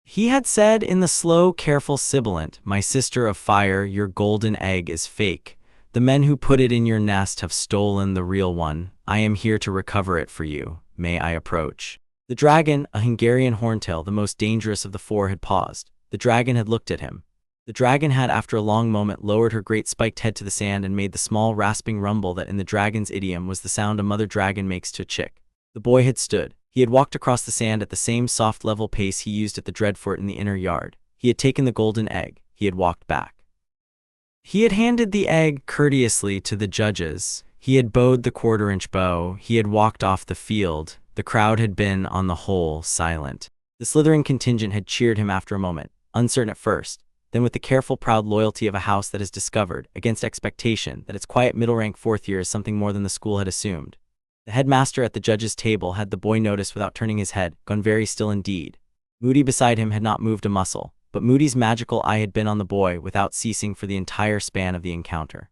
He had said in the slow, careful sibilant, "My sister of fire, your golden egg is fake. The men who put it in your nest have stolen the real one. I am here to recover it for you. May I approach?" The dragon, a Hungarian horntail, the most dangerous of the four, had paused. The dragon had looked at him. The dragon had, after a long moment, lowered her great spiked head to the sand and made the small, rasping rumble that in the dragon's idiom was the sound a mother dragon makes to a chick. The boy had stood. He had walked across the sand at the same soft, level pace he used at the Dreadfort in the inner yard. He had taken the golden egg. He had walked back. He had handed the egg courteously to the judges. He had bowed the quarter-inch bow. He had walked off the field. The crowd had been, on the whole, silent. The slithering contingent had cheered him after a moment, uncertain at first, then with the careful, proud loyalty of a house that has discovered, against expectation, that its quiet middle-rank fourth year is something more than the school had assumed. The headmaster at the judge's table had the boy notice without turning his head, gone very still indeed. Moody beside him had not moved a muscle, but Moody's magical eye had been on the boy without ceasing for the entire span of the encounter.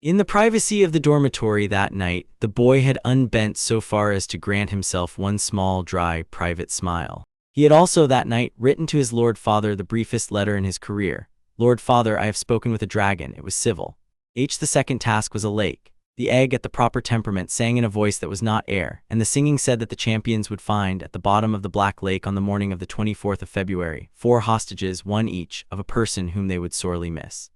In the privacy of the dormitory that night, the boy had unbent so far as to grant himself one small, dry, private smile. He had also that night written to his Lord Father the briefest letter in his career. "Lord Father, I have spoken with a dragon." It was civil. The second task was a lake. The egg, at the proper temperament, sang in a voice that was not air, and the singing said that the champions would find, at the bottom of the Black Lake on the morning of the 24th of February, 4 hostages, one each, of a person whom they would sorely miss.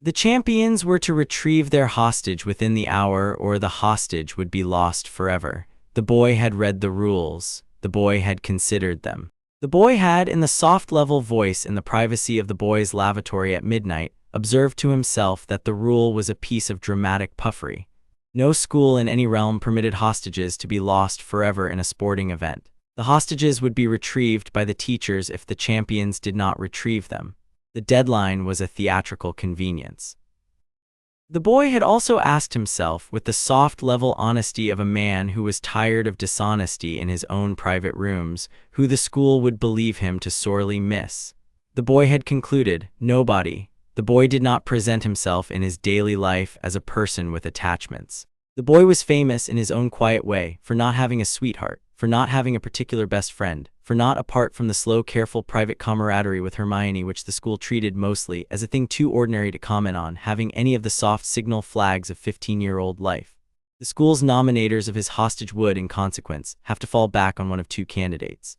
The champions were to retrieve their hostage within the hour, or the hostage would be lost forever. The boy had read the rules. The boy had considered them. The boy had, in the soft, level voice in the privacy of the boys' lavatory at midnight, observed to himself that the rule was a piece of dramatic puffery. No school in any realm permitted hostages to be lost forever in a sporting event. The hostages would be retrieved by the teachers if the champions did not retrieve them. The deadline was a theatrical convenience. The boy had also asked himself, with the soft, level honesty of a man who was tired of dishonesty in his own private rooms, who the school would believe him to sorely miss. The boy had concluded, nobody. The boy did not present himself in his daily life as a person with attachments. The boy was famous in his own quiet way for not having a sweetheart, for not having a particular best friend, for not, apart from the slow, careful, private camaraderie with Hermione which the school treated mostly as a thing too ordinary to comment on, having any of the soft signal flags of 15-year-old life. The school's nominators of his hostage would, in consequence, have to fall back on one of two candidates.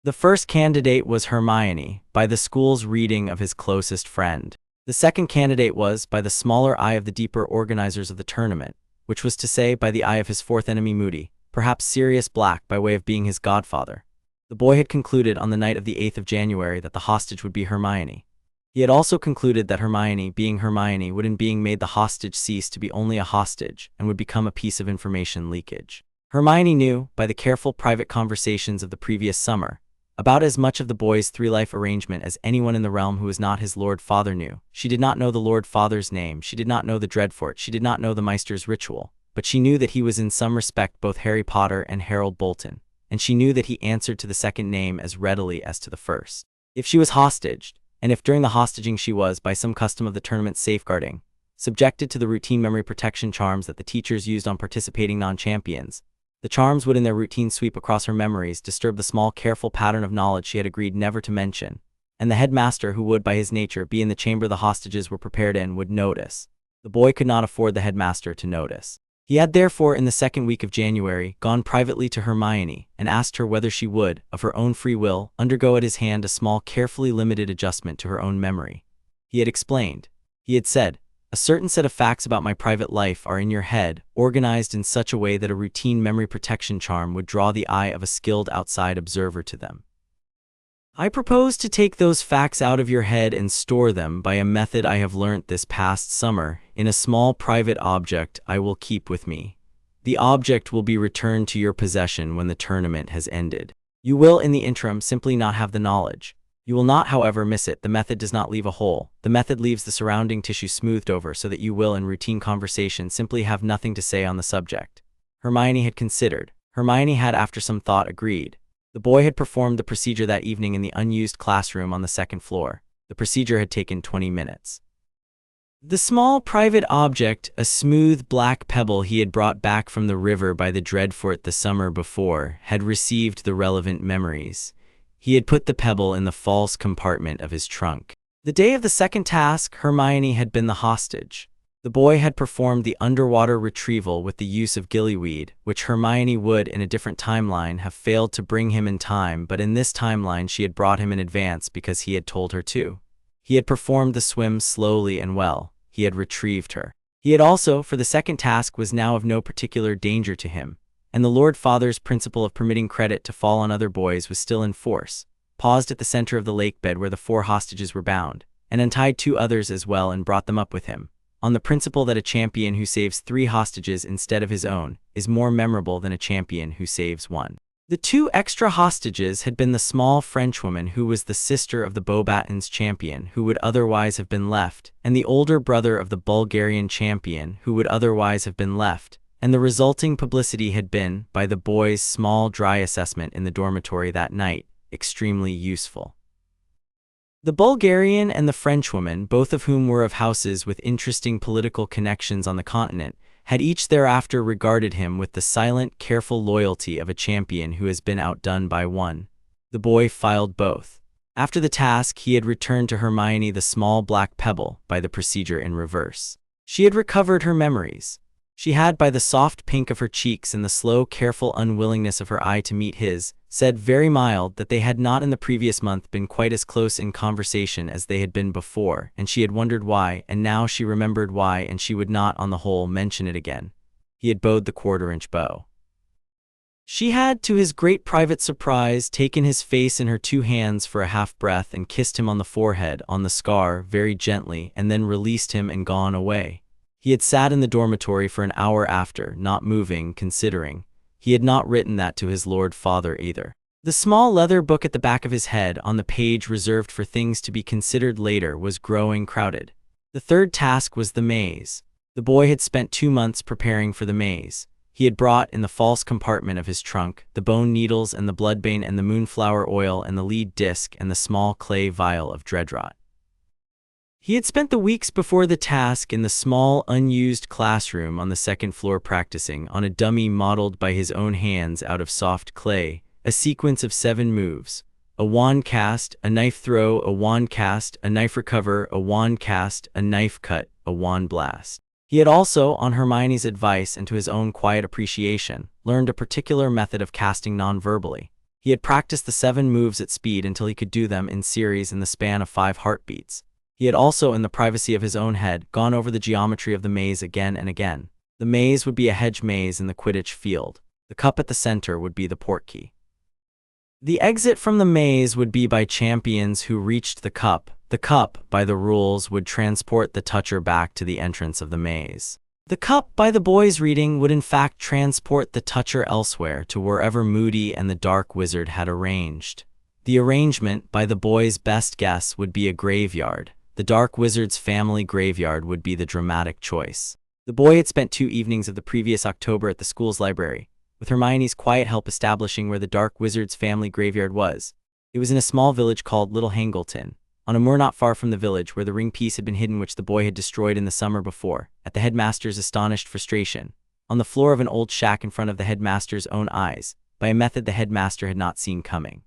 The first candidate was Hermione, by the school's reading of his closest friend. The second candidate was, by the smaller eye of the deeper organizers of the tournament, which was to say, by the eye of his fourth enemy Moody, perhaps Sirius Black by way of being his godfather. The boy had concluded on the night of the 8th of January that the hostage would be Hermione. He had also concluded that Hermione, being Hermione, would in being made the hostage cease to be only a hostage and would become a piece of information leakage. Hermione knew, by the careful private conversations of the previous summer, about as much of the boy's three-life arrangement as anyone in the realm who was not his Lord Father knew. She did not know the Lord Father's name, she did not know the Dreadfort, she did not know the Meister's ritual, but she knew that he was in some respect both Harry Potter and Harold Bolton, and she knew that he answered to the second name as readily as to the first. If she was hostaged, and if during the hostaging she was, by some custom of the tournament's safeguarding, subjected to the routine memory protection charms that the teachers used on participating non-champions, the charms would in their routine sweep across her memories disturb the small, careful pattern of knowledge she had agreed never to mention, and the headmaster, who would by his nature be in the chamber the hostages were prepared in, would notice. The boy could not afford the headmaster to notice. He had therefore, in the second week of January, gone privately to Hermione and asked her whether she would, of her own free will, undergo at his hand a small, carefully limited adjustment to her own memory. He had explained. He had said, "A certain set of facts about my private life are in your head, organized in such a way that a routine memory protection charm would draw the eye of a skilled outside observer to them. I propose to take those facts out of your head and store them by a method I have learnt this past summer in a small private object I will keep with me. The object will be returned to your possession when the tournament has ended." You will, in the interim, simply not have the knowledge. You will not, however, miss it. The method does not leave a hole. The method leaves the surrounding tissue smoothed over so that you will, in routine conversation, simply have nothing to say on the subject. Hermione had considered. Hermione had, after some thought, agreed. The boy had performed the procedure that evening in the unused classroom on the second floor. The procedure had taken 20 minutes. The small private object, a smooth black pebble he had brought back from the river by the Dreadfort the summer before, had received the relevant memories. He had put the pebble in the false compartment of his trunk. The day of the second task, Hermione had been the hostage. The boy had performed the underwater retrieval with the use of gillyweed, which Hermione would, in a different timeline, have failed to bring him in time, but in this timeline she had brought him in advance because he had told her to. He had performed the swim slowly and well. He had retrieved her. He had also, for the second task, was now of no particular danger to him, and the Lord Father's principle of permitting credit to fall on other boys was still in force. Paused at the center of the lake bed where the 4 hostages were bound, and untied 2 others as well and brought them up with him, on the principle that a champion who saves 3 hostages instead of his own is more memorable than a champion who saves 1. The 2 extra hostages had been the small Frenchwoman who was the sister of the Beauxbatons champion who would otherwise have been left, and the older brother of the Bulgarian champion who would otherwise have been left, and the resulting publicity had been, by the boys' small dry assessment in the dormitory that night, extremely useful. The Bulgarian and the Frenchwoman, both of whom were of houses with interesting political connections on the continent, had each thereafter regarded him with the silent, careful loyalty of a champion who has been outdone by one. The boy filed both. After the task, he had returned to Hermione the small black pebble by the procedure in reverse. She had recovered her memories. She had, by the soft pink of her cheeks and the slow, careful unwillingness of her eye to meet his, said very mild that they had not in the previous month been quite as close in conversation as they had been before, and she had wondered why, and now she remembered why, and she would not, on the whole, mention it again. He had bowed the quarter-inch bow. She had, to his great private surprise, taken his face in her 2 hands for a half-breath and kissed him on the forehead, on the scar, very gently, and then released him and gone away. He had sat in the dormitory for an hour after, not moving, considering. He had not written that to his Lord Father either. The small leather book at the back of his head, on the page reserved for things to be considered later, was growing crowded. The third task was the maze. The boy had spent 2 months preparing for the maze. He had brought, in the false compartment of his trunk, the bone needles and the bloodbane and the moonflower oil and the lead disc and the small clay vial of Dreadfort. He had spent the weeks before the task in the small, unused classroom on the second floor practicing, on a dummy modeled by his own hands out of soft clay, a sequence of 7 moves: a wand cast, a knife throw, a wand cast, a knife recover, a wand cast, a knife cut, a wand blast. He had also, on Hermione's advice and to his own quiet appreciation, learned a particular method of casting non-verbally. He had practiced the 7 moves at speed until he could do them in series in the span of 5 heartbeats. He had also, in the privacy of his own head, gone over the geometry of the maze again and again. The maze would be a hedge maze in the Quidditch field. The cup at the center would be the portkey. The exit from the maze would be by champions who reached the cup. The cup, by the rules, would transport the toucher back to the entrance of the maze. The cup, by the boy's reading, would in fact transport the toucher elsewhere, to wherever Moody and the Dark Wizard had arranged. The arrangement, by the boy's best guess, would be a graveyard. The Dark Wizard's family graveyard would be the dramatic choice. The boy had spent 2 evenings of the previous October at the school's library, with Hermione's quiet help establishing where the Dark Wizard's family graveyard was. It was in a small village called Little Hangleton, on a moor not far from the village where the ring piece had been hidden which the boy had destroyed in the summer before, at the headmaster's astonished frustration, on the floor of an old shack in front of the headmaster's own eyes, by a method the headmaster had not seen coming.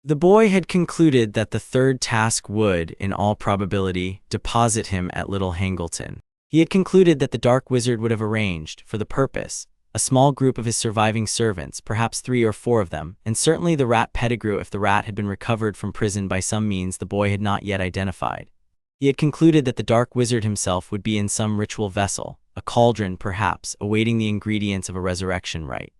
The boy had concluded that the third task would, in all probability, deposit him at Little Hangleton. He had concluded that the Dark Wizard would have arranged, for the purpose, a small group of his surviving servants, perhaps 3 or 4 of them, and certainly the rat Pettigrew if the rat had been recovered from prison by some means the boy had not yet identified. He had concluded that the Dark Wizard himself would be in some ritual vessel, a cauldron perhaps, awaiting the ingredients of a resurrection rite.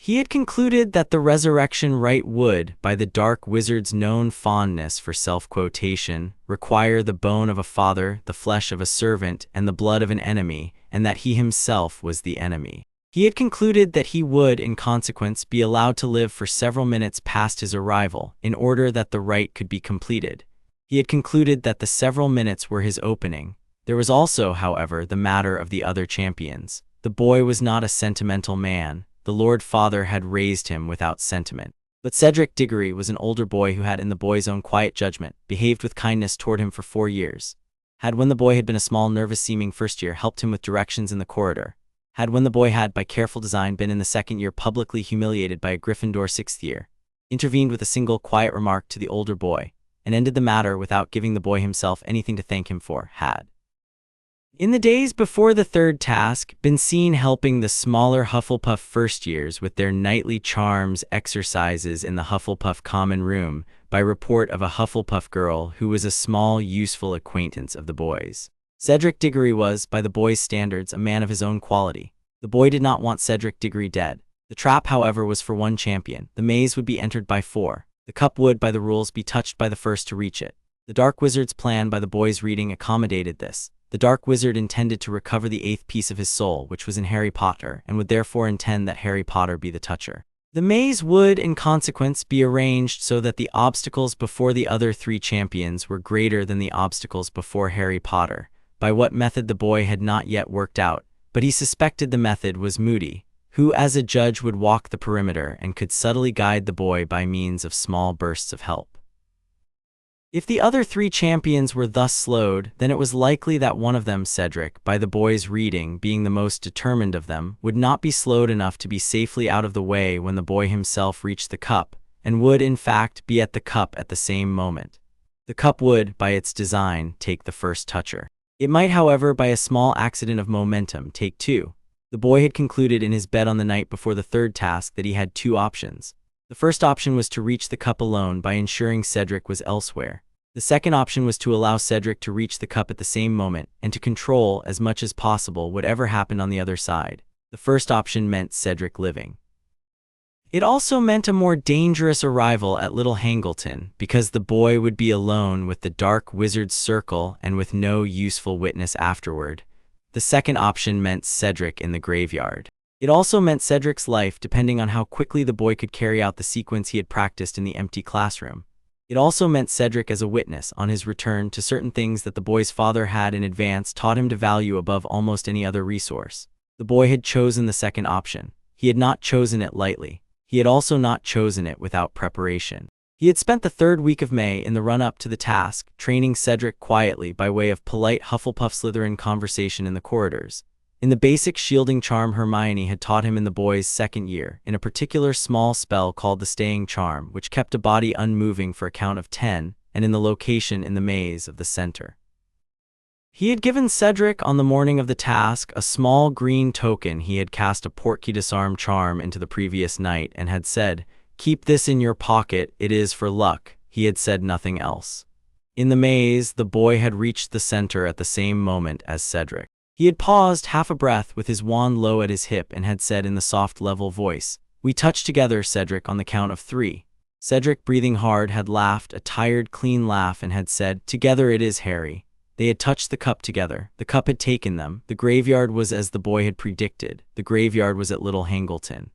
He had concluded that the resurrection rite would, by the Dark Wizard's known fondness for self-quotation, require the bone of a father, the flesh of a servant, and the blood of an enemy, and that he himself was the enemy. He had concluded that he would, in consequence, be allowed to live for several minutes past his arrival, in order that the rite could be completed. He had concluded that the several minutes were his opening. There was also, however, the matter of the other champions. The boy was not a sentimental man. The Lord Father had raised him without sentiment. But Cedric Diggory was an older boy who had, in the boy's own quiet judgment, behaved with kindness toward him for 4 years. Had, when the boy had been a small, nervous-seeming first year, helped him with directions in the corridor. Had, when the boy had, by careful design, been in the second year publicly humiliated by a Gryffindor 6th year, intervened with a single quiet remark to the older boy, and ended the matter without giving the boy himself anything to thank him for, had, in the days before the third task, been seen helping the smaller Hufflepuff first years with their nightly charms exercises in the Hufflepuff common room, by report of a Hufflepuff girl who was a small, useful acquaintance of the boy's. Cedric Diggory was, by the boy's standards, a man of his own quality. The boy did not want Cedric Diggory dead. The trap, however, was for 1 champion. The maze would be entered by 4. The cup would, by the rules, be touched by the first to reach it. The Dark Wizard's plan, by the boy's reading, accommodated this. The Dark Wizard intended to recover the 8th piece of his soul, which was in Harry Potter, and would therefore intend that Harry Potter be the toucher. The maze would, in consequence, be arranged so that the obstacles before the other 3 champions were greater than the obstacles before Harry Potter. By what method the boy had not yet worked out, but he suspected the method was Moody, who as a judge would walk the perimeter and could subtly guide the boy by means of small bursts of help. If the other 3 champions were thus slowed, then it was likely that one of them, Cedric, by the boy's reading, being the most determined of them, would not be slowed enough to be safely out of the way when the boy himself reached the cup, and would, in fact, be at the cup at the same moment. The cup would, by its design, take the first toucher. It might, however, by a small accident of momentum, take 2. The boy had concluded in his bed on the night before the third task that he had 2 options. The first option was to reach the cup alone by ensuring Cedric was elsewhere. The second option was to allow Cedric to reach the cup at the same moment, and to control, as much as possible, whatever happened on the other side. The first option meant Cedric living. It also meant a more dangerous arrival at Little Hangleton, because the boy would be alone with the Dark Wizard's circle and with no useful witness afterward. The second option meant Cedric in the graveyard. It also meant Cedric's life, depending on how quickly the boy could carry out the sequence he had practiced in the empty classroom. It also meant Cedric as a witness on his return to certain things that the boy's father had in advance taught him to value above almost any other resource. The boy had chosen the second option. He had not chosen it lightly. He had also not chosen it without preparation. He had spent the 3rd week of May in the run-up to the task, training Cedric quietly by way of polite Hufflepuff Slytherin conversation in the corridors. In the basic shielding charm Hermione had taught him in the boy's 2nd year, in a particular small spell called the Staying Charm, which kept a body unmoving for a count of 10, and in the location in the maze of the center. He had given Cedric, on the morning of the task, a small green token. He had cast a Portkey Disarm charm into the previous night and had said, "Keep this in your pocket, it is for luck." He had said nothing else. In the maze, the boy had reached the center at the same moment as Cedric. He had paused, half a breath, with his wand low at his hip, and had said in the soft, level voice, "We touch together, Cedric, on the count of 3. Cedric, breathing hard, had laughed, a tired, clean laugh, and had said, "Together it is, Harry." They had touched the cup together. The cup had taken them. The graveyard was as the boy had predicted. The graveyard was at Little Hangleton.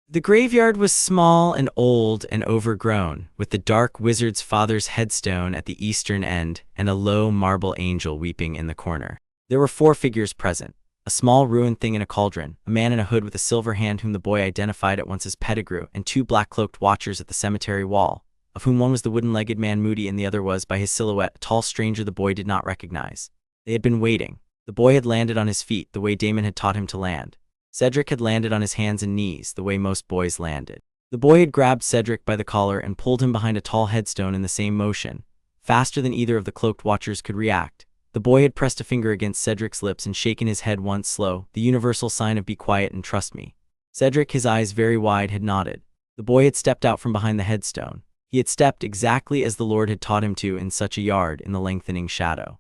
The graveyard was small and old and overgrown, with the Dark Wizard's father's headstone at the eastern end and a low marble angel weeping in the corner. There were 4 figures present: a small ruined thing in a cauldron, a man in a hood with a silver hand whom the boy identified at once as Pettigrew, and 2 black-cloaked watchers at the cemetery wall, of whom one was the wooden-legged man Moody and the other was, by his silhouette, a tall stranger the boy did not recognize. They had been waiting. The boy had landed on his feet, the way Damon had taught him to land. Cedric had landed on his hands and knees, the way most boys landed. The boy had grabbed Cedric by the collar and pulled him behind a tall headstone in the same motion, faster than either of the cloaked watchers could react. The boy had pressed a finger against Cedric's lips and shaken his head once slow, the universal sign of "be quiet and trust me." Cedric, his eyes very wide, had nodded. The boy had stepped out from behind the headstone. He had stepped exactly as the Lord had taught him to in such a yard in the lengthening shadow.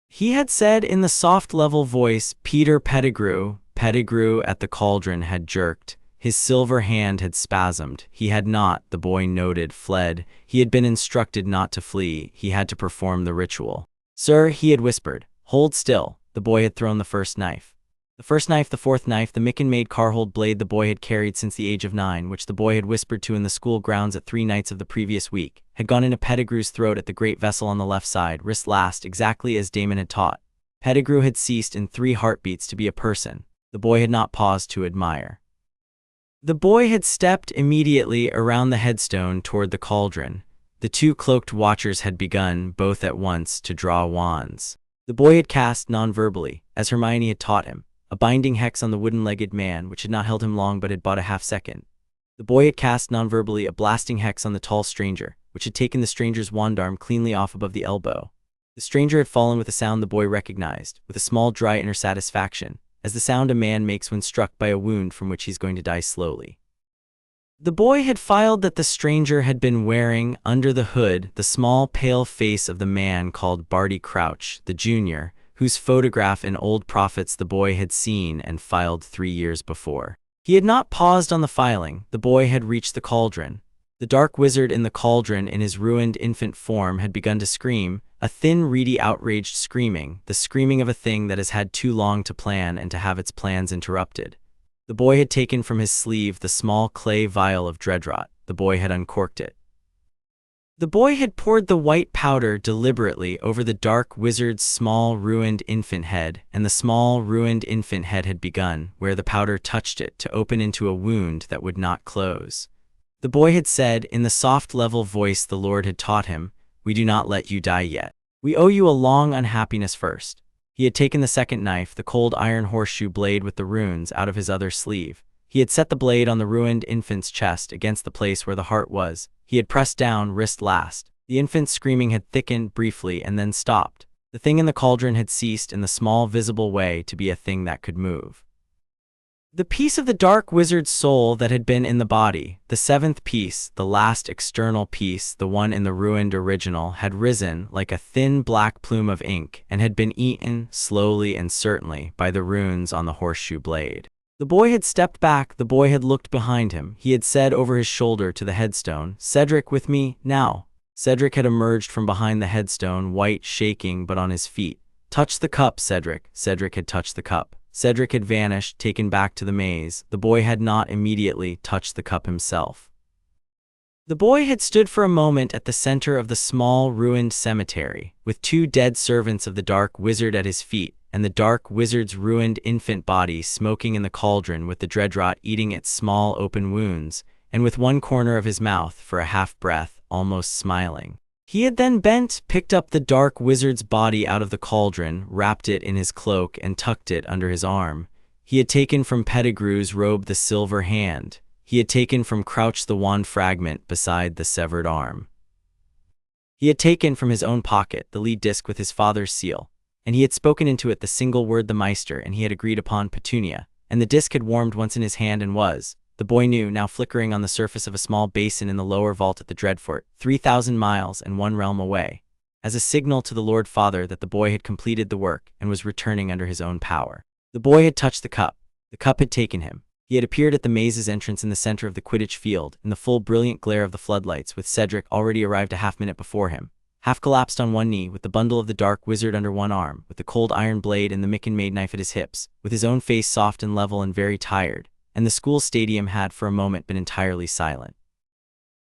He had said in the soft level voice, "Peter Pettigrew." Pettigrew at the cauldron had jerked. His silver hand had spasmed. He had not, the boy noted, fled. He had been instructed not to flee. He had to perform the ritual. "Sir," he had whispered, "hold still." The boy had thrown the first knife. The first knife, the fourth knife, the Micken-made Carhold blade the boy had carried since the age of 9, which the boy had whispered to in the school grounds at 3 nights of the previous week, had gone into Pettigrew's throat at the great vessel on the left side, wrist last, exactly as Damon had taught. Pettigrew had ceased in 3 heartbeats to be a person. The boy had not paused to admire. The boy had stepped immediately around the headstone toward the cauldron. The 2 cloaked watchers had begun, both at once, to draw wands. The boy had cast non-verbally, as Hermione had taught him, a binding hex on the wooden-legged man, which had not held him long but had bought a half-second. The boy had cast non-verbally a blasting hex on the tall stranger, which had taken the stranger's wand arm cleanly off above the elbow. The stranger had fallen with a sound the boy recognized, with a small dry inner satisfaction, as the sound a man makes when struck by a wound from which he's going to die slowly. The boy had filed that the stranger had been wearing, under the hood, the small pale face of the man called Barty Crouch, the junior, whose photograph in Old Prophets the boy had seen and filed 3 years before. He had not paused on the filing. The boy had reached the cauldron. The dark wizard in the cauldron in his ruined infant form had begun to scream, a thin, reedy, outraged screaming, the screaming of a thing that has had too long to plan and to have its plans interrupted. The boy had taken from his sleeve the small clay vial of Dreadfort. The boy had uncorked it. The boy had poured the white powder deliberately over the dark wizard's small ruined infant head, and the small ruined infant head had begun, where the powder touched it, to open into a wound that would not close. The boy had said, in the soft level voice the Lord had taught him, "We do not let you die yet. We owe you a long unhappiness first." He had taken the second knife, the cold iron horseshoe blade with the runes, out of his other sleeve. He had set the blade on the ruined infant's chest against the place where the heart was. He had pressed down, wrist last. The infant's screaming had thickened briefly and then stopped. The thing in the cauldron had ceased in the small visible way to be a thing that could move. The piece of the dark wizard's soul that had been in the body, the 7th piece, the last external piece, the one in the ruined original, had risen like a thin black plume of ink and had been eaten, slowly and certainly, by the runes on the horseshoe blade. The boy had stepped back, the boy had looked behind him. He had said over his shoulder to the headstone, "Cedric, with me, now." Cedric had emerged from behind the headstone, white, shaking, but on his feet. "Touch the cup, Cedric." Cedric had touched the cup. Cedric had vanished, taken back to the maze. The boy had not immediately touched the cup himself. The boy had stood for a moment at the center of the small, ruined cemetery, with 2 dead servants of the dark wizard at his feet, and the dark wizard's ruined infant body smoking in the cauldron with the Dreadfort eating its small open wounds, and with one corner of his mouth, for a half-breath, almost smiling. He had then bent, picked up the dark wizard's body out of the cauldron, wrapped it in his cloak, and tucked it under his arm. He had taken from Pettigrew's robe the silver hand. He had taken from Crouch the wand fragment beside the severed arm. He had taken from his own pocket the lead disc with his father's seal, and he had spoken into it the single word the Meister, and he had agreed upon Petunia, and the disc had warmed once in his hand and was, the boy knew, now flickering on the surface of a small basin in the lower vault at the Dreadfort, 3,000 miles and 1 realm away, as a signal to the Lord Father that the boy had completed the work and was returning under his own power. The boy had touched the cup. The cup had taken him. He had appeared at the maze's entrance in the center of the Quidditch field, in the full brilliant glare of the floodlights, with Cedric already arrived a half-minute before him, half collapsed on one knee, with the bundle of the dark wizard under one arm, with the cold iron blade and the Micken-made knife at his hips, with his own face soft and level and very tired, and the school stadium had for a moment been entirely silent.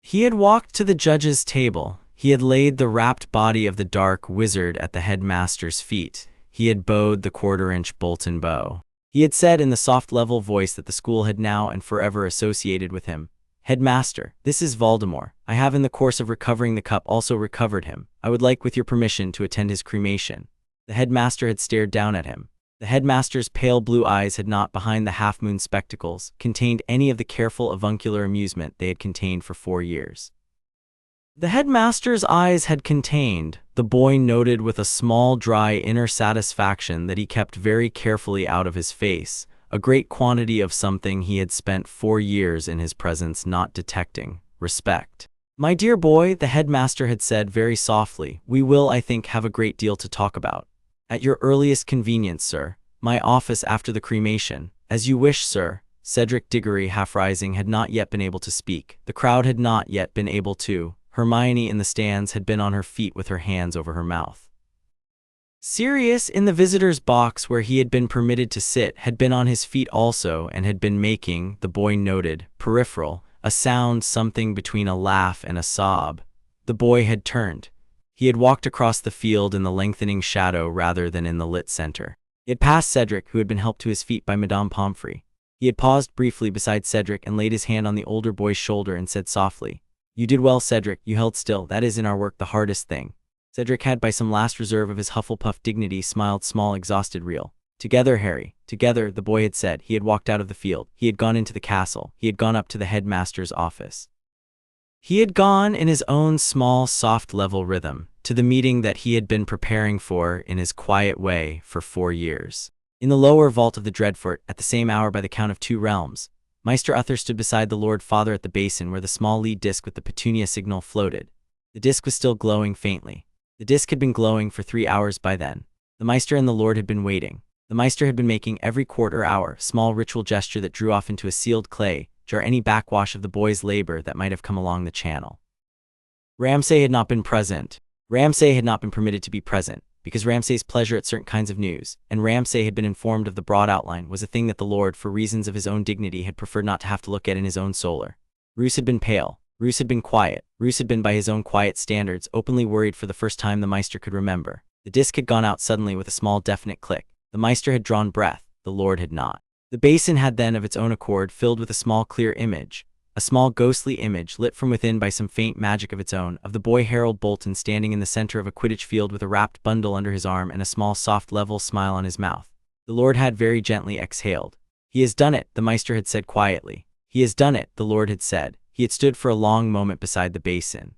He had walked to the judge's table. He had laid the wrapped body of the dark wizard at the headmaster's feet. He had bowed the 1/4-inch Bolton bow. He had said in the soft level voice that the school had now and forever associated with him, "Headmaster, this is Voldemort. I have in the course of recovering the cup also recovered him. I would like, with your permission, to attend his cremation." The headmaster had stared down at him. The headmaster's pale blue eyes had not, behind the half-moon spectacles, contained any of the careful avuncular amusement they had contained for 4 years. The headmaster's eyes had contained, the boy noted with a small dry inner satisfaction that he kept very carefully out of his face, a great quantity of something he had spent 4 years in his presence not detecting, respect. "My dear boy," the headmaster had said very softly, "we will, I think, have a great deal to talk about. At your earliest convenience, sir. My office after the cremation. As you wish, sir." Cedric Diggory, half rising, had not yet been able to speak. The crowd had not yet been able to. Hermione in the stands had been on her feet with her hands over her mouth. Sirius, in the visitor's box where he had been permitted to sit, had been on his feet also and had been making, the boy noted, peripheral, a sound something between a laugh and a sob. The boy had turned. He had walked across the field in the lengthening shadow rather than in the lit center. He had passed Cedric, who had been helped to his feet by Madame Pomfrey. He had paused briefly beside Cedric and laid his hand on the older boy's shoulder and said softly, "You did well, Cedric, you held still. That is in our work the hardest thing." Cedric had, by some last reserve of his Hufflepuff dignity, smiled small, exhausted reel. "Together, Harry, together," the boy had said. He had walked out of the field. He had gone into the castle. He had gone up to the headmaster's office. He had gone in his own small, soft, level rhythm to the meeting that he had been preparing for in his quiet way for 4 years. In the lower vault of the Dreadfort, at the same hour by the count of 2 realms, Meister Uther stood beside the Lord Father at the basin where the small lead disc with the petunia signal floated. The disc was still glowing faintly. The disc had been glowing for 3 hours by then. The Meister and the Lord had been waiting. The Meister had been making every quarter hour small ritual gesture that drew off into a sealed clay jar any backwash of the boy's labor that might have come along the channel. Ramsay had not been present. Ramsay had not been permitted to be present, because Ramsay's pleasure at certain kinds of news, and Ramsay had been informed of the broad outline, was a thing that the Lord, for reasons of his own dignity, had preferred not to have to look at in his own solar. Roose had been pale. Roose had been quiet. Roose had been, by his own quiet standards, openly worried for the first time the Meister could remember. The disc had gone out suddenly with a small definite click. The Meister had drawn breath. The Lord had not. The basin had then, of its own accord, filled with a small clear image, a small ghostly image lit from within by some faint magic of its own, of the boy Harold Bolton standing in the center of a Quidditch field with a wrapped bundle under his arm and a small soft level smile on his mouth. The Lord had very gently exhaled. "He has done it," the Meister had said quietly. "He has done it," the Lord had said. He had stood for a long moment beside the basin.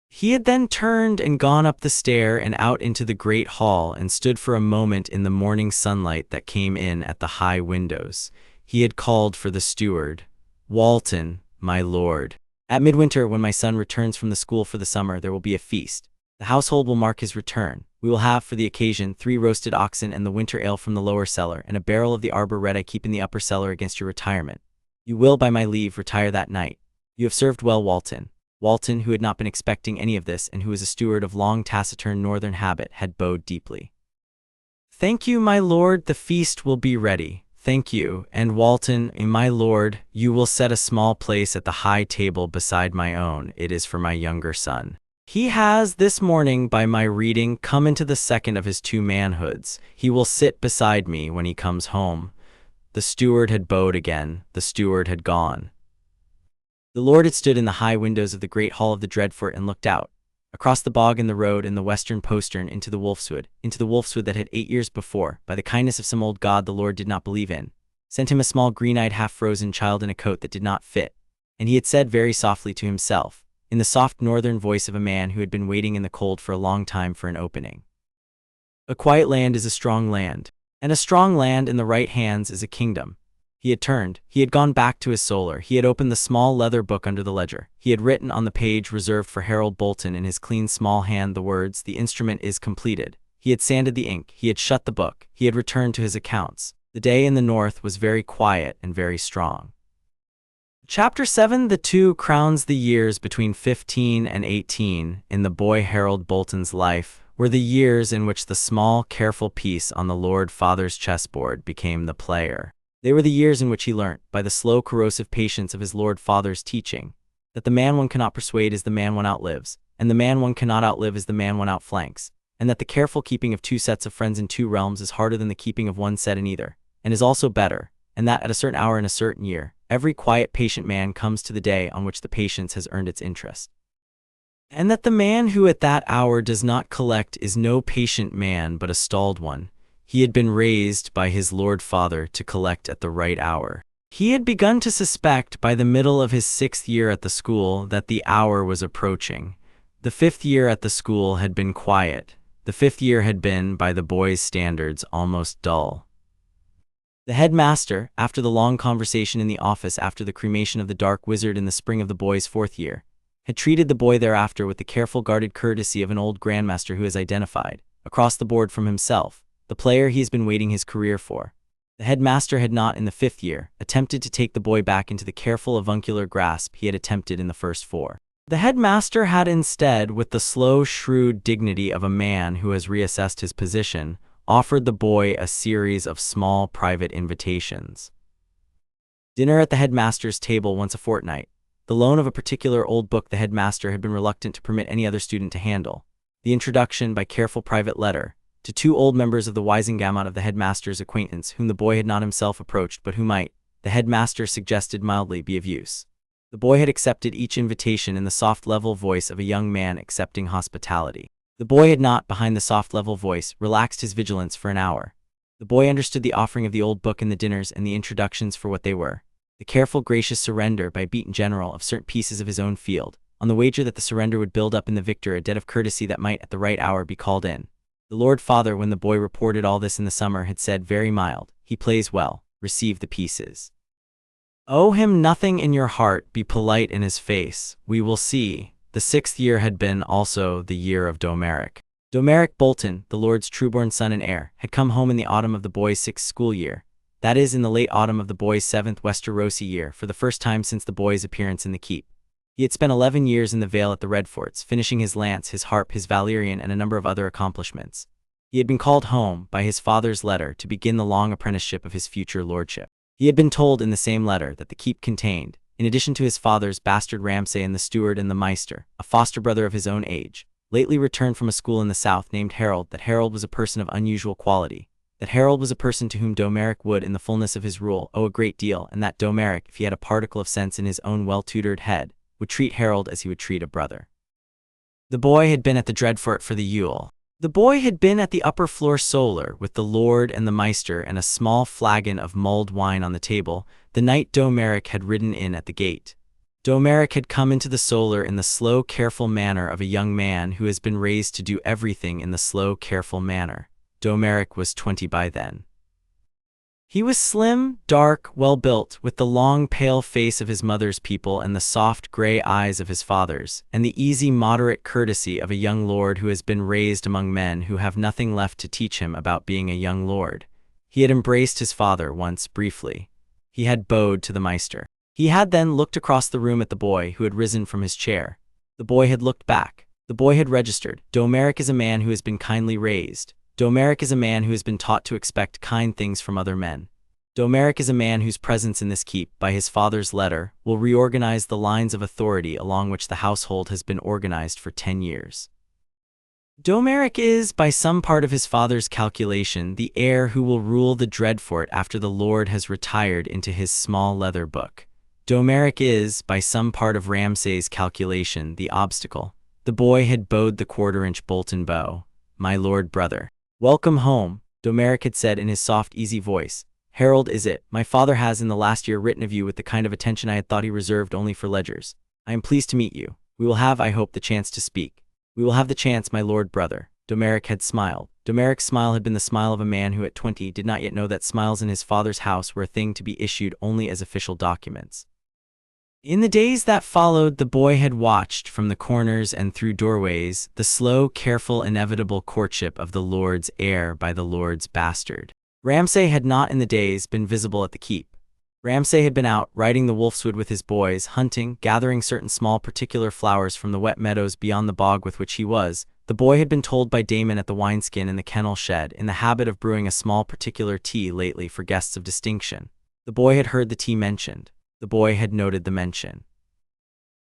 He had then turned and gone up the stair and out into the great hall and stood for a moment in the morning sunlight that came in at the high windows. He had called for the steward. "Walton, my lord. At midwinter, when my son returns from the school for the summer, there will be a feast. The household will mark his return. We will have, for the occasion, 3 roasted oxen and the winter ale from the lower cellar, and a barrel of the arbor red I keep in the upper cellar against your retirement. You will, by my leave, retire that night. You have served well, Walton." Walton, who had not been expecting any of this and who was a steward of long taciturn northern habit, had bowed deeply. "Thank you, my lord, the feast will be ready. Thank you, and Walton, my lord, you will set a small place at the high table beside my own. It is for my younger son. He has this morning, by my reading, come into the second of his 2 manhoods. He will sit beside me when he comes home." The steward had bowed again. The steward had gone. The Lord had stood in the high windows of the great hall of the Dreadfort and looked out, across the bog and the road and the western postern, into the Wolfswood that had 8 years before, by the kindness of some old god the Lord did not believe in, sent him a small green-eyed half-frozen child in a coat that did not fit, and he had said very softly to himself, in the soft northern voice of a man who had been waiting in the cold for a long time for an opening, "A quiet land is a strong land, and a strong land in the right hands is a kingdom." He had turned. He had gone back to his solar. He had opened the small leather book under the ledger. He had written on the page reserved for Harold Bolton in his clean small hand the words, "The instrument is completed." He had sanded the ink. He had shut the book. He had returned to his accounts. The day in the north was very quiet and very strong. Chapter 7. The 2 crowns. The years between 15 and 18 in the boy Harold Bolton's life were the years in which the small, careful piece on the Lord Father's chessboard became the player. They were the years in which he learnt, by the slow, corrosive patience of his Lord Father's teaching, that the man one cannot persuade is the man one outlives, and the man one cannot outlive is the man one outflanks, and that the careful keeping of 2 sets of friends in 2 realms is harder than the keeping of 1 set in either, and is also better, and that at a certain hour in a certain year, every quiet, patient man comes to the day on which the patience has earned its interest. And that the man who at that hour does not collect is no patient man but a stalled one. He had been raised by his Lord Father to collect at the right hour. He had begun to suspect by the middle of his 6th year at the school that the hour was approaching. The 5th year at the school had been quiet. The 5th year had been, by the boy's standards, almost dull. The headmaster, after the long conversation in the office after the cremation of the Dark Wizard in the spring of the boy's 4th year, had treated the boy thereafter with the careful guarded courtesy of an old grandmaster who has identified, across the board from himself, the player he has been waiting his career for. The headmaster had not, in the 5th year, attempted to take the boy back into the careful avuncular grasp he had attempted in the first 4. The headmaster had instead, with the slow, shrewd dignity of a man who has reassessed his position, offered the boy a series of small private invitations. Dinner at the headmaster's table once a fortnight. The loan of a particular old book the headmaster had been reluctant to permit any other student to handle. The introduction, by careful private letter, to 2 old members of the Wisengamot of the headmaster's acquaintance whom the boy had not himself approached but who might, the headmaster suggested mildly, be of use. The boy had accepted each invitation in the soft level voice of a young man accepting hospitality. The boy had not, behind the soft level voice, relaxed his vigilance for an hour. The boy understood the offering of the old book and the dinners and the introductions for what they were. The careful, gracious surrender by beaten general of certain pieces of his own field, on the wager that the surrender would build up in the victor a debt of courtesy that might at the right hour be called in. The Lord Father, when the boy reported all this in the summer, had said very mild, "He plays well, receive the pieces. Owe him nothing in your heart, be polite in his face, we will see." The 6th year had been also the year of Domeric. Domeric Bolton, the Lord's trueborn son and heir, had come home in the autumn of the boy's 6th school year, that is, in the late autumn of the boy's 7th Westerosi year, for the first time since the boy's appearance in the keep. He had spent 11 years in the Vale at the Redforts, finishing his lance, his harp, his Valyrian, and a number of other accomplishments. He had been called home, by his father's letter, to begin the long apprenticeship of his future lordship. He had been told in the same letter that the keep contained, in addition to his father's bastard Ramsay and the steward and the Meister, a foster brother of his own age, lately returned from a school in the south, named Harold, that Harold was a person of unusual quality, that Harold was a person to whom Domeric would, in the fullness of his rule, owe a great deal, and that Domeric, if he had a particle of sense in his own well-tutored head, would treat Harold as he would treat a brother. The boy had been at the Dreadfort for the Yule. The boy had been at the upper floor solar, with the Lord and the Meister and a small flagon of mulled wine on the table, the night Domeric had ridden in at the gate. Domeric had come into the solar in the slow, careful manner of a young man who has been raised to do everything in the slow, careful manner. Domeric was 20 by then. He was slim, dark, well-built, with the long, pale face of his mother's people and the soft, gray eyes of his father's, and the easy, moderate courtesy of a young lord who has been raised among men who have nothing left to teach him about being a young lord. He had embraced his father once, briefly. He had bowed to the Meister. He had then looked across the room at the boy who had risen from his chair. The boy had looked back. The boy had registered. Domeric is a man who has been kindly raised. Domeric is a man who has been taught to expect kind things from other men. Domeric is a man whose presence in this keep, by his father's letter, will reorganize the lines of authority along which the household has been organized for 10 years. Domeric is, by some part of his father's calculation, the heir who will rule the Dreadfort after the Lord has retired into his small leather book. Domeric is, by some part of Ramsay's calculation, the obstacle. The boy had bowed the quarter-inch Bolton bow. "My lord brother. Welcome home," Domeric had said in his soft, easy voice. "Harold, is it? My father has in the last year written of you with the kind of attention I had thought he reserved only for ledgers. I am pleased to meet you. We will have, I hope, the chance to speak." "We will have the chance, my lord brother." Domeric had smiled. Domeric's smile had been the smile of a man who at 20 did not yet know that smiles in his father's house were a thing to be issued only as official documents. In the days that followed, the boy had watched, from the corners and through doorways, the slow, careful, inevitable courtship of the Lord's heir by the Lord's bastard. Ramsay had not in the days been visible at the keep. Ramsay had been out, riding the Wolfswood with his boys, hunting, gathering certain small particular flowers from the wet meadows beyond the bog with which he was. The boy had been told by Damon at the wineskin in the kennel shed, in the habit of brewing a small particular tea lately for guests of distinction. The boy had heard the tea mentioned. The boy had noted the mention.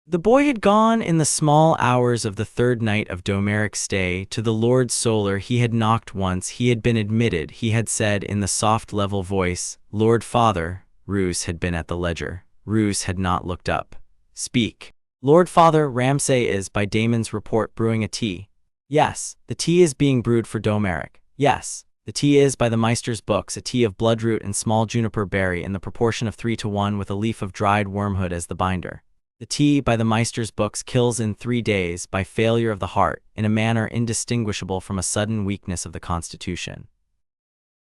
The boy had gone in the small hours of the 3rd night of Domeric's stay to the Lord's solar. He had knocked once. He had been admitted. He had said in the soft level voice, "Lord Father." Roose had been at the ledger. Roose had not looked up. "Speak." "Lord Father, Ramsay is, by Damon's report, brewing a tea." "Yes, the tea is being brewed for Domeric." "Yes, the tea is, by the Meister's books, a tea of bloodroot and small juniper berry in the proportion of 3 to 1 with a leaf of dried wormwood as the binder. The tea, by the Meister's books, kills in 3 days, by failure of the heart, in a manner indistinguishable from a sudden weakness of the constitution.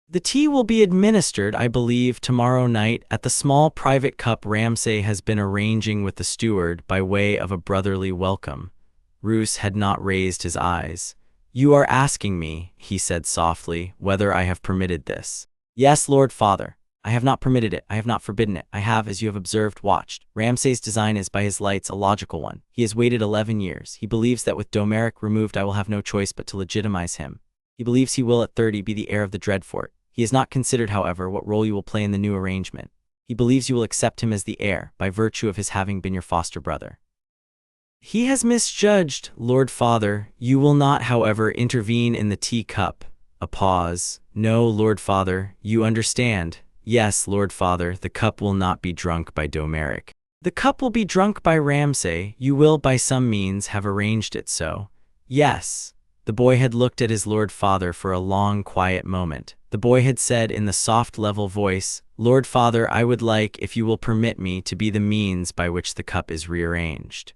The tea will be administered, I believe, tomorrow night at the small private cup Ramsay has been arranging with the steward by way of a brotherly welcome. Roose had not raised his eyes. "You are asking me," he said softly, "whether I have permitted this." "Yes, Lord Father. I have not permitted it, I have not forbidden it, I have, as you have observed, watched. Ramsay's design is by his lights a logical one. He has waited 11 years. He believes that with Domeric removed I will have no choice but to legitimize him. He believes he will at 30 be the heir of the Dreadfort. He has not considered, however, what role you will play in the new arrangement. He believes you will accept him as the heir, by virtue of his having been your foster brother. He has misjudged, Lord Father. You will not, however, intervene in the teacup. A pause. No, Lord Father, you understand. Yes, Lord Father, the cup will not be drunk by Domeric. The cup will be drunk by Ramsay. You will by some means have arranged it so. Yes. The boy had looked at his Lord Father for a long, quiet moment. The boy had said in the soft, level voice, Lord Father, I would like, if you will permit me, to be the means by which the cup is rearranged.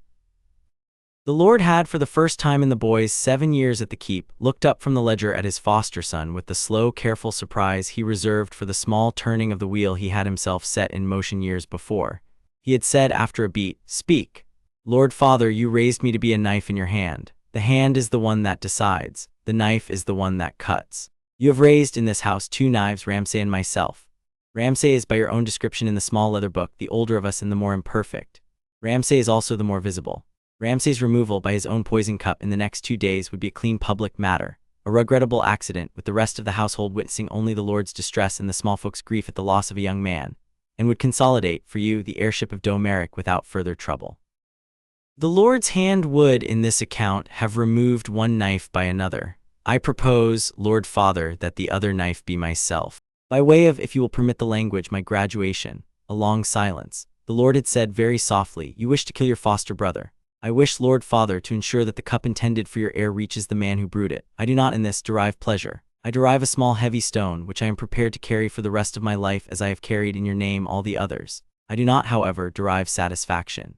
The Lord had, for the first time in the boy's 7 years at the keep, looked up from the ledger at his foster son with the slow, careful surprise he reserved for the small turning of the wheel he had himself set in motion years before. He had said after a beat, Speak. Lord Father, you raised me to be a knife in your hand. The hand is the one that decides. The knife is the one that cuts. You have raised in this house 2 knives, Ramsay and myself. Ramsay is by your own description in the small leather book, the older of us and the more imperfect. Ramsay is also the more visible. Ramsay's removal by his own poison cup in the next 2 days would be a clean public matter, a regrettable accident, with the rest of the household witnessing only the Lord's distress and the small folks' grief at the loss of a young man, and would consolidate, for you, the heirship of Domeric without further trouble. The Lord's hand would, in this account, have removed 1 knife by another. I propose, Lord Father, that the other knife be myself. By way of, if you will permit the language, my graduation. A long silence. The Lord had said very softly, You wish to kill your foster brother. I wish, Lord Father, to ensure that the cup intended for your heir reaches the man who brewed it. I do not in this derive pleasure. I derive a small heavy stone, which I am prepared to carry for the rest of my life as I have carried in your name all the others. I do not, however, derive satisfaction.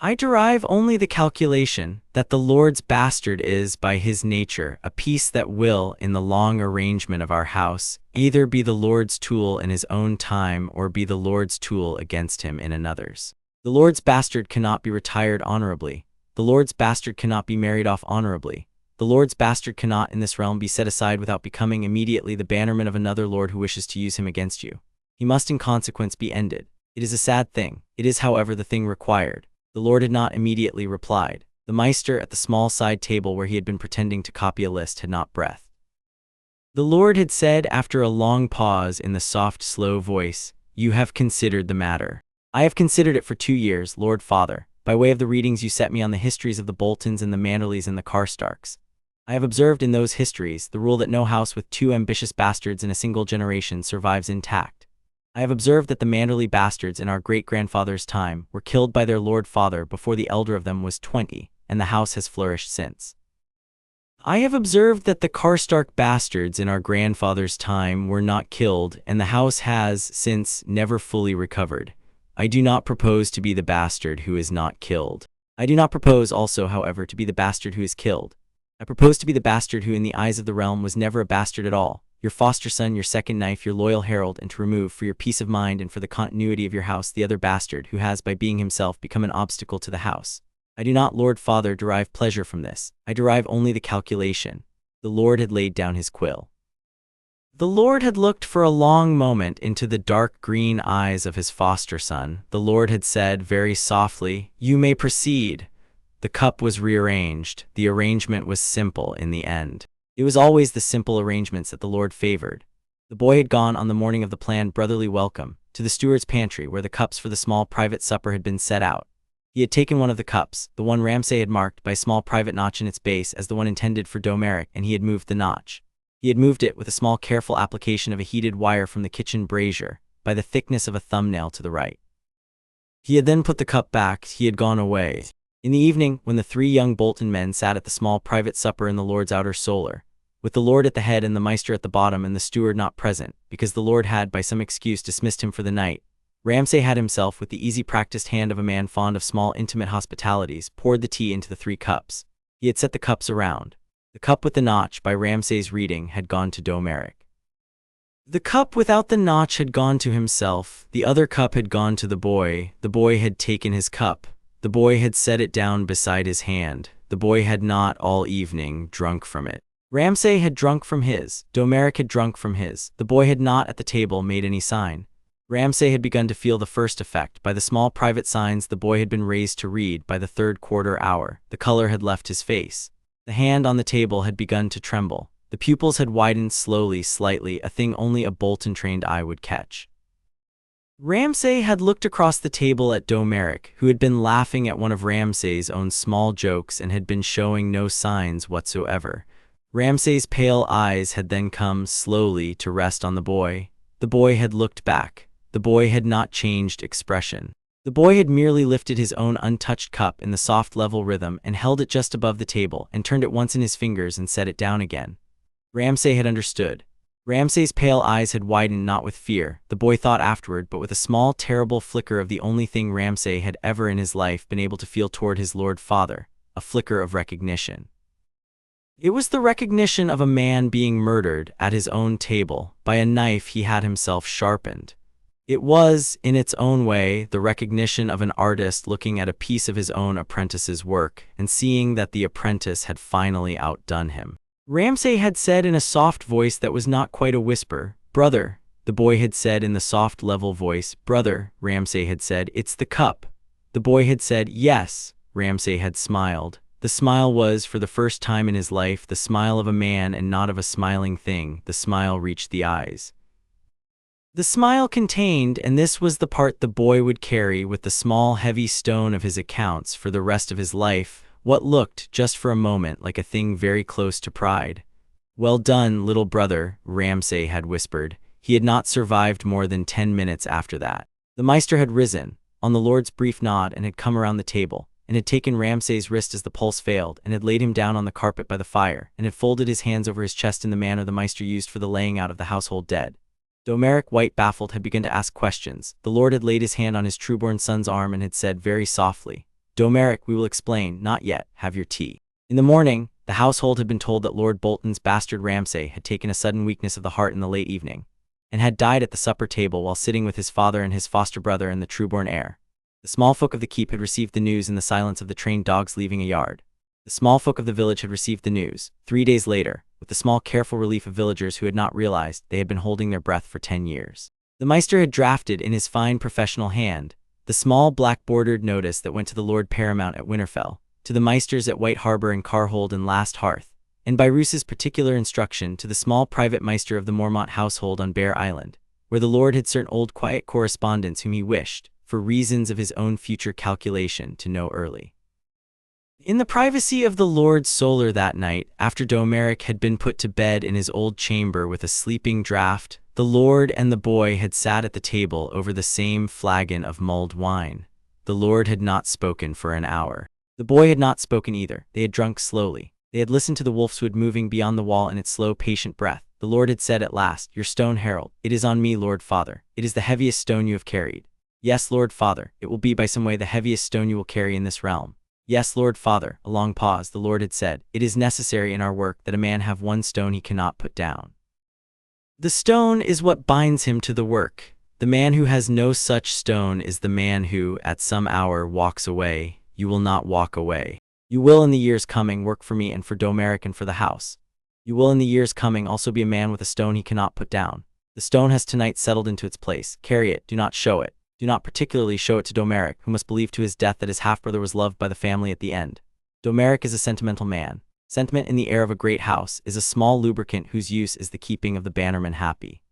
I derive only the calculation that the Lord's bastard is, by his nature, a piece that will, in the long arrangement of our house, either be the Lord's tool in his own time or be the Lord's tool against him in another's. The Lord's bastard cannot be retired honorably. The Lord's bastard cannot be married off honorably. The Lord's bastard cannot in this realm be set aside without becoming immediately the bannerman of another lord who wishes to use him against you. He must in consequence be ended. It is a sad thing. It is, however, the thing required. The Lord had not immediately replied. The Meister at the small side table where he had been pretending to copy a list had not breath. The Lord had said after a long pause in the soft, slow voice, You have considered the matter. I have considered it for 2 years, Lord Father, by way of the readings you set me on the histories of the Boltons and the Manderleys and the Karstarks. I have observed in those histories the rule that no house with 2 ambitious bastards in a single generation survives intact. I have observed that the Manderley bastards in our great-grandfather's time were killed by their Lord Father before the elder of them was 20, and the house has flourished since. I have observed that the Karstark bastards in our grandfather's time were not killed, and the house has, since, never fully recovered. I do not propose to be the bastard who is not killed. I do not propose also, however, to be the bastard who is killed. I propose to be the bastard who in the eyes of the realm was never a bastard at all, your foster son, your second knife, your loyal herald, and to remove, for your peace of mind and for the continuity of your house, the other bastard who has, by being himself, become an obstacle to the house. I do not, Lord Father, derive pleasure from this. I derive only the calculation. The Lord had laid down his quill. The Lord had looked for a long moment into the dark green eyes of his foster son. The Lord had said very softly, You may proceed. The cup was rearranged. The arrangement was simple in the end. It was always the simple arrangements that the Lord favored. The boy had gone on the morning of the planned brotherly welcome to the steward's pantry where the cups for the small private supper had been set out. He had taken one of the cups, the one Ramsay had marked by a small private notch in its base as the one intended for Domeric, and he had moved the notch. He had moved it with a small careful application of a heated wire from the kitchen brazier, by the thickness of a thumbnail to the right. He had then put the cup back. He had gone away. In the evening, when the 3 young Bolton men sat at the small private supper in the Lord's outer solar, with the Lord at the head and the Meister at the bottom and the steward not present, because the Lord had by some excuse dismissed him for the night, Ramsay had himself, with the easy practiced hand of a man fond of small intimate hospitalities, poured the tea into the 3 cups. He had set the cups around. The cup with the notch, by Ramsay's reading, had gone to Domeric. The cup without the notch had gone to himself. The other cup had gone to the boy. The boy had taken his cup. The boy had set it down beside his hand. The boy had not, all evening, drunk from it. Ramsay had drunk from his, Domeric had drunk from his. The boy had not at the table made any sign. Ramsay had begun to feel the first effect. By the small private signs the boy had been raised to read by the third quarter hour, the color had left his face. The hand on the table had begun to tremble. The pupils had widened slowly, slightly, a thing only a Bolton-trained eye would catch. Ramsay had looked across the table at Domeric, who had been laughing at one of Ramsay's own small jokes and had been showing no signs whatsoever. Ramsay's pale eyes had then come slowly to rest on the boy. The boy had looked back. The boy had not changed expression. The boy had merely lifted his own untouched cup in the soft level rhythm and held it just above the table and turned it once in his fingers and set it down again. Ramsay had understood. Ramsay's pale eyes had widened not with fear, the boy thought afterward, but with a small terrible flicker of the only thing Ramsay had ever in his life been able to feel toward his Lord Father, a flicker of recognition. It was the recognition of a man being murdered at his own table by a knife he had himself sharpened. It was, in its own way, the recognition of an artist looking at a piece of his own apprentice's work and seeing that the apprentice had finally outdone him. Ramsay had said in a soft voice that was not quite a whisper, "Brother." The boy had said in the soft level voice, "Brother." Ramsay had said, "It's the cup." The boy had said, "Yes." Ramsay had smiled. The smile was, for the first time in his life, the smile of a man and not of a smiling thing. The smile reached the eyes. The smile contained, and this was the part the boy would carry with the small heavy stone of his accounts for the rest of his life, what looked, just for a moment, like a thing very close to pride. "Well done, little brother," Ramsay had whispered. He had not survived more than 10 minutes after that. The Meister had risen, on the Lord's brief nod, and had come around the table, and had taken Ramsay's wrist as the pulse failed, and had laid him down on the carpet by the fire, and had folded his hands over his chest in the manner the Meister used for the laying out of the household dead. Domeric, white baffled, had begun to ask questions. The Lord had laid his hand on his trueborn son's arm and had said very softly, "Domeric, we will explain, not yet, have your tea." In the morning, the household had been told that Lord Bolton's bastard Ramsay had taken a sudden weakness of the heart in the late evening, and had died at the supper table while sitting with his father and his foster brother and the trueborn heir. The small folk of the keep had received the news in the silence of the trained dogs leaving a yard. The small folk of the village had received the news, 3 days later, with the small careful relief of villagers who had not realized they had been holding their breath for 10 years. The Meister had drafted in his fine professional hand the small black-bordered notice that went to the Lord Paramount at Winterfell, to the Meisters at White Harbour and Carhold and Last Hearth, and by Roos's particular instruction to the small private Meister of the Mormont household on Bear Island, where the Lord had certain old quiet correspondents whom he wished, for reasons of his own future calculation, to know early. In the privacy of the Lord's solar that night, after Domeric had been put to bed in his old chamber with a sleeping draught, the Lord and the boy had sat at the table over the same flagon of mulled wine. The Lord had not spoken for an hour. The boy had not spoken either. They had drunk slowly. They had listened to the Wolfswood moving beyond the wall in its slow, patient breath. The Lord had said at last, "Your stone, herald. It is on me, Lord Father. It is the heaviest stone you have carried." "Yes, Lord Father, it will be by some way the heaviest stone you will carry in this realm." "Yes, Lord Father." A long pause. The Lord had said, "It is necessary in our work that a man have one stone he cannot put down. The stone is what binds him to the work. The man who has no such stone is the man who, at some hour, walks away. You will not walk away. You will in the years coming work for me and for Domeric and for the house. You will in the years coming also be a man with a stone he cannot put down. The stone has tonight settled into its place. Carry it, do not show it. Do not particularly show it to Domeric, who must believe to his death that his half-brother was loved by the family at the end. Domeric is a sentimental man. Sentiment in the air of a great house is a small lubricant whose use is the keeping of the bannerman happy.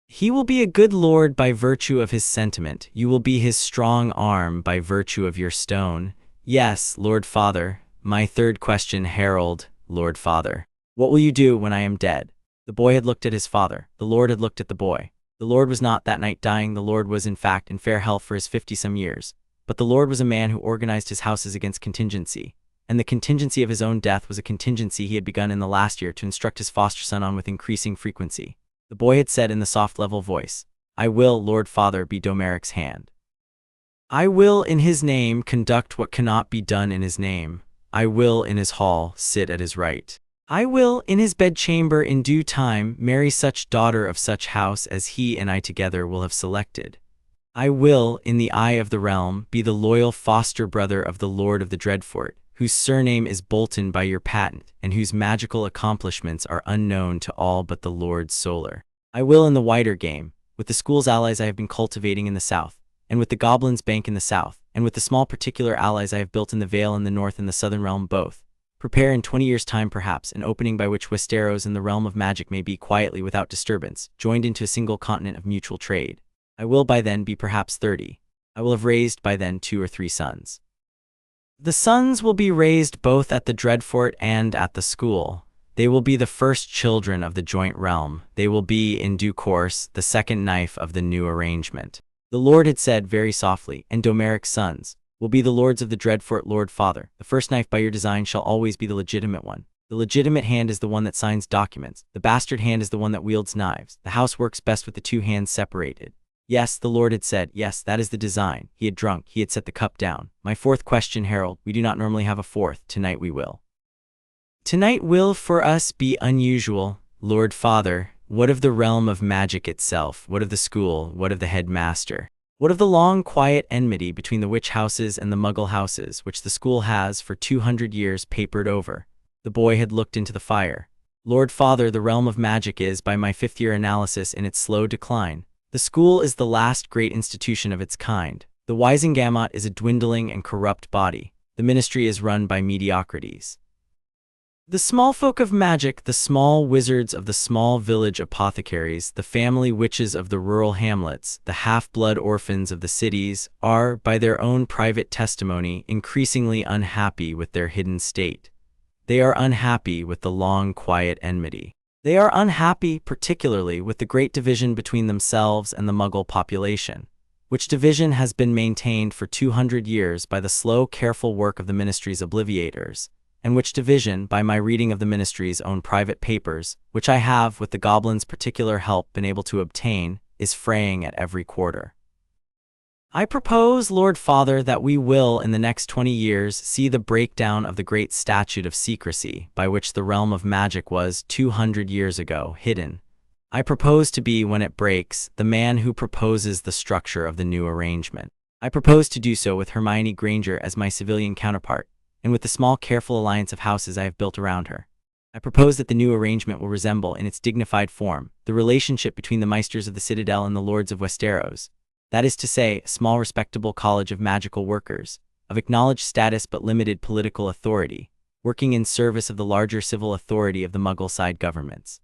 He will be a good lord by virtue of his sentiment. You will be his strong arm by virtue of your stone. Yes, Lord Father. My third question, herald, Lord Father. What will you do when I am dead?" The boy had looked at his father. The Lord had looked at the boy. The Lord was not that night dying. The Lord was in fact in fair health for his 50-some years. But the Lord was a man who organized his houses against contingency. And the contingency of his own death was a contingency he had begun in the last year to instruct his foster son on with increasing frequency. The boy had said in the soft level voice, "I will, Lord Father, be Domeric's hand. I will in his name conduct what cannot be done in his name. I will in his hall sit at his right. I will in his bedchamber in due time marry such daughter of such house as he and I together will have selected. I will, in the eye of the realm, be the loyal foster brother of the Lord of the Dreadfort, whose surname is Bolton by your patent, and whose magical accomplishments are unknown to all but the Lord Solar. I will in the wider game, with the school's allies I have been cultivating in the south, and with the Goblins' Bank in the south, and with the small particular allies I have built in the Vale in the north and the southern realm both, prepare in 20 years' time perhaps an opening by which Westeros and the realm of magic may be quietly without disturbance, joined into a single continent of mutual trade. I will by then be perhaps 30. I will have raised by then 2 or 3 sons. The sons will be raised both at the Dreadfort and at the school. They will be the first children of the joint realm. They will be, in due course, the second knife of the new arrangement. The Lord had said very softly, and Domeric's sons will be the lords of the Dreadfort. Lord Father, the first knife by your design shall always be the legitimate one. The legitimate hand is the one that signs documents. The bastard hand is the one that wields knives. The house works best with the 2 hands separated. Yes, the Lord had said, yes, that is the design. He had drunk, he had set the cup down. My 4th question, Harold, we do not normally have a 4th. Tonight we will. Tonight will for us be unusual. Lord Father, what of the realm of magic itself? What of the school? What of the headmaster? What of the long, quiet enmity between the witch houses and the muggle houses, which the school has for 200 years papered over? The boy had looked into the fire. Lord Father, the realm of magic is, by my 5th-year analysis, in its slow decline. The school is the last great institution of its kind. The Wisengamot is a dwindling and corrupt body. The ministry is run by mediocrities. The small folk of magic, the small wizards of the small village apothecaries, the family witches of the rural hamlets, the half-blood orphans of the cities, are, by their own private testimony, increasingly unhappy with their hidden state. They are unhappy with the long, quiet enmity. They are unhappy, particularly, with the great division between themselves and the Muggle population, which division has been maintained for 200 years by the slow, careful work of the Ministry's obliviators, and which division, by my reading of the Ministry's own private papers, which I have, with the Goblins' particular help, been able to obtain, is fraying at every quarter. I propose, Lord Father, that we will, in the next 20 years, see the breakdown of the great statute of secrecy, by which the realm of magic was, 200 years ago, hidden. I propose to be, when it breaks, the man who proposes the structure of the new arrangement. I propose to do so with Hermione Granger as my civilian counterpart, and with the small, careful alliance of houses I have built around her. I propose that the new arrangement will resemble, in its dignified form, the relationship between the Meisters of the Citadel and the Lords of Westeros. That is to say, a small respectable college of magical workers, of acknowledged status but limited political authority, working in service of the larger civil authority of the Muggle-side governments.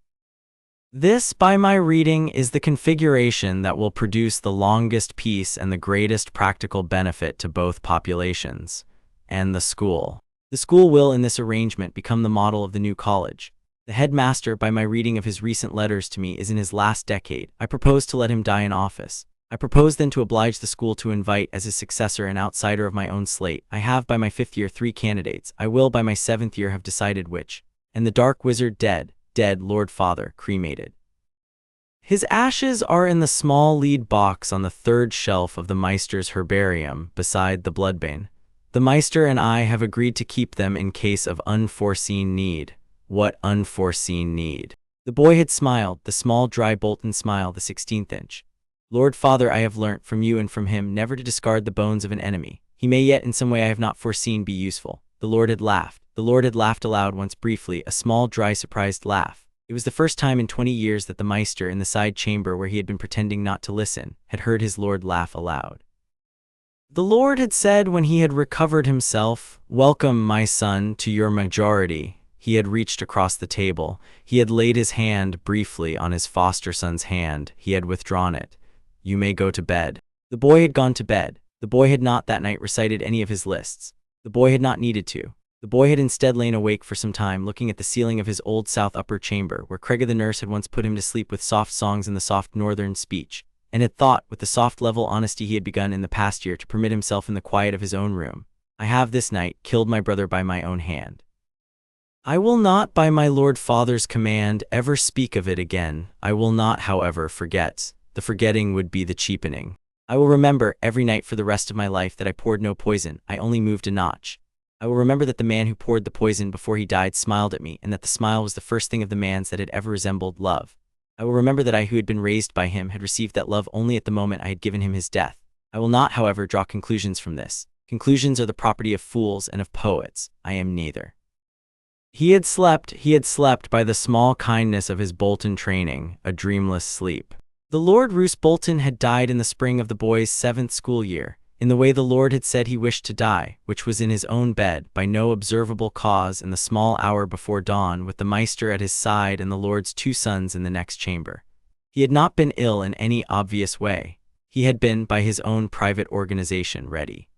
This, by my reading, is the configuration that will produce the longest peace and the greatest practical benefit to both populations, and the school. The school will, in this arrangement, become the model of the new college. The headmaster, by my reading of his recent letters to me, is in his last decade. I propose to let him die in office. I propose then to oblige the school to invite as his successor an outsider of my own slate. I have by my 5th year 3 candidates. I will by my 7th year have decided which. And the dark wizard dead, Lord Father, cremated. His ashes are in the small lead box on the 3rd shelf of the Meister's herbarium, beside the bloodbane. The Meister and I have agreed to keep them in case of unforeseen need. What unforeseen need? The boy had smiled, the small dry Bolton smile, the 16th inch. Lord Father, I have learnt from you and from him never to discard the bones of an enemy. He may yet in some way I have not foreseen be useful. The Lord had laughed. The Lord had laughed aloud once briefly, a small, dry, surprised laugh. It was the first time in 20 years that the Meister, in the side chamber where he had been pretending not to listen, had heard his Lord laugh aloud. The Lord had said when he had recovered himself, "Welcome, my son, to your majority." He had reached across the table. He had laid his hand briefly on his foster son's hand. He had withdrawn it. "You may go to bed." The boy had gone to bed. The boy had not that night recited any of his lists. The boy had not needed to. The boy had instead lain awake for some time, looking at the ceiling of his old south upper chamber, where Craiga the nurse had once put him to sleep with soft songs in the soft northern speech, and had thought, with the soft level honesty he had begun in the past year, to permit himself in the quiet of his own room. I have this night killed my brother by my own hand. I will not, by my Lord Father's command, ever speak of it again. I will not, however, forget. The forgetting would be the cheapening. I will remember every night for the rest of my life that I poured no poison. I only moved a notch. I will remember that the man who poured the poison before he died smiled at me, and that the smile was the first thing of the man's that had ever resembled love. I will remember that I who had been raised by him had received that love only at the moment I had given him his death. I will not, however, draw conclusions from this. Conclusions are the property of fools and of poets. I am neither. He had slept by the small kindness of his Bolton training, a dreamless sleep. The Lord Roose Bolton had died in the spring of the boy's 7th school year, in the way the Lord had said he wished to die, which was in his own bed, by no observable cause, in the small hour before dawn, with the Maester at his side and the Lord's 2 sons in the next chamber. He had not been ill in any obvious way. He had been, by his own private organization, ready.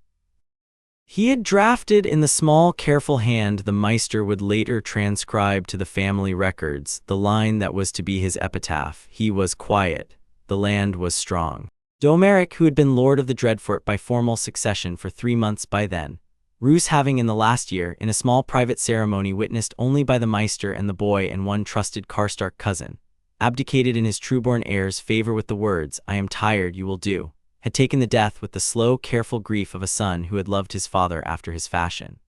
He had drafted in the small, careful hand the Maester would later transcribe to the family records the line that was to be his epitaph: he was quiet, the land was strong. Domeric, who had been Lord of the Dreadfort by formal succession for 3 months by then, Roose having in the last year, in a small private ceremony witnessed only by the Maester and the boy and one trusted Karstark cousin, abdicated in his trueborn heir's favor with the words, "I am tired, you will do," had taken the death with the slow, careful grief of a son who had loved his father after his fashion.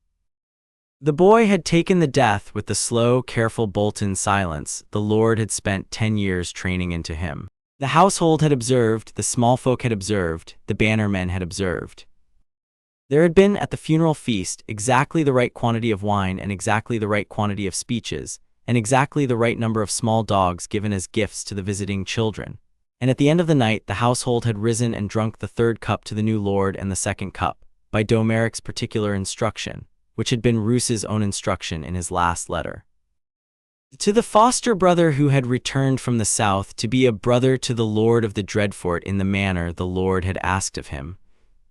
The boy had taken the death with the slow, careful Bolton silence the Lord had spent 10 years training into him. The household had observed, the small folk had observed, the bannermen had observed. There had been at the funeral feast exactly the right quantity of wine and exactly the right quantity of speeches, and exactly the right number of small dogs given as gifts to the visiting children. And at the end of the night the household had risen and drunk the 3rd cup to the new lord and the 2nd cup, by Domeric's particular instruction, which had been Roose's own instruction in his last letter. To the foster brother who had returned from the south to be a brother to the Lord of the Dreadfort in the manner the Lord had asked of him,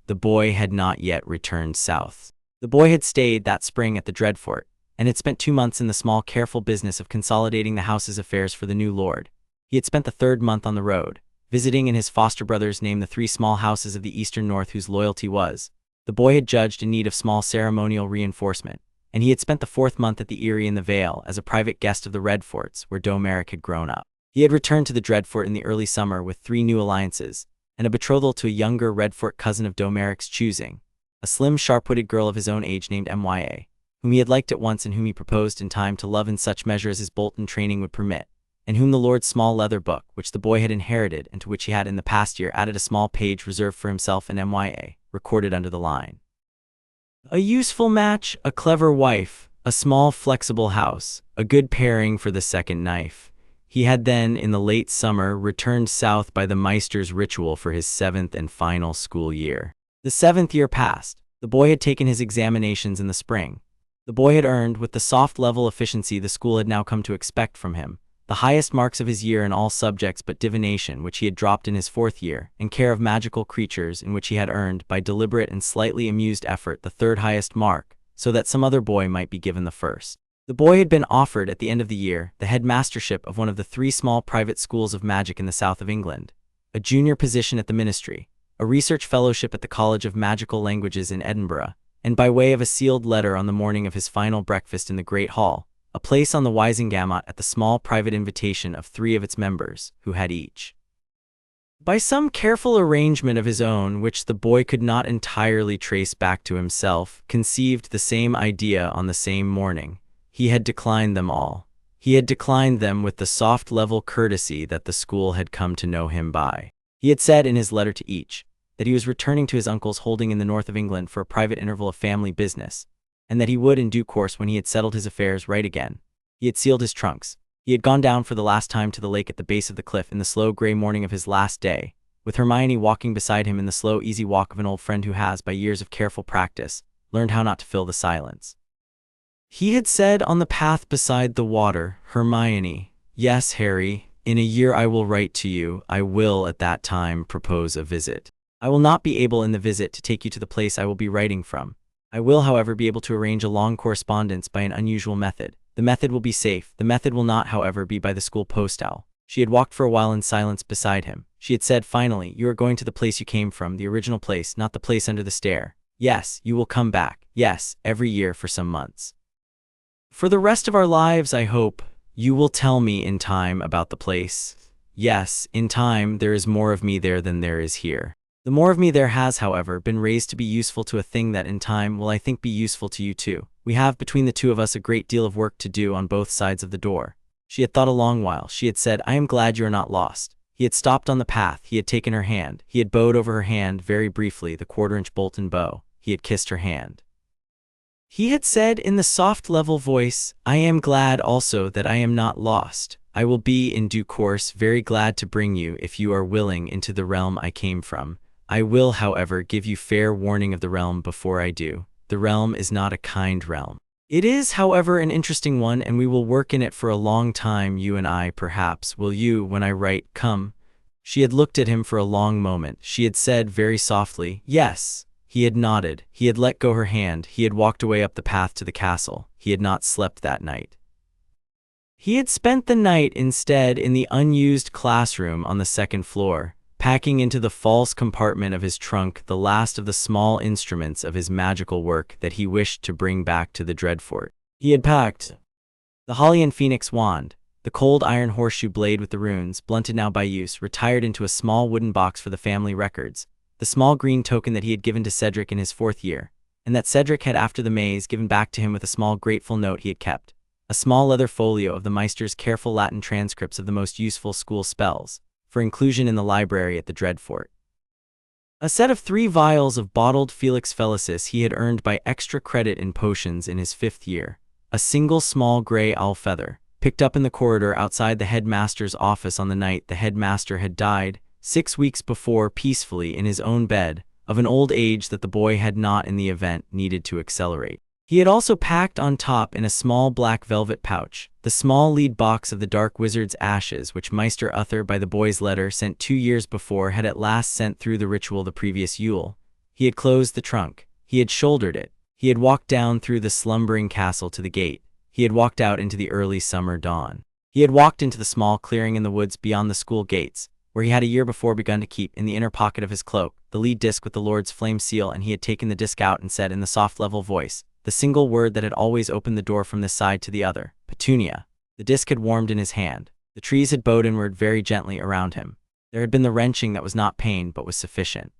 the boy had not yet returned south. The boy had stayed that spring at the Dreadfort, and had spent 2 months in the small, careful business of consolidating the house's affairs for the new lord. He had spent the 3rd month on the road, visiting in his foster brother's name the 3 small houses of the eastern north whose loyalty was, the boy had judged, in need of small ceremonial reinforcement, and he had spent the 4th month at the Eyrie in the Vale as a private guest of the Redforts, where Domeric had grown up. He had returned to the Dreadfort in the early summer with 3 new alliances, and a betrothal to a younger Redfort cousin of Domeric's choosing, a slim, sharp-witted girl of his own age named Mya, whom he had liked at once and whom he proposed in time to love in such measure as his Bolton training would permit, and whom the Lord's small leather book, which the boy had inherited and to which he had in the past year added a small page reserved for himself and Mya, recorded under the line: "A useful match, a clever wife, a small flexible house, a good pairing for the 2nd knife." He had then, in the late summer, returned south by the Maester's ritual for his 7th and final school year. The 7th year passed. The boy had taken his examinations in the spring. The boy had earned, with the soft level efficiency the school had now come to expect from him, the highest marks of his year in all subjects but divination, which he had dropped in his 4th year, and care of magical creatures, in which he had earned, by deliberate and slightly amused effort, the 3rd highest mark, so that some other boy might be given the 1st. The boy had been offered, at the end of the year, the headmastership of one of the 3 small private schools of magic in the south of England, a junior position at the ministry, a research fellowship at the College of Magical Languages in Edinburgh, and by way of a sealed letter on the morning of his final breakfast in the Great Hall, a place on the Wisengamot at the small private invitation of 3 of its members, who had each, by some careful arrangement of his own which the boy could not entirely trace back to himself, conceived the same idea on the same morning. He had declined them all. He had declined them with the soft level courtesy that the school had come to know him by. He had said in his letter to each that he was returning to his uncle's holding in the north of England for a private interval of family business, and that he would, in due course, when he had settled his affairs right again. He had sealed his trunks. He had gone down for the last time to the lake at the base of the cliff in the slow gray morning of his last day, with Hermione walking beside him in the slow easy walk of an old friend who has, by years of careful practice, learned how not to fill the silence. He had said on the path beside the water, "Hermione, yes, Harry, in a year I will write to you. I will at that time propose a visit. I will not be able in the visit to take you to the place I will be writing from. I will, however, be able to arrange a long correspondence by an unusual method. The method will be safe. The method will not, however, be by the school postal." She had walked for a while in silence beside him. She had said finally, "You are going to the place you came from, the original place, not the place under the stair. Yes, you will come back. Yes, every year for some months. For the rest of our lives, I hope. You will tell me in time about the place. Yes, in time. There is more of me there than there is here. The more of me there has, however, been raised to be useful to a thing that in time will, I think, be useful to you too. We have, between the 2 of us, a great deal of work to do on both sides of the door." She had thought a long while. She had said, "I am glad you are not lost." He had stopped on the path. He had taken her hand. He had bowed over her hand very briefly, the 1/4-inch Bolton bow. he had kissed her hand. He had said in the soft level voice, "I am glad also that I am not lost. I will be in due course very glad to bring you, if you are willing, into the realm I came from. I will, however, give you fair warning of the realm before I do. The realm is not a kind realm. It is, however, an interesting one, and we will work in it for a long time, you and I, perhaps. Will you, when I write, come?" She had looked at him for a long moment. She had said very softly, "Yes." He had nodded. He had let go her hand. He had walked away up the path to the castle. He had not slept that night. He had spent the night instead in the unused classroom on the second floor, packing into the false compartment of his trunk the last of the small instruments of his magical work that he wished to bring back to the Dreadfort. He had packed the holly and phoenix wand, the cold iron horseshoe blade with the runes, blunted now by use, retired into a small wooden box for the family records, the small green token that he had given to Cedric in his 4th year, and that Cedric had after the maze given back to him with a small grateful note he had kept, a small leather folio of the Meister's careful Latin transcripts of the most useful school spells, for inclusion in the library at the Dreadfort. A set of 3 vials of bottled Felix Felicis he had earned by extra credit in potions in his 5th year, a single small gray owl feather, picked up in the corridor outside the headmaster's office on the night the headmaster had died, 6 weeks before, peacefully in his own bed, of an old age that the boy had not in the event needed to accelerate. He had also packed on top in a small black velvet pouch the small lead box of the Dark Wizard's ashes which Meister Uther, by the boy's letter sent 2 years before, had at last sent through the ritual the previous Yule. He had closed the trunk. He had shouldered it. He had walked down through the slumbering castle to the gate. He had walked out into the early summer dawn. He had walked into the small clearing in the woods beyond the school gates, where he had a year before begun to keep, in the inner pocket of his cloak, the lead disc with the Lord's flame seal, and he had taken the disc out and said in the soft level voice, the single word that had always opened the door from this side to the other, "Petunia." The disc had warmed in his hand. The trees had bowed inward very gently around him. There had been the wrenching that was not pain but was sufficient.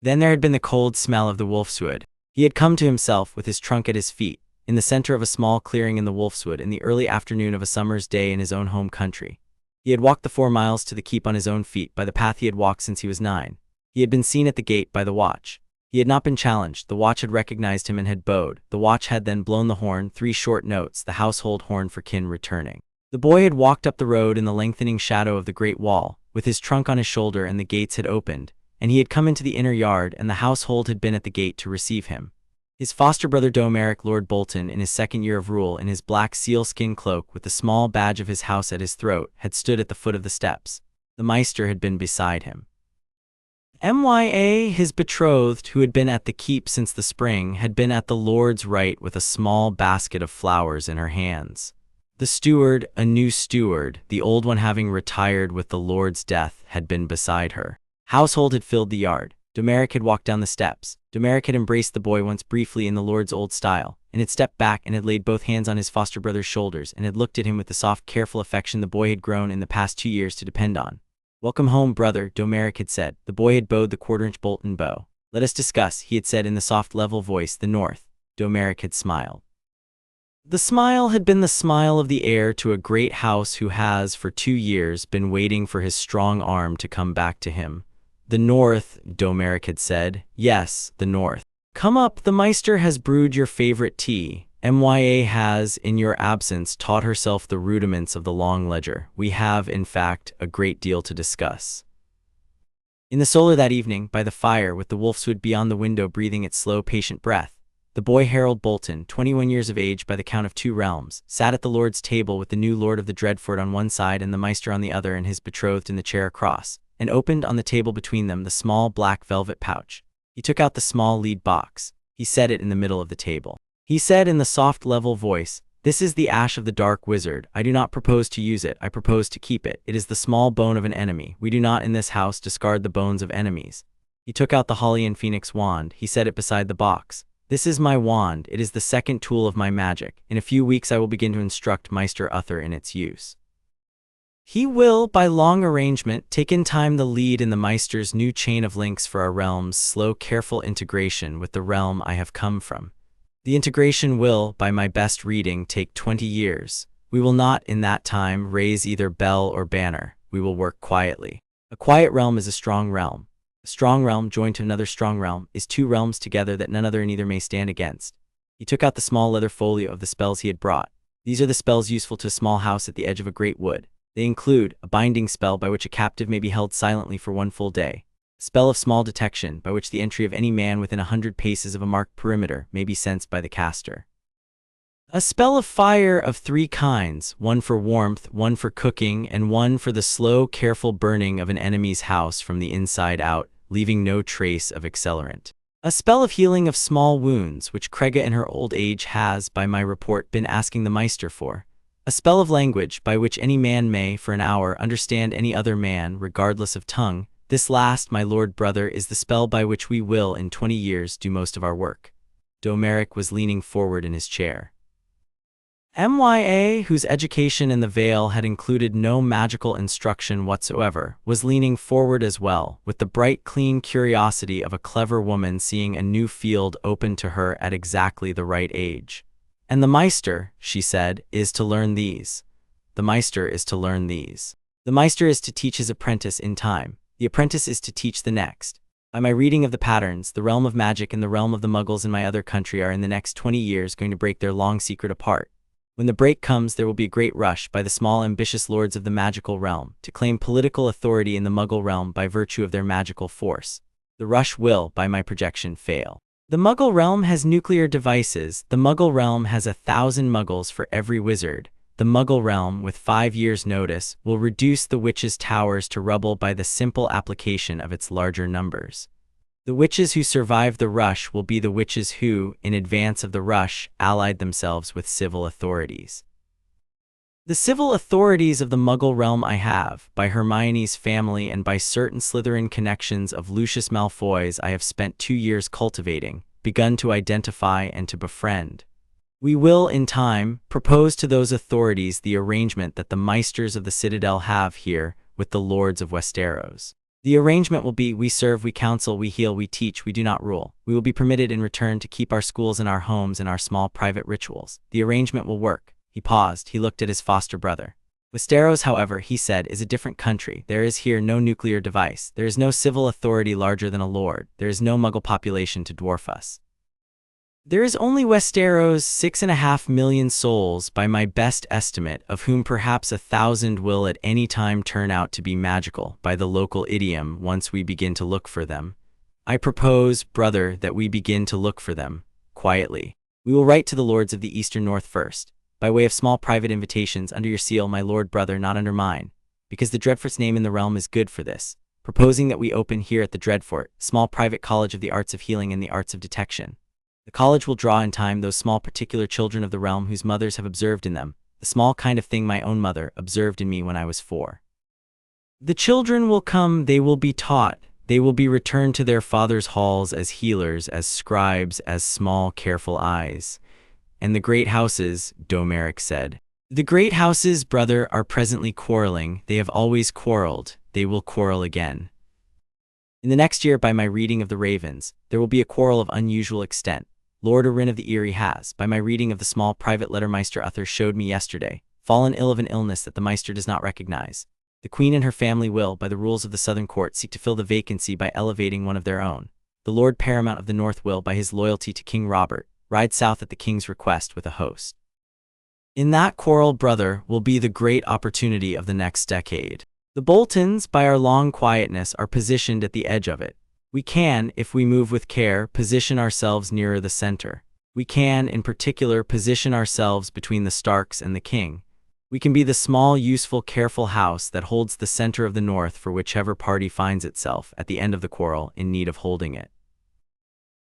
Then there had been the cold smell of the Wolfswood. He had come to himself with his trunk at his feet, in the center of a small clearing in the Wolfswood in the early afternoon of a summer's day in his own home country. He had walked the 4 miles to the keep on his own feet by the path he had walked since he was 9. He had been seen at the gate by the watch. He had not been challenged. The watch had recognized him and had bowed. The watch had then blown the horn, 3 short notes, the household horn for kin returning. The boy had walked up the road in the lengthening shadow of the great wall, with his trunk on his shoulder, and the gates had opened, and he had come into the inner yard, and the household had been at the gate to receive him. His foster brother Domeric Lord Bolton, in his 2nd year of rule, in his black sealskin cloak with the small badge of his house at his throat, had stood at the foot of the steps. The Meister had been beside him. His betrothed, who had been at the keep since the spring, had been at the Lord's right with a small basket of flowers in her hands. The steward, a new steward, the old one having retired with the Lord's death, had been beside her. Household had filled the yard. Domeric had walked down the steps. Domeric had embraced the boy once briefly in the Lord's old style, and had stepped back and had laid both hands on his foster brother's shoulders and had looked at him with the soft, careful affection the boy had grown in the past 2 years to depend on. "Welcome home, brother," Domeric had said. The boy had bowed the 1/4-inch Bolton bow. "Let us discuss," he had said in the soft level voice, "the north." Domeric had smiled. The smile had been the smile of the heir to a great house who has, for 2 years, been waiting for his strong arm to come back to him. "The north," Domeric had said. "Yes, the north. Come up, the Meister has brewed your favorite tea. Mya has, in your absence, taught herself the rudiments of the long ledger. We have, in fact, a great deal to discuss." In the solar that evening, by the fire, with the Wolfswood beyond the window breathing its slow, patient breath, the boy Harold Bolton, 21 years of age by the count of 2 realms, sat at the Lord's table with the new Lord of the Dreadfort on one side and the Meister on the other, and his betrothed in the chair across, and opened on the table between them the small black velvet pouch. He took out the small lead box. He set it in the middle of the table. He said in the soft level voice, "This is the ash of the Dark Wizard. I do not propose to use it. I propose to keep it. It is the small bone of an enemy. We do not in this house discard the bones of enemies." He took out the holly and phoenix wand. He set it beside the box. "This is my wand. It is the 2nd tool of my magic. In a few weeks I will begin to instruct Meister Uther in its use. He will, by long arrangement, take in time the lead in the Meister's new chain of links for our realm's slow, careful integration with the realm I have come from. The integration will, by my best reading, take 20 years. We will not, in that time, raise either bell or banner. We will work quietly. A quiet realm is a strong realm. A strong realm joined to another strong realm is two realms together that none other neither may stand against. He took out the small leather folio of the spells he had brought. These are the spells useful to a small house at the edge of a great wood. They include a binding spell by which a captive may be held silently for 1 full day. A spell of small detection by which the entry of any man within 100 paces of a marked perimeter may be sensed by the caster. A spell of fire of 3 kinds, 1 for warmth, 1 for cooking, and 1 for the slow, careful burning of an enemy's house from the inside out, leaving no trace of accelerant. A spell of healing of small wounds, which Krega in her old age has, by my report, been asking the Meister for. A spell of language, by which any man may, for an hour, understand any other man, regardless of tongue. This last, my lord brother, is the spell by which we will, in 20 years, do most of our work. Domeric was leaning forward in his chair. Mya, whose education in the Vale had included no magical instruction whatsoever, was leaning forward as well, with the bright, clean curiosity of a clever woman seeing a new field open to her at exactly the right age. And the Meister, she said, is to learn these. The Meister is to learn these. The Meister is to teach his apprentice in time. The apprentice is to teach the next. By my reading of the patterns, the realm of magic and the realm of the Muggles in my other country are in the next 20 years going to break their long secret apart. When the break comes, there will be a great rush by the small ambitious lords of the magical realm to claim political authority in the Muggle realm by virtue of their magical force. The rush will, by my projection, fail. The Muggle realm has nuclear devices. The Muggle realm has 1,000 Muggles for every wizard. The Muggle realm, with 5 years' notice, will reduce the witches' towers to rubble by the simple application of its larger numbers. The witches who survive the rush will be the witches who, in advance of the rush, allied themselves with civil authorities. The civil authorities of the Muggle realm I have, by Hermione's family and by certain Slytherin connections of Lucius Malfoy's I have spent 2 years cultivating, begun to identify and to befriend. We will, in time, propose to those authorities the arrangement that the Meisters of the Citadel have here with the Lords of Westeros. The arrangement will be, we serve, we counsel, we heal, we teach, we do not rule. We will be permitted in return to keep our schools and our homes and our small private rituals. The arrangement will work. He paused. He looked at his foster brother. Westeros, however, he said, is a different country. There is here no nuclear device. There is no civil authority larger than a lord. There is no Muggle population to dwarf us. There is only Westeros' 6.5 million souls, by my best estimate, of whom perhaps 1,000 will at any time turn out to be magical, by the local idiom, once we begin to look for them. I propose, brother, that we begin to look for them, quietly. We will write to the lords of the Eastern North first, by way of small private invitations under your seal, my lord brother, not under mine, because the Dreadfort's name in the realm is good for this, proposing that we open here at the Dreadfort, small private college of the arts of healing and the arts of detection. The college will draw in time those small particular children of the realm whose mothers have observed in them, the small kind of thing my own mother observed in me when I was 4. The children will come, they will be taught, they will be returned to their father's halls as healers, as scribes, as small careful eyes. And the great houses, Domeric said. The great houses, brother, are presently quarreling. They have always quarreled. They will quarrel again. In the next year, by my reading of the Ravens, there will be a quarrel of unusual extent. Lord Orin of the Eyrie has, by my reading of the small private letter Meister Uther showed me yesterday, fallen ill of an illness that the Meister does not recognize. The Queen and her family will, by the rules of the Southern Court, seek to fill the vacancy by elevating one of their own. The Lord Paramount of the North will, by his loyalty to King Robert, ride south at the King's request with a host. In that quarrel, brother, will be the great opportunity of the next decade. The Boltons, by our long quietness, are positioned at the edge of it. We can, if we move with care, position ourselves nearer the center. We can, in particular, position ourselves between the Starks and the King. We can be the small, useful, careful house that holds the center of the North for whichever party finds itself, at the end of the quarrel, in need of holding it.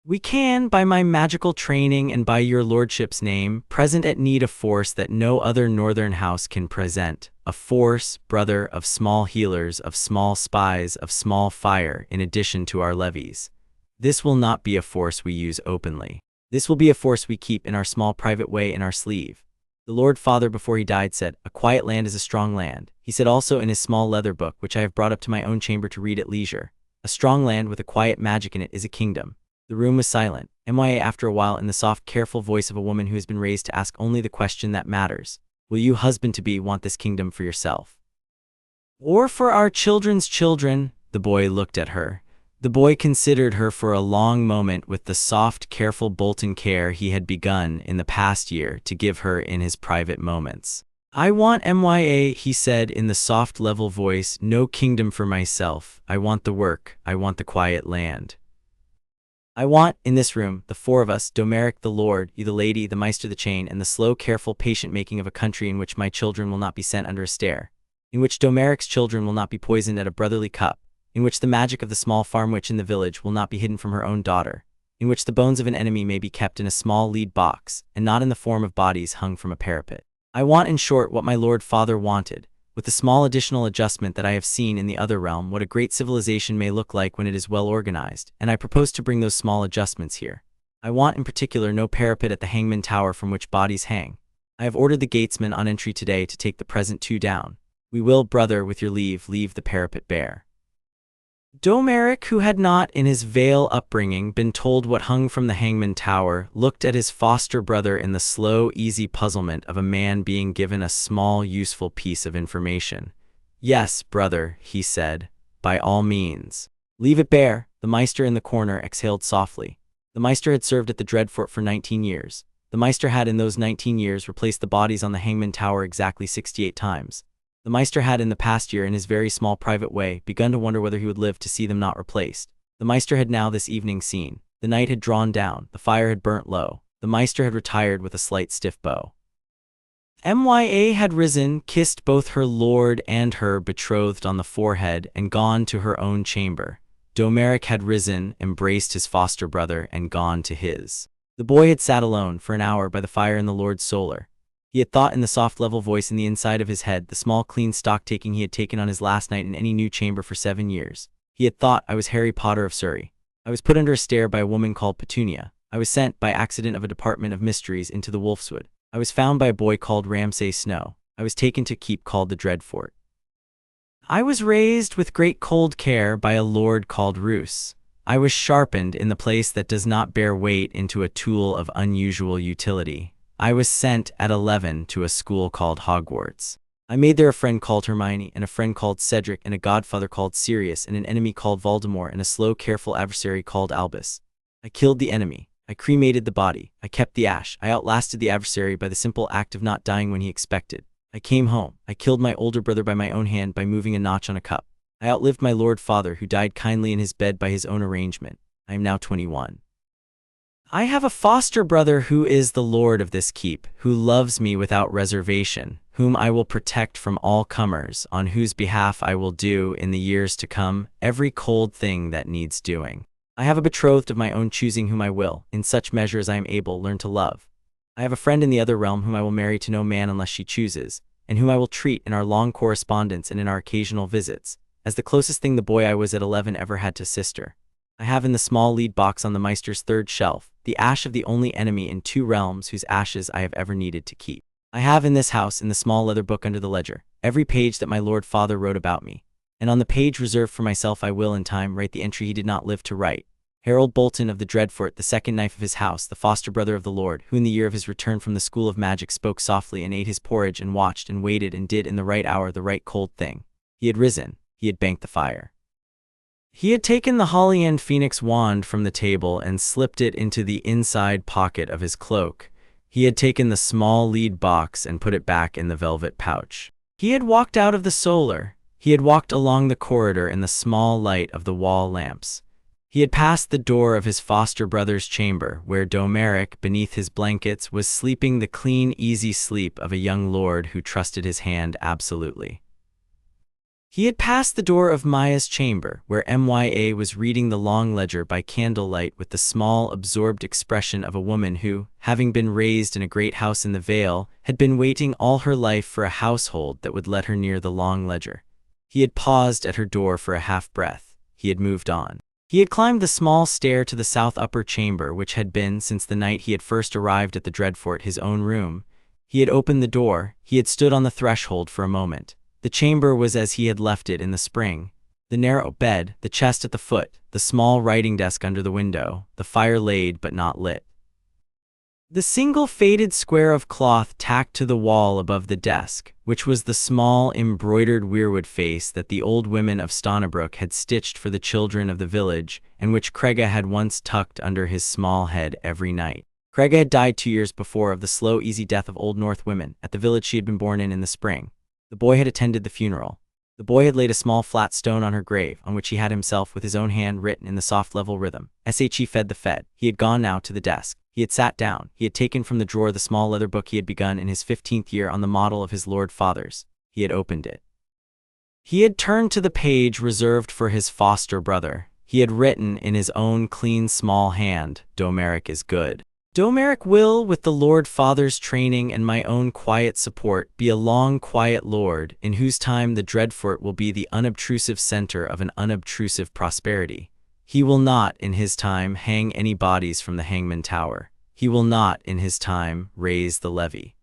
We can, by my magical training and by your lordship's name, present at need a force that no other northern house can present. A force, brother, of small healers, of small spies, of small fire, in addition to our levies. This will not be a force we use openly. This will be a force we keep in our small private way in our sleeve. The Lord Father before he died said, a quiet land is a strong land. He said also in his small leather book, which I have brought up to my own chamber to read at leisure, a strong land with a quiet magic in it is a kingdom. The room was silent. Mya after a while in the soft, careful voice of a woman who has been raised to ask only the question that matters. Will you, husband-to-be, want this kingdom for yourself? Or for our children's children? The boy looked at her. The boy considered her for a long moment with the soft, careful Bolton care he had begun in the past year to give her in his private moments. "I want Mya," he said in the soft, level voice, "no kingdom for myself. I want the work. I want the quiet land. I want, in this room, the four of us, Domeric the Lord, you the lady, the Meister the chain, and the slow, careful, patient making of a country in which my children will not be sent under a stare, in which Domeric's children will not be poisoned at a brotherly cup, in which the magic of the small farm witch in the village will not be hidden from her own daughter, in which the bones of an enemy may be kept in a small lead box, and not in the form of bodies hung from a parapet. I want, in short, what my Lord Father wanted, with the small additional adjustment that I have seen in the other realm, what a great civilization may look like when it is well organized, and I propose to bring those small adjustments here. I want, in particular, no parapet at the hangman tower from which bodies hang. I have ordered the gatesman on entry today to take the present two down. We will, brother, with your leave the parapet bare." Domeric, who had not, in his Vale upbringing, been told what hung from the hangman tower, looked at his foster brother in the slow, easy puzzlement of a man being given a small, useful piece of information. "Yes, brother," he said, "by all means. Leave it bare." The Meister in the corner exhaled softly. The Meister had served at the Dreadfort for 19 years. The Meister had in those 19 years replaced the bodies on the hangman tower exactly 68 times. The Meister had in the past year, in his very small private way, begun to wonder whether he would live to see them not replaced. The Meister had now this evening seen. The night had drawn down, the fire had burnt low. The Meister had retired with a slight stiff bow. Mya had risen, kissed both her lord and her betrothed on the forehead, and gone to her own chamber. Domeric had risen, embraced his foster brother, and gone to his. The boy had sat alone for an hour by the fire in the Lord's solar. He had thought in the soft level voice in the inside of his head, the small clean stock-taking he had taken on his last night in any new chamber for 7 years. He had thought, "I was Harry Potter of Surrey. I was put under a stare by a woman called Petunia. I was sent, by accident of a department of mysteries, into the Wolfswood. I was found by a boy called Ramsay Snow. I was taken to a keep called the Dreadfort. I was raised with great cold care by a lord called Roos. I was sharpened in the place that does not bear weight into a tool of unusual utility. I was sent at 11 to a school called Hogwarts. I made there a friend called Hermione, and a friend called Cedric, and a godfather called Sirius, and an enemy called Voldemort, and a slow, careful adversary called Albus. I killed the enemy. I cremated the body. I kept the ash. I outlasted the adversary by the simple act of not dying when he expected. I came home. I killed my older brother by my own hand by moving a notch on a cup. I outlived my Lord Father, who died kindly in his bed by his own arrangement. I am now 21. I have a foster brother who is the lord of this keep, who loves me without reservation, whom I will protect from all comers, on whose behalf I will do, in the years to come, every cold thing that needs doing. I have a betrothed of my own choosing whom I will, in such measure as I am able, learn to love. I have a friend in the other realm whom I will marry to no man unless she chooses, and whom I will treat in our long correspondence and in our occasional visits, as the closest thing the boy I was at 11 ever had to sister. I have in the small lead box on the Meister's third shelf, the ash of the only enemy in 2 realms whose ashes I have ever needed to keep. I have in this house, in the small leather book under the ledger, every page that my Lord Father wrote about me, and on the page reserved for myself I will, in time, write the entry he did not live to write. Harold Bolton of the Dreadfort, the second knife of his house, the foster brother of the Lord, who in the year of his return from the school of magic spoke softly and ate his porridge and watched and waited and did in the right hour the right cold thing. He had risen. He had banked the fire. He had taken the holly and phoenix wand from the table and slipped it into the inside pocket of his cloak. He had taken the small lead box and put it back in the velvet pouch. He had walked out of the solar. He had walked along the corridor in the small light of the wall lamps. He had passed the door of his foster brother's chamber, where Domeric, beneath his blankets, was sleeping the clean, easy sleep of a young lord who trusted his hand absolutely. He had passed the door of Maya's chamber, where Mya was reading the long ledger by candlelight with the small, absorbed expression of a woman who, having been raised in a great house in the Vale, had been waiting all her life for a household that would let her near the long ledger. He had paused at her door for a half-breath. He had moved on. He had climbed the small stair to the south upper chamber, which had been, since the night he had first arrived at the Dreadfort, his own room. He had opened the door. He had stood on the threshold for a moment. The chamber was as he had left it in the spring. The narrow bed, the chest at the foot, the small writing desk under the window, the fire laid but not lit. The single faded square of cloth tacked to the wall above the desk, which was the small embroidered weirwood face that the old women of Stonnabrook had stitched for the children of the village, and which Craiga had once tucked under his small head every night. Craiga had died 2 years before of the slow, easy death of old North women at the village she had been born in the spring. The boy had attended the funeral. The boy had laid a small flat stone on her grave, on which he had himself with his own hand written in the soft level rhythm, "She fed the fed." He had gone now to the desk. He had sat down. He had taken from the drawer the small leather book he had begun in his 15th year on the model of his Lord Father's. He had opened it. He had turned to the page reserved for his foster brother. He had written in his own clean small hand, "Domeric is good. Domeric will, with the Lord Father's training and my own quiet support, be a long quiet lord, in whose time the Dreadfort will be the unobtrusive center of an unobtrusive prosperity. He will not, in his time, hang any bodies from the hangman tower. He will not, in his time, raise the levy.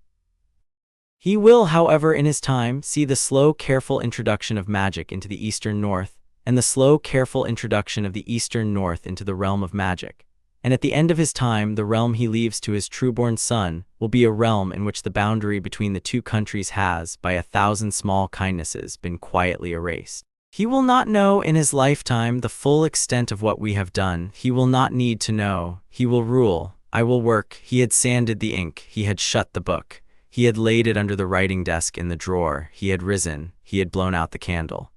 He will, however, in his time, see the slow, careful introduction of magic into the Eastern North, and the slow, careful introduction of the Eastern North into the realm of magic. And at the end of his time, the realm he leaves to his true-born son will be a realm in which the boundary between the two countries has, by 1,000 small kindnesses, been quietly erased. He will not know in his lifetime the full extent of what we have done. He will not need to know. He will rule. I will work." He had sanded the ink. He had shut the book. He had laid it under the writing desk in the drawer. He had risen. He had blown out the candle.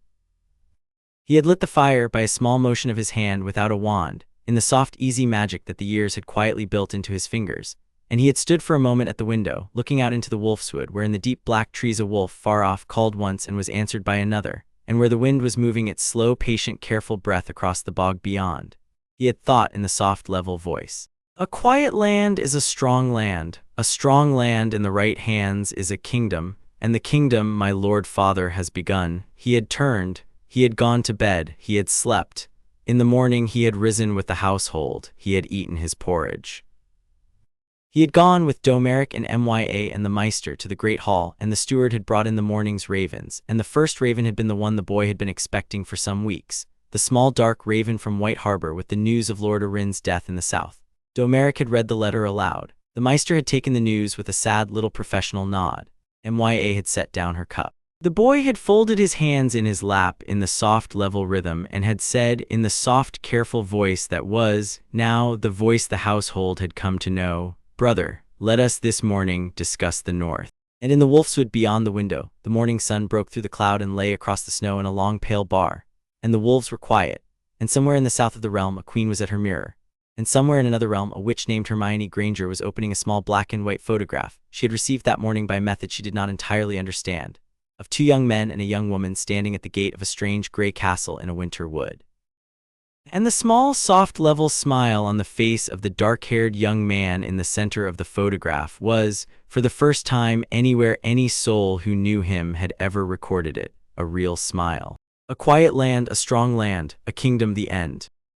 He had lit the fire by a small motion of his hand without a wand, in the soft, easy magic that the years had quietly built into his fingers, and he had stood for a moment at the window, looking out into the Wolfswood, where in the deep black trees a wolf, far off, called once and was answered by another, and where the wind was moving its slow, patient, careful breath across the bog beyond. He had thought in the soft, level voice, "A quiet land is a strong land. A strong land in the right hands is a kingdom, and the kingdom my Lord Father has begun." He had turned. He had gone to bed. He had slept. In the morning he had risen with the household. He had eaten his porridge. He had gone with Domeric and Mya and the Meister to the great hall, and the steward had brought in the morning's ravens, and the first raven had been the one the boy had been expecting for some weeks, the small dark raven from White Harbor with the news of Lord Arin's death in the south. Domeric had read the letter aloud. The Meister had taken the news with a sad little professional nod. Mya had set down her cup. The boy had folded his hands in his lap in the soft level rhythm and had said in the soft careful voice that was, now, the voice the household had come to know, "Brother, let us this morning discuss the north." And in the Wolfswood beyond the window, the morning sun broke through the cloud and lay across the snow in a long pale bar, and the wolves were quiet, and somewhere in the south of the realm a queen was at her mirror, and somewhere in another realm a witch named Hermione Granger was opening a small black and white photograph she had received that morning by a method she did not entirely understand, of 2 young men and a young woman standing at the gate of a strange gray castle in a winter wood. And the small, soft, level smile on the face of the dark-haired young man in the center of the photograph was, for the first time anywhere any soul who knew him had ever recorded it, a real smile. A quiet land, a strong land, a kingdom, the end.